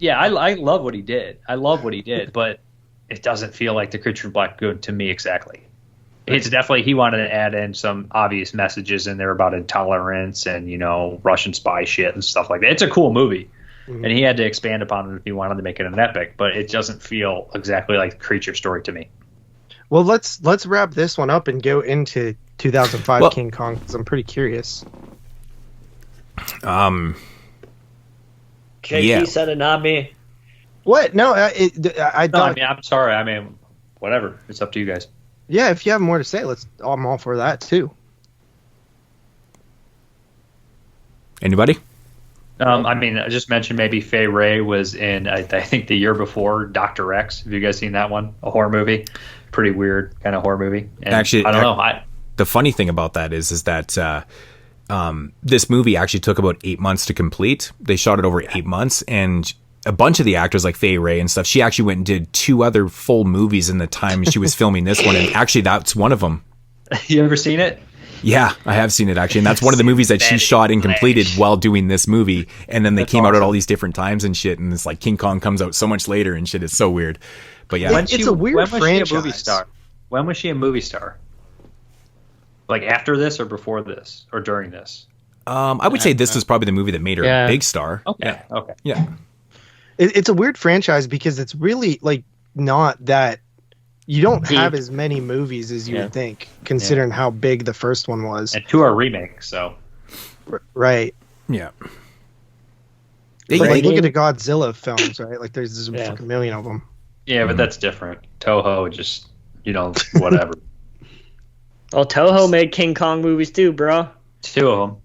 F: I love what he did. But it doesn't feel like the Creature from Black Lagoon to me exactly. It's definitely, he wanted to add in some obvious messages in there about intolerance and, Russian spy shit and stuff like that. It's a cool movie. Mm-hmm. And he had to expand upon it if he wanted to make it an epic, but it doesn't feel exactly like the Creature story to me.
G: Well, let's wrap this one up and go into 2005 King Kong, because I'm pretty curious.
E: JP said it, not me.
G: What? No, I
F: don't. I'm sorry. I mean, whatever. It's up to you guys.
G: Yeah, if you have more to say, I'm all for that too.
D: Anybody?
F: I just mentioned maybe Fay Wray was in, I think the year before, Dr. X. Have you guys seen that one? A horror movie. Pretty weird kind of horror movie. And
D: actually,
F: I don't know.
D: The funny thing about that is that this movie actually took about 8 months to complete. They shot it over 8 months, and a bunch of the actors like Fay Wray and stuff, she actually went and did 2 other full movies in the time she was filming this one, and actually that's one of them.
F: You ever seen it?
D: Yeah, I have seen it actually, and that's one of the movies that she shot and completed while doing this movie, and then they came out at all these different times and shit, and it's like King Kong comes out so much later and shit. It's so weird. But yeah,
G: it's a weird franchise.
F: When was she a movie star? When was she a movie star? Like after this or before this or during this?
D: I would say this was probably the movie that made her a big star.
F: Okay. Yeah. Okay.
D: Yeah.
G: It's a weird franchise because it's really like not that you don't have as many movies as you would think, considering how big the first one was.
F: And 2 are remakes, so.
G: Right.
D: Yeah.
G: Like, look at the Godzilla films, right? Like there's a fucking million of them.
F: Yeah, but that's different. Toho just, whatever.
E: Well, Toho made King Kong movies too, bro.
F: 2 of them.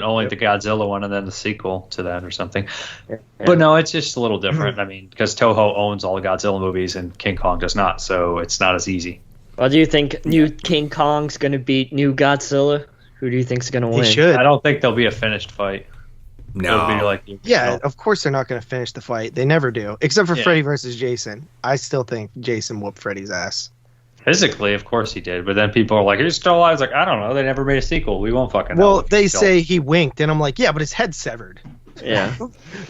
F: but only the Godzilla one and then the sequel to that or something. Yeah. But no, it's just a little different. I mean, because Toho owns all the Godzilla movies and King Kong does not, so it's not as easy.
E: Well, do you think new King Kong's going to beat new Godzilla? Who do you think's going to win?
G: He should.
F: I don't think there'll be a finished fight.
D: No.
F: It'll be like,
G: yeah, of course they're not going to finish the fight. They never do, except for Freddy versus Jason. I still think Jason whooped Freddy's ass.
F: Physically, of course he did, but then people are like, he's still alive. It's like, I don't know. They never made a sequel. We won't fucking know.
G: Well, they say he winked, and I'm like, yeah, but his head's severed.
E: Yeah.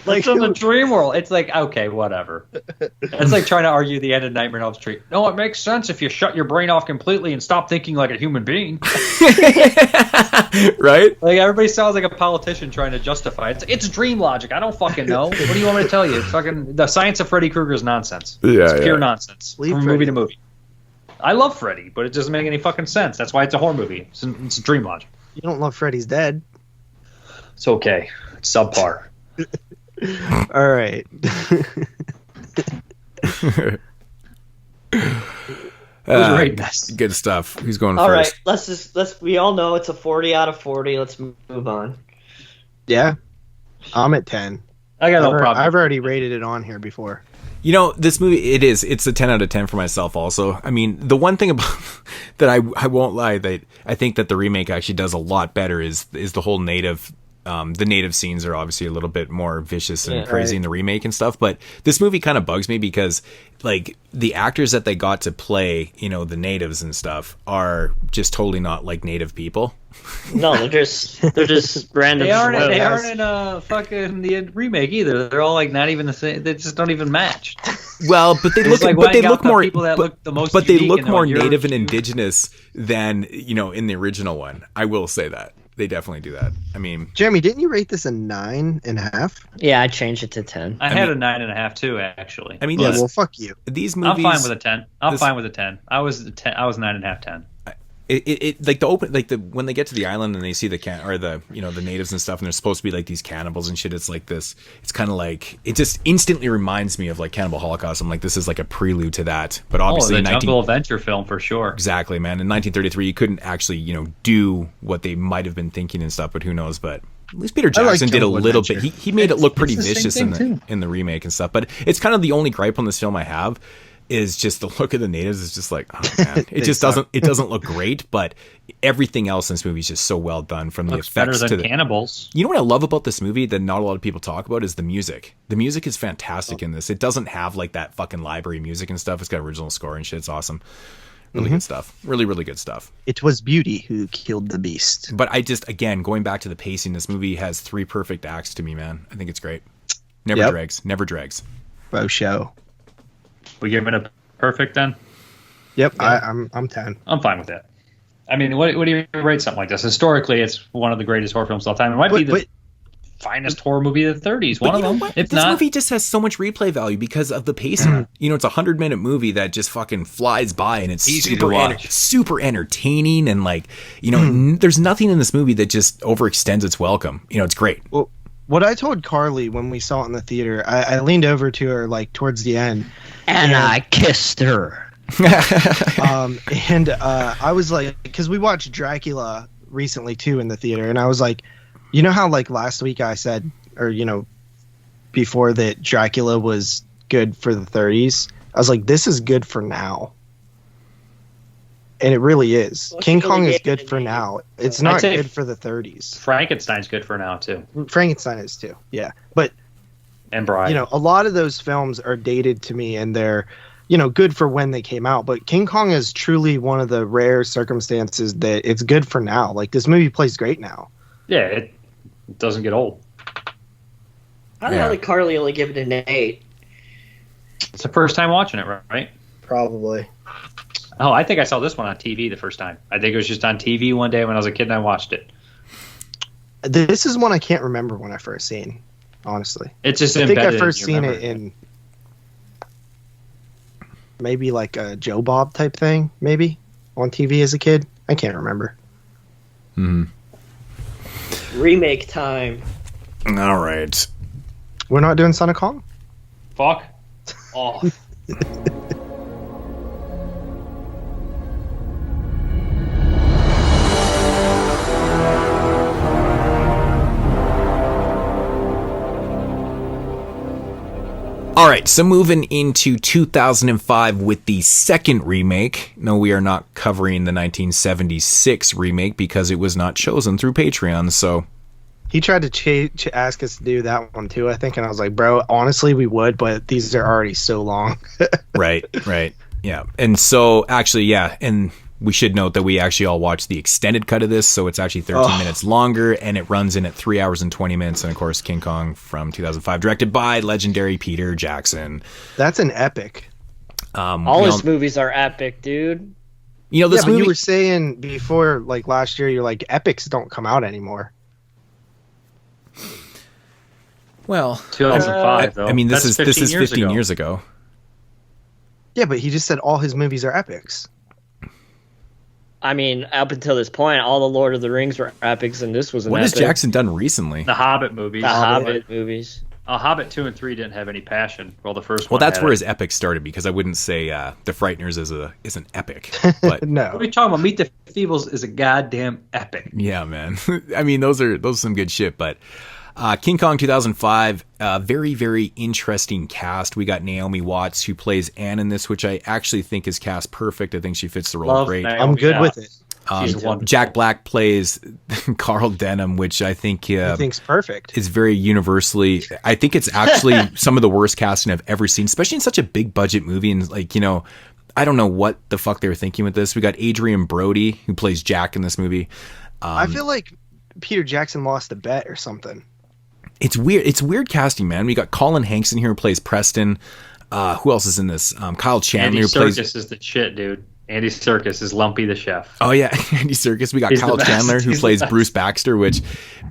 F: Like it's in the dream world. It's like, okay, whatever. It's like trying to argue the end of Nightmare on Elm Street. No, it makes sense if you shut your brain off completely and stop thinking like a human being.
D: Right?
F: Like everybody sounds like a politician trying to justify it. It's dream logic. I don't fucking know. What do you want me to tell you? It's fucking the science of Freddy Krueger is nonsense.
D: Yeah,
F: it's pure nonsense. From movie to movie. I love Freddy, but it doesn't make any fucking sense. That's why it's a horror movie. It's dream logic.
G: You don't love Freddy's Dead.
F: It's okay. It's subpar.
G: All right.
D: Good stuff. Who's going
E: all
D: first?
E: All right, let's. We all know it's a 40 out of 40. Let's move on.
G: Yeah, I'm at 10.
F: I got no problem.
G: I've already rated it on here before.
D: You know, this movie, it's a 10 out of 10 for myself also. I mean, the one thing about that I won't lie, that I think that the remake actually does a lot better is the whole native, the native scenes are obviously a little bit more vicious and crazy in the remake and stuff. But this movie kind of bugs me because like the actors that they got to play, you know, the natives and stuff are just totally not like native people.
E: No, they're just random.
F: They aren't in fucking the remake either. They're all like not even the same. They just don't even match.
D: Well, but they look,
F: like
D: but they look more,
F: people that look the most
D: but they look
F: and
D: more native and indigenous than, you know, in the original one. I will say that they definitely do that. I mean,
G: Jeremy, didn't you rate this a 9.5?
E: Yeah, I changed it to 10.
F: I had a 9.5 too, actually.
D: I mean,
G: yeah, well, fuck you.
D: These movies,
F: I'm fine with a 10. I'm fine with a 10. I was 10. I was 9.5, 10.
D: It like the open, like the when they get to the island and they see the the natives and stuff, and they're supposed to be like these cannibals and shit. It's like this. It's kind of like it just instantly reminds me of like Cannibal Holocaust. I'm like, this is like a prelude to that. But obviously,
F: the jungle adventure film for sure.
D: Exactly, man. In 1933, you couldn't actually do what they might have been thinking and stuff. But who knows? But at least Peter Jackson did a little bit. He made it look pretty vicious in the remake and stuff. But it's kind of the only gripe on this film I have. Is just the look of the natives is just like, oh man, it just doesn't look great, but everything else in this movie is just so well done, from the effects to the
F: cannibals.
D: You know what I love about this movie that not a lot of people talk about is the music. The music is fantastic in this. It doesn't have like that fucking library music and stuff. It's got original score and shit. It's awesome. Really good stuff. Really, really good stuff.
G: It was beauty who killed the beast.
D: But I just, again, going back to the pacing, this movie has 3 perfect acts to me, man. I think it's great. Never drags.
G: Faux show.
F: We give it a perfect then?
G: Yep, yeah. I'm 10.
F: I'm fine with that. I mean, what do you rate something like this? Historically, it's one of the greatest horror films of all time. It might be the finest horror movie of the 30s. One of them. If
D: this movie just has so much replay value because of the pacing. You know, it's a 100-minute movie that just fucking flies by, and it's
F: easy to watch.
D: Super entertaining, and like, you know, there's nothing in this movie that just overextends its welcome. You know, it's great.
G: Well, what I told Carly when we saw it in the theater, I leaned over to her like towards the end.
E: And I kissed her.
G: I was like, because we watched Dracula recently too in the theater, and I was like, you know how like last week I said, or you know, before that Dracula was good for the 30s. I was like, this is good for now, and it really is. King Kong is good for now. It's not good for the 30s.
F: Frankenstein's good for now too.
G: Frankenstein is too, yeah, but.
F: And Bride.
G: You know, a lot of those films are dated to me, and they're, you know, good for when they came out. But King Kong is truly one of the rare circumstances that it's good for now. Like, this movie plays great now.
F: Yeah, it doesn't get old.
E: How the hell did Carly only give it an 8?
F: It's the first time watching it, right?
G: Probably.
F: Oh, I think I saw this one on TV the first time. I think it was just on TV one day when I was a kid and I watched it.
G: This is one I can't remember when I first seen. Honestly,
F: it's just
G: I think I first seen it in maybe like a Joe Bob type thing, maybe on TV as a kid. I can't remember.
E: Remake time.
D: All right,
G: we're not doing Son of Kong.
F: Fuck off.
D: right, so moving into 2005 with the second remake. No, we are not covering the 1976 remake because it was not chosen through Patreon, so...
G: He tried to ask us to do that one too, I think, and I was like, bro, honestly, we would, but these are already so long.
D: Right, yeah. And so, actually, yeah, and we should note that we actually all watched the extended cut of this, so it's actually 13 minutes longer, and it runs in at 3 hours and 20 minutes, and of course, King Kong from 2005, directed by legendary Peter Jackson.
G: That's an epic.
E: All his movies are epic, dude.
D: You know, this movie...
G: you were saying before, like, last year, you're like, epics don't come out anymore.
D: Well,
F: 2005 though.
D: I mean, this is 15 years ago.
G: Yeah, but he just said all his movies are epics.
E: I mean, up until this point, all the Lord of the Rings were epics, and this was an
D: What
E: epic.
D: has Jackson done recently?
F: The Hobbit movies.
E: Movies.
F: Hobbit 2 and 3 didn't have any passion. Well, the first one.
D: Well, that's
F: had
D: where
F: it.
D: his epic started, because I wouldn't say The Frighteners is an epic. But
G: No.
F: What are you talking about? Meet the Feebles is a goddamn epic.
D: yeah, man. I mean, those are some good shit. But King Kong 2005, very, very interesting cast. We got Naomi Watts, who plays Anne in this, which I actually think is cast perfect. I think she fits the role great.
F: Naomi
G: I'm good with it.
D: Jack Black plays Carl Denham, which I think
G: He thinks perfect.
D: is very universally. I think it's actually some of the worst casting I've ever seen, especially in such a big budget movie. And like, you know, I don't know what the fuck they were thinking with this. We got Adrian Brody, who plays Jack in this movie.
G: I feel like Peter Jackson lost a bet or something.
D: It's weird. It's weird casting, man. We got Colin Hanks in here, who plays Preston. Who else is in this? Kyle Chandler,
F: Andy
D: who plays...
F: Serkis is the shit, dude. Andy Serkis is Lumpy the chef.
D: Oh yeah, Andy Serkis. We got
F: He's
D: Kyle
F: the best.
D: Chandler, who
F: He's the
D: plays
F: best.
D: Bruce Baxter, which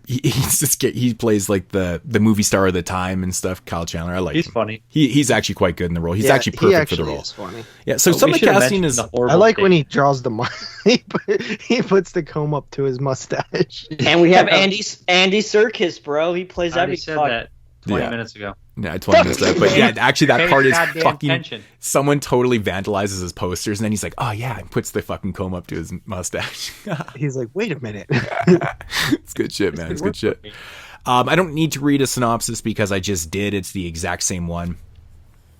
D: he plays like the movie star of the time and stuff. Kyle Chandler, I like.
F: He's
D: him.
F: funny.
D: He's actually quite good in the role. He's actually perfect for the role.
G: Is funny.
D: Yeah. So
F: But
D: some
F: we
D: of the
F: should have
D: casting
F: mentioned
D: is.
F: the horrible
G: I like when
F: thing.
G: he draws the he puts the comb up to his mustache.
E: And we have Andy Serkis, bro. He plays
F: I
E: every
F: already said
E: fuck.
F: that 20
D: Yeah.
F: minutes ago.
D: Yeah, I totally missed that. But yeah, actually, that
F: Pay
D: part is
F: goddamn
D: fucking.
F: attention.
D: Someone totally vandalizes his posters, and then he's like, "Oh yeah," and puts the fucking comb up to his mustache.
G: He's like, wait a minute.
D: It's good shit, man. It's good shit. I don't need to read a synopsis because I just did. It's the exact same one,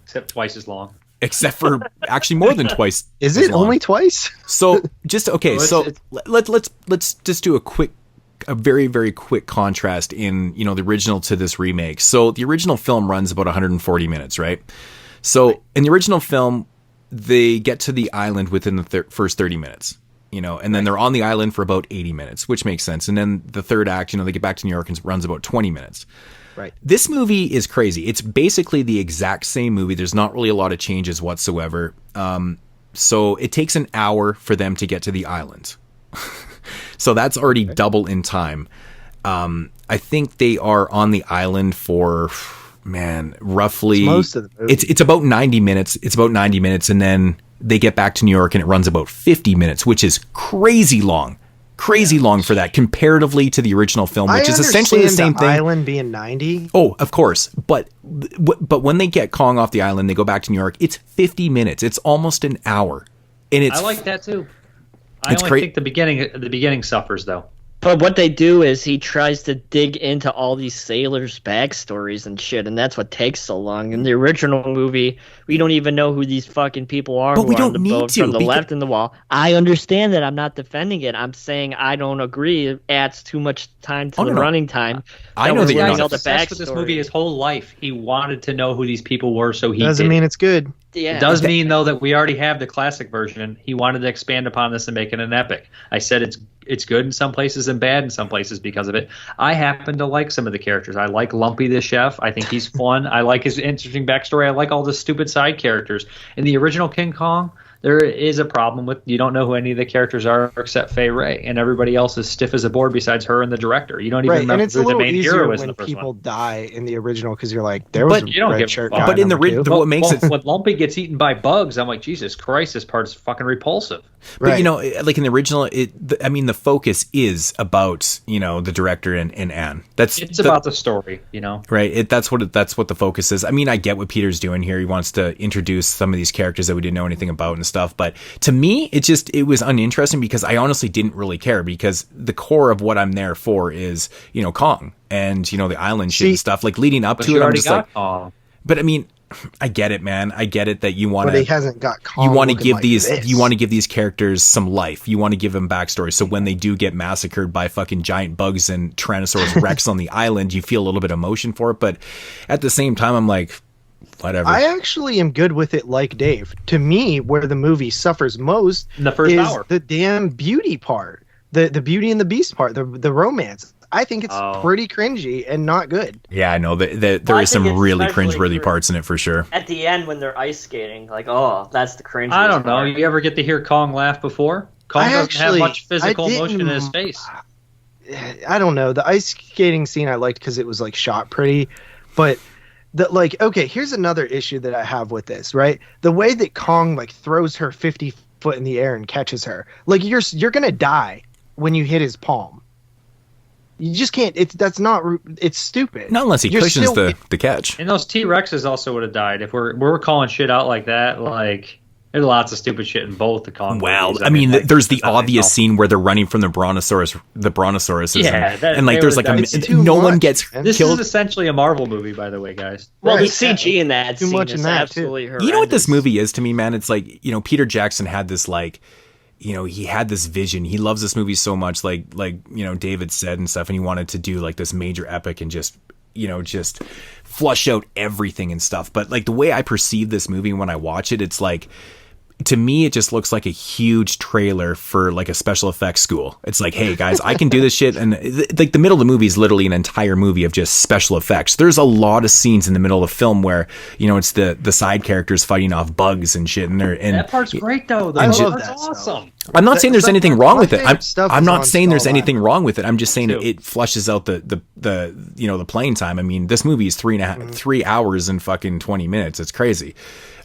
F: Except twice as long.
D: except for actually more than twice.
G: Is
D: as
G: it
D: long.
G: only twice?
D: So just okay.
F: No,
D: So
F: it's-
D: let's just do a very, very quick contrast in, you know, the original to this remake. So the original film runs about 140 minutes, right? So in the original film, they get to the island within the first 30 minutes, you know, and then they're on the island for about 80 minutes, which makes sense. And then the third act, you know, they get back to New York and runs about 20 minutes.
G: Right.
D: This movie is crazy. It's basically the exact same movie. There's not really a lot of changes whatsoever. So it takes an hour for them to get to the island. So that's already double in time. I think they are on the island for, roughly...
G: It's most of the movie.
D: It's about 90 minutes. It's about 90 minutes, and then they get back to New York, and it runs about 50 minutes, which is crazy long. Crazy long for that, comparatively to the original film, which is essentially the same thing.
G: Island being 90.
D: Oh, of course. But when they get Kong off the island, they go back to New York, it's 50 minutes. It's almost an hour. And it's...
F: I like that too. I
D: It's
F: only think the beginning suffers though.
E: But what they do is he tries to dig into all these sailors' backstories and shit, and that's what takes so long. In the original movie, we don't even know who these fucking people are.
D: But
E: who
D: we
E: are on
D: don't
E: the
D: need
E: boat
D: to,
E: from the
D: because-
E: left in the wall. I understand that. I'm not defending it. I'm saying I don't agree. It adds too much time to the
D: no.
E: running time.
D: I know
E: we're
D: that you're
E: learning
D: not
E: all the
F: Obsessed with this
E: backstory.
F: movie his whole life. He wanted to know who these people were, so he
G: Doesn't
F: did.
G: mean it's good.
E: Yeah.
F: It does mean though that we already have the classic version. He wanted to expand upon this and make it an epic. I said it's good in some places and bad in some places because of it. I happen to like some of the characters. I like Lumpy the chef. I think he's fun. I like his interesting backstory. I like all the stupid side characters. In the original King Kong, there is a problem with you don't know who any of the characters are except Fay Ray, and everybody else is stiff as a board besides her and the director. You don't even
G: Right, and
F: remember
G: it's a
F: who the
G: little
F: main
G: easier
F: hero is in
G: when
F: the first
G: people
F: one.
G: die in the original because you're like, there was
D: But
G: a
F: you don't
G: red
F: give a
G: shirt
F: fuck.
G: guy.
D: But in the
G: number two.
D: what makes it...
F: when Lumpy gets eaten by bugs, I'm like, Jesus Christ, this part is fucking repulsive.
D: But
G: Right.
D: you know, like in the original, the focus is about, you know, the director and Anne.
F: It's about the story, you know.
D: Right. That's what the focus is. I mean, I get what Peter's doing here. He wants to introduce some of these characters that we didn't know anything about and stuff. But to me, it was uninteresting because I honestly didn't really care because the core of what I'm there for is, you know, Kong and, you know, the island shit and stuff like leading up
F: But
D: to
F: you
D: it. I'm
F: already
D: just
F: got
D: like,
F: Kong.
D: but I mean, I get it, man. I get it that you want to.
G: But he hasn't got.
D: You want to give you want to give these characters some life. You want to give them backstory. So when they do get massacred by fucking giant bugs and Tyrannosaurus Rex on the island, you feel a little bit of emotion for it. But at the same time, I'm like, whatever.
G: I actually am good with it, like Dave. To me, where the movie suffers most
F: in the first
G: is
F: hour,
G: the damn beauty part, the Beauty and the Beast part, the romance. I think it's pretty cringy and not good.
D: Yeah, I know that there is some really cringeworthy parts in it for sure.
E: At the end when they're ice skating, like, oh, that's the cringe.
F: I don't know. You ever get to hear Kong laugh before? Kong doesn't have much physical emotion in his face.
G: I don't know. The ice skating scene I liked because it was like shot pretty, but okay, here's another issue that I have with this, right? The way that Kong like throws her 50 foot in the air and catches her, like you're gonna die when you hit his palm. You just can't. It's stupid.
D: Not unless he cushions the catch.
F: And those T-Rexes also would have died if we're calling shit out like that. Like there's lots of stupid shit in both the Kong.
D: Well,
F: movies.
D: I mean,
F: like,
D: there's the obvious scene where they're running from the brontosauruses.
F: Yeah,
D: and like there's like no one gets killed.
F: This is essentially a Marvel movie, by the way, guys.
E: Well, the CG in that
G: too
E: scene
G: much
E: is
G: in that
E: absolutely horrendous.
D: You know what this movie is to me, man? It's like, Peter Jackson had this like, he had this vision. He loves this movie so much, like David said and stuff, and he wanted to do like this major epic and just flush out everything and stuff. But like the way I perceive this movie when I watch it, it's like, to me, it just looks like a huge trailer for like a special effects school. It's like, hey guys, I can do this shit. And like the middle of the movie is literally an entire movie of just special effects. There's a lot of scenes in the middle of the film where, it's the side characters fighting off bugs and shit. And
F: that part's great though. That part's awesome.
D: I'm not saying there's anything wrong with it. I'm not saying there's anything wrong with it. I'm just saying it flushes out the playing time. I mean, this movie is 3 hours and fucking 20 minutes. It's crazy.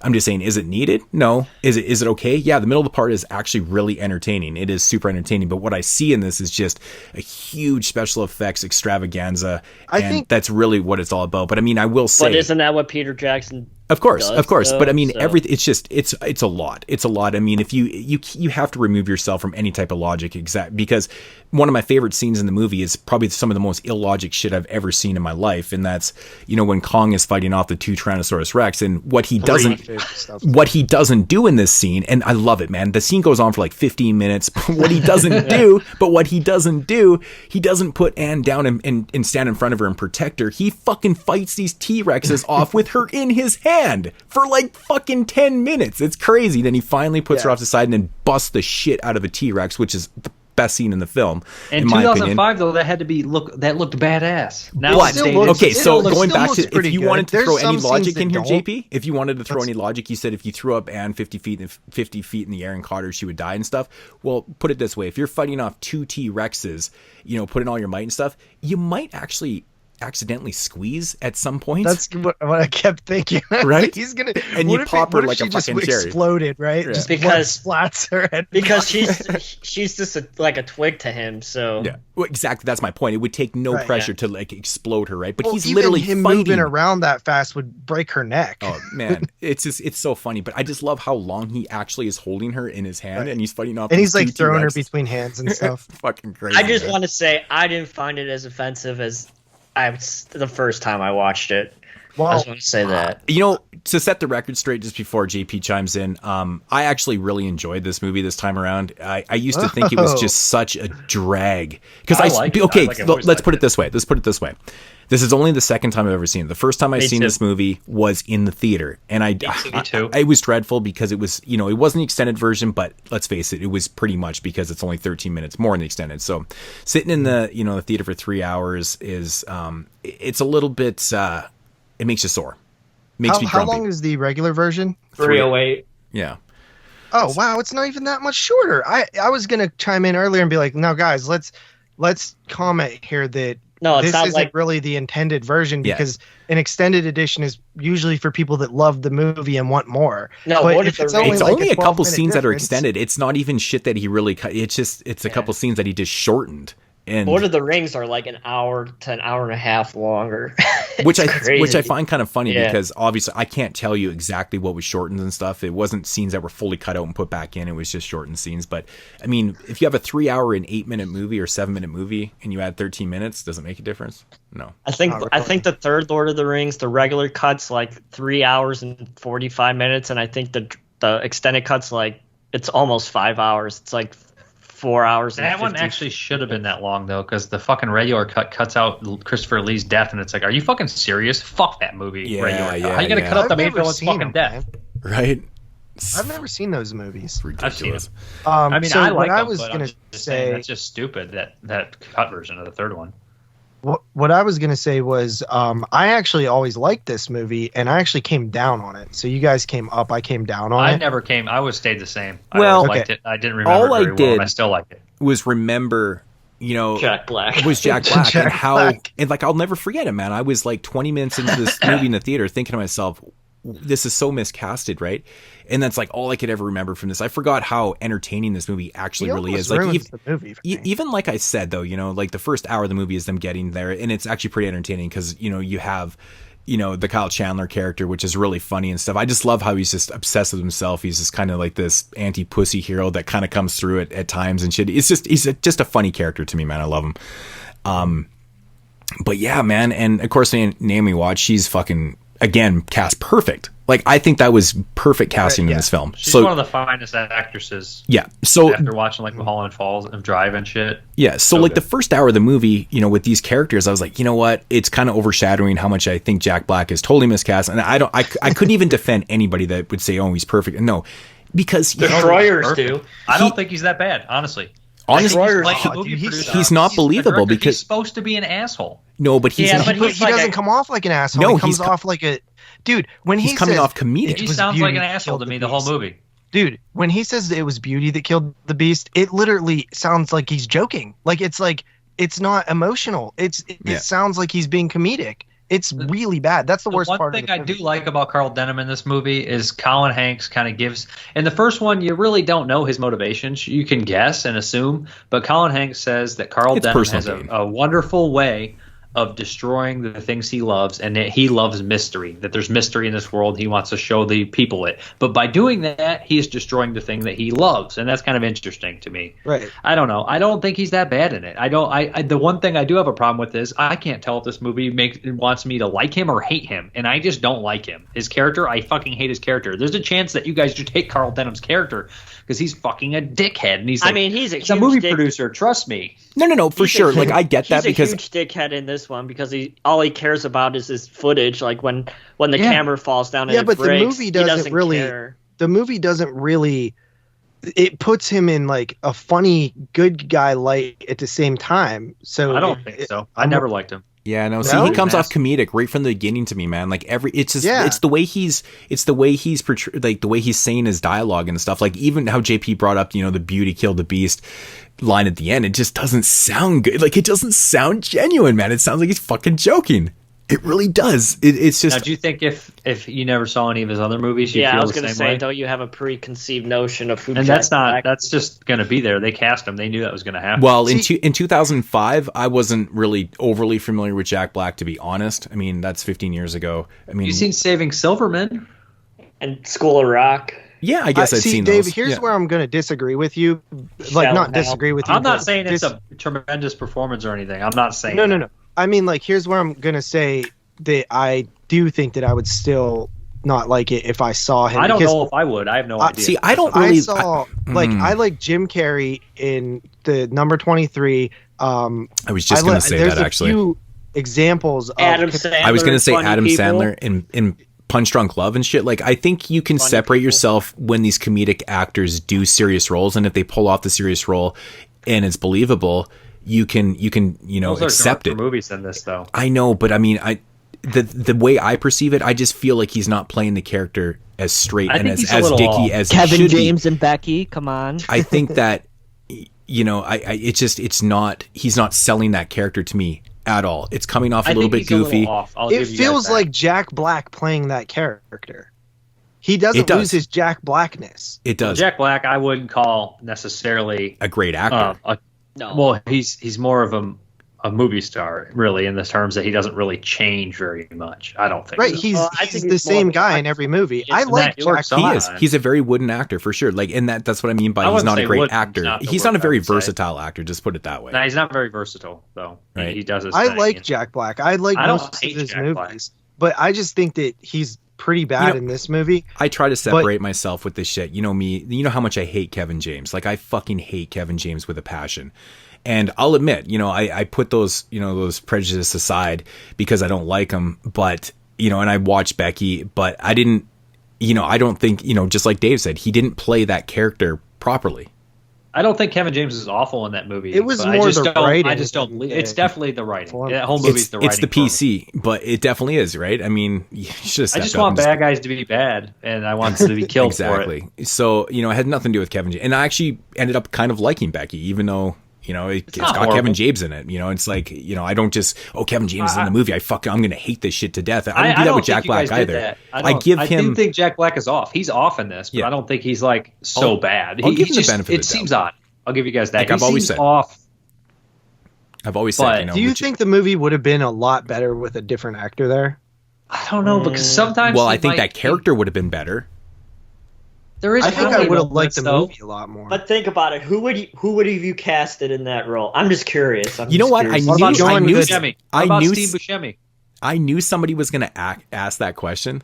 D: I'm just saying, is it needed? No. Is it okay? Yeah, the middle of the part is actually really entertaining. It is super entertaining. But what I see in this is just a huge special effects extravaganza. I think that's really what it's all about. But I mean, I will say,
E: but isn't that what Peter Jackson?
D: Of course. But I mean, everything. It's just it's a lot. It's a lot. I mean, if you have to remove yourself from any type of logic, because one of my favorite scenes in the movie is probably some of the most illogic shit I've ever seen in my life, and that's when Kong is fighting off the two Tyrannosaurus Rex, and what he doesn't do in this scene, and I love it, man. The scene goes on for like 15 minutes. What he doesn't do, he doesn't put Anne down and stand in front of her and protect her. He fucking fights these T-Rexes off with her in his hand for like fucking 10 minutes. It's crazy. Then he finally puts her off the side and then busts the shit out of a T-Rex, which is the best scene in the film.
F: In 2005, though, that looked badass.
D: Now what? Okay, so going back to, if you wanted to throw any logic in here, JP, if you wanted to throw any logic, you said if you threw up Anne 50 feet in the air and caught her, she would die and stuff. Well, put it this way: if you're fighting off two T-Rexes, putting all your might and stuff, you might actually accidentally squeeze at some point.
G: That's what I kept thinking.
D: Right?
G: He's gonna
D: and you pop her like a fucking cherry.
G: Exploded, right?
E: Yeah.
G: Just
E: because
G: splats her head.
E: Because she's just like a twig to him. So
D: yeah, well, exactly. That's my point. It would take no pressure to like explode her, right? But he's
G: even
D: literally
G: him
D: fighting.
G: Moving around that fast would break her neck.
D: Oh man, it's so funny. But I just love how long he actually is holding her in his hand, and he's fighting off.
G: And he's like throwing her between hands and stuff.
D: Fucking crazy.
E: I just want to say I didn't find it as offensive as the first time I watched it. Well, I just want to say that.
D: To set the record straight just before JP chimes in, I actually really enjoyed this movie this time around. I used to think it was just such a drag. Because let's put it this way. This is only the second time I've ever seen it. The first time I seen this movie was in the theater. And it was dreadful because it was, it wasn't the extended version, but let's face it, it was pretty much because it's only 13 minutes more in the extended. So sitting in the, the theater for 3 hours is, it's a little bit, it makes you sore. Makes me grumpy.
G: How long is the regular version?
E: 308.
D: Yeah.
G: Oh, wow. It's not even that much shorter. I was going to chime in earlier and be like, no, guys, let's comment here that this isn't really the intended version because an extended edition is usually for people that love the movie and want more.
E: No,
G: but
E: it's
D: only a couple scenes that are extended. It's not even shit that he really cut. It's a couple scenes that he just shortened. And
E: Lord of the Rings are like an hour to an hour and a half longer,
D: which I find kind of funny
E: Yeah.
D: because obviously I can't tell you exactly what was shortened and stuff. It wasn't scenes that were fully cut out and put back in. It was just shortened scenes. But I mean, if you have a 3 hour and 8 minute movie or 7 minute movie and you add 13 minutes, does it make a difference? No.
E: I think the third Lord of the Rings, the regular cut's like 3 hours and 45 minutes, and I think the extended cut's like it's almost 5 hours. It's like 4 hours.
F: That one actually should have been that long though, because the fucking regular cut cuts out Christopher Lee's death, and it's like, are you fucking serious? Fuck that movie.
D: Yeah,
F: regular
D: yeah,
F: How you gonna
D: yeah.
F: cut out the
G: I've
F: main
G: never
F: villain's
G: seen
F: fucking
G: them,
F: death?
D: Right.
G: I've never seen those movies.
F: I've seen them.
G: I
F: mean,
G: so
F: I like
G: what I
F: them,
G: was
F: but
G: gonna
F: I'm just saying
G: say,
F: that's just stupid. That cut version of the third one.
G: what I was gonna say was, I actually always liked this movie, and I actually came down on it. So you guys came up, I came down on it.
F: I never came. I always stayed the same.
D: Well,
F: I always liked it. I didn't remember
D: all
F: it
D: I
F: very well,
D: did
F: and I still like it.
D: was remember, you know,
E: Jack Black.
D: was Jack Black
G: Jack
D: and how
G: Black.
D: and like I'll never forget it, man. I was like 20 minutes into this movie in the theater thinking to myself, this is so miscasted, right? And that's like all I could ever remember from this. I forgot how entertaining this movie actually
G: He
D: really
G: almost
D: is. Like
G: ruins the movie for me.
D: even like I said though, you know, like the first hour of the movie is them getting there, and it's actually pretty entertaining because you know you have, you know, the Kyle Chandler character, which is really funny and stuff. I just love how he's just obsessed with himself. He's just kind of like this anti-pussy hero that kind of comes through it at times and shit. He's just a funny character to me, man. I love him. But yeah, man. And of course, Naomi Watts, she's fucking, again, cast perfect. Like, I think that was perfect casting in this film.
F: She's
D: so
F: one of the finest actresses.
D: Yeah. So
F: after watching like Mulholland Falls and Drive and shit.
D: yeah. So like the first hour of the movie, you know, with these characters, I was like, you know what? It's kind of overshadowing how much I think Jack Black is totally miscast. And I couldn't even defend anybody that would say, oh, he's perfect. No, because
E: Destroyers do.
F: I don't think he's that bad, honestly.
D: Honestly, he's not believable because
F: he's supposed to be an asshole.
D: No, but he's
G: he doesn't come off like an asshole.
D: No,
G: he comes
D: he's
G: off like a dude. When
D: he's
G: he
D: coming
G: says,
D: off comedic.
F: He
G: "It was
F: sounds like
G: beauty
F: an
G: that
F: asshole
G: killed
F: to
G: the
F: me the whole
G: beast."
F: movie.
G: Dude, when he says that it was beauty that killed the beast, it literally sounds like he's joking. Like it's not emotional. It sounds like he's being comedic. It's really bad. That's the worst part.
F: One thing I do like about Carl Denham in this movie is Colin Hanks kind of gives. In the first one, you really don't know his motivations. You can guess and assume, but Colin Hanks says that Carl Denham has a wonderful way of destroying the things he loves, and that he loves mystery, that there's mystery in this world. He wants to show the people it. But by doing that, he is destroying the thing that he loves, and that's kind of interesting to me.
G: Right.
F: I don't know. I don't think he's that bad in it. The one thing I do have a problem with is I can't tell if this movie wants me to like him or hate him, and I just don't like him. His character, I fucking hate his character. There's a chance that you guys just hate Carl Denham's character because he's fucking a dickhead, and he's like,
E: he's
F: a movie producer. Trust me.
D: No, for sure. Like I get that because
E: he's a huge dickhead in this one because all he cares about is his footage. Like when the camera falls down and it breaks,
G: the movie doesn't really.
E: Care.
G: The movie doesn't really. It puts him in like a funny good guy light at the same time. So
F: I don't think so. I never liked him.
D: Yeah, no. See, he comes off comedic right from the beginning to me, man. Like it's just, it's the way he's portrayed, like the way he's saying his dialogue and stuff. Like even how JP brought up, you know, the beauty killed the beast line at the end. It just doesn't sound good. Like it doesn't sound genuine, man. It sounds like he's fucking joking. It really does. It's just.
F: Now, do you think if you never saw any of his other movies, you feel
E: I was
F: going to
E: say,
F: way?
E: don't you have a preconceived notion of who?
F: And that's just going to be there. They cast him. They knew that was going to happen.
D: Well, in 2005, I wasn't really overly familiar with Jack Black, to be honest. I mean, that's 15 years ago. I mean,
F: you've seen Saving Silverman
E: and School of Rock.
D: Yeah, I guess I've seen
G: Dave,
D: those.
G: here's where I'm going to disagree with you. Like, not disagree with you.
F: I'm not saying it's a tremendous performance or anything. I'm not saying
G: No. I mean, like, here's where I'm going to say that I do think that I would still not like it if I saw him.
F: I don't know if I would. I have no idea.
D: See, I don't really.
G: I like Jim Carrey in the number 23.
D: I was just going to say that, actually.
G: There's a few examples of
E: Adam Sandler.
D: I was going to say Adam
E: people.
D: Sandler in Punch Drunk Love and shit. Like, I think you can separate yourself when these comedic actors do serious roles, and if they pull off the serious role and it's believable, you can
F: Those
D: accept
F: are
D: it.
F: movies in this, though.
D: I know, but I mean, the way I perceive it, I just feel like he's not playing the character as straight and as dicky as
M: Kevin
D: he should
M: James
D: be.
M: and Becky. Come on.
D: I think that he's not selling that character to me at all. It's coming off a little bit goofy.
G: It feels like Jack Black playing that character. He doesn't lose his Jack Blackness.
D: It does.
F: Jack Black, I wouldn't call necessarily
D: a great actor.
E: No.
F: Well, he's more of a movie star, really, in the terms that he doesn't really change very much. I don't think.
G: Right,
F: so.
G: he's the same guy in every movie. I like Jack Black.
D: He's a very wooden actor for sure. Like, and that's what I mean by he's not a great actor. He's not a very versatile actor. Just put it that way.
F: No, he's not very versatile though. Right. He does his
G: I
F: thing.
G: like Jack Black. I like most of his movies, but I just think that he's pretty bad in this movie.
D: I try to separate myself with this shit. You know me. You know how much I hate Kevin James. Like, I fucking hate Kevin James with a passion. And I'll admit, I put those prejudices aside because I don't like him. But, and I watched Becky, but I didn't, I don't think, just like Dave said, he didn't play that character properly.
F: I don't think Kevin James is awful in that movie.
G: It was more the writing.
F: I just don't. It's definitely the writing. That whole movie's the writing.
D: It's the PC, but it definitely is, right? I mean, you should have.
F: I just want bad guys to be bad, and I want them to be killed
D: exactly.
F: for it.
D: So it had nothing to do with Kevin James, and I actually ended up kind of liking Becky, even though. It's got horrible. Kevin James in it. It's like, I don't just, Kevin James is in the movie. I'm going to hate this shit to death. I don't do that with Jack Black either. I do
F: think Jack Black is off. He's off in this, but I don't think he's like so bad.
D: I'll give him the benefit of the doubt.
F: It seems odd. I'll give you guys that.
D: Like I've always said.
F: Off.
D: I've always said,
G: do you think the movie would have been a lot better with a different actor there?
F: I don't know, because sometimes.
D: Well, I think that character would have been better.
G: I think I would have liked the movie a lot more.
E: But think about it. Who would have you casted in that role? I'm just curious.
D: You know what? I knew
F: Steve Buscemi.
D: I knew somebody was going to ask that question,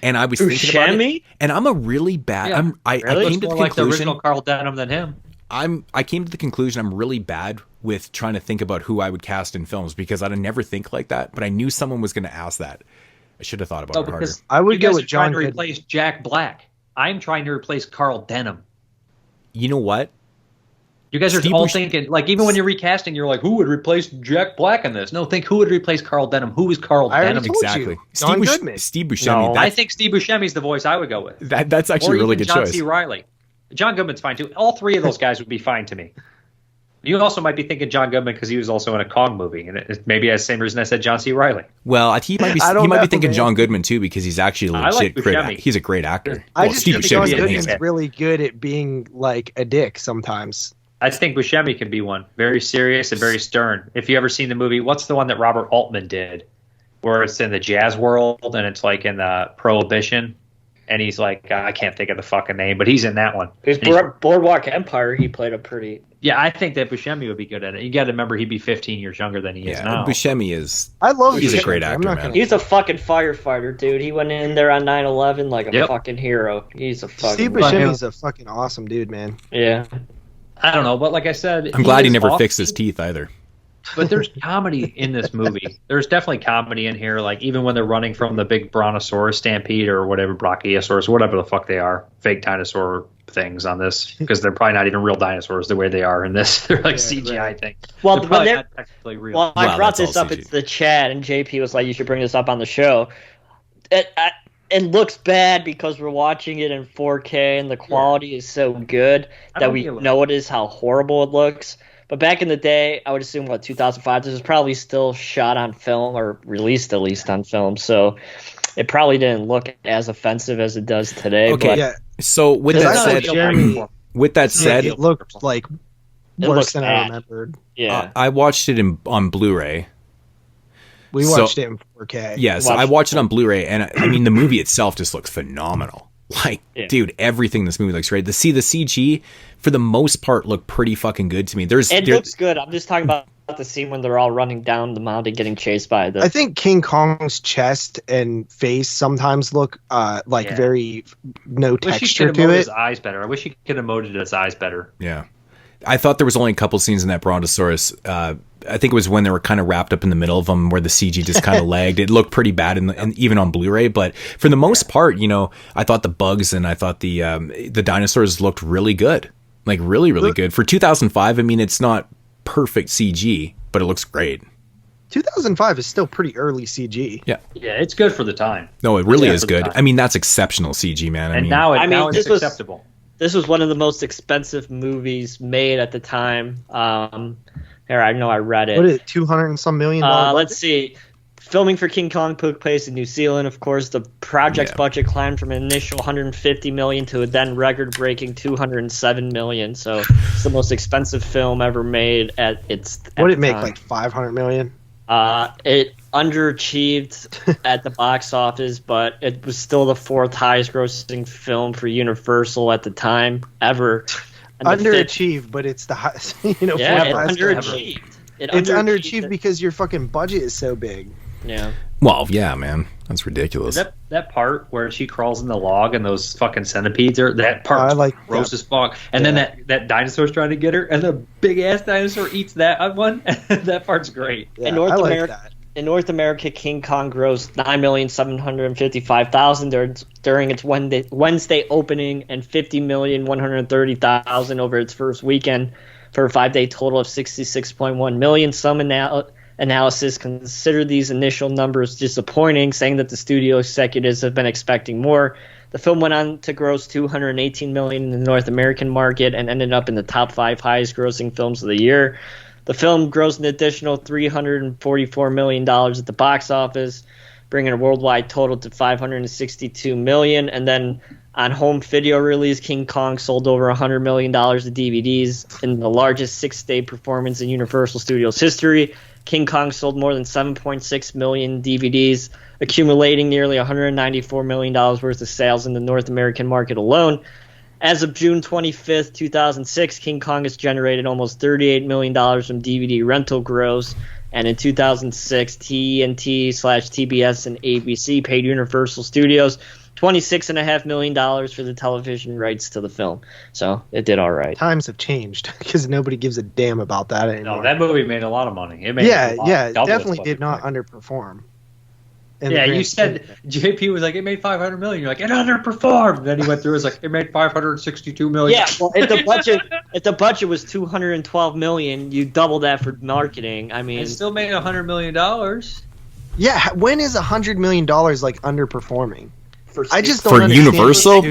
D: and I was thinking about it. And I'm a really bad.
F: Yeah.
D: I came to the conclusion.
F: Like the original Carl Denham than him.
D: I came to the conclusion I'm really bad with trying to think about who I would cast in films because I'd never think like that. But I knew someone was going to ask that. I should have thought about it harder.
G: I would go with
F: John. To replace Jack Black. I'm trying to replace Carl Denham.
D: You know what?
F: You guys are all thinking, like, even when you're recasting, you're like, who would replace Jack Black in this? No, think who would replace Carl Denham? Who is Carl Denham?
D: Exactly.
G: John Goodman.
D: Steve Buscemi.
F: No, I think Steve Buscemi's the voice I would go with.
D: That's actually a really good
F: John
D: choice.
F: C. Reilly. John Goodman's fine, too. All three of those guys would be fine to me. You also might be thinking John Goodman because he was also in a Kong movie, and maybe that's the same reason I said John C. Reilly.
D: Well, he might be thinking John Goodman too because he's actually legit. He's a great actor.
G: I just think John Goodman's really good at being like a dick sometimes.
F: I think Buscemi can be one. Very serious and very stern. If you ever seen the movie, what's the one that Robert Altman did, where it's in the jazz world and it's like in the Prohibition? And he's like, I can't think of the fucking name, but he's in that one.
E: His Boardwalk Empire, he played a pretty...
F: Yeah, I think that Buscemi would be good at it. You got to remember, he'd be 15 years younger than he is now.
D: Buscemi is...
G: He's
D: a great actor, man.
E: He's a fucking firefighter, dude. He went in there on 9/11 like a fucking hero. He's a fucking...
G: Steve Buscemi's a fucking awesome dude, man.
E: Yeah.
F: I don't know, but like I said...
D: I'm glad he never fixed his teeth either.
F: But there's comedy in this movie. There's definitely comedy in here. Like, even when they're running from the big brontosaurus stampede or whatever, brachiosaurus, whatever the fuck they are, fake dinosaur things on this, because they're probably not even real dinosaurs the way they are in this. They're like CGI things.
E: Well,
F: they're probably not technically real.
E: Well, I brought this up. It's the chat, and JP was like, you should bring this up on the show. It looks bad because we're watching it in 4K, and the quality is so good that we notice how horrible it looks. But back in the day, I would assume, 2005, this was probably still shot on film or released at least on film. So it probably didn't look as offensive as it does today.
D: Okay,
E: but
D: yeah. So with that said,
G: it looked like worse than I remembered.
E: Yeah,
D: I watched it on Blu-ray.
G: We watched it in 4K.
D: Yes, I watched it on Blu-ray, and I mean the movie itself just looks phenomenal. Like, dude, everything in this movie looks great. The CG, for the most part, look pretty fucking good to me. It
E: looks good. I'm just talking about the scene when they're all running down the mountain getting chased by the...
G: I think King Kong's chest and face sometimes look very no texture to it.
F: His eyes better. I wish he could have molded his eyes better.
D: Yeah. I thought there was only a couple scenes in that Brontosaurus. I think it was when they were kind of wrapped up in the middle of them where the CG just kind of lagged. It looked pretty bad, and even on Blu-ray. But for the most part, I thought the bugs and I thought the dinosaurs looked really good, like really, really good for 2005. I mean, it's not perfect CG, but it looks great.
G: 2005 is still pretty early CG.
D: Yeah,
F: it's good for the time.
D: No, it really is good. I mean, that's exceptional CG, man.
F: And now it's acceptable.
E: This was one of the most expensive movies made at the time. Here, I know I read it.
G: What is it, $200 and some million?
E: Let's see. Filming for King Kong took place in New Zealand. Of course, the project's budget climbed from an initial $150 million to a then record-breaking $207 million. So it's the most expensive film ever made at its.
G: What did it make, like $500 million?
E: It underachieved at the box office, but it was still the fourth highest-grossing film for Universal at the time ever. And
G: Underachieved, but it's the highest.
E: It underachieved.
G: It's underachieved because your fucking budget is so big.
E: Yeah.
D: Well, yeah, man, that's ridiculous.
F: That part where she crawls in the log and those fucking centipedes are that part gross as fuck. And then that dinosaur's trying to get her, and the big ass dinosaur eats that one. That part's great.
E: Yeah, in North America, King Kong grossed $9,755,000 during its Wednesday opening and $50,130,000 over its first weekend, for a 5-day total of $66.1 million. Some analysis consider these initial numbers disappointing, saying that the studio executives have been expecting more. The film went on to gross $218 million in the North American market and ended up in the top 5 highest-grossing films of the year. The film grossed an additional $344 million at the box office, bringing a worldwide total to $562 million. And then on home video release, King Kong sold over $100 million of DVDs in the largest 6-day performance in Universal Studios history. King Kong sold more than 7.6 million DVDs, accumulating nearly $194 million worth of sales in the North American market alone. As of June 25th, 2006, King Kong has generated almost $38 million from DVD rental gross. And in 2006, TNT/TBS and ABC paid Universal Studios $26.5 million for the television rights to the film. So it did all right.
G: Times have changed because nobody gives a damn about that anymore.
F: No, that movie made a lot of money. It made
G: it definitely did not underperform.
F: Yeah, you said JP was like, it made $500 million. You're like, it underperformed. Then he went through, it was like, it made $562 million.
E: Yeah, well, if the budget was $212 million, you double that for marketing. I mean,
F: it still made $100 million.
G: Yeah, when is $100 million like underperforming?
E: I
G: just don't
D: for
G: understand.
D: Universal.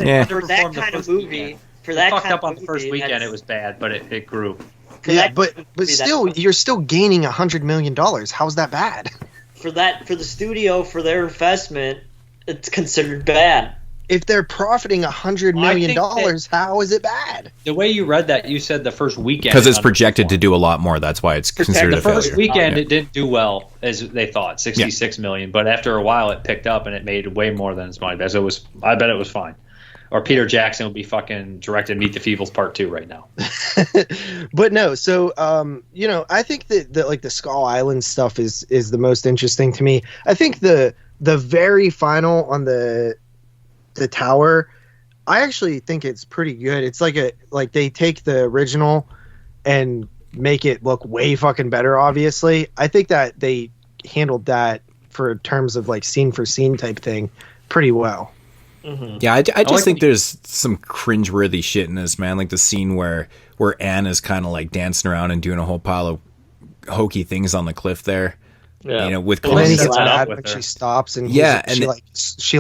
E: Yeah. For that kind of movie, for that
F: fucked
E: kind
F: up
E: of
F: on the first weekend, it was bad, but it grew.
G: Yeah, but still, you're still gaining $100 million. How's that bad?
E: For the studio, for their investment, it's considered bad.
G: If they're profiting $100 million, how is it bad?
F: The way you read that, you said the first weekend,
D: because it's projected to do a lot more. That's why it's considered a failure.
F: The first weekend, it didn't do well as they thought, $66 million. But after a while, it picked up and it made way more than its money. So I bet it was fine. Or Peter Jackson would be fucking directing Meet the Feebles Part 2 right now.
G: But no, so I think that like the Skull Island stuff is the most interesting to me. I think the very final on the tower, I actually think it's pretty good. It's like they take the original and make it look way fucking better. Obviously, I think that they handled that for terms of like scene for scene type thing pretty well.
E: Mm-hmm.
D: Yeah, I just think there's some cringeworthy shit in this, man. Like the scene where Anne is kind of like dancing around and doing a whole pile of hokey things on the cliff there.
E: Yeah.
D: With
G: and then he gets mad when she stops, and she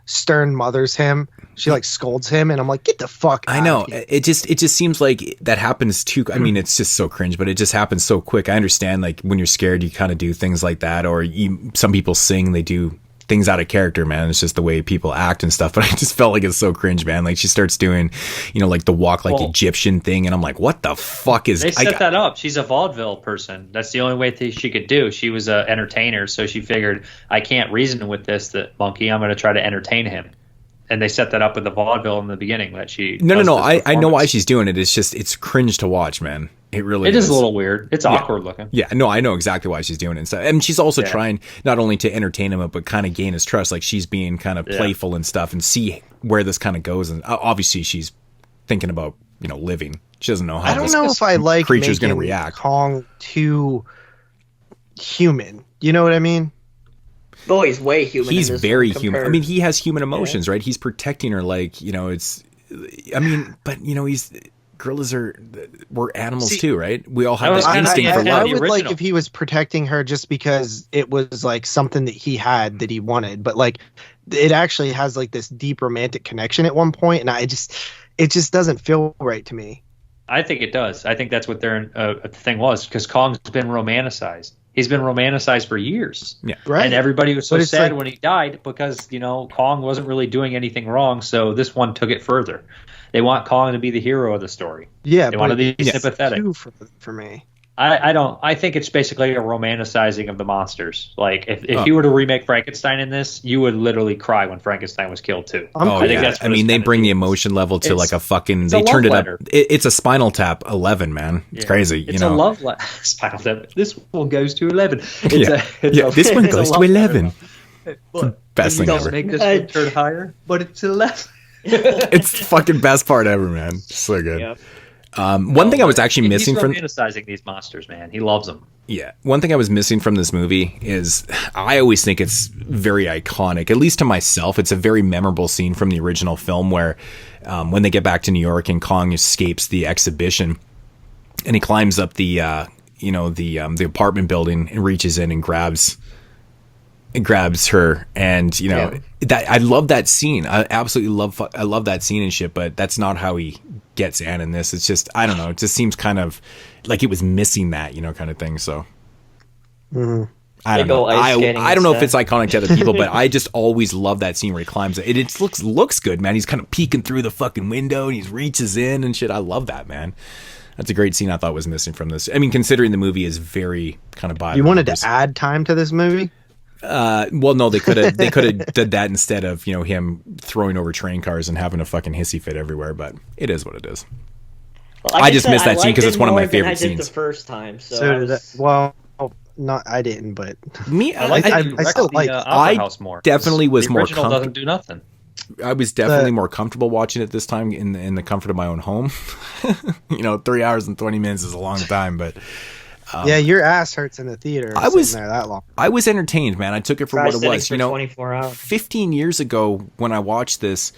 G: stern mothers him. She like scolds him, and I'm like, get the fuck out.
D: I know.
G: Of here.
D: It just seems like that happens too. I mean, it's just so cringe, but it just happens so quick. I understand, like when you're scared, you kind of do things like that, or some people sing, they do things out of character, man. It's just the way people act and stuff. But I just felt like it's so cringe, man. Like she starts doing, like the walk like Egyptian thing, and I'm like, what the fuck is?
F: They set that up. She's a vaudeville person. That's the only way she could do. She was an entertainer, so she figured, I can't reason with this monkey. I'm going to try to entertain him. And they set that up with the vaudeville in the beginning that she.
D: No. I know why she's doing it. It's just it's cringe to watch, man. It really is.
F: It is a little weird. It's awkward looking.
D: Yeah, no, I know exactly why she's doing it. And she's also trying not only to entertain him, but kind of gain his trust. Like she's being kind of playful and stuff, and see where this kind of goes. And obviously, she's thinking about living. She doesn't know how.
G: I don't know if I like
D: creature's going to react.
G: Kong too human. You know what I mean?
E: Oh, he's way human.
D: He's very human. I mean, he has human emotions, right? He's protecting her, like it's. I mean, but gorillas we're animals too, right? We all have this instinct for love.
G: I would like if he was protecting her just because it was like something that he had that he wanted, but like it actually has like this deep romantic connection at one point, and it just doesn't feel right to me.
F: I think it does. I think that's what their thing was, because Kong's been romanticized. He's been romanticized for years.
D: Yeah.
G: Right.
F: And everybody was so
G: But it's
F: sad
G: like-
F: when he died because, Kong wasn't really doing anything wrong, so this one took it further. They want Kong to be the hero of the story.
G: Yeah,
F: They want to be
G: it's
F: sympathetic.
G: too for me.
F: I think it's basically a romanticizing of the monsters. Like, if you were to remake Frankenstein in this, you would literally cry when Frankenstein was killed, too.
D: I mean, they bring the emotion level to like a fucking. They
F: a
D: turned it
F: love
D: up.
F: letter.
D: It's a Spinal Tap 11, man. It's crazy.
F: It's a love letter. Spinal Tap. This one goes to 11.
D: This one goes to 11. Best thing ever.
F: Make this one turn higher, but it's 11.
D: It's the fucking best part ever, man. So good.
E: Yep.
D: One thing I was actually missing
F: he's
D: from
F: romanticizing these monsters, man. He loves them.
D: Yeah. One thing I was missing from this movie is I always think it's very iconic, at least to myself. It's a very memorable scene from the original film where when they get back to New York and Kong escapes the exhibition and he climbs up the apartment building and reaches in and grabs her, and that I love that scene. I absolutely love that scene and shit, but that's not how he gets Anne in this. It's just, I don't know, it just seems kind of like it was missing that, kind of thing. So I don't know. I don't know if it's iconic to other people, but I just always love that scene where he climbs it. It looks good, man. He's kind of peeking through the fucking window and he reaches in and shit. I love that, man. That's a great scene I thought was missing from this. I mean, considering the movie is very kind of by.
G: You wanted to add time to this movie?
D: Well, no, they could have did that instead of him throwing over train cars and having a fucking hissy fit everywhere. But it is what it is.
E: Well,
D: I just missed that scene because it's one of my favorite
E: I did
D: scenes.
E: the first time,
G: I didn't, but
D: me,
F: I still like Opera House more.
D: Definitely was
F: the
D: more
F: original doesn't do nothing.
D: I was definitely more comfortable watching it this time in the comfort of my own home. 3 hours and 20 minutes is a long time, but.
G: Yeah, your ass hurts in the theater. I was there that long.
D: I was entertained, man. I took it for what it was.
E: 24 hours.
D: 15 years ago when I watched this,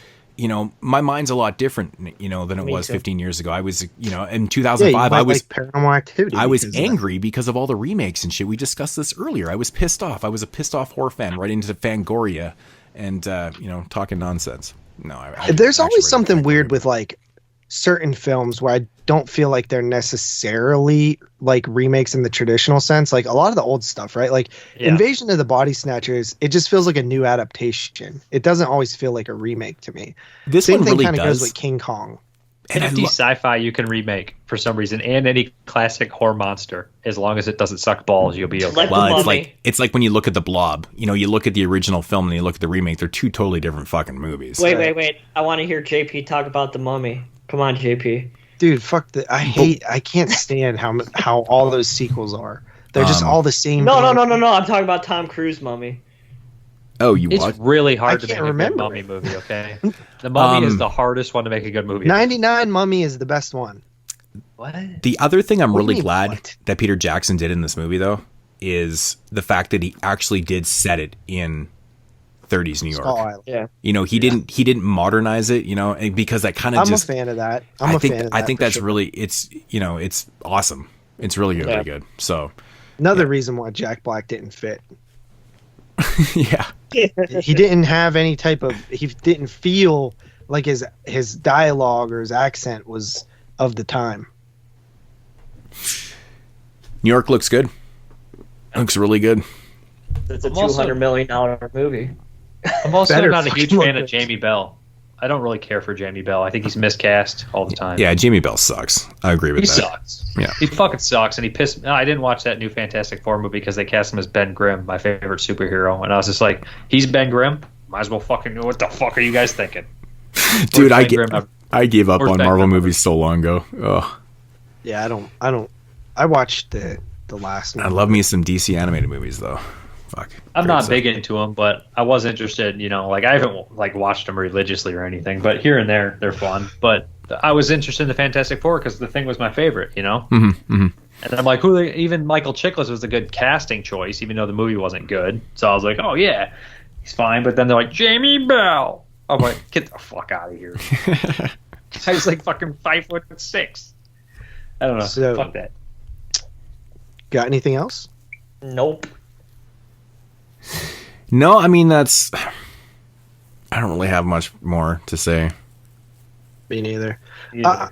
D: my mind's a lot different, than it was 15 years ago. I was, in 2005, I was
G: Paranormal Activity.
D: I was angry because of all the remakes and shit. We discussed this earlier. I was pissed off. I was a pissed off horror fan right into Fangoria and talking nonsense. No,
G: there's always something weird with like certain films where I don't feel like they're necessarily like remakes in the traditional sense. Like a lot of the old stuff, right? Like Invasion of the Body Snatchers, it just feels like a new adaptation. It doesn't always feel like a remake to me.
D: This
G: Same
D: one
G: thing
D: really
G: kind of
D: does.
G: goes with King Kong.
F: And any sci-fi you can remake for some reason, and any classic horror monster, as long as it doesn't suck balls, you'll be okay.
D: Well, it's like when you look at The Blob. You look at the original film and you look at the remake. They're two totally different fucking movies.
E: Wait. I want to hear JP talk about The Mummy. Come on, JP.
G: Dude, fuck that. I can't stand how all those sequels are. They're just all the same.
E: No. I'm talking about Tom Cruise Mummy.
D: Oh, you
F: It's
D: what?
F: really hard to make a good Mummy movie, okay? The Mummy is the hardest one to make a good movie.
G: 99 Mummy is the best one.
F: What?
D: The other thing I'm
G: What do
D: really
G: you mean,
D: glad
G: what?
D: that Peter Jackson did in this movie, though, is the fact that he actually did set it in 30s New York.
G: Skull Island.
E: Yeah.
D: He didn't modernize it, because that kind of
G: I'm
D: just.
G: a fan of that.
D: I think
G: for
D: that's
G: sure.
D: really it's awesome. It's really really good. So
G: Another reason why Jack Black didn't fit.
D: yeah.
G: He didn't have any type of. He didn't feel like his dialogue or his accent was of the time.
D: New York looks good. Looks really good.
E: It's a $200 million movie.
F: I'm also
G: Better
F: not a huge
G: fucking
F: fan
G: look
F: of Jamie Bell. I don't really care for Jamie Bell. I think he's miscast all the time.
D: Yeah, Jamie Bell sucks. I agree with
F: He
D: that.
F: sucks.
D: Yeah.
F: He fucking sucks, and he pissed me. I didn't watch that new Fantastic Four movie because they cast him as Ben Grimm, my favorite superhero, and I was just like, he's Ben Grimm? Might as well fucking know what the fuck are you guys thinking?
D: Dude, I
F: Grimm?
D: gave up
F: Where's
D: on
F: Ben
D: Marvel
F: Grimm?
D: movies so long ago. Oh,
G: Yeah, I don't. I watched the last one.
D: I love me some DC animated movies though. Fuck.
F: I'm
D: Great
F: not
D: stuff.
F: big into them, but I was interested. I haven't watched them religiously or anything, but here and there they're fun. But I was interested in the Fantastic Four because the Thing was my favorite,
D: Mm-hmm, mm-hmm.
F: And I'm like, even Michael Chiklis was a good casting choice, even though the movie wasn't good. So I was like, oh yeah, he's fine. But then they're like, Jamie Bell. I'm like, get the fuck out of here. I was like fucking 5'6". I don't know.
G: So-
F: Fuck that.
G: Got anything else?
E: Nope.
D: No, I mean I don't really have much more to say.
G: Me neither.
F: Yeah.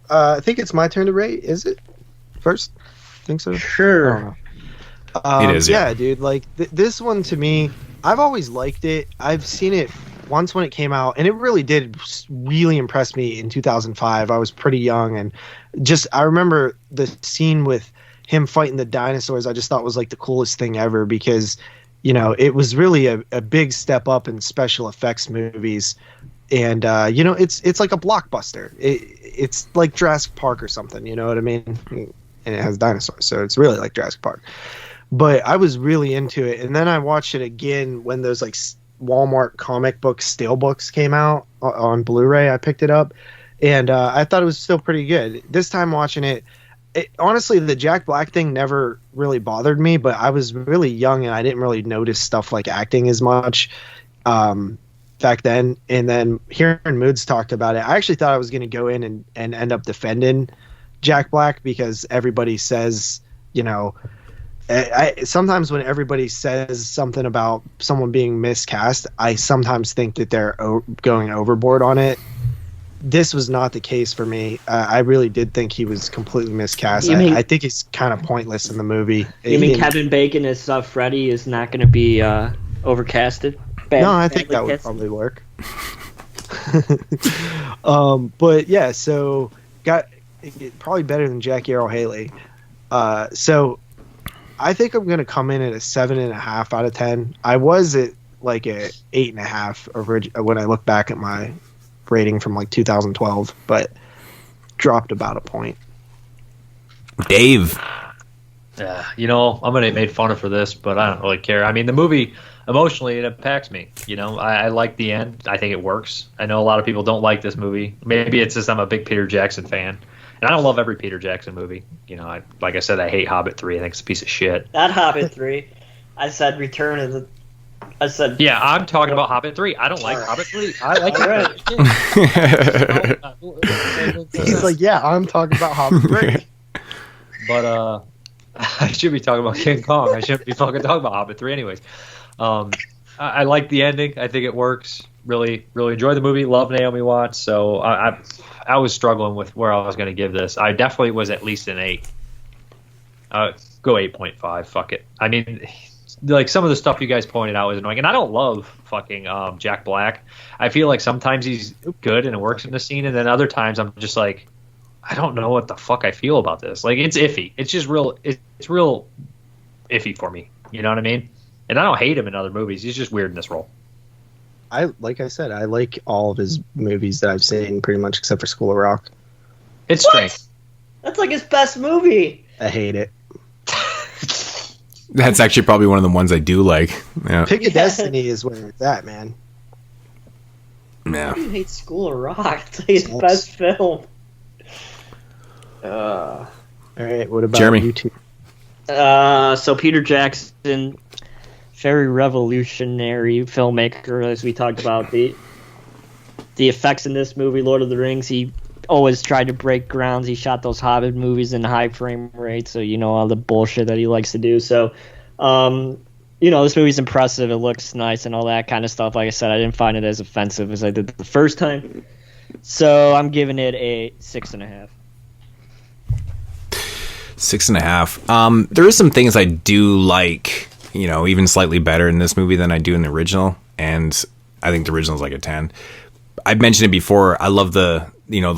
G: I think it's my turn to rate. Is it first? Think so.
E: Sure.
D: It is,
G: yeah, dude. Like this one to me, I've always liked it. I've seen it once when it came out, and it really did really impress me in 2005. I was pretty young, and I remember the scene with him fighting the dinosaurs. I just thought was like the coolest thing ever because, it was really a big step up in special effects movies. And, it's like a blockbuster. It's like Jurassic Park or something, you know what I mean? And it has dinosaurs, so it's really like Jurassic Park. But I was really into it. And then I watched it again when those like Walmart comic book steelbooks came out on Blu-ray. I picked it up, and I thought it was still pretty good. This time watching it, honestly, the Jack Black thing never really bothered me, but I was really young and I didn't really notice stuff like acting as much back then. And then hearing Moodz talked about it, I actually thought I was going to go in and end up defending Jack Black because everybody says, sometimes when everybody says something about someone being miscast, I sometimes think that they're going overboard on it. This was not the case for me. I really did think he was completely miscast. I think he's kind of pointless in the movie.
E: You mean Kevin Bacon as Freddy is not going to be overcasted?
G: No, I think that would probably work. But yeah, so got probably better than Jackie Earle Haley. So I think I'm going to come in at a 7.5 out of 10. I was at like a 8.5 when I look back at my rating from like 2012, but dropped about a point.
D: Dave.
F: Yeah, I'm gonna get made fun of for this, but I don't really care. I mean, the movie emotionally it impacts me. I like the end. I think it works. I know a lot of people don't like this movie. Maybe it's just I'm a big Peter Jackson fan, and I don't love every Peter Jackson movie. Like I said, I hate Hobbit 3. I think it's a piece of shit.
E: Not Hobbit 3. I said Return of the. I said.
F: Yeah, I'm talking about Hobbit 3. I don't like Hobbit 3. I like
G: it. He's like, yeah, I'm talking about Hobbit 3.
F: But I should be talking about King Kong. I shouldn't be fucking talking about Hobbit 3 anyways. I like the ending. I think it works. Really, really enjoy the movie. Love Naomi Watts. So I was struggling with where I was going to give this. I definitely was at least an 8. Go 8.5. Fuck it. I mean, like some of the stuff you guys pointed out was annoying, and I don't love fucking Jack Black. I feel like sometimes he's good and it works in the scene, and then other times I'm just like, I don't know what the fuck I feel about this. Like it's iffy. It's just real. It's real iffy for me. You know what I mean? And I don't hate him in other movies. He's just weird in this role.
G: Like I said, I like all of his movies that I've seen pretty much except for School of Rock.
F: It's strange.
E: That's like his best movie.
G: I hate it.
D: That's actually probably one of the ones I do like. Yeah.
G: Pick a Destiny is where it's at, man.
D: Yeah.
E: You hate School of Rock. It's like his best film.
G: All right, what about
D: Jeremy?
G: you two?
E: So Peter Jackson, very revolutionary filmmaker, as we talked about. The effects in this movie, Lord of the Rings, he always tried to break grounds. He shot those Hobbit movies in high frame rate, so all the bullshit that he likes to do. So, this movie's impressive. It looks nice and all that kind of stuff. Like I said, I didn't find it as offensive as I did the first time. So I'm giving it a 6.5.
D: 6.5. There is some things I do like, even slightly better in this movie than I do in the original, and I think the original is like a 10. I've mentioned it before. I love the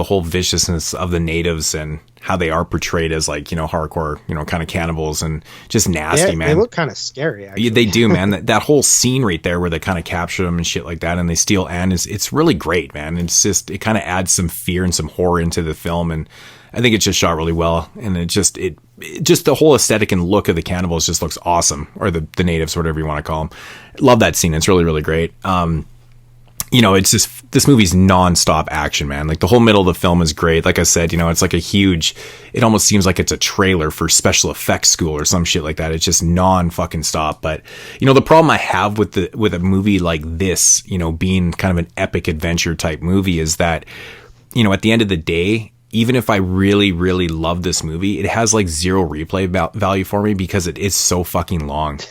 D: whole viciousness of the natives and how they are portrayed as like, hardcore, kind of cannibals and just nasty, man.
G: They look kind of scary, actually.
D: They do, man. that whole scene right there where they kind of capture them and shit like that and they steal Anne it's really great, man. It's just, it kind of adds some fear and some horror into the film, and I think it's just shot really well, and it just the whole aesthetic and look of the cannibals just looks awesome, or the natives, whatever you want to call them. Love that scene. It's really, really great. It's just, this movie's nonstop action, man. Like the whole middle of the film is great. Like I said, it's like it almost seems like it's a trailer for special effects school or some shit like that. It's just non-fucking stop. But, the problem I have with a movie like this, being kind of an epic adventure type movie is that, at the end of the day, even if I really, really love this movie, it has like zero replay value for me because it is so fucking long.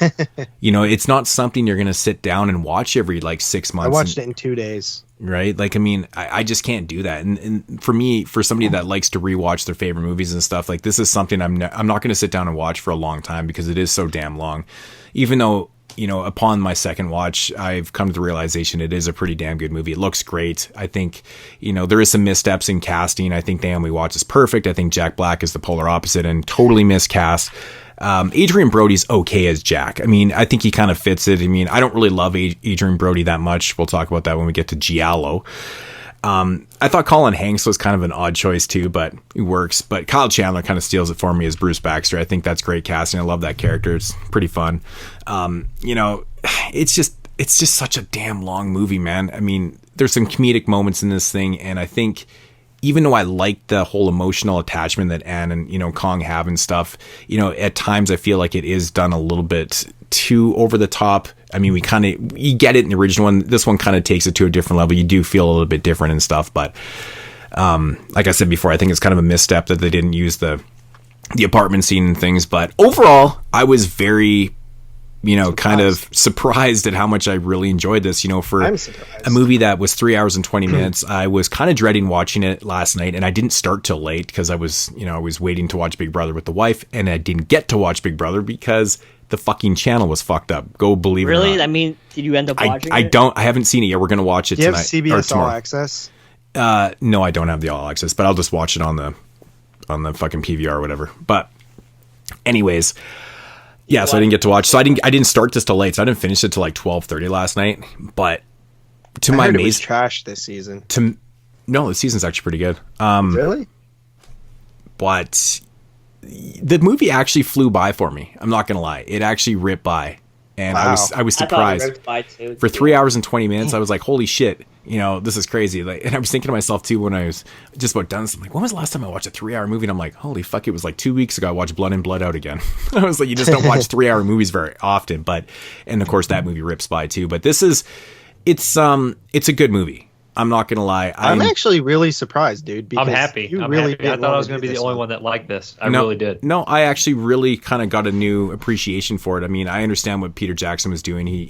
D: It's not something you're going to sit down and watch every like 6 months.
G: I watched it in 2 days.
D: right? Like, I mean, I just can't do that. And for me, for somebody that likes to rewatch their favorite movies and stuff, like, this is something I'm not going to sit down and watch for a long time because it is so damn long. Even though, you know, upon my second watch, I've come to the realization it is a pretty damn good movie. It looks great. I think, you know, there is some missteps in casting. I think Naomi Watts is perfect. I think Jack Black is the polar opposite and totally miscast. Adrian Brody's okay as Jack. I mean, I think he kind of fits it. I mean, I don't really love Adrian Brody that much. We'll talk about that when we get to Giallo. I thought Colin Hanks was kind of an odd choice too, but he works. But Kyle Chandler kind of steals it for me as Bruce Baxter. I think that's great casting. I love that character. It's pretty fun. You know, it's just such a damn long movie, man. I mean, there's some comedic moments in this thing, and I think even though I like the whole emotional attachment that Anne and, you know, Kong have and stuff, you know, at times I feel like it is done a little bit too over the top. I mean, you get it in the original one. This one kind of takes it to a different level. You do feel a little bit different and stuff, but like I said before, I think it's kind of a misstep that they didn't use the apartment scene and things. But overall, I was very, you know, kind of surprised at how much I really enjoyed this, you know, for a movie that was 3 hours and 20 minutes. I was kind of dreading watching it last night, and I didn't start till late because I was waiting to watch Big Brother with the wife, and I didn't get to watch Big Brother because the fucking channel was fucked up. Go believe it or not.
E: Really? I mean, did you end up watching it?
D: I haven't seen it yet. We're going to watch it tonight.
G: Do you have CBS All Access?
D: No, I don't have the All Access, but I'll just watch it on the fucking PVR or whatever. But anyways, yeah, so I didn't get to watch. So I didn't start this till late. So I didn't finish it till like 12:30 last night. But to my amazement, it was
G: trash this season.
D: No, the season's actually pretty good.
G: Really?
D: But the movie actually flew by for me. I'm not gonna lie, it actually ripped by, and wow. I was surprised. For 3 hours and 20 minutes, I was like, "Holy shit!" You know, this is crazy. Like, and I was thinking to myself too when I was just about done. So I'm like, when was the last time I watched a 3-hour movie? And I'm like, holy fuck, it was like 2 weeks ago. I watched Blood In, Blood Out again. I was like, you just don't watch 3-hour movies very often. And of course that movie rips by too. But it's a good movie. I'm not gonna lie.
G: I'm actually really surprised, dude.
F: I'm happy. I thought I was gonna be the only one that liked this. I really did.
D: No, I actually really kind of got a new appreciation for it. I mean, I understand what Peter Jackson was doing. He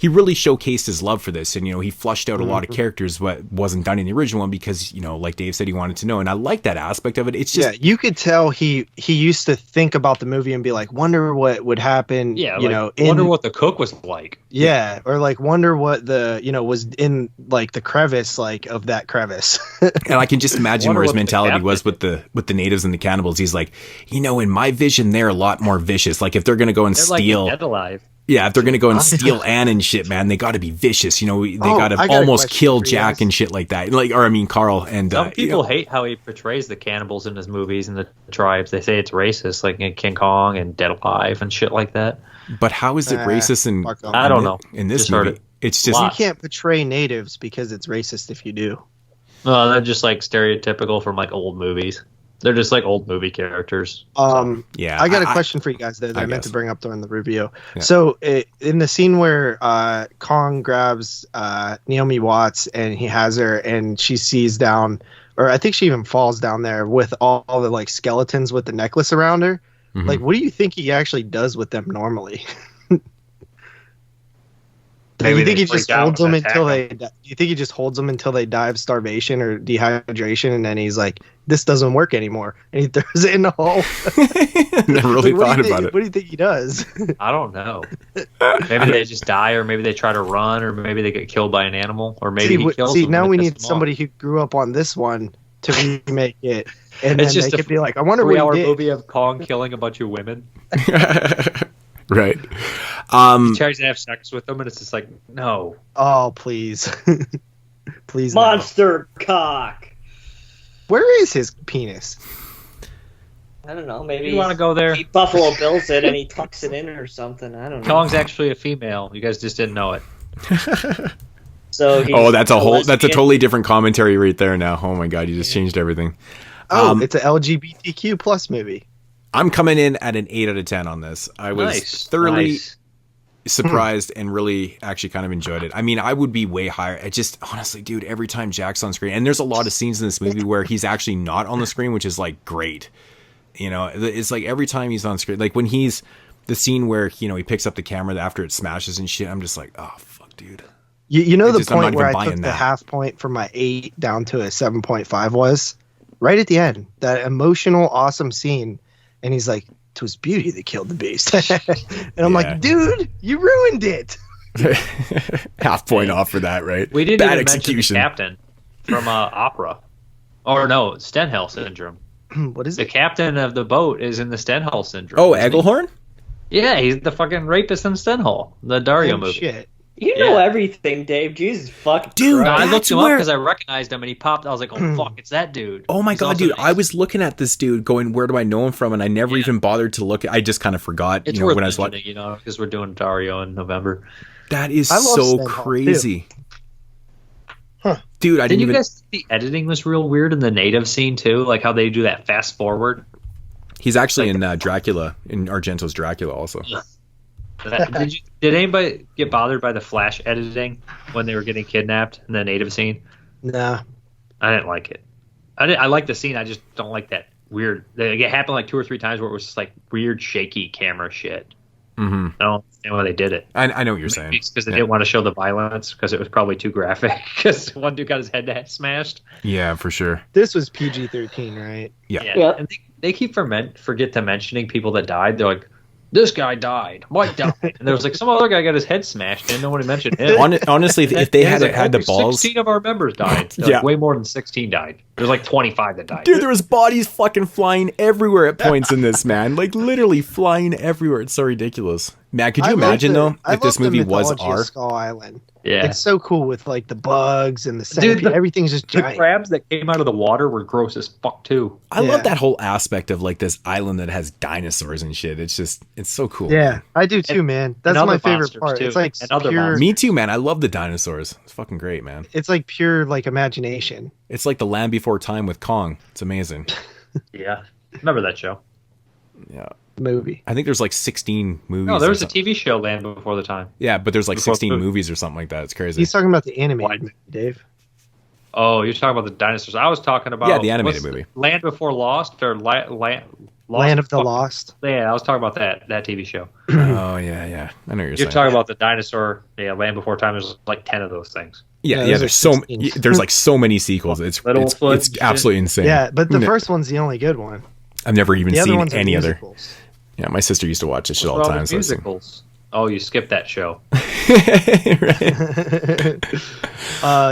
D: really showcased his love for this, and you know, he flushed out a lot of characters what wasn't done in the original one because, you know, like Dave said, he wanted to know, and I like that aspect of it. It's just
G: you could tell he used to think about the movie and be like, wonder what would happen.
F: Yeah, wonder what the cook was like.
G: Yeah, or like wonder what the was in like the crevice of that crevice.
D: And I can just imagine where his mentality was with the natives and the cannibals. He's like, you know, in my vision, they're a lot more vicious. Like if they're gonna go and steal,
F: like Dead Alive.
D: Yeah, if they're gonna go and steal Anne and shit, man, they got to be vicious. You know, they got to almost kill Jack and shit like that. Carl and
F: some people hate how he portrays the cannibals in his movies and the tribes. They say it's racist, like in King Kong and Dead Alive and shit like that.
D: But how is it racist?
F: I don't know.
D: In this movie, it's just
G: you can't portray natives because it's racist if you do.
F: Well, they're just like stereotypical from like old movies. They're just like old movie characters.
D: Yeah,
G: I got a question for you guys that I meant to bring up during the review. Yeah. So in the scene where Kong grabs Naomi Watts and he has her and she sees down, or I think she even falls down there with all the like skeletons with the necklace around her. Mm-hmm. Like, what do you think he actually does with them normally? Do you think he just holds them until they? Do you think he just holds them until they die of starvation or dehydration, and then he's like, "This doesn't work anymore," and he throws it in the hole?
D: Never really thought about it.
G: What do you think he does?
F: I don't know. Maybe they just die, or maybe they try to run, or maybe they get killed by an animal, or maybe he kills them.
G: Now we need somebody who grew up on this one to remake it, and
F: it's
G: then
F: just
G: they could be like, "I wonder what he did."
F: 3-hour movie of Kong killing a bunch of women.
D: Right.
F: He tries to have sex with them, and it's just like, no.
G: Oh, please. Please.
E: Monster cock.
G: Where is his penis?
E: I don't know. Maybe
F: you want to go there?
E: He Buffalo Bills it and he tucks it in or something. I don't know.
F: Kong's actually a female. You guys just didn't know it.
E: So
D: that's a totally different commentary right there now. Oh my god, you just changed everything.
G: It's an LGBTQ plus movie.
D: I'm coming in at an 8 out of 10 on this. I was thoroughly surprised and really actually kind of enjoyed it. I mean, I would be way higher. I just, honestly, dude, every time Jack's on screen, and there's a lot of scenes in this movie where he's actually not on the screen, which is like great. You know, it's like every time he's on screen, like when he's the scene where, you know, he picks up the camera after it smashes and shit, I'm just like, oh, fuck, dude.
G: You know the point where I took the half point from my 8 down to a 7.5 was? Right at the end. That emotional, awesome scene. And he's like, "'Twas beauty that killed the beast." And I'm like, dude, you ruined it.
D: Half point off for that, right?
F: We didn't even mention the captain from Opera. Or no, Stenhell syndrome.
G: What is
F: it? The captain of the boat is in the Stenhell syndrome.
D: Oh, Egglehorn?
F: Yeah, he's the fucking rapist in Stenhell, the Dario movie.
G: Shit.
E: You know everything, Dave. Jesus fucking
F: dude!
E: Christ.
F: I looked him up because I recognized him, and he popped. I was like, "Oh fuck, it's that dude!"
D: Oh my god, dude! I was looking at this dude, going, "Where do I know him from?" And I never even bothered to look. I just kind of forgot.
F: It's worth when I was watching, because we're doing Dario in November.
D: That is so crazy, dude!
F: Didn't you guys think the editing was real weird in the native scene too? Like how they do that fast forward.
D: He's actually in Dracula, in Argento's Dracula, also.
F: Did anybody get bothered by the flash editing when they were getting kidnapped in the native scene?
G: Nah.
F: I didn't like it. I like the scene. I just don't like that weird. It happened like 2 or 3 times where it was just like weird, shaky camera shit.
D: Mm-hmm.
F: I don't understand why they did it.
D: I know what you're saying.
F: Because they didn't want to show the violence because it was probably too graphic. Because one dude got his head smashed.
D: Yeah, for sure.
G: This was PG-13, right?
D: Yeah.
F: And they keep forget to mentioning people that died. They're like, this guy died. Mike died. And there was like some other guy got his head smashed and no one mentioned him.
D: Honestly, if they had had the balls,
F: 16 of our members died. Like, way more than 16 died. There's like 25 that died.
D: Dude, there was bodies fucking flying everywhere at points in this, man. Like literally flying everywhere. It's so ridiculous. Man, could you imagine though if this movie was our
G: Skull Island?
F: Yeah,
G: it's so cool with like the bugs and the centipede. Everything's just giant.
F: The crabs that came out of the water were gross as fuck too.
D: I love that whole aspect of like this island that has dinosaurs and shit. It's so cool.
G: Yeah, I do too, man. That's my favorite part.
F: Too.
G: It's like pure.
D: Me too, man. I love the dinosaurs. It's fucking great, man.
G: It's like pure like imagination.
D: It's like the Land Before Time with Kong. It's amazing.
F: Yeah, remember that show?
D: Yeah.
G: Movie.
D: I think there's like 16 movies.
F: No, there was a TV show, Land Before the Time.
D: Yeah, but there's like 16 movies or something like that. It's crazy.
G: He's talking about the animated movie, Dave.
F: Oh, you're talking about the dinosaurs. I was talking about
D: the animated movie.
F: Land Before Lost or Land
G: of the Lost.
F: Yeah, I was talking about that TV show.
D: Oh yeah. I know what you're saying.
F: Talking about the dinosaur. Yeah, Land Before Time. There's like 10 of those things.
D: Yeah. There's like so many sequels. It's absolutely insane.
G: Yeah, but the first one's the only good one.
D: I've never even seen any other. Yeah, my sister used to watch this shit all the time.
F: Musicals. Oh, you skipped that show.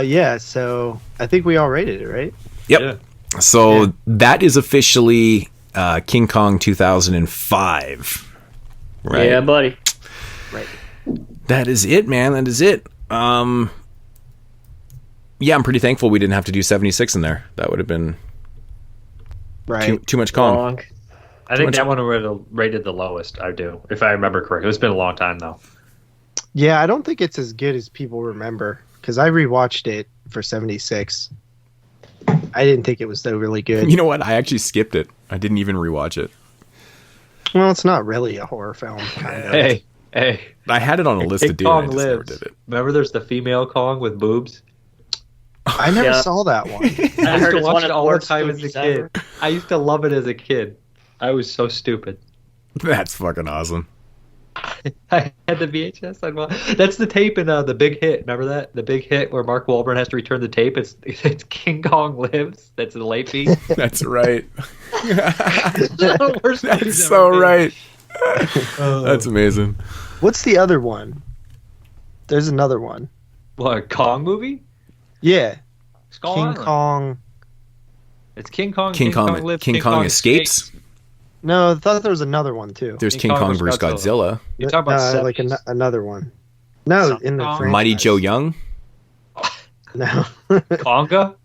G: Yeah, so I think we all rated it, right?
D: Yep.
F: Yeah.
D: So that is officially King Kong 2005. Right?
E: Yeah, buddy.
G: Right.
D: That is it, man. That is it. Yeah, I'm pretty thankful we didn't have to do 76 in there. That would have been too much Kong.
E: Long.
F: I think that one would have rated the lowest. I do, if I remember correctly. It's been a long time though.
G: Yeah, I don't think it's as good as people remember because I rewatched it for 76. I didn't think it was so really good.
D: You know what? I actually skipped it. I didn't even rewatch it.
G: Well, it's not really a horror film, kind of.
F: Hey.
D: I had it on a list to do.
F: Kong
D: I just never did it.
F: Remember, there's the female Kong with boobs.
G: I never saw that one.
F: I used to watch it all the time as a kid. I used to love it as a kid. I was so stupid.
D: That's fucking awesome.
F: I had the VHS. That's the tape in The Big Hit. Remember that? The Big Hit where Mark Wahlberg has to return the tape. It's King Kong Lives. That's the late fee.
D: That's right.
F: That's
D: so right. That's amazing.
G: What's the other one? There's another one.
F: What, a Kong movie?
G: Yeah.
F: Skull
G: King
F: Island.
G: Kong.
F: It's King Kong.
D: King Kong
F: Lives.
D: King Kong Escapes.
G: No, I thought there was another one too.
D: There's King Kong vs. Godzilla.
F: You talk about
G: like another one. No, in the franchise.
D: Mighty Joe Young.
G: No.
F: Conga.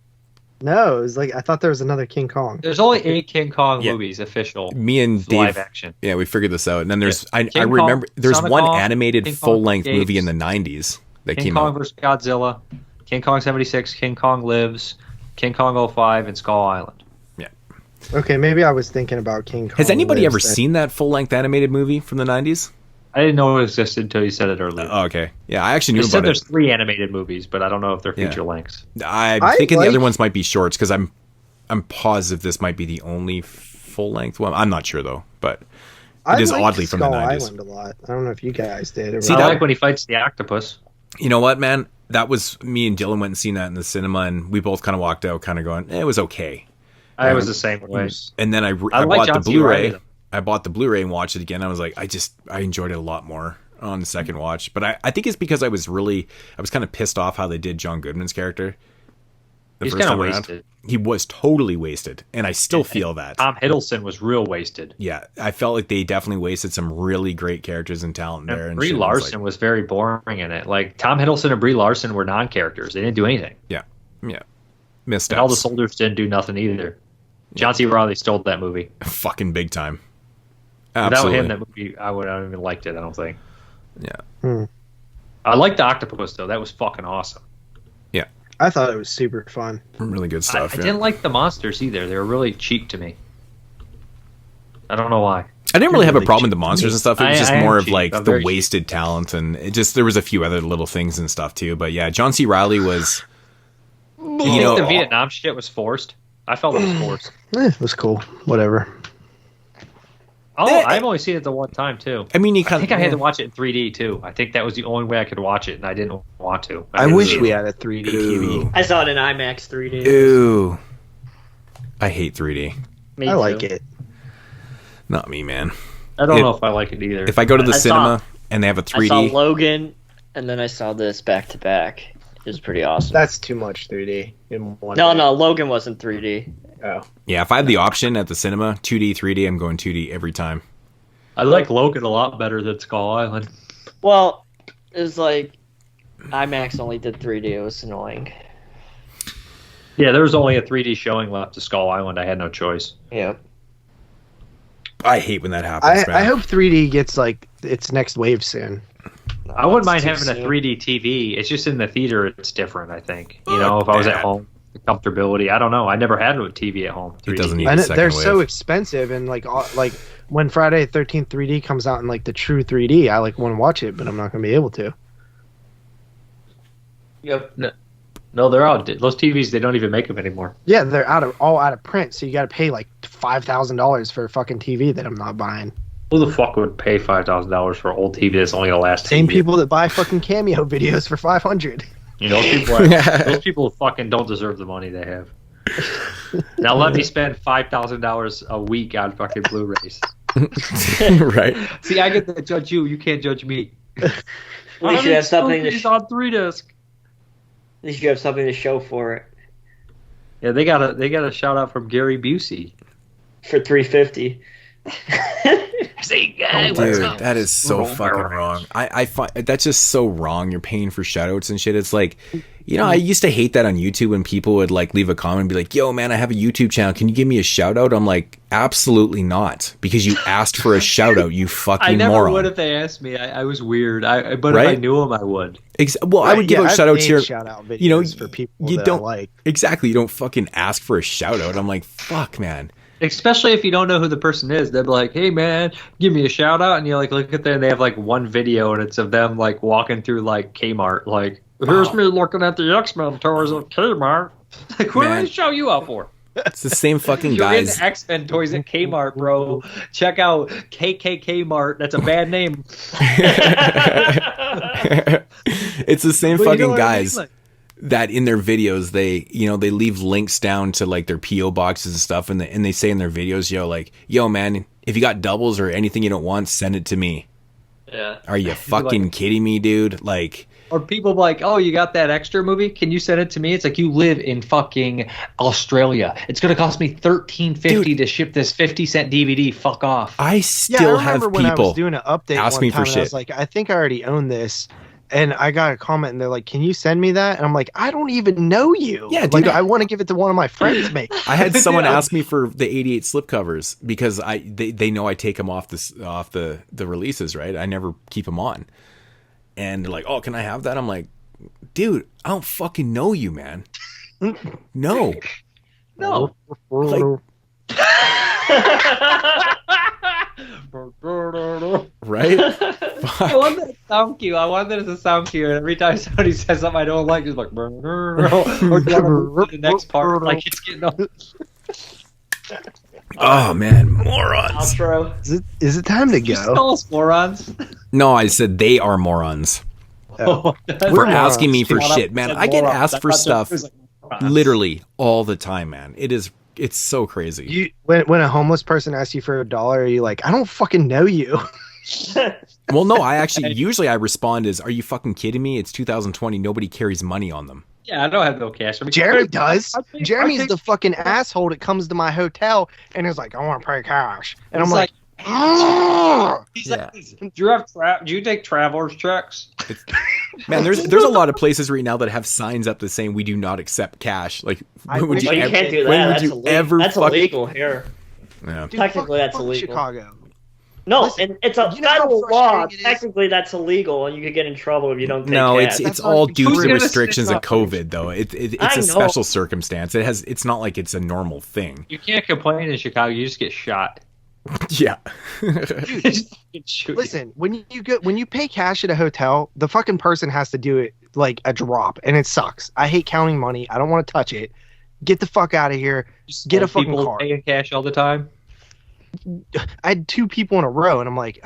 G: No, it was like I thought there was another King Kong.
F: There's only 8 King Kong movies official.
D: Me and Dave,
F: live action.
D: Yeah, we figured this out. And then there's I remember there's one animated full length movie in the 90s that came out.
F: King Kong vs. Godzilla, King Kong 76, King Kong Lives, King Kong 05, and Skull Island.
D: Yeah.
G: Okay, maybe I was thinking about King Kong.
D: Has anybody ever seen that full length animated movie from the 90s?
F: I didn't know it existed until you said it earlier.
D: Okay. Yeah, I actually knew about it.
F: There's 3 animated movies, but I don't know if they're feature lengths.
D: I'm thinking the other ones might be shorts because I'm positive this might be the only full length one. I'm not sure though, but it is oddly from the 90s.
G: Island a lot. I don't know if you guys did.
F: I like when he fights the octopus.
D: You know what, man? that was me and Dylan went and seen that in the cinema, and we both kind of walked out, kind of going, it was okay.
F: I was the same way.
D: And then I bought the Blu-ray. I bought the Blu-ray and watched it again. I was like, I enjoyed it a lot more on the second watch. But I think it's because I was kind of pissed off how they did John Goodman's character.
F: He's kind of wasted.
D: He was totally wasted, and I still feel that.
F: Tom Hiddleston was real wasted.
D: Yeah, I felt like they definitely wasted some really great characters and talent there. And
F: Brie Larson was very boring in it. Like, Tom Hiddleston and Brie Larson were non-characters. They didn't do anything.
D: Yeah. Missed
F: and all the soldiers didn't do nothing either. John C. Reilly stole that movie.
D: Fucking big time. Absolutely.
F: Without him, that movie, I would have even liked it, I don't think.
D: Yeah.
F: I liked the octopus, though. That was fucking awesome.
D: Yeah.
G: I thought it was super fun.
D: Really good stuff.
F: I didn't like the monsters either. They were really cheap to me. I don't know why.
D: I didn't really have a problem with the monsters and stuff. It was just more of like the wasted
F: cheap.
D: talent, and it just there was a few other little things and stuff too. But yeah, John C. Reilly was.
F: You think the Vietnam shit was forced? I felt it was forced.
G: It was cool. Whatever.
F: I've only seen it the one time too.
D: I mean,
F: I think I had to watch it in 3D too. I think that was the only way I could watch it, and I didn't want to.
G: I wish we had a 3D TV.
E: I saw it in IMAX 3D.
D: Ooh, I hate 3D.
E: Me
G: I
E: too.
G: like it.
D: Not me, man.
F: I don't know if I like it either.
D: If I go to the cinema and they have a 3D,
E: I saw Logan, and then I saw this back to back. It was pretty awesome.
G: That's too much 3D in one.
E: No, Logan wasn't 3D.
G: Oh.
D: Yeah, if I have the option at the cinema, 2D, 3D, I'm going 2D every time.
F: I like Logan a lot better than Skull Island.
E: Well, it was like IMAX only did 3D. It was annoying.
F: Yeah, there was only a 3D showing left to Skull Island. I had no choice.
E: Yeah.
D: I hate when that happens, man.
G: I hope 3D gets like its next wave soon.
F: I wouldn't mind having a 3D TV. It's just in the theater, it's different, I think. You know, if I was at home, the comfortability. I don't know. I never had a TV at home. 3D.
D: It doesn't need a second
G: they're
D: wave.
G: so expensive, and like when Friday the 13th 3D comes out in like the true 3D, I like want to watch it, but I'm not going to be able to.
F: Yep. No, they're out. Those TVs, they don't even make them anymore.
G: Yeah, they're all out of print, so you got to pay like $5,000 for a fucking TV that I'm not buying.
F: Who the fuck would pay $5,000 for an old TV that's only going to last?
G: Same people that buy fucking Cameo videos for $500.
F: You know, those people fucking don't deserve the money they have. Now let me spend $5,000 a week on fucking Blu-rays.
D: Right.
F: See, I get to judge you. You can't judge me.
E: At least you have something to
F: on 3-disc.
E: At least you have something to show for it.
F: Yeah, they got a shout out from Gary Busey
E: For $350.
F: Dude,
D: that is so fucking wrong. I find that's just so wrong. You're paying for shoutouts and shit. It's like, you know, I used to hate that on YouTube when people would like leave a comment and be like, "Yo, man, I have a YouTube channel. Can you give me a shout out?" I'm like, absolutely not, because you asked for a shout out. You fucking
F: I never
D: moron.
F: would if they asked me. I was weird. But
D: Right?
F: if I knew them, I would.
D: Well, I would give out shout outs here.
G: Shout-out videos
D: You know,
G: for people
D: you
G: that
D: don't
G: I like.
D: exactly. You don't fucking ask for a shout out. I'm like, fuck, man.
F: Especially if you don't know who the person is. They'll be like, "Hey, man, give me a shout out." And you like look at there and they have like one video and it's of them like walking through like Kmart. Like, here's me looking at the X-Men toys at Kmart. Like, what do I show you out for?
D: It's the same fucking
F: You're
D: guys.
F: in X-Men toys at Kmart, bro. Check out KKK Mart. That's a bad name.
D: It's the same
F: But you know
D: fucking
F: what I mean?
D: guys
F: Like,
D: that in their videos they leave links down to like their PO boxes and stuff, and they say in their videos, yo man, if you got doubles or anything you don't want, send it to me.
F: yeah.
D: Are you fucking kidding me, dude? Like,
F: Or people be like, "Oh, you got that extra movie? Can you send it to me?" It's like, you live in fucking Australia. It's gonna cost me $13.50 to ship this 50-cent DVD. Fuck off.
D: I still have
G: remember when I
D: people
G: was doing an update
D: ask
G: one
D: me
G: time
D: for
G: and
D: shit.
G: I was like, I think I already own this. And I got a comment and they're like, "Can you send me that?" And I'm like, "I don't even know you."
D: Yeah,
G: like
D: dude,
G: I want to give it to one of my friends, mate.
D: I had someone ask me for the 88 slipcovers because they know I take them off the releases, right? I never keep them on. And they're like, "Oh, can I have that?" I'm like, "Dude, I don't fucking know you, man." No.
F: No.
D: Like, right?
F: I want that to sound cute. I want that as a sound cue. And every time somebody says something I don't like, it's like, or do you want to move to the next part? Like, it's getting old.
D: Oh man, morons.
E: Outro.
G: Is it time to
F: You
G: go?
F: call us morons?
D: No, I said they are morons. for asking me for shit, man. I get asked for stuff literally all the time, man. It's so crazy.
G: When a homeless person asks you for $1, you're like, I don't fucking know you.
D: Well, no, usually I respond as, are you fucking kidding me? It's 2020. Nobody carries money on them.
F: Yeah, I don't have no cash.
G: Jeremy does. Jeremy's the fucking asshole that comes to my hotel and is like, I want to pay cash. And I'm like,
F: he's like, do you take traveler's checks?
D: Man, there's a lot of places right now that have signs up that saying we do not accept cash. Like, when would you
E: can't do that.
D: When would you ever?
E: That's illegal here.
D: Yeah.
E: Technically, that's illegal.
G: Chicago.
E: No, listen, it's a federal law. Technically, that's illegal, and you could get in trouble if you don't take cash.
D: It's all due to the restrictions of COVID, though. It's a special circumstance. It's not like it's a normal thing.
F: You can't complain in Chicago. You just get shot.
D: Yeah.
G: Listen, when you pay cash at a hotel, the fucking person has to do it like a drop, and it sucks. I hate counting money. I don't want to touch it. Get the fuck out of here. Just get a fucking card.
F: Paying cash all the time.
G: I had 2 people in a row, and I'm like,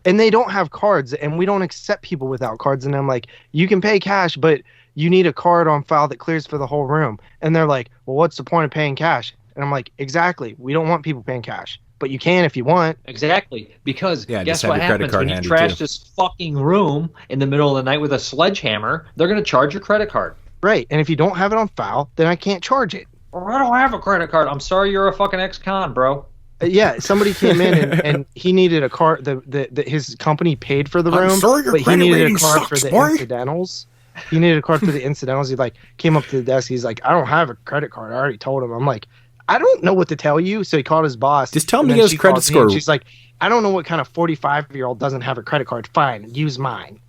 G: and they don't have cards, and we don't accept people without cards. And I'm like, you can pay cash, but you need a card on file that clears for the whole room. And they're like, well, what's the point of paying cash? And I'm like, exactly. We don't want people paying cash, but you can if you want.
F: Exactly. Because guess what happens when you trash this fucking room in the middle of the night with a sledgehammer? They're going to charge your credit card.
G: Right. And if you don't have it on file, then I can't charge it.
F: Or I don't have a credit card. I'm sorry, you're a fucking ex-con, bro.
G: Yeah, somebody came in and he needed a card. His company paid for the room, but he needed a card for the incidentals. He needed a card for the incidentals. He came up to the desk. He's like, I don't have a credit card. I already told him. I'm like, I don't know what to tell you. So he called his boss.
D: Just tell him to get his credit score.
G: She's like, I don't know what kind of 45-year-old doesn't have a credit card. Fine, use mine.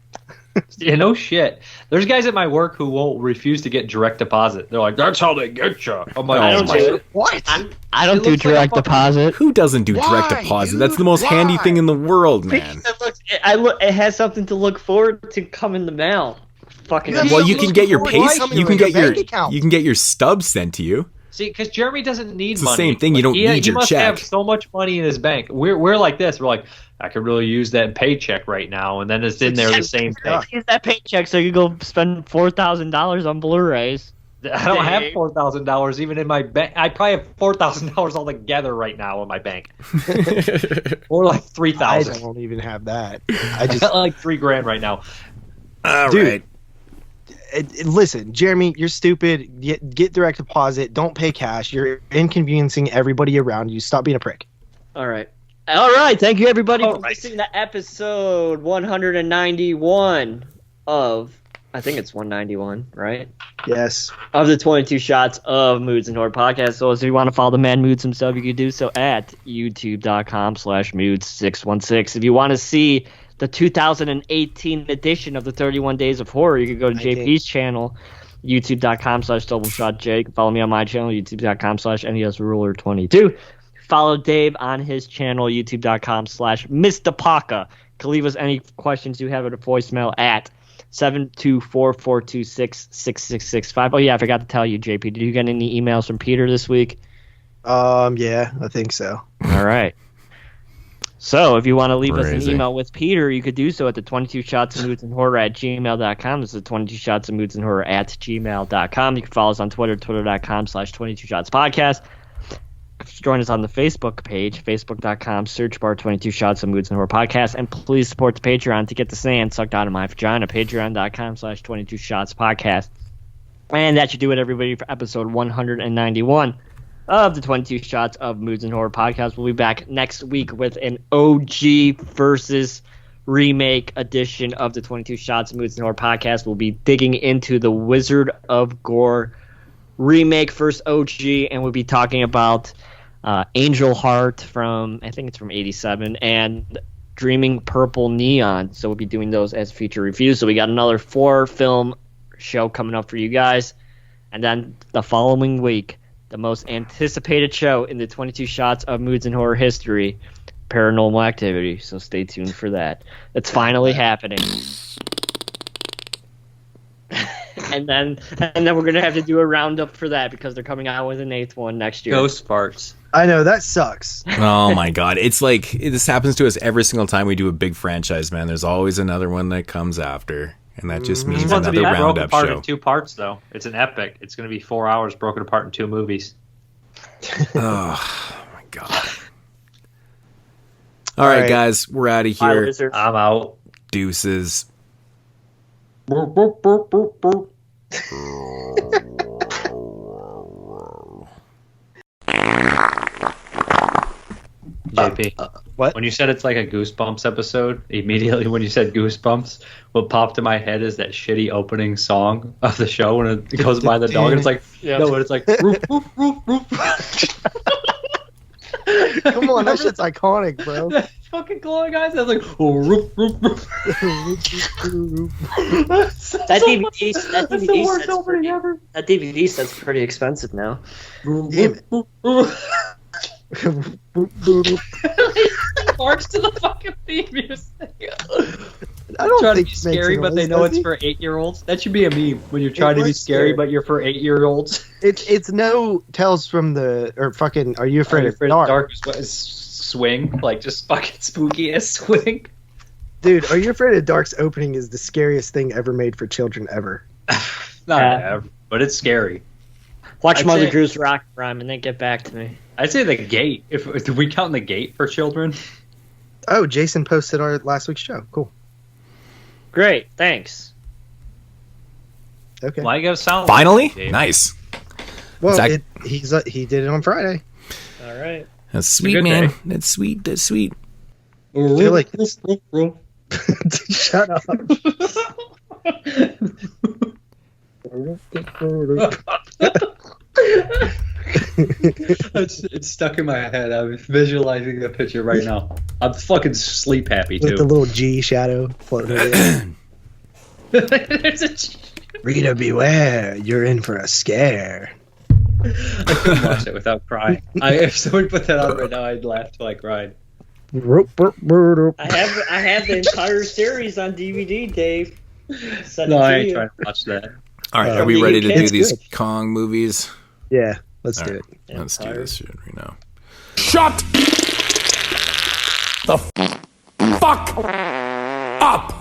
F: Yeah, no shit. There's guys at my work who won't refuse to get direct deposit. They're like, that's how they get you. I'm like,
E: I don't do it.
G: What?
E: I don't do direct deposit.
D: Who doesn't do direct deposit?
G: Dude?
D: That's the most handy thing in the world, man.
E: It has something to look forward to come in the mail. Fucking.
D: Well, you can get your you can get your stub sent to you.
F: See, because Jeremy doesn't need
D: it's
F: money.
D: It's the same thing. You don't need your check.
F: He must have so much money in his bank. We're like this. We're like, I could really use that paycheck right now, and then it's in there the same thing.
E: Use that paycheck so you go spend $4,000 on Blu-rays.
F: I don't have $4,000 even in my bank. I probably have $4,000 altogether right now in my bank, or like $3,000.
G: I don't even have that.
F: I got like $3,000 right now.
D: All right.
G: Listen, Jeremy, you're stupid. Get direct deposit. Don't pay cash. You're inconveniencing everybody around you. Stop being a prick.
E: All right. Thank you, everybody, for listening to episode 191 of, I think it's 191, right?
G: Yes.
E: Of the 22 Shots of Moodz and Horror Podcast. So if you want to follow the man Moodz himself, you can do so at youtube.com/Moodz616. If you want to see the 2018 edition of the 31 Days of Horror, you can go to JP's channel, youtube.com/doubleshotj. You can follow me on my channel, youtube.com/NESRuler22. Follow Dave on his channel, youtube.com/MrPaka. You can leave us any questions you have at a voicemail at 724-426-6665. Oh, yeah, I forgot to tell you, JP. Did you get any emails from Peter this week?
G: Yeah, I think so.
E: All right. So if you want to leave us an email with Peter, you could do so at the 22 shots of Moodz and Horror at gmail.com. This is the 22 shots of Moodz and Horror at gmail.com. You can follow us on Twitter, twitter.com/22 shots podcast. Join us on the Facebook page, facebook.com, search bar 22 shots of Moodz and Horror podcast. And please support the Patreon to get the sand sucked out of my vagina, patreon.com/22 shots podcast. And that should do it, everybody, for episode 191 of the 22 Shots of Moodz and Horror podcast. We'll be back next week with an OG versus remake edition of the 22 Shots of Moodz and Horror podcast. We'll be digging into the Wizard of Gore remake, first OG, and we'll be talking about Angel Heart from, I think it's from 87, and Dreaming Purple Neon. So we'll be doing those as feature reviews. So we got another 4-film show coming up for you guys. And then the following week, the most anticipated show in the 22 Shots of Moodz and Horror history, Paranormal Activity. So stay tuned for that. It's finally happening. and then we're gonna have to do a roundup for that because they're coming out with an 8th one next year.
F: Ghost farts.
G: I know, that sucks.
D: Oh my god, it's like this happens to us every single time we do a big franchise, man. There's always another one that comes after, and that just means another roundup
F: broken apart
D: show.
F: in 2 parts, though. It's an epic. It's going to be 4 hours broken apart in 2 movies.
D: Oh my god. All right, guys, we're out of here.
F: I'm out.
D: Deuces. JP,
G: what?
F: When you said it's like a Goosebumps episode, immediately when you said Goosebumps, what popped in my head is that shitty opening song of the show when it goes by the dog and it's like, no, but it's like, roof, roof, roof, roof.
G: Come on, that shit's iconic, bro.
F: That fucking glowing eyes. I was like, oh, roof, roof, roof.
E: That DVD set's pretty expensive now.
G: Damn it.
F: Marks to the fucking theme music.
G: I don't
F: trying to
G: think
F: be scary, but they know it's for 8-year-olds. That should be a meme when you're trying to be scary, but you're for 8-year-olds.
G: It's no Tales from the or fucking Are You Afraid of Dark?
F: Swing, like just fucking spooky ass swing.
G: Dude, Are You Afraid of Dark's opening is the scariest thing ever made for children ever.
F: Not ever, but it's scary.
E: Watch Mother Drew's Rock Rhyme and then get back to me.
F: I'd say The Gate. Do we count The Gate for children?
G: Oh, Jason posted our last week's show. Cool.
E: Great, thanks.
G: Okay.
F: Why you gotta sound
D: Finally?
F: like
D: Nice.
G: Well, he did it on Friday.
E: All right.
D: That's sweet, man. That's sweet. That's sweet.
G: I feel like shut up.
F: It's stuck in my head. I'm visualizing the picture right now. I'm fucking sleep happy too.
G: With the little G shadow floating over
F: There's a G.
G: Rita, beware. You're in for a scare.
F: I couldn't watch it without crying. If someone put that on right now, I'd laugh till I cried.
E: I have the entire series on DVD, Dave.
F: No, I ain't trying to watch that.
D: All right, are we ready to do these Kong movies?
G: Yeah, let's do it.
D: Let's do this shit right now.
J: Shut the fuck up!